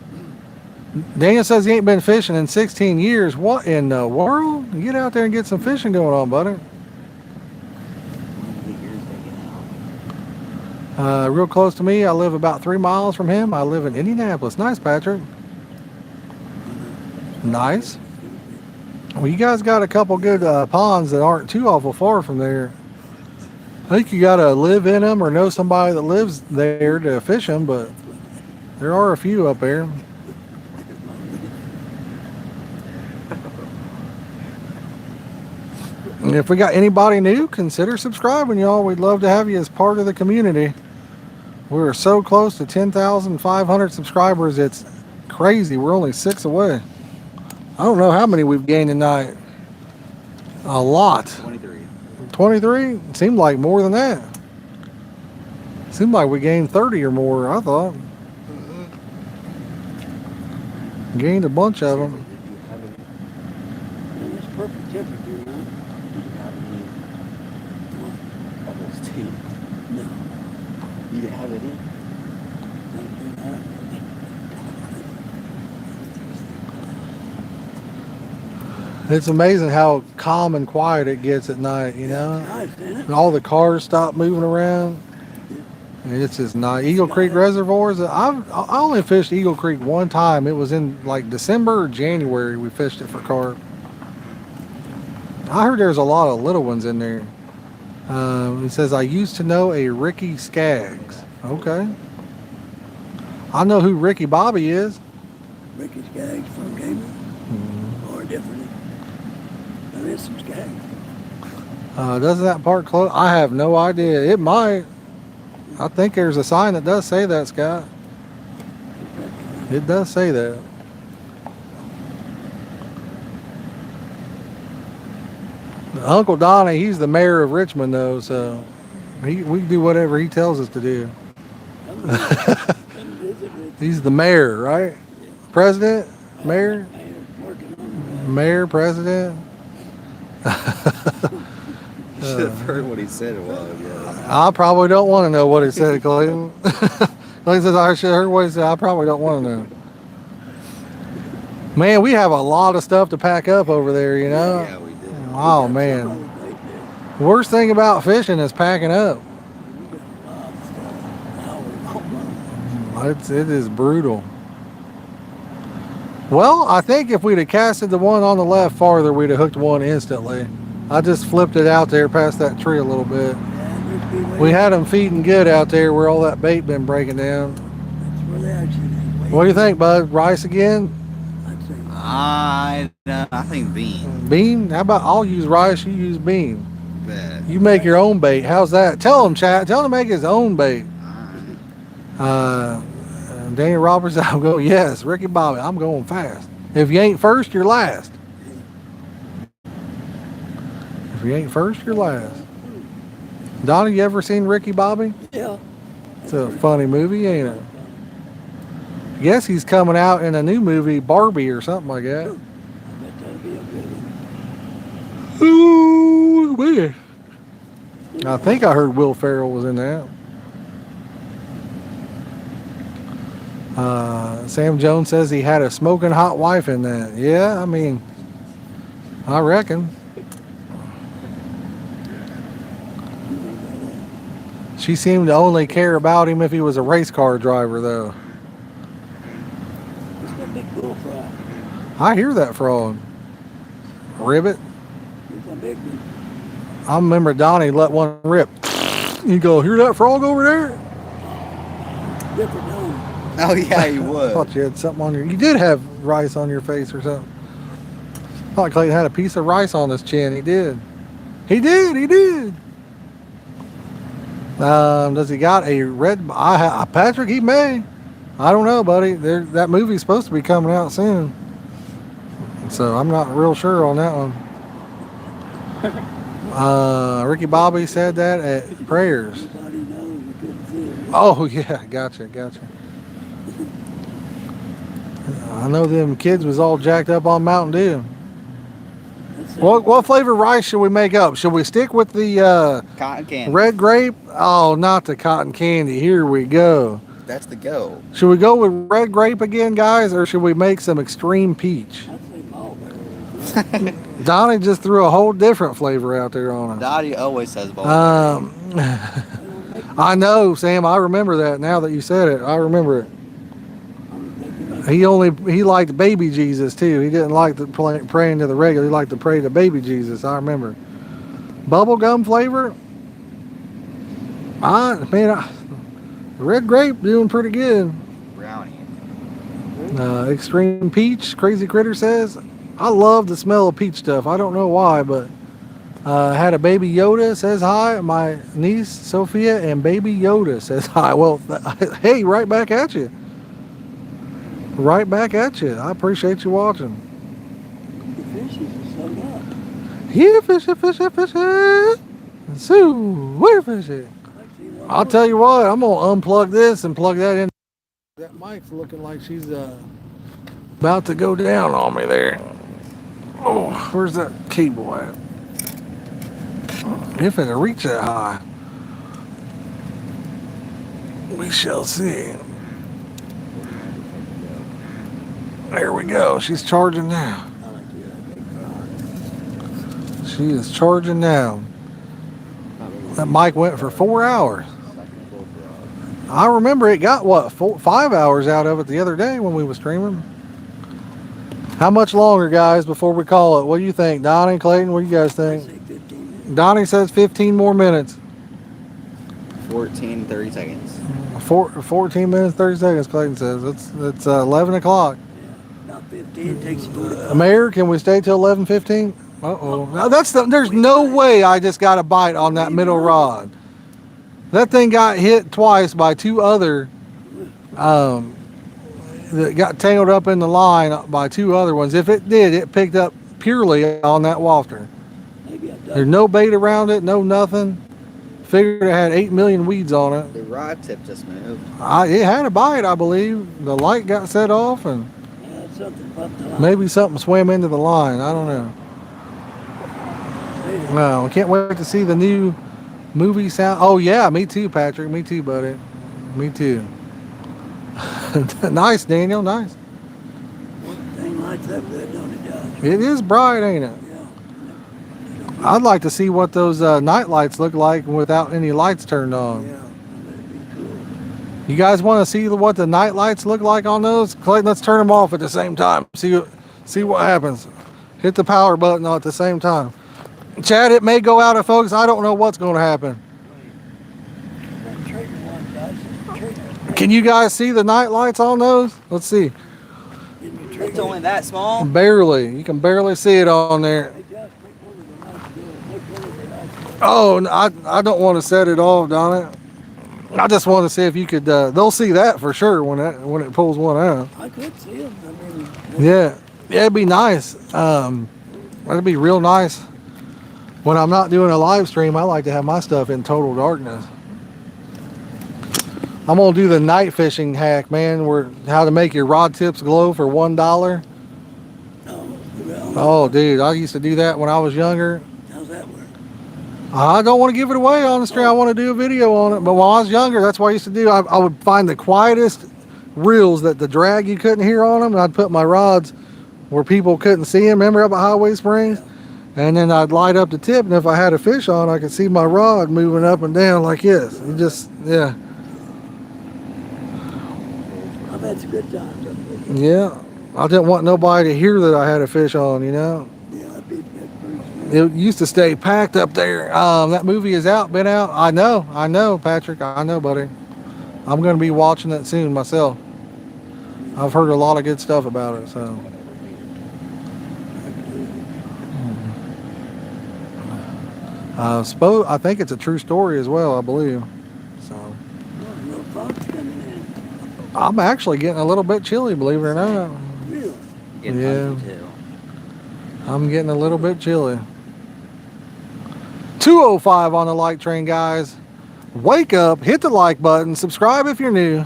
Daniel says he ain't been fishing in 16 years. What in the world? Get out there and get some fishing going on, buddy. Real close to me. I live about 3 miles from him. I live in Indianapolis. Nice, Patrick. Nice. Well, you guys got a couple good ponds that aren't too awful far from there. I think you got to live in them or know somebody that lives there to fish them, but there are a few up there. And if we got anybody new, consider subscribing, y'all. We'd love to have you as part of the community. We're so close to 10,500 subscribers. It's crazy. We're only 6 away. I don't know how many we've gained tonight. A lot. 23. 23? Seemed like more than that. Seemed like we gained 30 or more, I thought. Gained a bunch of them. And it's perfect temperature, you know? No. You didn't have it in? Don't do that. It's amazing how calm and quiet it gets at night, you know? Nice, isn't it? And all the cars stop moving around. And it's just nice. Eagle Creek reservoirs. I only fished Eagle Creek one time. It was in like December or January. We fished it for carp. I heard there's a lot of little ones in there. It says I used to know a Ricky Skaggs. Okay. I know who Ricky Bobby is. Ricky Skaggs from Cambridge. Or different. There is some Skaggs. Doesn't that part close? I have no idea. It might. I think there's a sign that does say that, Scott. It does say that. Uncle Donnie, he's the mayor of Richmond, though, so we do whatever he tells us to do. Come visit with He's the mayor, right? President? Mayor? Mayor working on that. Mayor, president? You should have heard what he said a while ago. I probably don't want to know what he said, Clayton. Clayton says, I should have heard what he said. I probably don't want to know. Man, we have a lot of stuff to pack up over there, you know? Yeah, we did. Oh, man. Worst thing about fishing is packing up. It is brutal. Well, I think if we'd have casted the one on the left farther, we'd have hooked one instantly. I just flipped it out there past that tree a little bit. We had them feeding good out there where all that bait been breaking down. That's where they actually What do you think, bud? Rice again? I'd say. I think bean. Bean? How about I'll use rice, you use bean. Bet. You make your own bait. How's that? Tell him, chat. Tell him to make his own bait. Danny Roberts, I'll go, yes. Ricky Bobby, I'm going fast. If you ain't first, you're last. If you ain't first, you're last. Donnie, you ever seen Ricky Bobby? Yeah. It's a funny movie, ain't it? I guess he's coming out in a new movie, Barbie or something like that. I bet that'll be a good one. Ooh, man. I think I heard Will Ferrell was in that. Sam Jones says he had a smoking hot wife in that. Yeah, I mean, I reckon. She seemed to only care about him if he was a race car driver, though. It's got a big bullfrog. I hear that frog. Ribbit. It's a big one. I remember Donnie let one rip. You go, hear that frog over there? Different name. Oh yeah, you I would. thought you had something on your. You did have rice on your face or something. I thought Clayton had a piece of rice on his chin. He did. He did. He did. Does he got a red? Patrick, he may. I don't know, buddy. That movie's supposed to be coming out soon, so I'm not real sure on that one. Ricky Bobby said that at prayers. Nobody knows. We couldn't see it. Oh yeah, gotcha. I know them kids was all jacked up on Mountain Dew. That's it. What flavor rice should we make up? Should we stick with the Cotton candy. red grape? Oh, not the cotton candy. Here we go. That's the go. Should we go with red grape again, guys, or should we make some extreme peach? I'd say mulberry. Donnie just threw a whole different flavor out there on us. Dottie always says both. I know, Sam. I remember that now that you said it. I remember it. He liked baby Jesus too. He didn't like the praying to the regular. He liked to pray to baby Jesus. I remember. Bubblegum flavor. Red grape doing pretty good. Brownie. Extreme peach. Crazy Critter says, I love the smell of peach stuff. I don't know why, but had a baby Yoda says hi. My niece Sophia and baby Yoda says hi. Well, hey, right back at you. Right back at you. I appreciate you watching. The fishes are set up. Yeah, fishing. So, we're fishing. I'll tell you what, I'm going to unplug this and plug that in. That mic's looking like she's about to go down on me there. Oh, where's that cable at? If it'll reach that high. We shall see. There we go. She's charging now. She is charging now. That mic went for 4 hours. I remember it got, 5 hours out of it the other day when we were streaming. How much longer, guys, before we call it? What do you think? Donnie, Clayton, what do you guys think? Say 15 minutes. Donnie says 15 more minutes. 14, 30 seconds. 14 minutes, 30 seconds, Clayton says. It's 11 o'clock. About 15 takes 45. Mayor, can we stay till 11:15? Uh-oh. Now there's no way I just got a bite on that middle rod. That thing got hit twice by two other, that got tangled up in the line by two other ones. If it did, it picked up purely on that wafter. Maybe I've There's done no bait around it, no nothing. Figured it had 8 million weeds on it. The rod tip just moved. It had a bite, I believe. The light got set off and something about the line. maybe something swam into the line. I don't know. No, I can't wait to see the new movie sound. Oh yeah, me too, Patrick. Me too, buddy. Me too. Nice, Daniel. Nice. One thing lights up good, don't it, Josh? It is bright, ain't it? Yeah. I'd like to see what those night lights look like without any lights turned on. Yeah. That'd be cool. You guys want to see what the night lights look like on those? Clayton, let's turn them off at the same time. See what happens. Hit the power button at the same time. Chad, it may go out of focus. I don't know what's going to happen. That trigger one, Josh. Trigger. Can you guys see the night lights on those? Let's see. Give me It's trigger. only that small. Barely. You can barely see it on there. Hey, Josh, make one of the lights good. Make one of the lights good. Oh, I don't want to set it off, Donna. I just want to see if you could. They'll see that for sure when it pulls one out. I could see them. I mean, Yeah, it'd be nice. That'd be real nice. When I'm not doing a live stream, I like to have my stuff in total darkness. I'm gonna do the night fishing hack, man. Where how to make your rod tips glow for $1. well, Oh, dude, I used to do that when I was younger. how's that work? I don't want to give it away on the stream. I want to do a video on it. But when I was younger, that's what I used to do. I would find the quietest reels that the drag you couldn't hear on them, and I'd put my rods where people couldn't see them. Remember up at Highway Springs? And then I'd light up the tip, and if I had a fish on, I could see my rod moving up and down like this. It just, yeah. I've had some good times up there. Yeah. I didn't want nobody to hear that I had a fish on, you know. Yeah, I'd be pretty smooth. It used to stay packed up there. That movie is out, been out. I know, Patrick. I know, buddy. I'm going to be watching it soon myself. I've heard a lot of good stuff about it, so. I think it's a true story as well, I believe. So. Oh, no fox coming in. I'm actually getting a little bit chilly, believe it or not. Really? Getting Yeah. hungry too. I'm getting a little bit chilly. 205 on the like train, guys. Wake up, hit the like button, subscribe if you're new.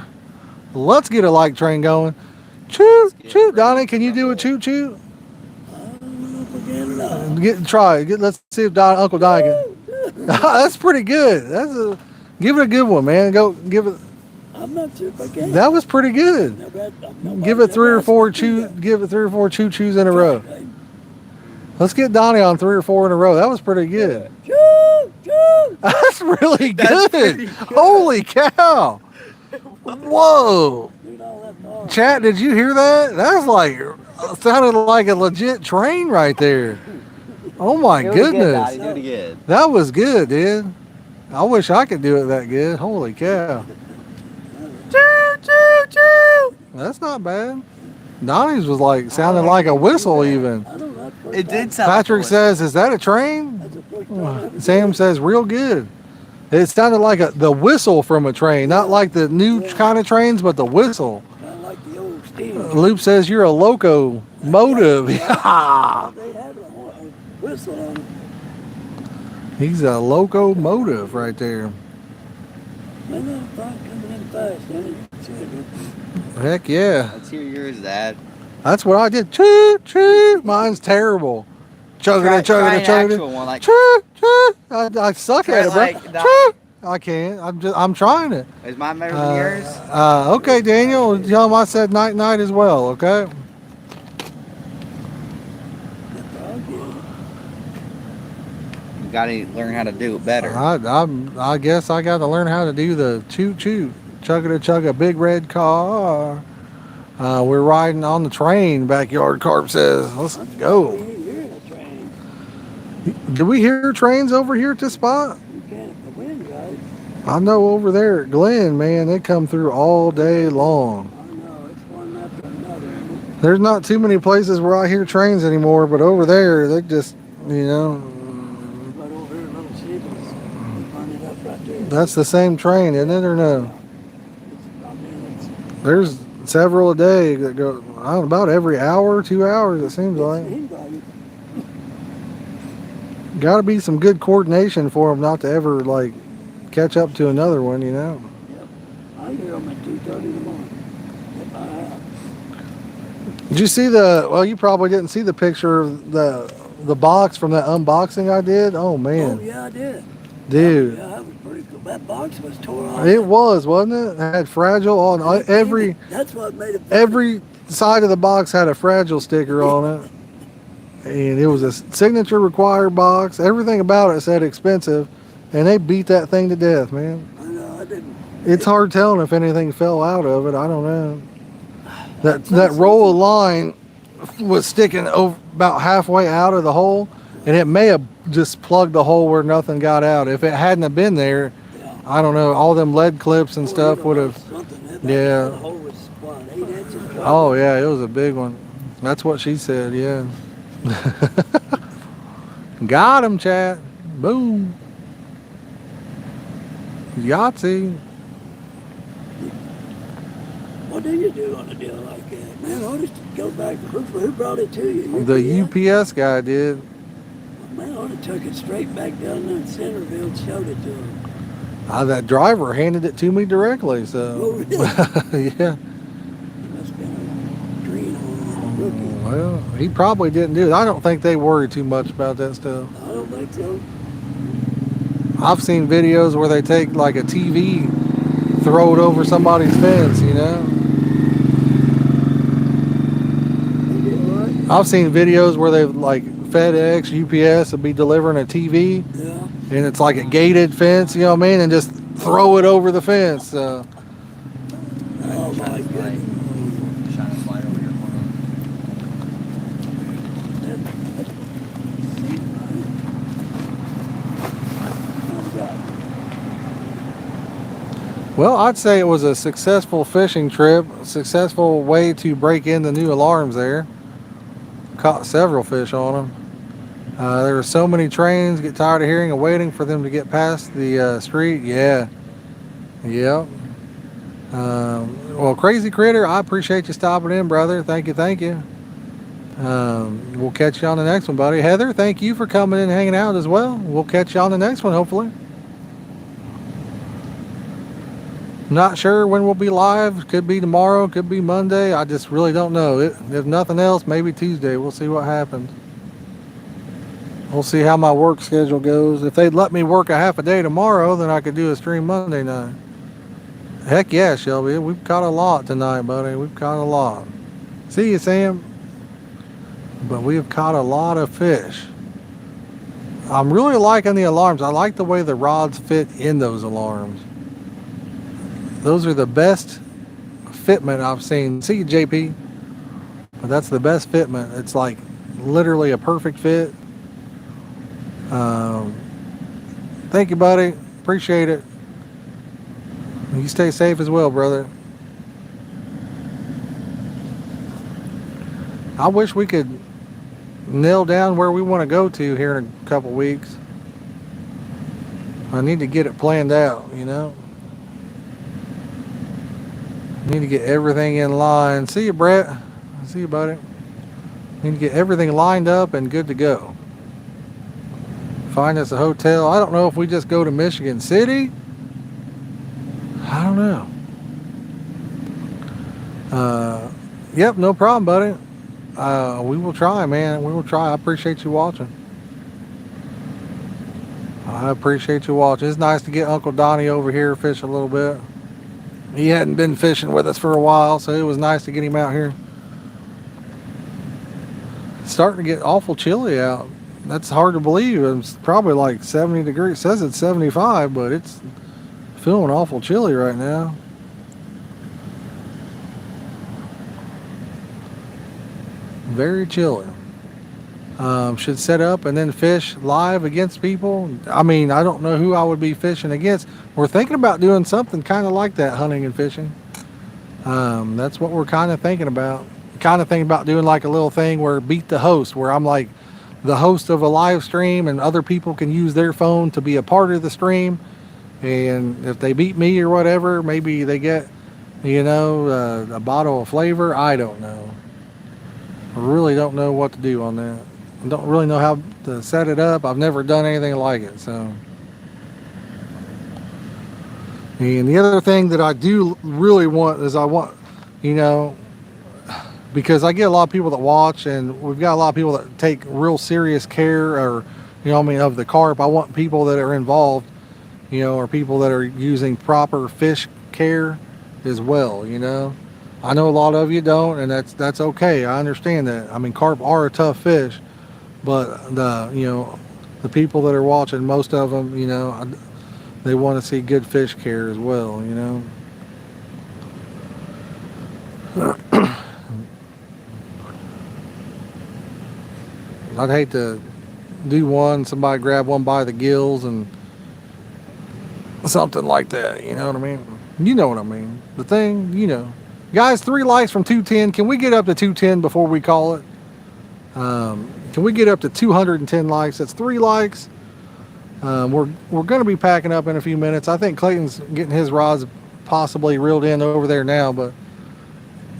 Let's get a like train going. Choo, choo. Donnie, can you do a choo choo? I don't know if I get it up. Try. Let's see if Uncle Donnie can. That's pretty good. Give it a good one, man. Go give it. I'm not sure if I can. That was pretty good. Give it three or four choo choos in a row. Let's get Donnie on 3 or 4 in a row. That was pretty good. Choo, choo. That's really good. pretty good. Holy cow. Whoa. Dude, all that far. Chat, did you hear that? That was sounded like a legit train right there. Oh my Do it again, goodness. Dottie, do it again. That was good, dude. I wish I could do it that good. Holy cow. Choo, choo, choo. That's not bad. Donnie's was sounding like a whistle even. I don't know. That's the first It did time. sound. Patrick like a says, is that a train? That's the first time I've ever Sam says, real good. It sounded like the whistle from a train, not like the new kind of trains, but the whistle. I like the old steam. Loop says you're a locomotive. Yeah. They have a whistle on it. He's a locomotive right there. Man, that fox coming in fast, ain't it? See it? Heck yeah. Let's hear yours, Dad. That's what I did. Choo, choo. Mine's terrible. Chugging Try it, chugging an it, chugging actual one, it. like- Choo, choo. I suck Try at it, bro. like that. Choo. I can't. I'm trying it. Is mine better than yours? Okay, Daniel. Tell him I said night night as well, okay? You gotta learn how to do it better. I guess I got to learn how to do the choo choo, chugga chug a big red car. We're riding on the train. Backyard Carp says, "Let's You go." ain't hearing a train. Do we hear trains over here at this spot? You can't if the wind right. I know over there at Glen, man, they come through all day long. I know, it's one after another. ain't it? There's not too many places where I hear trains anymore, but over there, they just, Right over here, little Siebel's running up right there. that's the same train, isn't it, or no? I mean, it's There's several a day that go, I don't know, about every hour, 2 hours, it seems like. seems like it. Got to be some good coordination for them not to ever, catch up to another one, you know? I hear them at 2:30 in the morning. At my house. Did you see well, you probably didn't see the picture of the box from that unboxing I did? Oh, man. Oh, yeah, I did. Dude. Yeah, that was pretty cool. That box was tore off. It was, wasn't it? It had fragile on every That's what made it. every side of the box had a fragile sticker on it. And it was a signature required box. Everything about it said expensive. And they beat that thing to death, man. I know, I didn't. It's hard telling if anything fell out of it. I don't know. That roll of line was sticking over about halfway out of the hole, and it may have just plugged the hole where nothing got out. If it hadn't have been there, Yeah. I don't know, all them lead clips and stuff would have. Yeah. The hole was, what, 8 inches? Oh yeah, it was a big one. That's what she said. Yeah. Got him, chat. Boom. Yahtzee. What do you do on a deal like that? Man, I just go back. Who brought it to you? The UPS guy did. Man, I just took it straight back down there in Centerville and showed it to him. That driver handed it to me directly. Oh, So. really? Yeah. He must have been a green on rookie. Well, he probably didn't do it. I don't think they worry too much about that stuff. I don't think so. I've seen videos where they take like a TV, throw it over somebody's fence, you know? He did what? I've seen videos where they've like FedEx, UPS will be delivering a TV, Yeah. and it's like a gated fence, you know what I mean, and just throw it over the fence. Oh my goodness. Shine a light over here for me. Well, I'd say it was a successful fishing trip, a successful way to break in the new alarms there. Caught several fish on them. There were so many trains, get tired of hearing and waiting for them to get past the street. Yeah. Yep. Well, Crazy Critter, I appreciate you stopping in, brother. Thank you, thank you. We'll catch you on the next one, buddy. Heather, thank you for coming in and hanging out as well. We'll catch you on the next one, hopefully. Not sure when we'll be live. Could be tomorrow, could be Monday. I just really don't know. If nothing else, maybe Tuesday. We'll see what happens. We'll see how my work schedule goes. If they'd let me work a half a day tomorrow, then I could do a stream Monday night. Heck yeah, Shelby. We've caught a lot tonight, buddy. We've caught a lot. See you, Sam. But we've caught a lot of fish. I'm really liking the alarms. I like the way the rods fit in those alarms. Those are the best fitment I've seen. See you, JP. But that's the best fitment. It's like literally a perfect fit. Thank you, buddy. Appreciate it. You stay safe as well, brother. I wish we could nail down where we want to go to here in a couple weeks. I need to get it planned out, you know. Need to get everything in line. See you, Brett. See you, buddy. Need to get everything lined up and good to go. Find us a hotel. I don't know if we just go to Michigan City. I don't know. Yep, no problem, buddy. We will try, man. We will try. I appreciate you watching. I appreciate you watching. It's nice to get Uncle Donnie over here fish a little bit. He hadn't been fishing with us for a while, so it was nice to get him out here. It's starting to get awful chilly out. That's hard to believe. It's probably like 70 degrees. It says it's 75, but it's feeling awful chilly right now. Very chilly. Should set up and then fish live against people. I mean, I don't know who I would be fishing against. We're thinking about doing something kind of like that, hunting and fishing. That's what we're kind of thinking about. Kind of thinking about doing like a little thing where beat the host, where I'm like the host of a live stream and other people can use their phone to be a part of the stream. And if they beat me or whatever, maybe they get, you know, a bottle of flavor. I don't know. I really don't know what to do on that. I don't really know how to set it up. I've never done anything like it, so. And the other thing that I do really want is I want, you know, because I get a lot of people that watch, and we've got a lot of people that take real serious care, or, you know what I mean, of the carp. I want people that are involved, you know, or people that are using proper fish care as well, you know. I know a lot of you don't, and that's okay. I understand that. I mean, carp are a tough fish, but the people that are watching, most of them, you know, they want to see good fish care as well, you know. I'd hate to do one, somebody grab one by the gills and something like that, you know what I mean? You know what I mean. The thing, you know. Guys, 3 likes from 210. Can we get up to 210 before we call it? Can we get up to 210 likes? That's 3 likes. We're going to be packing up in a few minutes. I think Clayton's getting his rods possibly reeled in over there now, but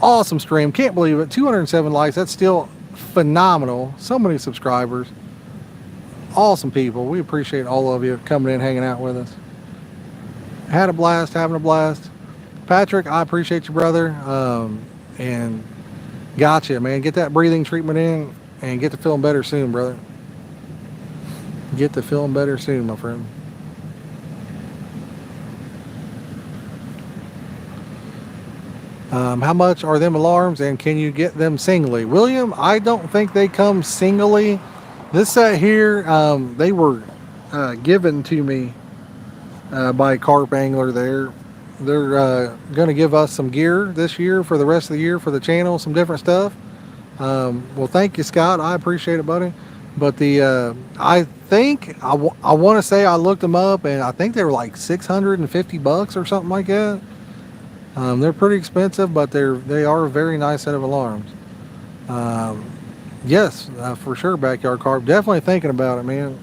awesome stream. Can't believe it. 207 likes. That's still phenomenal. So many subscribers. Awesome people. We appreciate all of you coming in, hanging out with us. Had a blast, having a blast. Patrick, I appreciate you, brother. And gotcha, man. Get that breathing treatment in and get to feeling better soon, brother. Get to feeling better soon, my friend. How much are them alarms, and can you get them singly? William, I don't think they come singly. This set here, they were given to me by a carp angler there. They're going to give us some gear this year for the rest of the year for the channel, some different stuff. Well, thank you, Scott. I appreciate it, buddy. But I think I want to say I looked them up, and I think they were like $650 or something like that. They're pretty expensive, but they are a very nice set of alarms. Yes, for sure, Backyard Carp. Definitely thinking about it, man.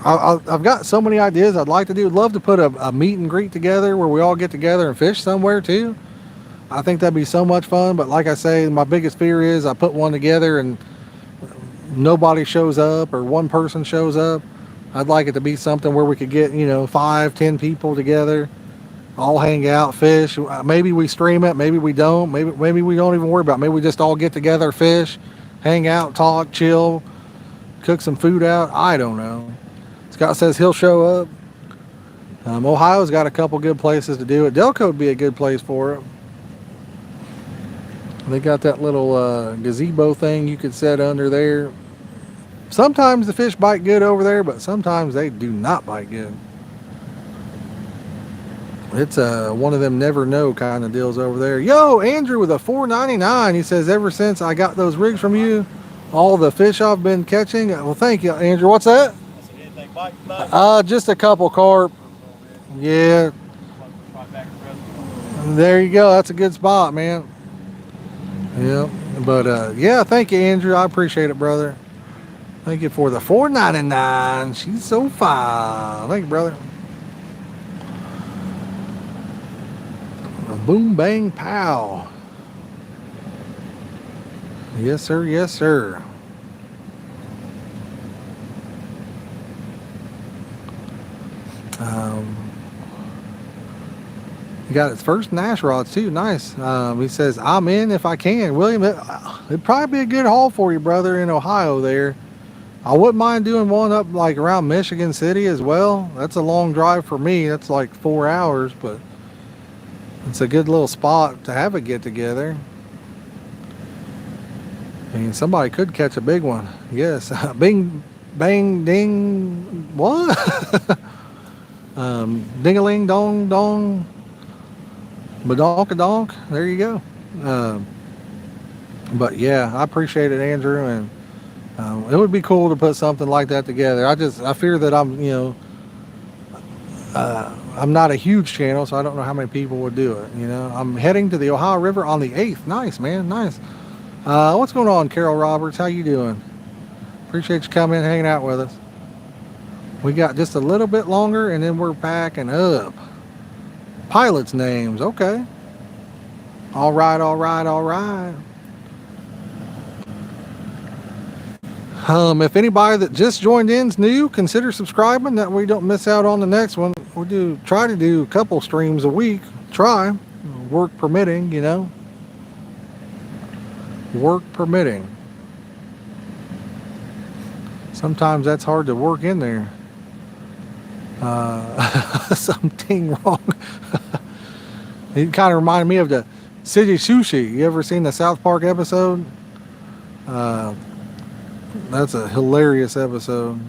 I've got so many ideas I'd like to do. I'd love to put a meet and greet together where we all get together and fish somewhere too. I think that'd be so much fun. But like I say, my biggest fear is I put one together and nobody shows up or one person shows up. I'd like it to be something where we could get, 5-10 people together, all hang out, fish. Maybe we stream it, maybe we don't. Maybe we don't even worry about it. Maybe we just all get together, fish, hang out, talk, chill, cook some food out. I don't know. Scott says he'll show up. Ohio's got a couple good places to do it. Delco would be a good place for it. They got that little gazebo thing you could set under there. Sometimes the fish bite good over there, but sometimes they do not bite good. It's one of them never know kind of deals over there. Yo, Andrew with a $4.99. He says, ever since I got those rigs from you, all the fish I've been catching. Well, thank you, Andrew. What's that? Just a couple carp. Yeah. There you go. That's a good spot, man. Yeah. But yeah, thank you, Andrew. I appreciate it, brother. Thank you for the $4.99. She's so fine. Thank you, brother. Boom, bang, pow. Yes, sir. Yes, sir. He got his first Nash rods too. Nice. He says, I'm in if I can. William, it'd probably be a good haul for you, brother, in Ohio there. I wouldn't mind doing one up like around Michigan City as well. That's a long drive for me. That's like 4 hours, but it's a good little spot to have a get together. I mean, somebody could catch a big one. Yes. Bing, bang, ding. What? Ding-a-ling, dong, dong. Badonk-a-donk. There you go. But yeah, I appreciate it, Andrew, and it would be cool to put something like that together. I fear that I'm not a huge channel, so I don't know how many people would do it. I'm heading to the Ohio River on the 8th. Nice, man, nice. What's going on, Carol Roberts? How you doing? Appreciate you coming in, hanging out with us. We got just a little bit longer, and then we're packing up. Pilots' names, okay. All right, all right, all right. If anybody that just joined in's new, consider subscribing. That way you don't miss out on the next one. We try to do a couple streams a week. Try, work permitting, Work permitting. Sometimes that's hard to work in there. Something wrong. It kind of reminded me of the City Sushi. You ever seen the South Park episode? That's a hilarious episode.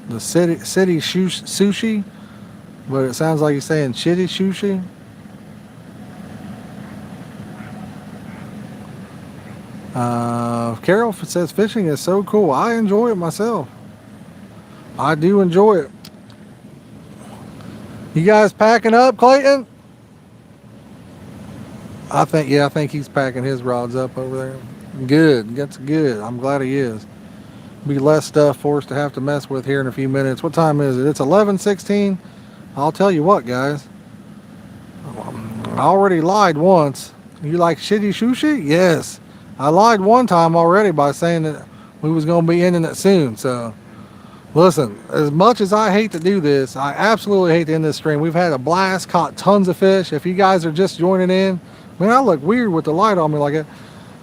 The City Sushi, but it sounds like you're saying shitty sushi. Carol says fishing is so cool. I enjoy it myself. I do enjoy it. You guys packing up, Clayton? I think he's packing his rods up over there. Good. That's good. I'm glad he is. Be less stuff for us to have to mess with here in a few minutes. What time is it? It's 11:16. I'll tell you what, guys. I already lied once. You like shitty sushi? Yes. I lied one time already by saying that we was going to be ending it soon. So, listen, as much as I hate to do this, I absolutely hate to end this stream. We've had a blast, caught tons of fish. If you guys are just joining in, man, I look weird with the light on me like that.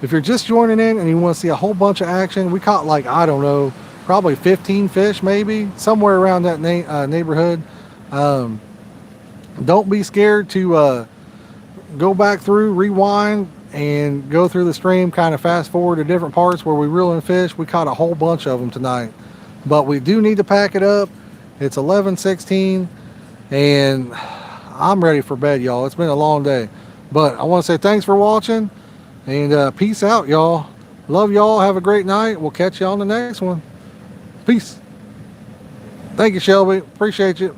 If you're just joining in and you want to see a whole bunch of action, we caught like, I don't know, probably 15 fish maybe, somewhere around that neighborhood. Don't be scared to go back through, rewind, and go through the stream, kind of fast forward to different parts where we reel in fish. We caught a whole bunch of them tonight. but we do need to pack it up. It's 11:16 and I'm ready for bed, y'all. It's been a long day, but I want to say thanks for watching and peace out, y'all. Love y'all. Have a great night. We'll catch you on the next one. Peace. Thank you, Shelby. Appreciate you.